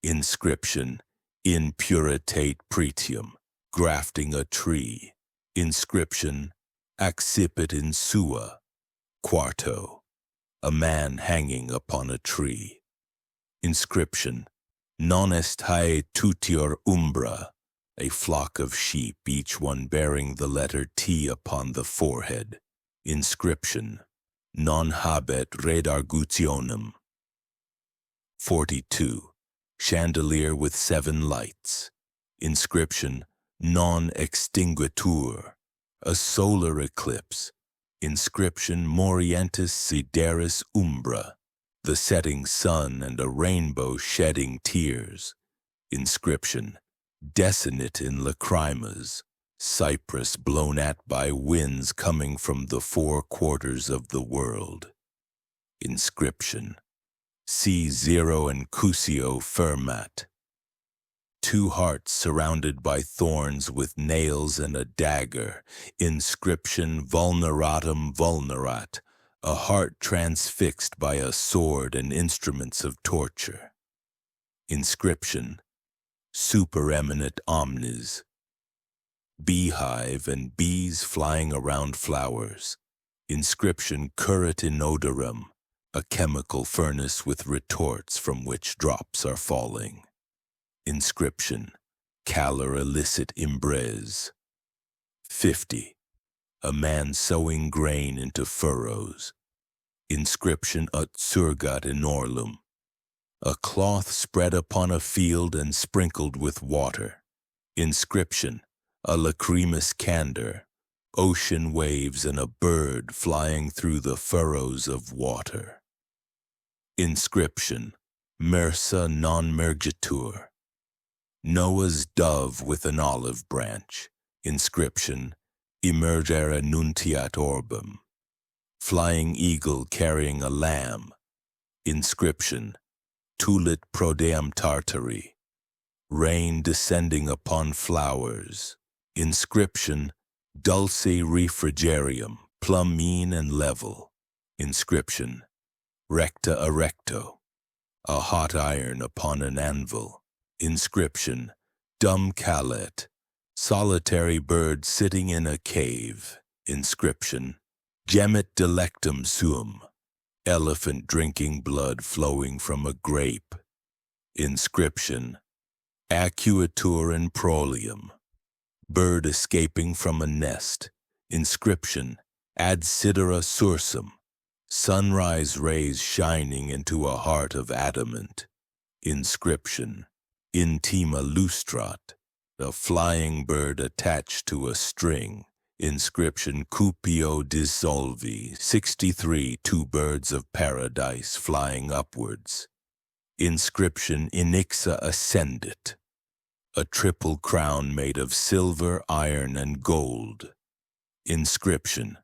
Inscription, In puritate pretium, grafting a tree. Inscription, Accipit in sua, quarto, a man hanging upon a tree. Inscription, Non est hae tutior umbra, a flock of sheep, each one bearing the letter T upon the forehead. Inscription, Non habet redargutionem. 42. Chandelier with 7 lights. Inscription, Non extinguitur, a solar eclipse. Inscription, Morientis sideris umbra, the setting sun and a rainbow shedding tears. Inscription, Desinit in lacrimas, cypress blown at by winds coming from the 4 quarters of the world. Inscription, Si zero and cusio firmat, Two hearts surrounded by thorns with nails and a dagger. Inscription vulneratum vulnerat, a heart transfixed by a sword and instruments of torture. Inscription supereminent omnes, beehive and bees flying around flowers. Inscription currit inodorum, a chemical furnace with retorts from which drops are falling. Inscription calor illicit imbres. 50. A man sowing grain into furrows. Inscription ut surgat in orlum, a cloth spread upon a field and sprinkled with water. Inscription a lacrimus candor, ocean waves and a bird flying through the furrows of water. Inscription mersa non mergitur, Noah's dove with an olive branch. Inscription emergere nuntiat orbum, flying eagle carrying a lamb. Inscription tulit prodeam tartari, rain descending upon flowers. Inscription dulce refrigerium, plumb mean and level. Inscription recta erecto, a hot iron upon an anvil. Inscription dum calet, solitary bird sitting in a cave. Inscription gemit delectum suum, elephant drinking blood flowing from a grape. Inscription acuitur in prolium, bird escaping from a nest. Inscription ad sidera sursum, sunrise rays shining into a heart of adamant. Inscription intima lustrat, a flying bird attached to a string. Inscription cupio dissolvi, 63 two birds of paradise flying upwards. Inscription inixa ascendit, a triple crown made of silver, iron, and gold. Inscription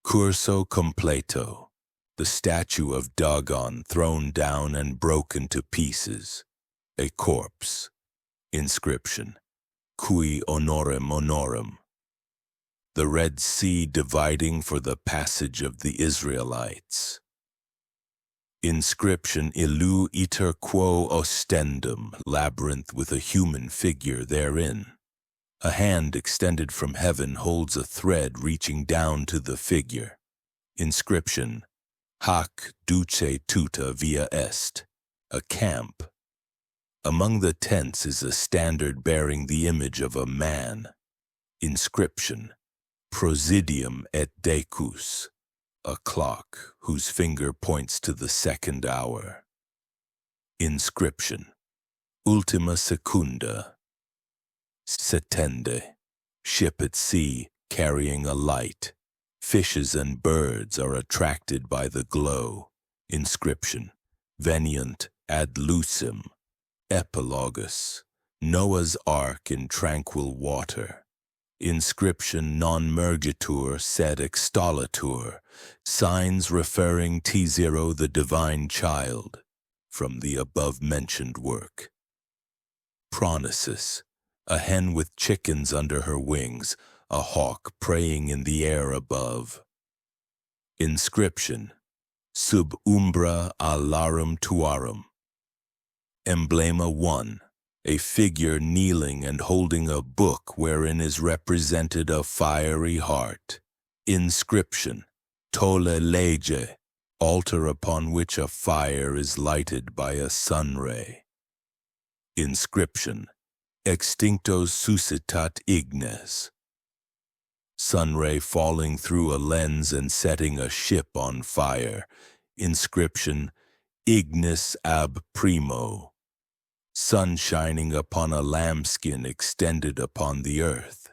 curso completo, the statue of Dagon thrown down and broken to pieces. A corpse. Inscription cui honorem honorum, the Red Sea dividing for the passage of the Israelites. Inscription illu iter quo ostendum, labyrinth with a human figure therein. A hand extended from heaven holds a thread reaching down to the figure. Inscription hac duce tuta via est, a camp. Among the tents is a standard bearing the image of a man. Inscription prosidium et decus, a clock whose finger points to the second hour. Inscription ultima secunda, setende, ship at sea carrying a light. Fishes and birds are attracted by the glow. Inscription veniunt ad lucem, epilogus, Noah's ark in tranquil water. Inscription non mergitur sed extollatur, signs referring T0 the divine child, from the above-mentioned work. Pronaos, a hen with chickens under her wings, a hawk praying in the air above. Inscription sub umbra alarum tuarum. Emblema 1, a figure kneeling and holding a book wherein is represented a fiery heart. Inscription tolle lege, altar upon which a fire is lighted by a sunray. Inscription extinctos suscitat ignes, sunray falling through a lens and setting a ship on fire. Inscription ignis ab primo, sun shining upon a lambskin extended upon the earth.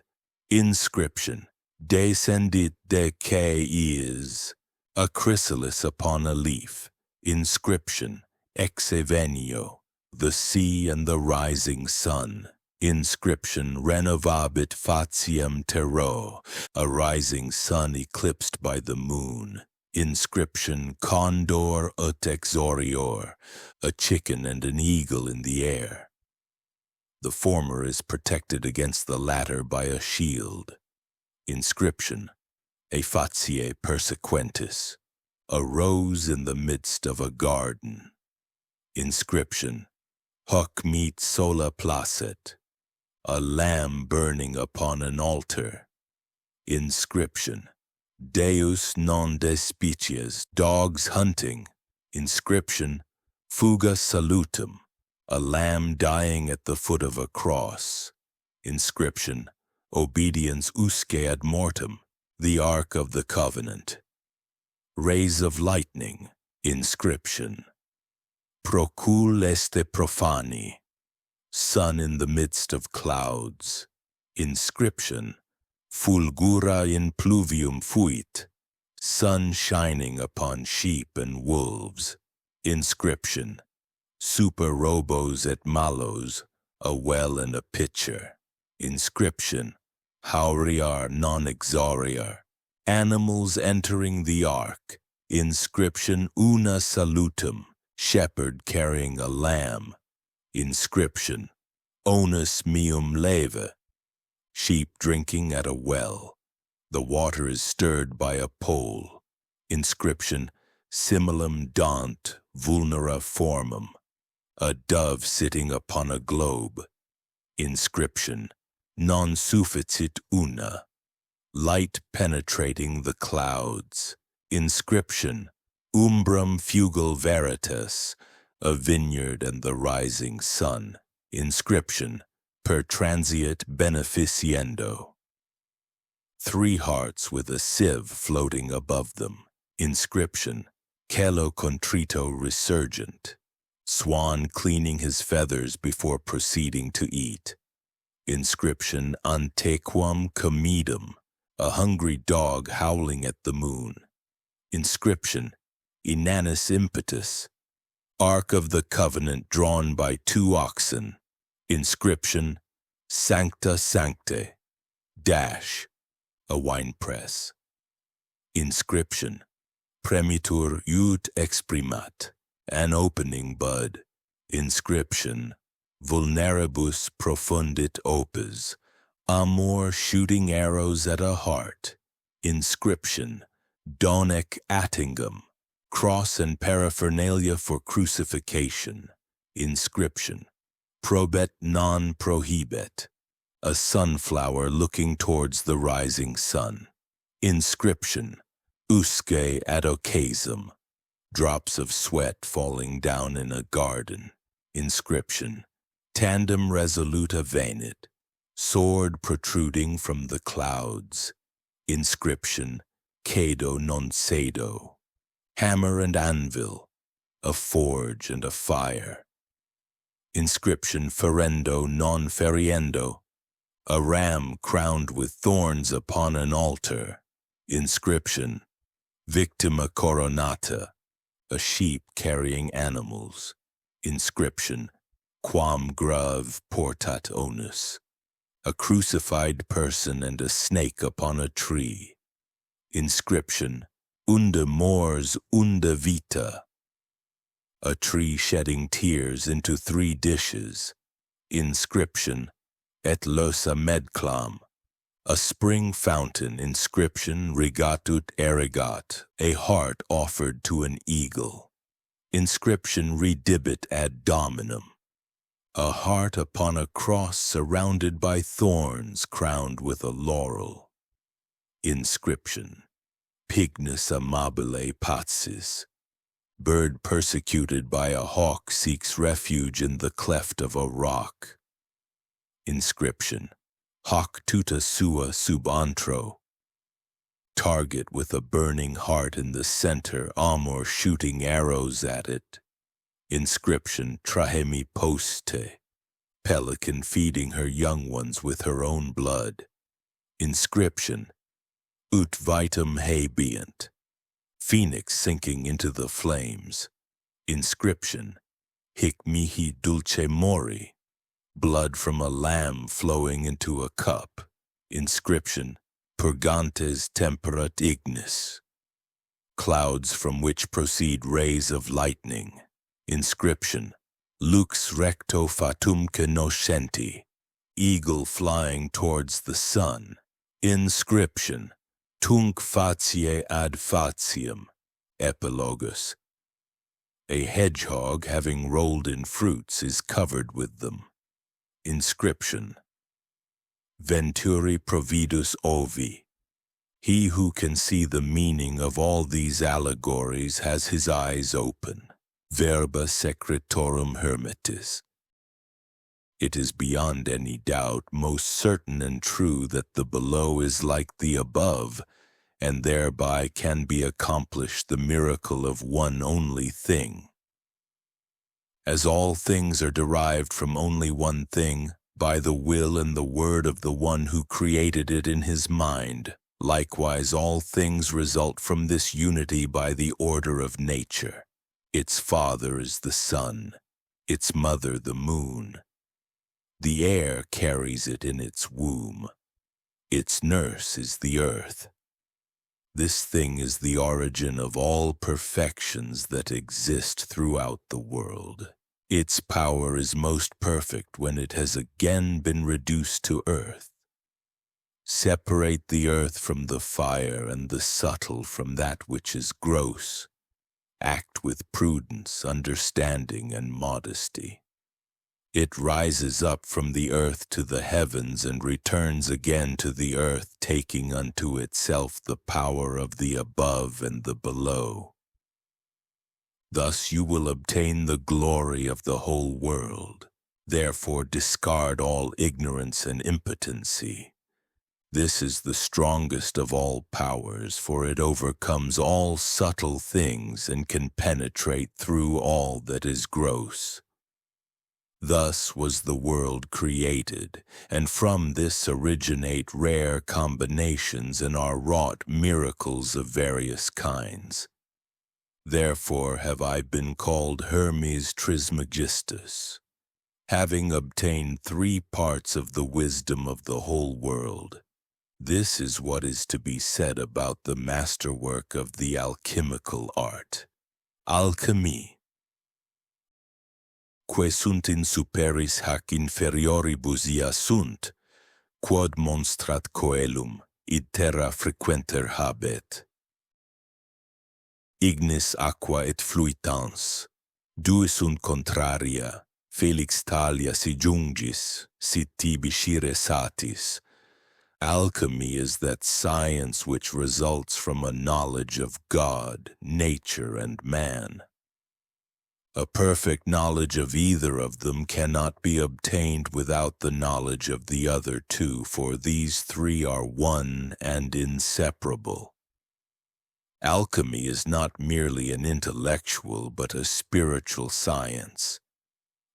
Inscription descendit de is, a chrysalis upon a leaf. Inscription ex evenio, the sea and the rising sun. Inscription renovabit faciem terro, a rising sun eclipsed by the moon. Inscription condor ut exorior, a chicken and an eagle in the air. The former is protected against the latter by a shield. Inscription: A facie persequentis, a rose in the midst of a garden. Inscription: Hoc meet sola placet, a lamb burning upon an altar. Inscription: Deus non despicies, dogs hunting. Inscription: Fuga salutem, a lamb dying at the foot of a cross. Inscription: Obedience usque ad mortem, the Ark of the Covenant. Rays of lightning. Inscription: Procul este profani, sun in the midst of clouds. Inscription: Fulgura in pluvium fuit, sun shining upon sheep and wolves. Inscription: Super robos et malos, a well and a pitcher. Inscription: Hauriar non exauriar, animals entering the ark. Inscription: Una salutum, shepherd carrying a lamb. Inscription: Onus meum leve, sheep drinking at a well. The water is stirred by a pole. Inscription: Similum dant vulnera formum, a dove sitting upon a globe. Inscription: Non sufficit una, light penetrating the clouds. Inscription: Umbrum fugel veritas, a vineyard and the rising sun. Inscription: Per transiet beneficiendo, 3 hearts with a sieve floating above them. Inscription: Celo contrito resurgent, swan cleaning his feathers before proceeding to eat. Inscription: Antequam comedum, a hungry dog howling at the moon. Inscription: Inanis impetus, Ark of the Covenant drawn by 2 oxen. Inscription: Sancta Sancte, dash, a winepress. Inscription: Premitur ut exprimat, an opening bud. Inscription: Vulneribus profundit opes, amor shooting arrows at a heart. Inscription: Donec attingum, cross and paraphernalia for crucifixion. Inscription: Probet non prohibet, a sunflower looking towards the rising sun. Inscription: Usque ad occasum, drops of sweat falling down in a garden. Inscription: Tandem resoluta venit, sword protruding from the clouds. Inscription: Cedo non cedo, hammer and anvil, a forge and a fire. Inscription: Ferendo non feriendo, a ram crowned with thorns upon an altar. Inscription: Victima coronata, a sheep carrying animals. Inscription: Quam grave portat onus, a crucified person and a snake upon a tree. Inscription: Unde mors unde vita, a tree shedding tears into 3 dishes. Inscription: Et losa medclam, a spring fountain. Inscription: Regatut erigat, a heart offered to an eagle. Inscription: Redibit ad dominum, a heart upon a cross surrounded by thorns crowned with a laurel. Inscription: Pignus amabile patsis, bird persecuted by a hawk seeks refuge in the cleft of a rock. Inscription: Hoc tuta sua sub antro, target with a burning heart in the center, amor shooting arrows at it. Inscription: Trahemi poste, pelican feeding her young ones with her own blood. Inscription: Ut vitam habeant, phoenix sinking into the flames. Inscription: Hic mihi dulce mori, blood from a lamb flowing into a cup. Inscription: Purgantes temperat ignis, clouds from which proceed rays of lightning. Inscription: Lux recto fatumque noscenti, eagle flying towards the sun. Inscription, tunc facie ad faciam, epilogus. A hedgehog having rolled in fruits is covered with them. Inscription, Venturi providus ovi. He who can see the meaning of all these allegories has his eyes open. Verba secretorum hermetis. It is beyond any doubt most certain and true that the below is like the above, and thereby can be accomplished the miracle of one only thing. As all things are derived from only one thing, by the will and the word of the one who created it in his mind, likewise all things result from this unity by the order of nature. Its father is the sun, its mother the moon. The air carries it in its womb. Its nurse is the earth. This thing is the origin of all perfections that exist throughout the world. Its power is most perfect when it has again been reduced to earth. Separate the earth from the fire and the subtle from that which is gross. Act with prudence, understanding, and modesty. It rises up from the earth to the heavens and returns again to the earth, taking unto itself the power of the above and the below. Thus you will obtain the glory of the whole world. Therefore discard all ignorance and impotency. This is the strongest of all powers, for it overcomes all subtle things and can penetrate through all that is gross. Thus was the world created, and from this originate rare combinations and are wrought miracles of various kinds. Therefore have I been called Hermes Trismegistus, having obtained 3 parts of the wisdom of the whole world. This is what is to be said about the masterwork of the alchemical art. Alchemy. Que sunt in superis hac inferioribus ia sunt, quod monstrat coelum, id terra frequenter habet. Ignis aqua et fluitans, duis sunt contraria, felix talia si jungis, sit tibi scire satis. Alchemy is that science which results from a knowledge of God, nature, and man. A perfect knowledge of either of them cannot be obtained without the knowledge of the other 2, for these 3 are one and inseparable. Alchemy is not merely an intellectual but a spiritual science,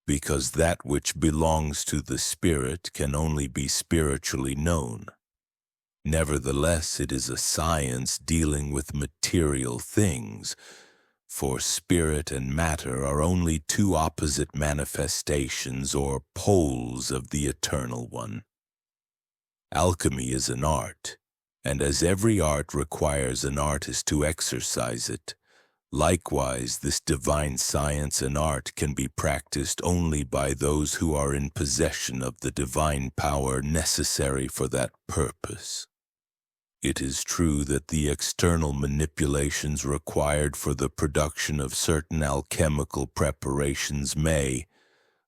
because that which belongs to the spirit can only be spiritually known. Nevertheless, it is a science dealing with material things, for spirit and matter are only 2 opposite manifestations or poles of the Eternal One. Alchemy is an art, and as every art requires an artist to exercise it, likewise this divine science and art can be practiced only by those who are in possession of the divine power necessary for that purpose. It is true that the external manipulations required for the production of certain alchemical preparations may,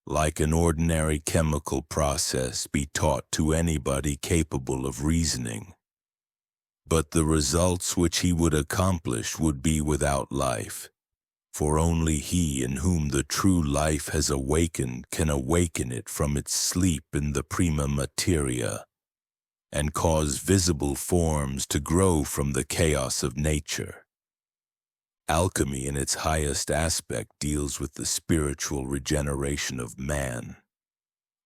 like an ordinary chemical process, be taught to anybody capable of reasoning. But the results which he would accomplish would be without life, for only he in whom the true life has awakened can awaken it from its sleep in the prima materia, and cause visible forms to grow from the chaos of nature. Alchemy in its highest aspect deals with the spiritual regeneration of man,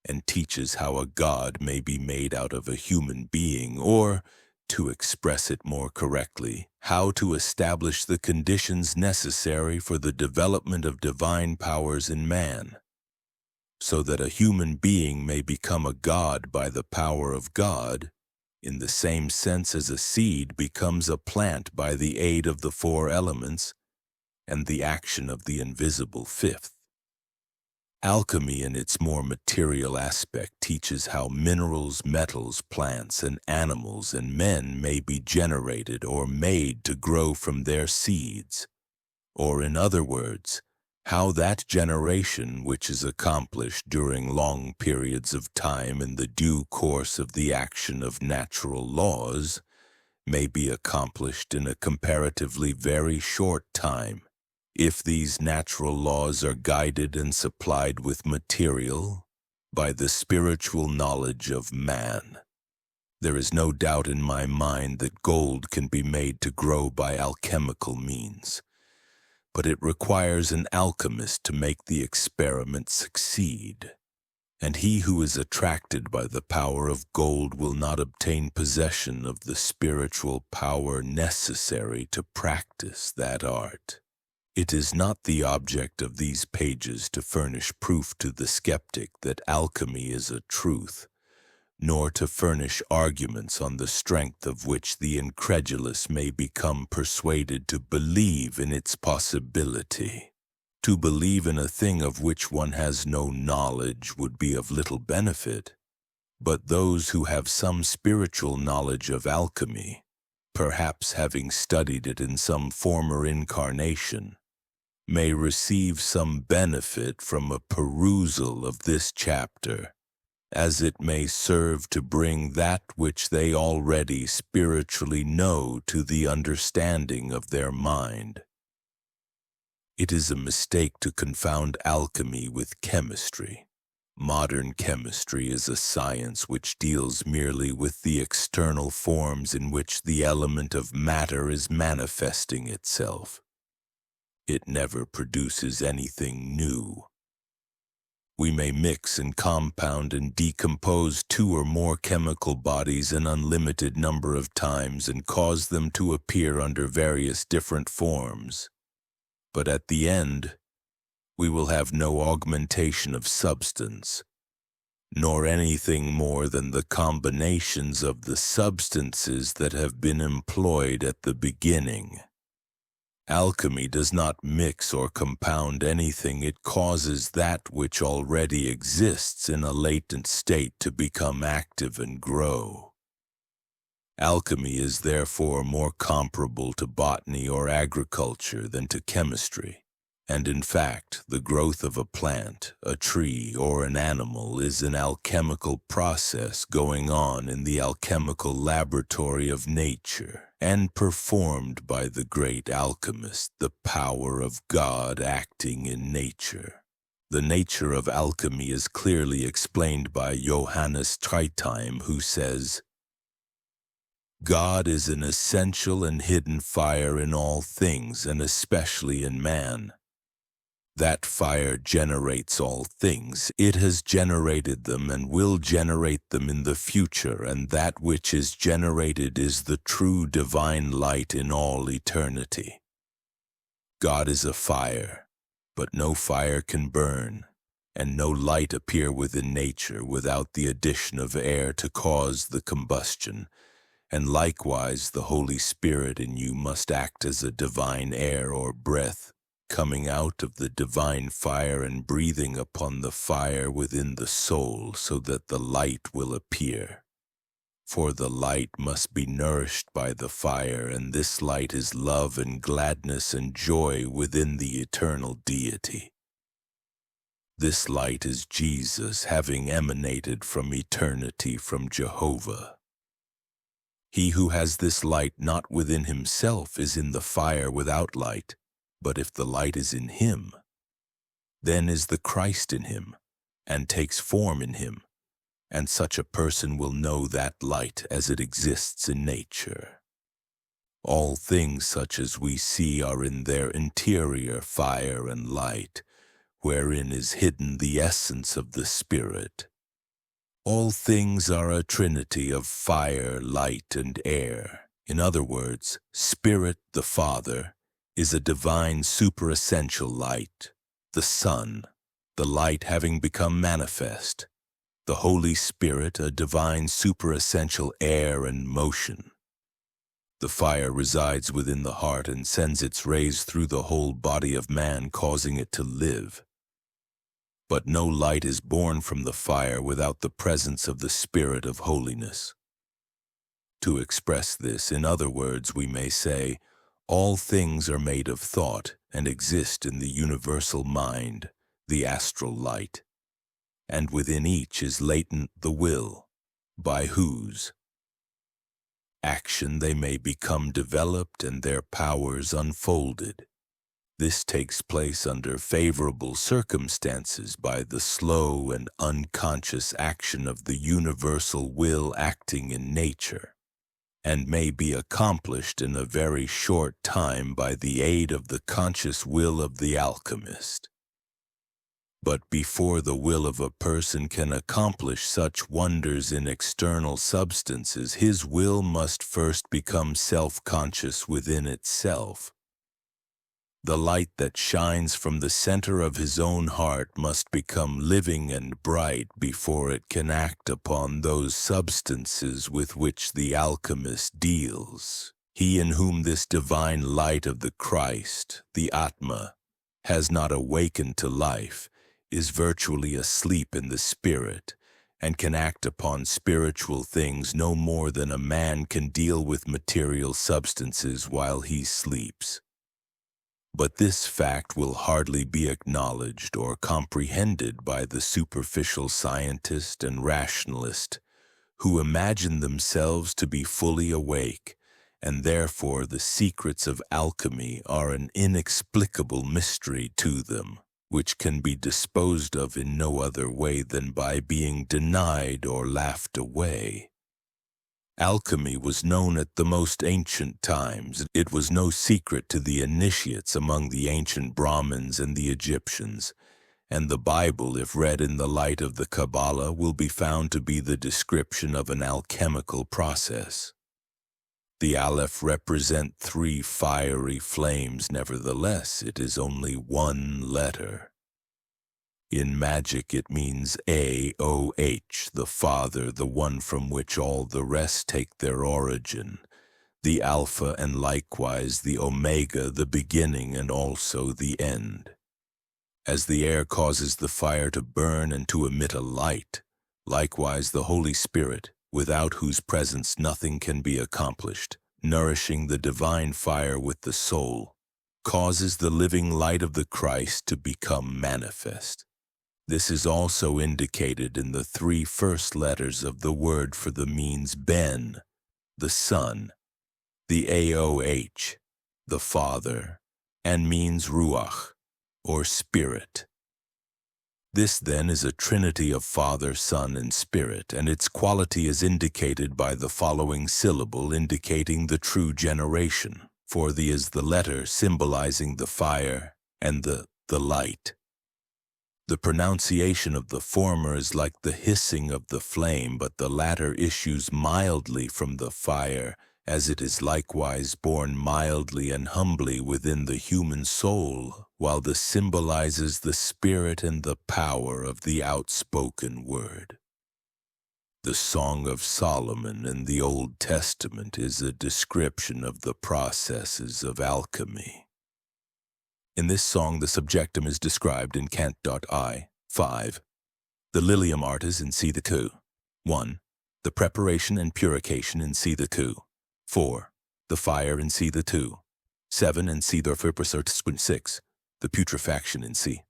and teaches how a god may be made out of a human being, or, to express it more correctly, how to establish the conditions necessary for the development of divine powers in man, so that a human being may become a god by the power of God, in the same sense as a seed becomes a plant by the aid of the 4 elements and the action of the invisible 5th. Alchemy in its more material aspect teaches how minerals, metals, plants, and animals and men may be generated or made to grow from their seeds, or in other words, how that generation which is accomplished during long periods of time in the due course of the action of natural laws may be accomplished in a comparatively very short time, if these natural laws are guided and supplied with material by the spiritual knowledge of man. There is no doubt in my mind that gold can be made to grow by alchemical means, but it requires an alchemist to make the experiment succeed, and he who is attracted by the power of gold will not obtain possession of the spiritual power necessary to practice that art. It is not the object of these pages to furnish proof to the skeptic that alchemy is a truth, nor to furnish arguments on the strength of which the incredulous may become persuaded to believe in its possibility. To believe in a thing of which one has no knowledge would be of little benefit, but those who have some spiritual knowledge of alchemy, perhaps having studied it in some former incarnation, may receive some benefit from a perusal of this chapter, as it may serve to bring that which they already spiritually know to the understanding of their mind. It is a mistake to confound alchemy with chemistry. Modern chemistry is a science which deals merely with the external forms in which the element of matter is manifesting itself. It never produces anything new. We may mix and compound and decompose 2 or more chemical bodies an unlimited number of times and cause them to appear under various different forms. But at the end, we will have no augmentation of substance, nor anything more than the combinations of the substances that have been employed at the beginning. Alchemy does not mix or compound anything. It causes that which already exists in a latent state to become active and grow. Alchemy is therefore more comparable to botany or agriculture than to chemistry, and in fact, the growth of a plant, a tree, or an animal is an alchemical process going on in the alchemical laboratory of nature, and performed by the great alchemist, the power of God acting in nature. The nature of alchemy is clearly explained by Johannes Tritheim, who says, God is an essential and hidden fire in all things, and especially in man. That fire generates all things. It has generated them and will generate them in the future, and that which is generated is the true divine light in all eternity. God is a fire, but no fire can burn, and no light appear within nature without the addition of air to cause the combustion, and likewise the Holy Spirit in you must act as a divine air or breath, coming out of the divine fire and breathing upon the fire within the soul so that the light will appear. For the light must be nourished by the fire, and this light is love and gladness and joy within the eternal deity. This light is Jesus, having emanated from eternity from Jehovah. He who has this light not within himself is in the fire without light. But if the light is in him, then is the Christ in him, and takes form in him, and such a person will know that light as it exists in nature. All things such as we see are in their interior fire and light, wherein is hidden the essence of the Spirit. All things are a trinity of fire, light, and air. In other words, Spirit the Father is a divine superessential light, the Son, the light having become manifest, the Holy Spirit, a divine superessential air and motion. The fire resides within the heart and sends its rays through the whole body of man, causing it to live. But no light is born from the fire without the presence of the Spirit of holiness. To express this, in other words, we may say, all things are made of thought and exist in the universal mind, the astral light, and within each is latent the will, by whose action they may become developed and their powers unfolded. This takes place under favorable circumstances by the slow and unconscious action of the universal will acting in nature, and may be accomplished in a very short time by the aid of the conscious will of the alchemist. But before the will of a person can accomplish such wonders in external substances, his will must first become self-conscious within itself. The light that shines from the center of his own heart must become living and bright before it can act upon those substances with which the alchemist deals. He in whom this divine light of the Christ, the Atma, has not awakened to life, is virtually asleep in the spirit, and can act upon spiritual things no more than a man can deal with material substances while he sleeps. But this fact will hardly be acknowledged or comprehended by the superficial scientist and rationalist, who imagine themselves to be fully awake, and therefore the secrets of alchemy are an inexplicable mystery to them, which can be disposed of in no other way than by being denied or laughed away. Alchemy was known at the most ancient times. It was no secret to the initiates among the ancient Brahmins and the Egyptians, and the Bible, if read in the light of the Kabbalah, will be found to be the description of an alchemical process. The Aleph represent 3 fiery flames, nevertheless it is only 1 letter. In magic it means AOH, the Father, the one from which all the rest take their origin, the Alpha and likewise the Omega, the beginning and also the end. As the air causes the fire to burn and to emit a light, likewise the Holy Spirit, without whose presence nothing can be accomplished, nourishing the divine fire with the soul, causes the living light of the Christ to become manifest. This is also indicated in the 3 first letters of the word for the means Ben, the Son, the AOH, the Father, and means Ruach, or Spirit. This then is a trinity of Father, Son, and Spirit, and its quality is indicated by the following syllable indicating the true generation, for the is the letter symbolizing the fire and the light. The pronunciation of the former is like the hissing of the flame, but the latter issues mildly from the fire, as it is likewise born mildly and humbly within the human soul, while this symbolizes the spirit and the power of the outspoken word. The Song of Solomon in the Old Testament is a description of the processes of alchemy. In this song, the subjectum is described in Cant.I. 5. The Lilium artis in C the 2. 1. The preparation and purification in C the 2. 4. The fire in C the 2. 7 and C the 6. The putrefaction in C.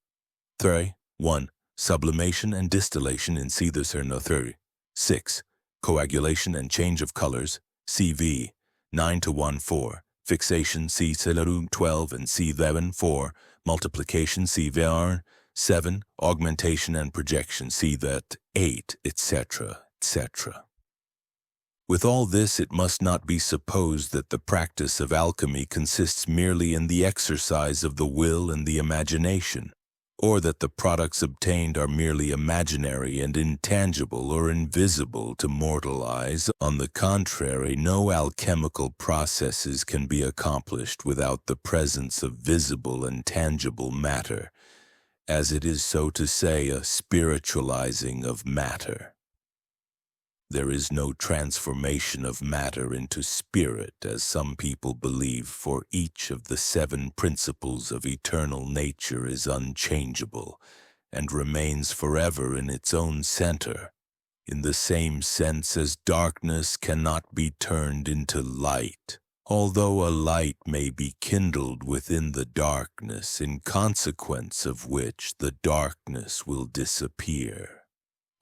3. 1. Sublimation and distillation in C the 3. 6. Coagulation and change of colors, CV. 9 to 1 4. Fixation C 12 and C 4, multiplication C 7, augmentation and projection C 8, etc., etc. With all this, it must not be supposed that the practice of alchemy consists merely in the exercise of the will and the imagination, or that the products obtained are merely imaginary and intangible or invisible to mortal eyes. On the contrary, no alchemical processes can be accomplished without the presence of visible and tangible matter, as it is, so to say, a spiritualizing of matter. There is no transformation of matter into spirit, as some people believe, for each of the 7 principles of eternal nature is unchangeable, and remains forever in its own center, in the same sense as darkness cannot be turned into light, although a light may be kindled within the darkness, in consequence of which the darkness will disappear.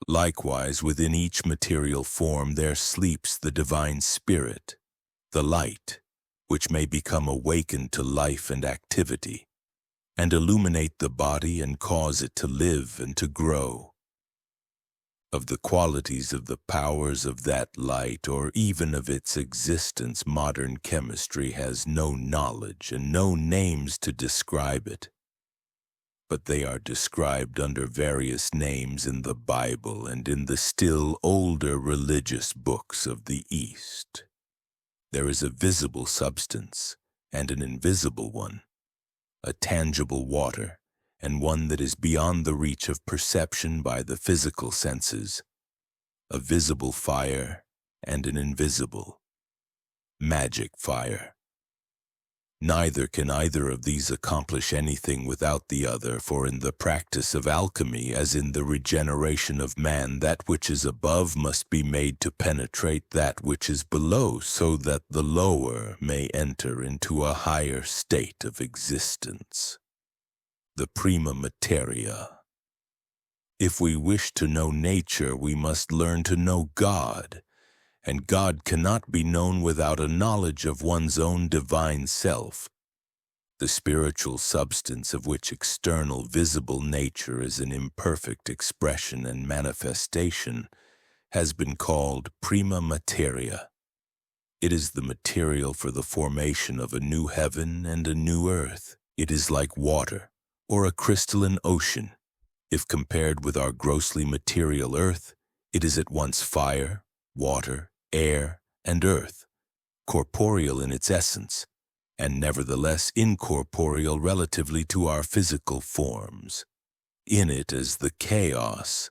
Likewise, within each material form there sleeps the divine spirit, the light, which may become awakened to life and activity, and illuminate the body and cause it to live and to grow. Of the qualities of the powers of that light, or even of its existence, modern chemistry has no knowledge and no names to describe it. But they are described under various names in the Bible and in the still older religious books of the East. There is a visible substance and an invisible one, a tangible water, and one that is beyond the reach of perception by the physical senses, a visible fire and an invisible, magic fire. Neither can either of these accomplish anything without the other, for in the practice of alchemy, as in the regeneration of man, that which is above must be made to penetrate that which is below, so that the lower may enter into a higher state of existence. The prima materia. If we wish to know nature, we must learn to know God, and God cannot be known without a knowledge of one's own divine self. The spiritual substance of which external visible nature is an imperfect expression and manifestation has been called prima materia. It is the material for the formation of a new heaven and a new earth. It is like water, or a crystalline ocean. If compared with our grossly material earth, it is at once fire, water, air, and earth, corporeal in its essence, and nevertheless incorporeal relatively to our physical forms. In it, as the chaos,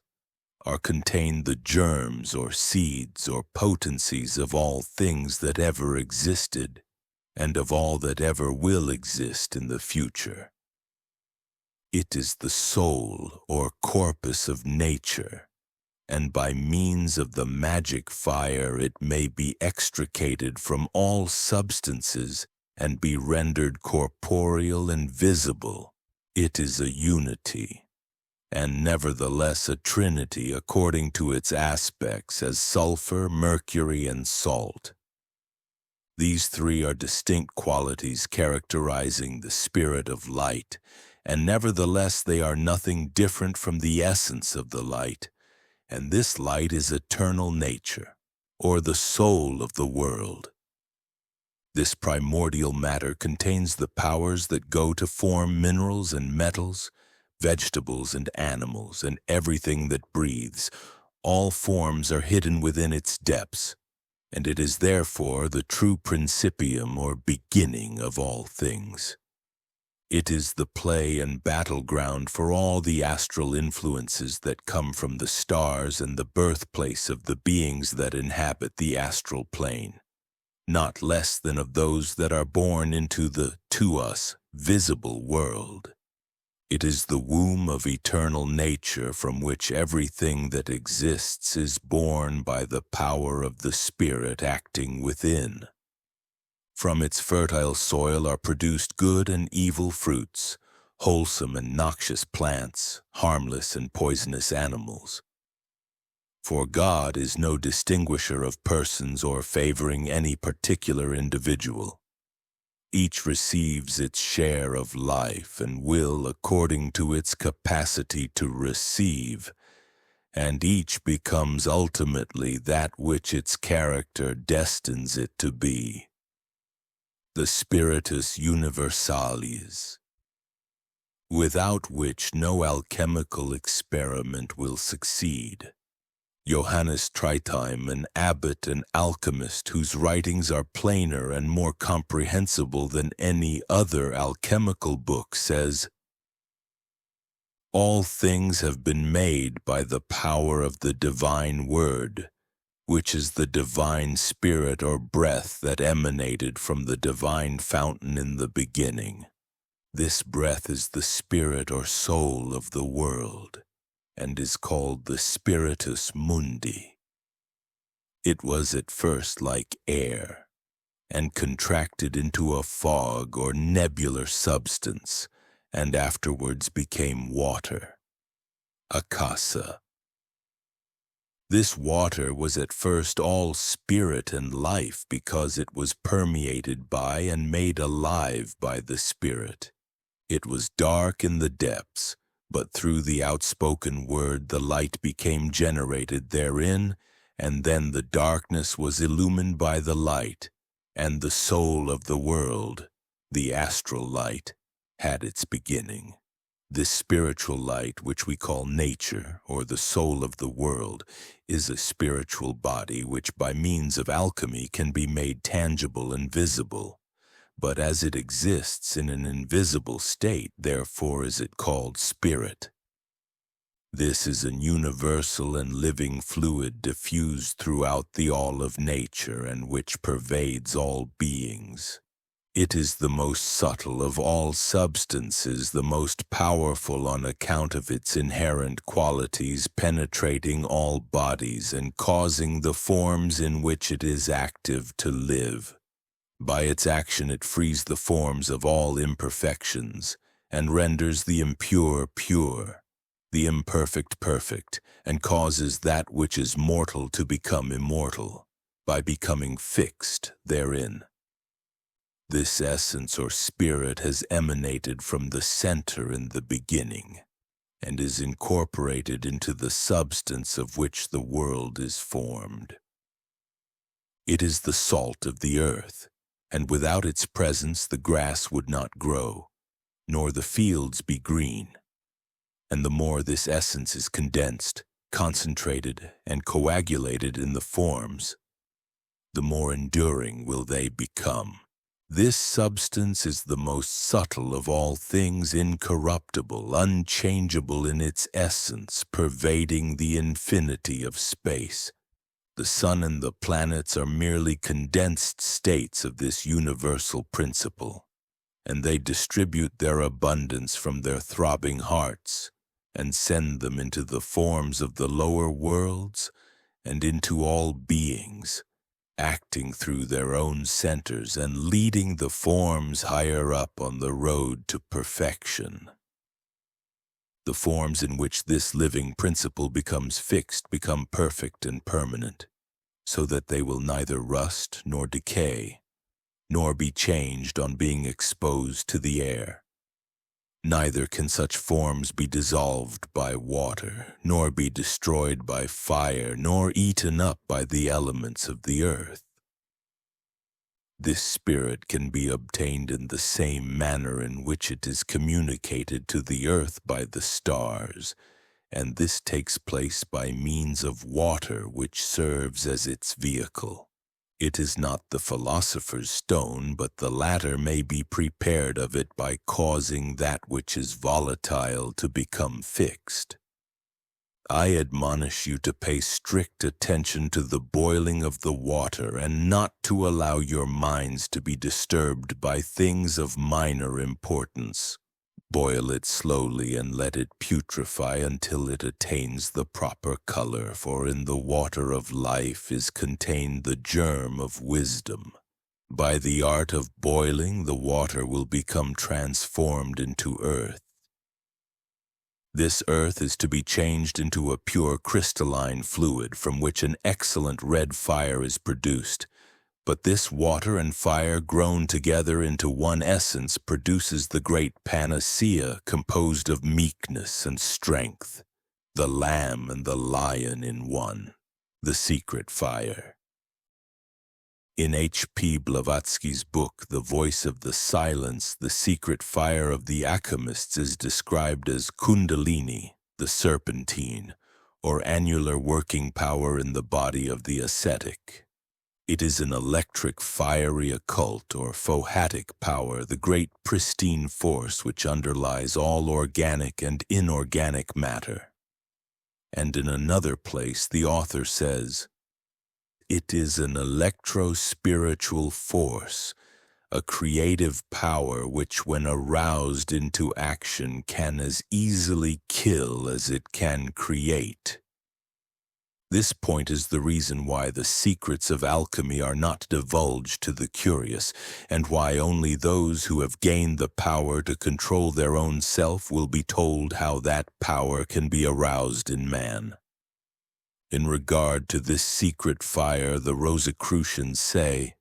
are contained the germs or seeds or potencies of all things that ever existed, and of all that ever will exist in the future. It is the soul or corpus of nature, and by means of the magic fire it may be extricated from all substances and be rendered corporeal and visible. It is a unity, and nevertheless a trinity according to its aspects as sulfur, mercury, and salt. These three are distinct qualities characterizing the spirit of light, and nevertheless they are nothing different from the essence of the light, and this light is eternal nature, or the soul of the world. This primordial matter contains the powers that go to form minerals and metals, vegetables and animals, and everything that breathes. All forms are hidden within its depths, and it is therefore the true principium or beginning of all things. It is the play and battleground for all the astral influences that come from the stars and the birthplace of the beings that inhabit the astral plane, not less than of those that are born into the, to us, visible world. It is the womb of eternal nature from which everything that exists is born by the power of the Spirit acting within. From its fertile soil are produced good and evil fruits, wholesome and noxious plants, harmless and poisonous animals. For God is no distinguisher of persons or favoring any particular individual. Each receives its share of life and will according to its capacity to receive, and each becomes ultimately that which its character destines it to be. The Spiritus Universalis, without which no alchemical experiment will succeed. Johannes Tritheim, an abbot and alchemist whose writings are plainer and more comprehensible than any other alchemical book, says, "All things have been made by the power of the divine word, which is the divine spirit or breath that emanated from the divine fountain in the beginning. This breath is the spirit or soul of the world, and is called the Spiritus Mundi. It was at first like air, and contracted into a fog or nebular substance, and afterwards became water, akasa. This water was at first all spirit and life because it was permeated by and made alive by the Spirit. It was dark in the depths, but through the outspoken word the light became generated therein, and then the darkness was illumined by the light, and the soul of the world, the astral light, had its beginning. This spiritual light, which we call nature, or the soul of the world, is a spiritual body which by means of alchemy can be made tangible and visible. But as it exists in an invisible state, therefore is it called spirit. This is an universal and living fluid diffused throughout the all of nature and which pervades all beings. It is the most subtle of all substances, the most powerful on account of its inherent qualities, penetrating all bodies and causing the forms in which it is active to live. By its action it frees the forms of all imperfections, and renders the impure pure, the imperfect perfect, and causes that which is mortal to become immortal, by becoming fixed therein. This essence or spirit has emanated from the center in the beginning, and is incorporated into the substance of which the world is formed. It is the salt of the earth, and without its presence the grass would not grow, nor the fields be green. And the more this essence is condensed, concentrated, and coagulated in the forms, the more enduring will they become. This substance is the most subtle of all things, incorruptible, unchangeable in its essence, pervading the infinity of space. The sun and the planets are merely condensed states of this universal principle, and they distribute their abundance from their throbbing hearts, and send them into the forms of the lower worlds and into all beings, acting through their own centers and leading the forms higher up on the road to perfection. The forms in which this living principle becomes fixed become perfect and permanent, so that they will neither rust nor decay, nor be changed on being exposed to the air. Neither can such forms be dissolved by water, nor be destroyed by fire, nor eaten up by the elements of the earth. This spirit can be obtained in the same manner in which it is communicated to the earth by the stars, and this takes place by means of water which serves as its vehicle. It is not the philosopher's stone, but the latter may be prepared of it by causing that which is volatile to become fixed. I admonish you to pay strict attention to the boiling of the water and not to allow your minds to be disturbed by things of minor importance. Boil it slowly and let it putrefy until it attains the proper color, for in the water of life is contained the germ of wisdom. By the art of boiling, the water will become transformed into earth. This earth is to be changed into a pure crystalline fluid from which an excellent red fire is produced. But this water and fire grown together into one essence produces the great panacea composed of meekness and strength, the lamb and the lion in one, the secret fire. In H.P. Blavatsky's book, The Voice of the Silence, the secret fire of the alchemists is described as Kundalini, the serpentine, or annular working power in the body of the ascetic. It is an electric, fiery occult or phohatic power, the great pristine force which underlies all organic and inorganic matter. And in another place the author says, "It is an electro-spiritual force, a creative power which, when aroused into action, can as easily kill as it can create. This point is the reason why the secrets of alchemy are not divulged to the curious, and why only those who have gained the power to control their own self will be told how that power can be aroused in man. In regard to this secret fire, the Rosicrucians say,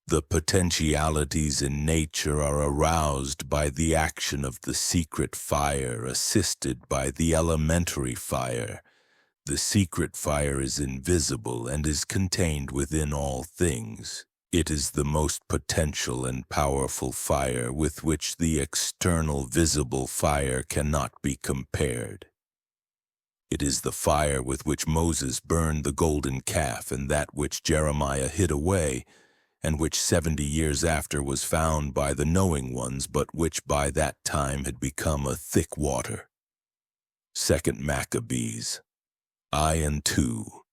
"The potentialities in nature are aroused by the action of the secret fire, assisted by the elementary fire. The secret fire is invisible and is contained within all things. It is the most potential and powerful fire with which the external visible fire cannot be compared. It is the fire with which Moses burned the golden calf, and that which Jeremiah hid away, and which 70 years after was found by the knowing ones, but which by that time had become a thick water." 2 Maccabees I and 2.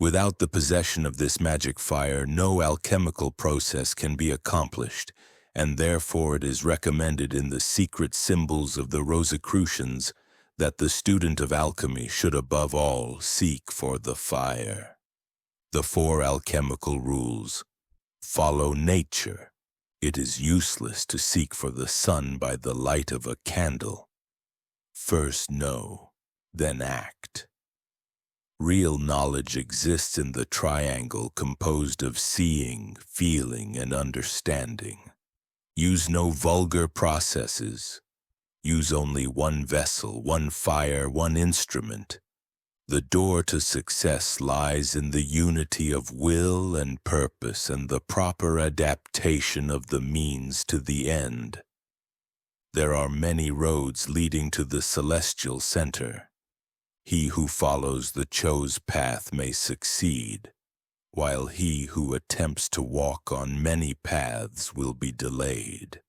Without the possession of this magic fire, no alchemical process can be accomplished, and therefore it is recommended in the secret symbols of the Rosicrucians that the student of alchemy should above all seek for the fire. The 4 alchemical rules. Follow nature. It is useless to seek for the sun by the light of a candle. First know, then act. Real knowledge exists in the triangle composed of seeing, feeling, and understanding. Use no vulgar processes. Use only one vessel, one fire, one instrument. The door to success lies in the unity of will and purpose and the proper adaptation of the means to the end. There are many roads leading to the celestial center. He who follows the chose path may succeed, while he who attempts to walk on many paths will be delayed.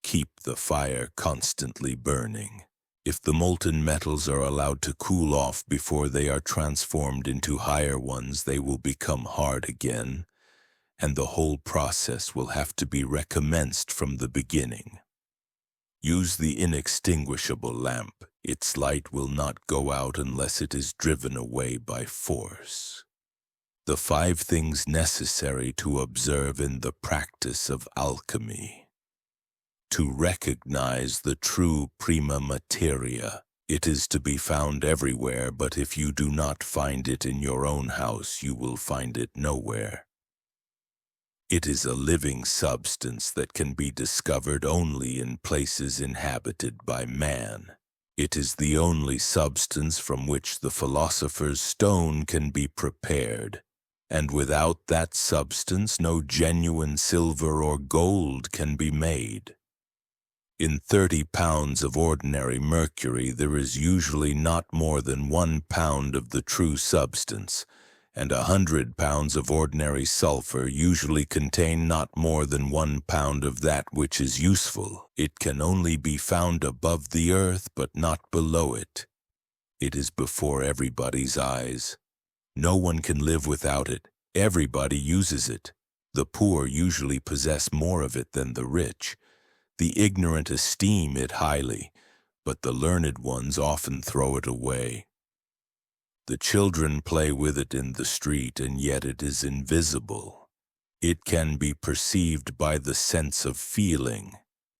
Keep the fire constantly burning. If the molten metals are allowed to cool off before they are transformed into higher ones, they will become hard again, and the whole process will have to be recommenced from the beginning. Use the inextinguishable lamp. Its light will not go out unless it is driven away by force. The 5 things necessary to observe in the practice of alchemy. To recognize the true prima materia. It is to be found everywhere, but if you do not find it in your own house, you will find it nowhere. It is a living substance that can be discovered only in places inhabited by man. It is the only substance from which the philosopher's stone can be prepared, and without that substance no genuine silver or gold can be made. In 30 pounds of ordinary mercury there is usually not more than 1 pound of the true substance, and 100 pounds of ordinary sulfur usually contain not more than 1 pound of that which is useful. It can only be found above the earth, but not below it. It is before everybody's eyes. No one can live without it. Everybody uses it. The poor usually possess more of it than the rich. The ignorant esteem it highly, but the learned ones often throw it away. The children play with it in the street, and yet it is invisible. It can be perceived by the sense of feeling,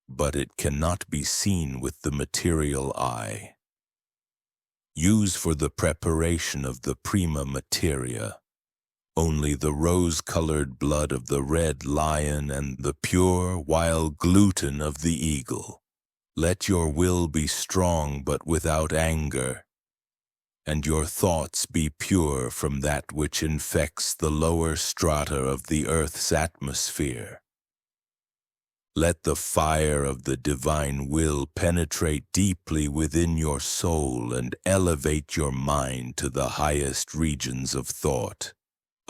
but it cannot be seen with the material eye. Use for the preparation of the prima materia only the rose-colored blood of the red lion and the pure, wild gluten of the eagle. Let your will be strong but without anger, and your thoughts be pure from that which infects the lower strata of the earth's atmosphere. Let the fire of the divine will penetrate deeply within your soul and elevate your mind to the highest regions of thought.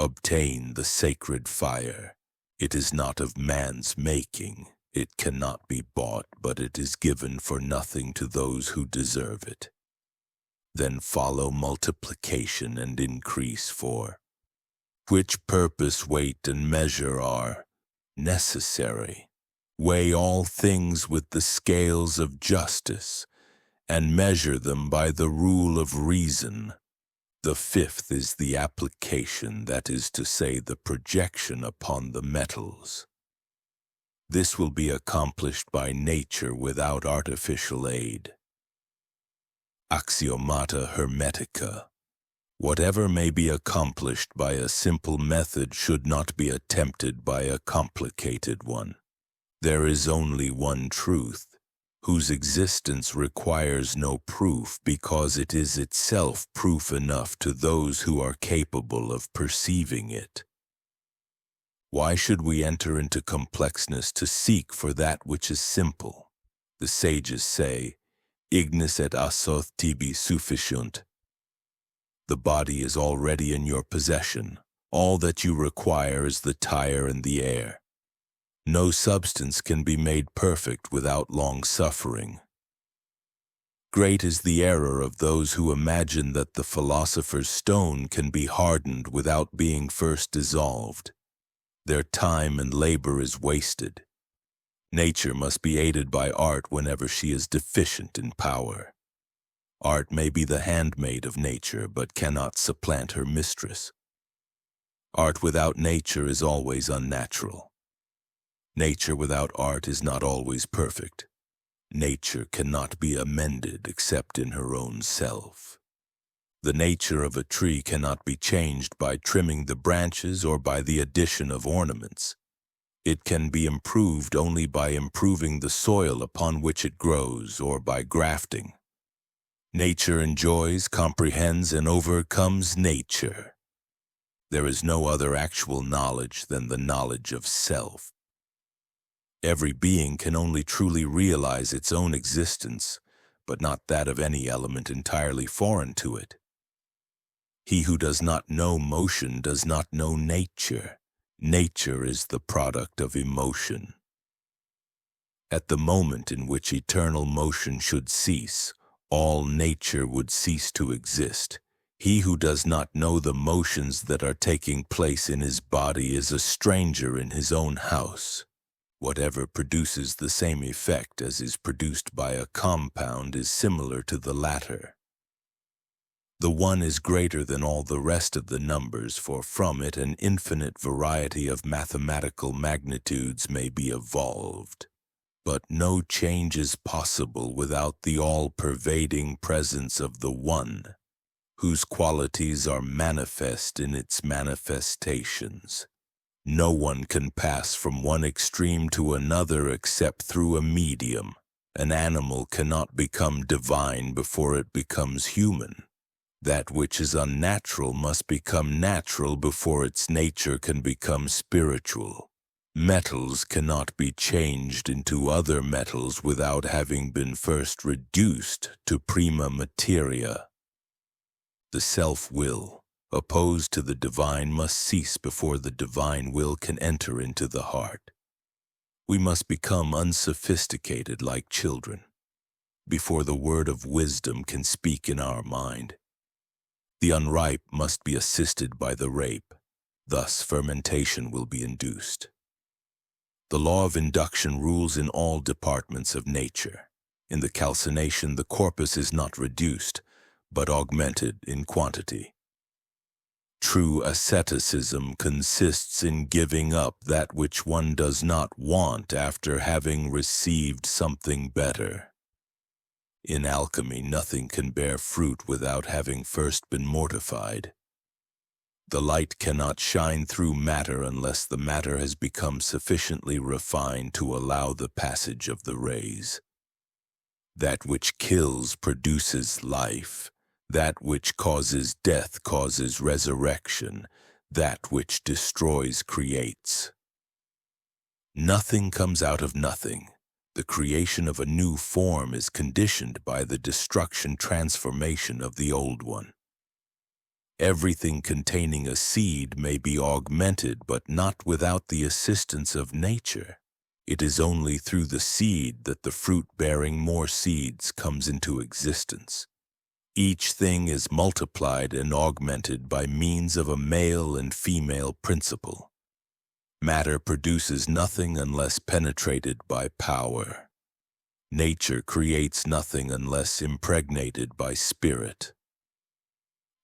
Obtain the sacred fire. It is not of man's making. It cannot be bought, but it is given for nothing to those who deserve it. Then follow multiplication and increase, for which purpose weight and measure are. necessary. Weigh all things with the scales of justice, and measure them by the rule of reason. The fifth is the application, that is to say, the projection upon the metals. This will be accomplished by nature without artificial aid. Axiomata Hermetica. Whatever may be accomplished by a simple method should not be attempted by a complicated one. There is only one truth, whose existence requires no proof because it is itself proof enough to those who are capable of perceiving it. Why should we enter into complexness to seek for that which is simple? The sages say, ignis et asoth tibi sufficiunt. The body is already in your possession. All that you require is the tire and the air. No substance can be made perfect without long suffering. Great is the error of those who imagine that the philosopher's stone can be hardened without being first dissolved. Their time and labor is wasted. Nature must be aided by art whenever she is deficient in power. Art may be the handmaid of nature, but cannot supplant her mistress. Art without nature is always unnatural. Nature without art is not always perfect. Nature cannot be amended except in her own self. The nature of a tree cannot be changed by trimming the branches or by the addition of ornaments. It can be improved only by improving the soil upon which it grows or by grafting. Nature enjoys, comprehends, and overcomes nature. There is no other actual knowledge than the knowledge of self. Every being can only truly realize its own existence, but not that of any element entirely foreign to it. He who does not know motion does not know nature. Nature is the product of emotion. At the moment in which eternal motion should cease, all nature would cease to exist. He who does not know the motions that are taking place in his body is a stranger in his own house. Whatever produces the same effect as is produced by a compound is similar to the latter. The one is greater than all the rest of the numbers, for from it an infinite variety of mathematical magnitudes may be evolved. But no change is possible without the all-pervading presence of the One, whose qualities are manifest in its manifestations. No one can pass from one extreme to another except through a medium. An animal cannot become divine before it becomes human. That which is unnatural must become natural before its nature can become spiritual. Metals cannot be changed into other metals without having been first reduced to prima materia. The self-will, opposed to the divine, must cease before the divine will can enter into the heart. We must become unsophisticated like children, before the word of wisdom can speak in our mind. The unripe must be assisted by the rape, thus fermentation will be induced. The law of induction rules in all departments of nature. In the calcination, the corpus is not reduced, but augmented in quantity. True asceticism consists in giving up that which one does not want after having received something better. In alchemy, nothing can bear fruit without having first been mortified. The light cannot shine through matter unless the matter has become sufficiently refined to allow the passage of the rays. That which kills produces life. That which causes death causes resurrection. That which destroys creates. Nothing comes out of nothing. The creation of a new form is conditioned by the destruction-transformation of the old one. Everything containing a seed may be augmented, but not without the assistance of nature. It is only through the seed that the fruit bearing more seeds comes into existence. Each thing is multiplied and augmented by means of a male and female principle. Matter produces nothing unless penetrated by power. Nature creates nothing unless impregnated by spirit.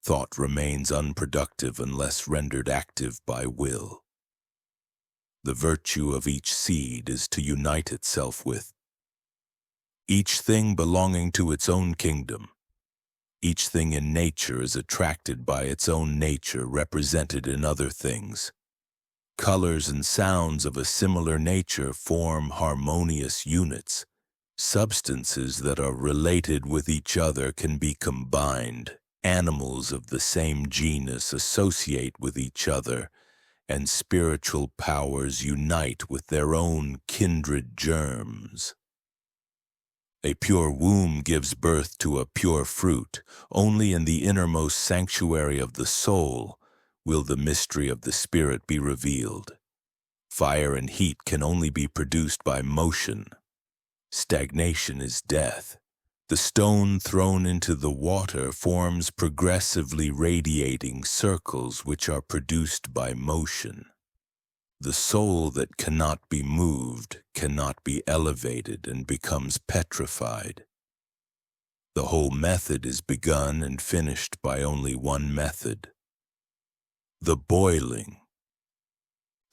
Thought remains unproductive unless rendered active by will. The virtue of each seed is to unite itself with each thing belonging to its own kingdom. Each thing in nature is attracted by its own nature represented in other things. Colors and sounds of a similar nature form harmonious units. Substances that are related with each other can be combined. Animals of the same genus associate with each other, and spiritual powers unite with their own kindred germs. A pure womb gives birth to a pure fruit. Only in the innermost sanctuary of the soul will the mystery of the spirit be revealed. Fire and heat can only be produced by motion. Stagnation is death. The stone thrown into the water forms progressively radiating circles which are produced by motion. The soul that cannot be moved cannot be elevated and becomes petrified. The whole method is begun and finished by only one method: the boiling.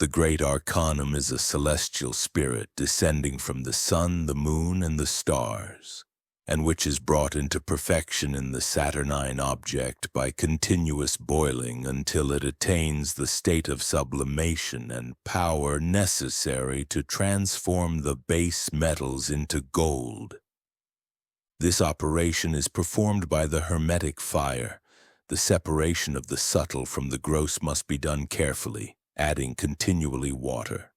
The great arcanum is a celestial spirit descending from the sun, the moon, and the stars, and which is brought into perfection in the saturnine object by continuous boiling until it attains the state of sublimation and power necessary to transform the base metals into gold. This operation is performed by the hermetic fire. The separation of the subtle from the gross must be done carefully, adding continually water.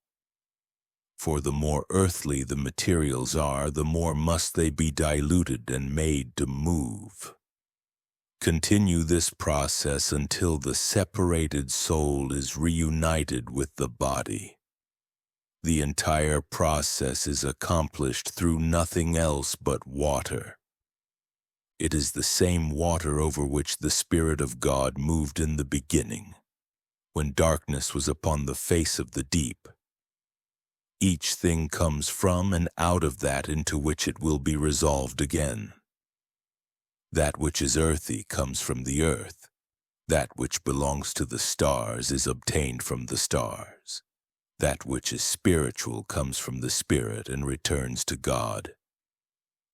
For the more earthly the materials are, the more must they be diluted and made to move. Continue this process until the separated soul is reunited with the body. The entire process is accomplished through nothing else but water. It is the same water over which the Spirit of God moved in the beginning, when darkness was upon the face of the deep. Each thing comes from and out of that into which it will be resolved again. That which is earthy comes from the earth. That which belongs to the stars is obtained from the stars. That which is spiritual comes from the Spirit and returns to God.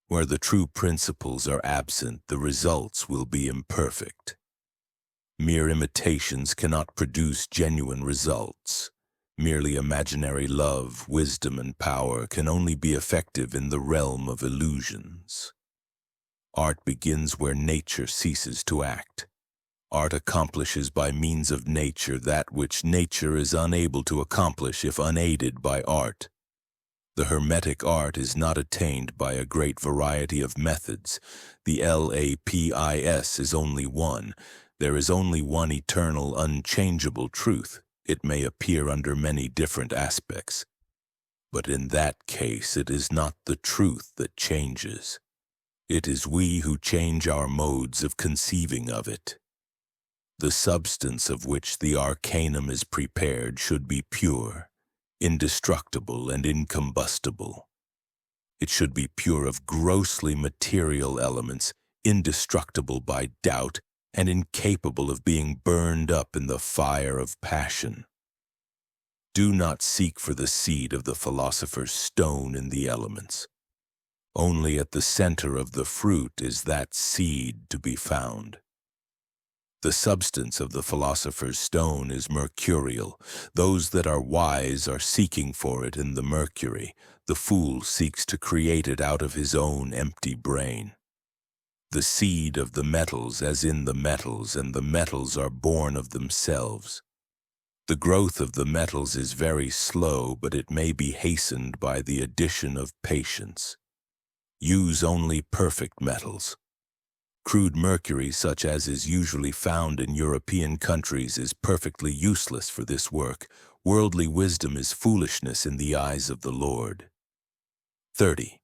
Where the true principles are absent, the results will be imperfect. Mere imitations cannot produce genuine results. Merely imaginary love, wisdom, and power can only be effective in the realm of illusions. Art begins where nature ceases to act. Art accomplishes by means of nature that which nature is unable to accomplish if unaided by art. The hermetic art is not attained by a great variety of methods. The LAPIS is only one. There is only one eternal, unchangeable truth. It may appear under many different aspects, but in that case it is not the truth that changes. It is we who change our modes of conceiving of it. The substance of which the arcanum is prepared should be pure, indestructible, and incombustible. It should be pure of grossly material elements, indestructible by doubt, and incapable of being burned up in the fire of passion. Do not seek for the seed of the philosopher's stone in the elements. Only at the center of the fruit is that seed to be found. The substance of the philosopher's stone is mercurial. Those that are wise are seeking for it in the mercury. The fool seeks to create it out of his own empty brain. The seed of the metals as in the metals, and the metals are born of themselves. The growth of the metals is very slow, but it may be hastened by the addition of patience. Use only perfect metals. Crude mercury, such as is usually found in European countries, is perfectly useless for this work. Worldly wisdom is foolishness in the eyes of the Lord. 30.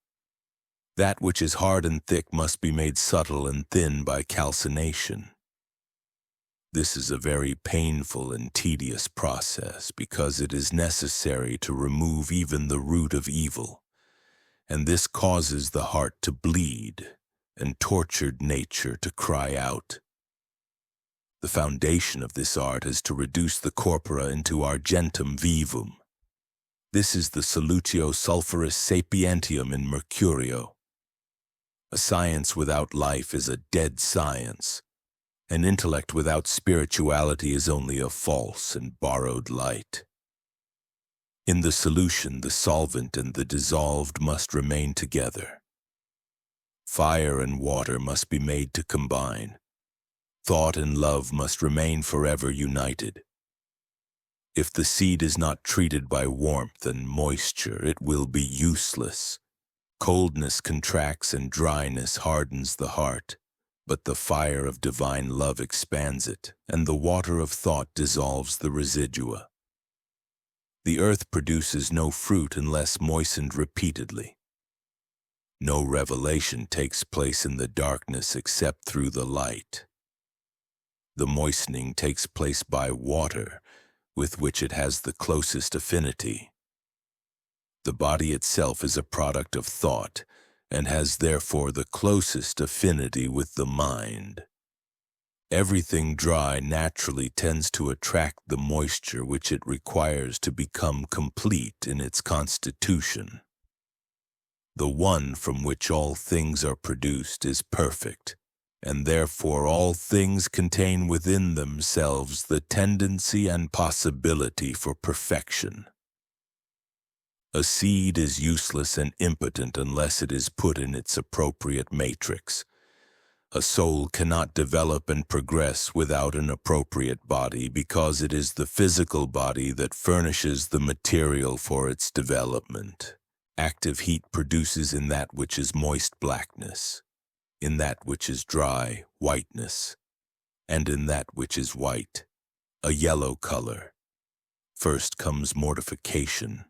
That which is hard and thick must be made subtle and thin by calcination. This is a very painful and tedious process because it is necessary to remove even the root of evil, and this causes the heart to bleed and tortured nature to cry out. The foundation of this art is to reduce the corpora into argentum vivum. This is the solutio sulphuris sapientium in Mercurio. A science without life is a dead science. An intellect without spirituality is only a false and borrowed light. In the solution, the solvent and the dissolved must remain together. Fire and water must be made to combine. Thought and love must remain forever united. If the seed is not treated by warmth and moisture, it will be useless. Coldness contracts and dryness hardens the heart, but the fire of divine love expands it, and the water of thought dissolves the residua. The earth produces no fruit unless moistened repeatedly. No revelation takes place in the darkness except through the light. The moistening takes place by water, with which it has the closest affinity. The body itself is a product of thought, and has therefore the closest affinity with the mind. Everything dry naturally tends to attract the moisture which it requires to become complete in its constitution. The one from which all things are produced is perfect, and therefore all things contain within themselves the tendency and possibility for perfection. A seed is useless and impotent unless it is put in its appropriate matrix. A soul cannot develop and progress without an appropriate body because it is the physical body that furnishes the material for its development. Active heat produces in that which is moist blackness, in that which is dry whiteness, and in that which is white a yellow color. First comes mortification,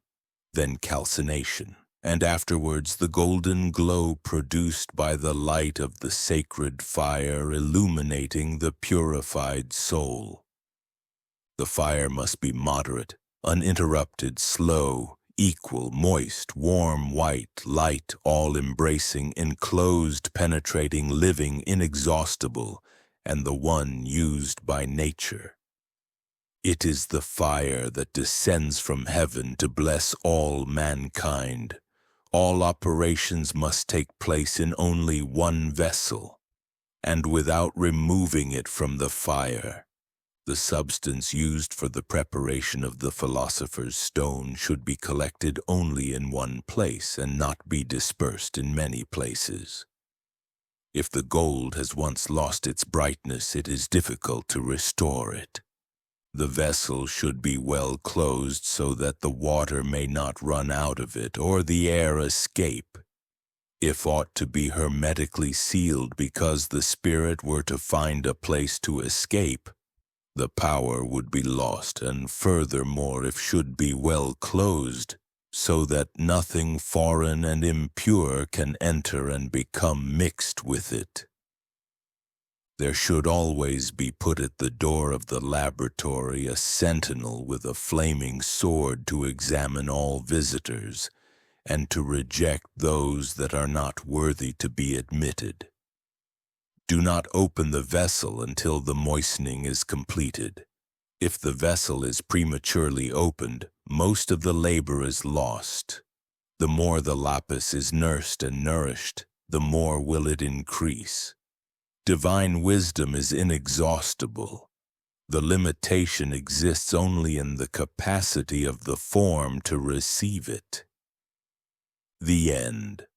then calcination, and afterwards the golden glow produced by the light of the sacred fire illuminating the purified soul. The fire must be moderate, uninterrupted, slow, equal, moist, warm, white, light, all-embracing, enclosed, penetrating, living, inexhaustible, and the one used by nature. It is the fire that descends from heaven to bless all mankind. All operations must take place in only one vessel, and without removing it from the fire. The substance used for the preparation of the philosopher's stone should be collected only in one place and not be dispersed in many places. If the gold has once lost its brightness, it is difficult to restore it. The vessel should be well closed so that the water may not run out of it or the air escape. If aught to be hermetically sealed because the spirit were to find a place to escape, the power would be lost, and furthermore it should be well closed, so that nothing foreign and impure can enter and become mixed with it. There should always be put at the door of the laboratory a sentinel with a flaming sword to examine all visitors, and to reject those that are not worthy to be admitted. Do not open the vessel until the moistening is completed. If the vessel is prematurely opened, most of the labor is lost. The more the lapis is nursed and nourished, the more will it increase. Divine wisdom is inexhaustible. The limitation exists only in the capacity of the form to receive it. The end.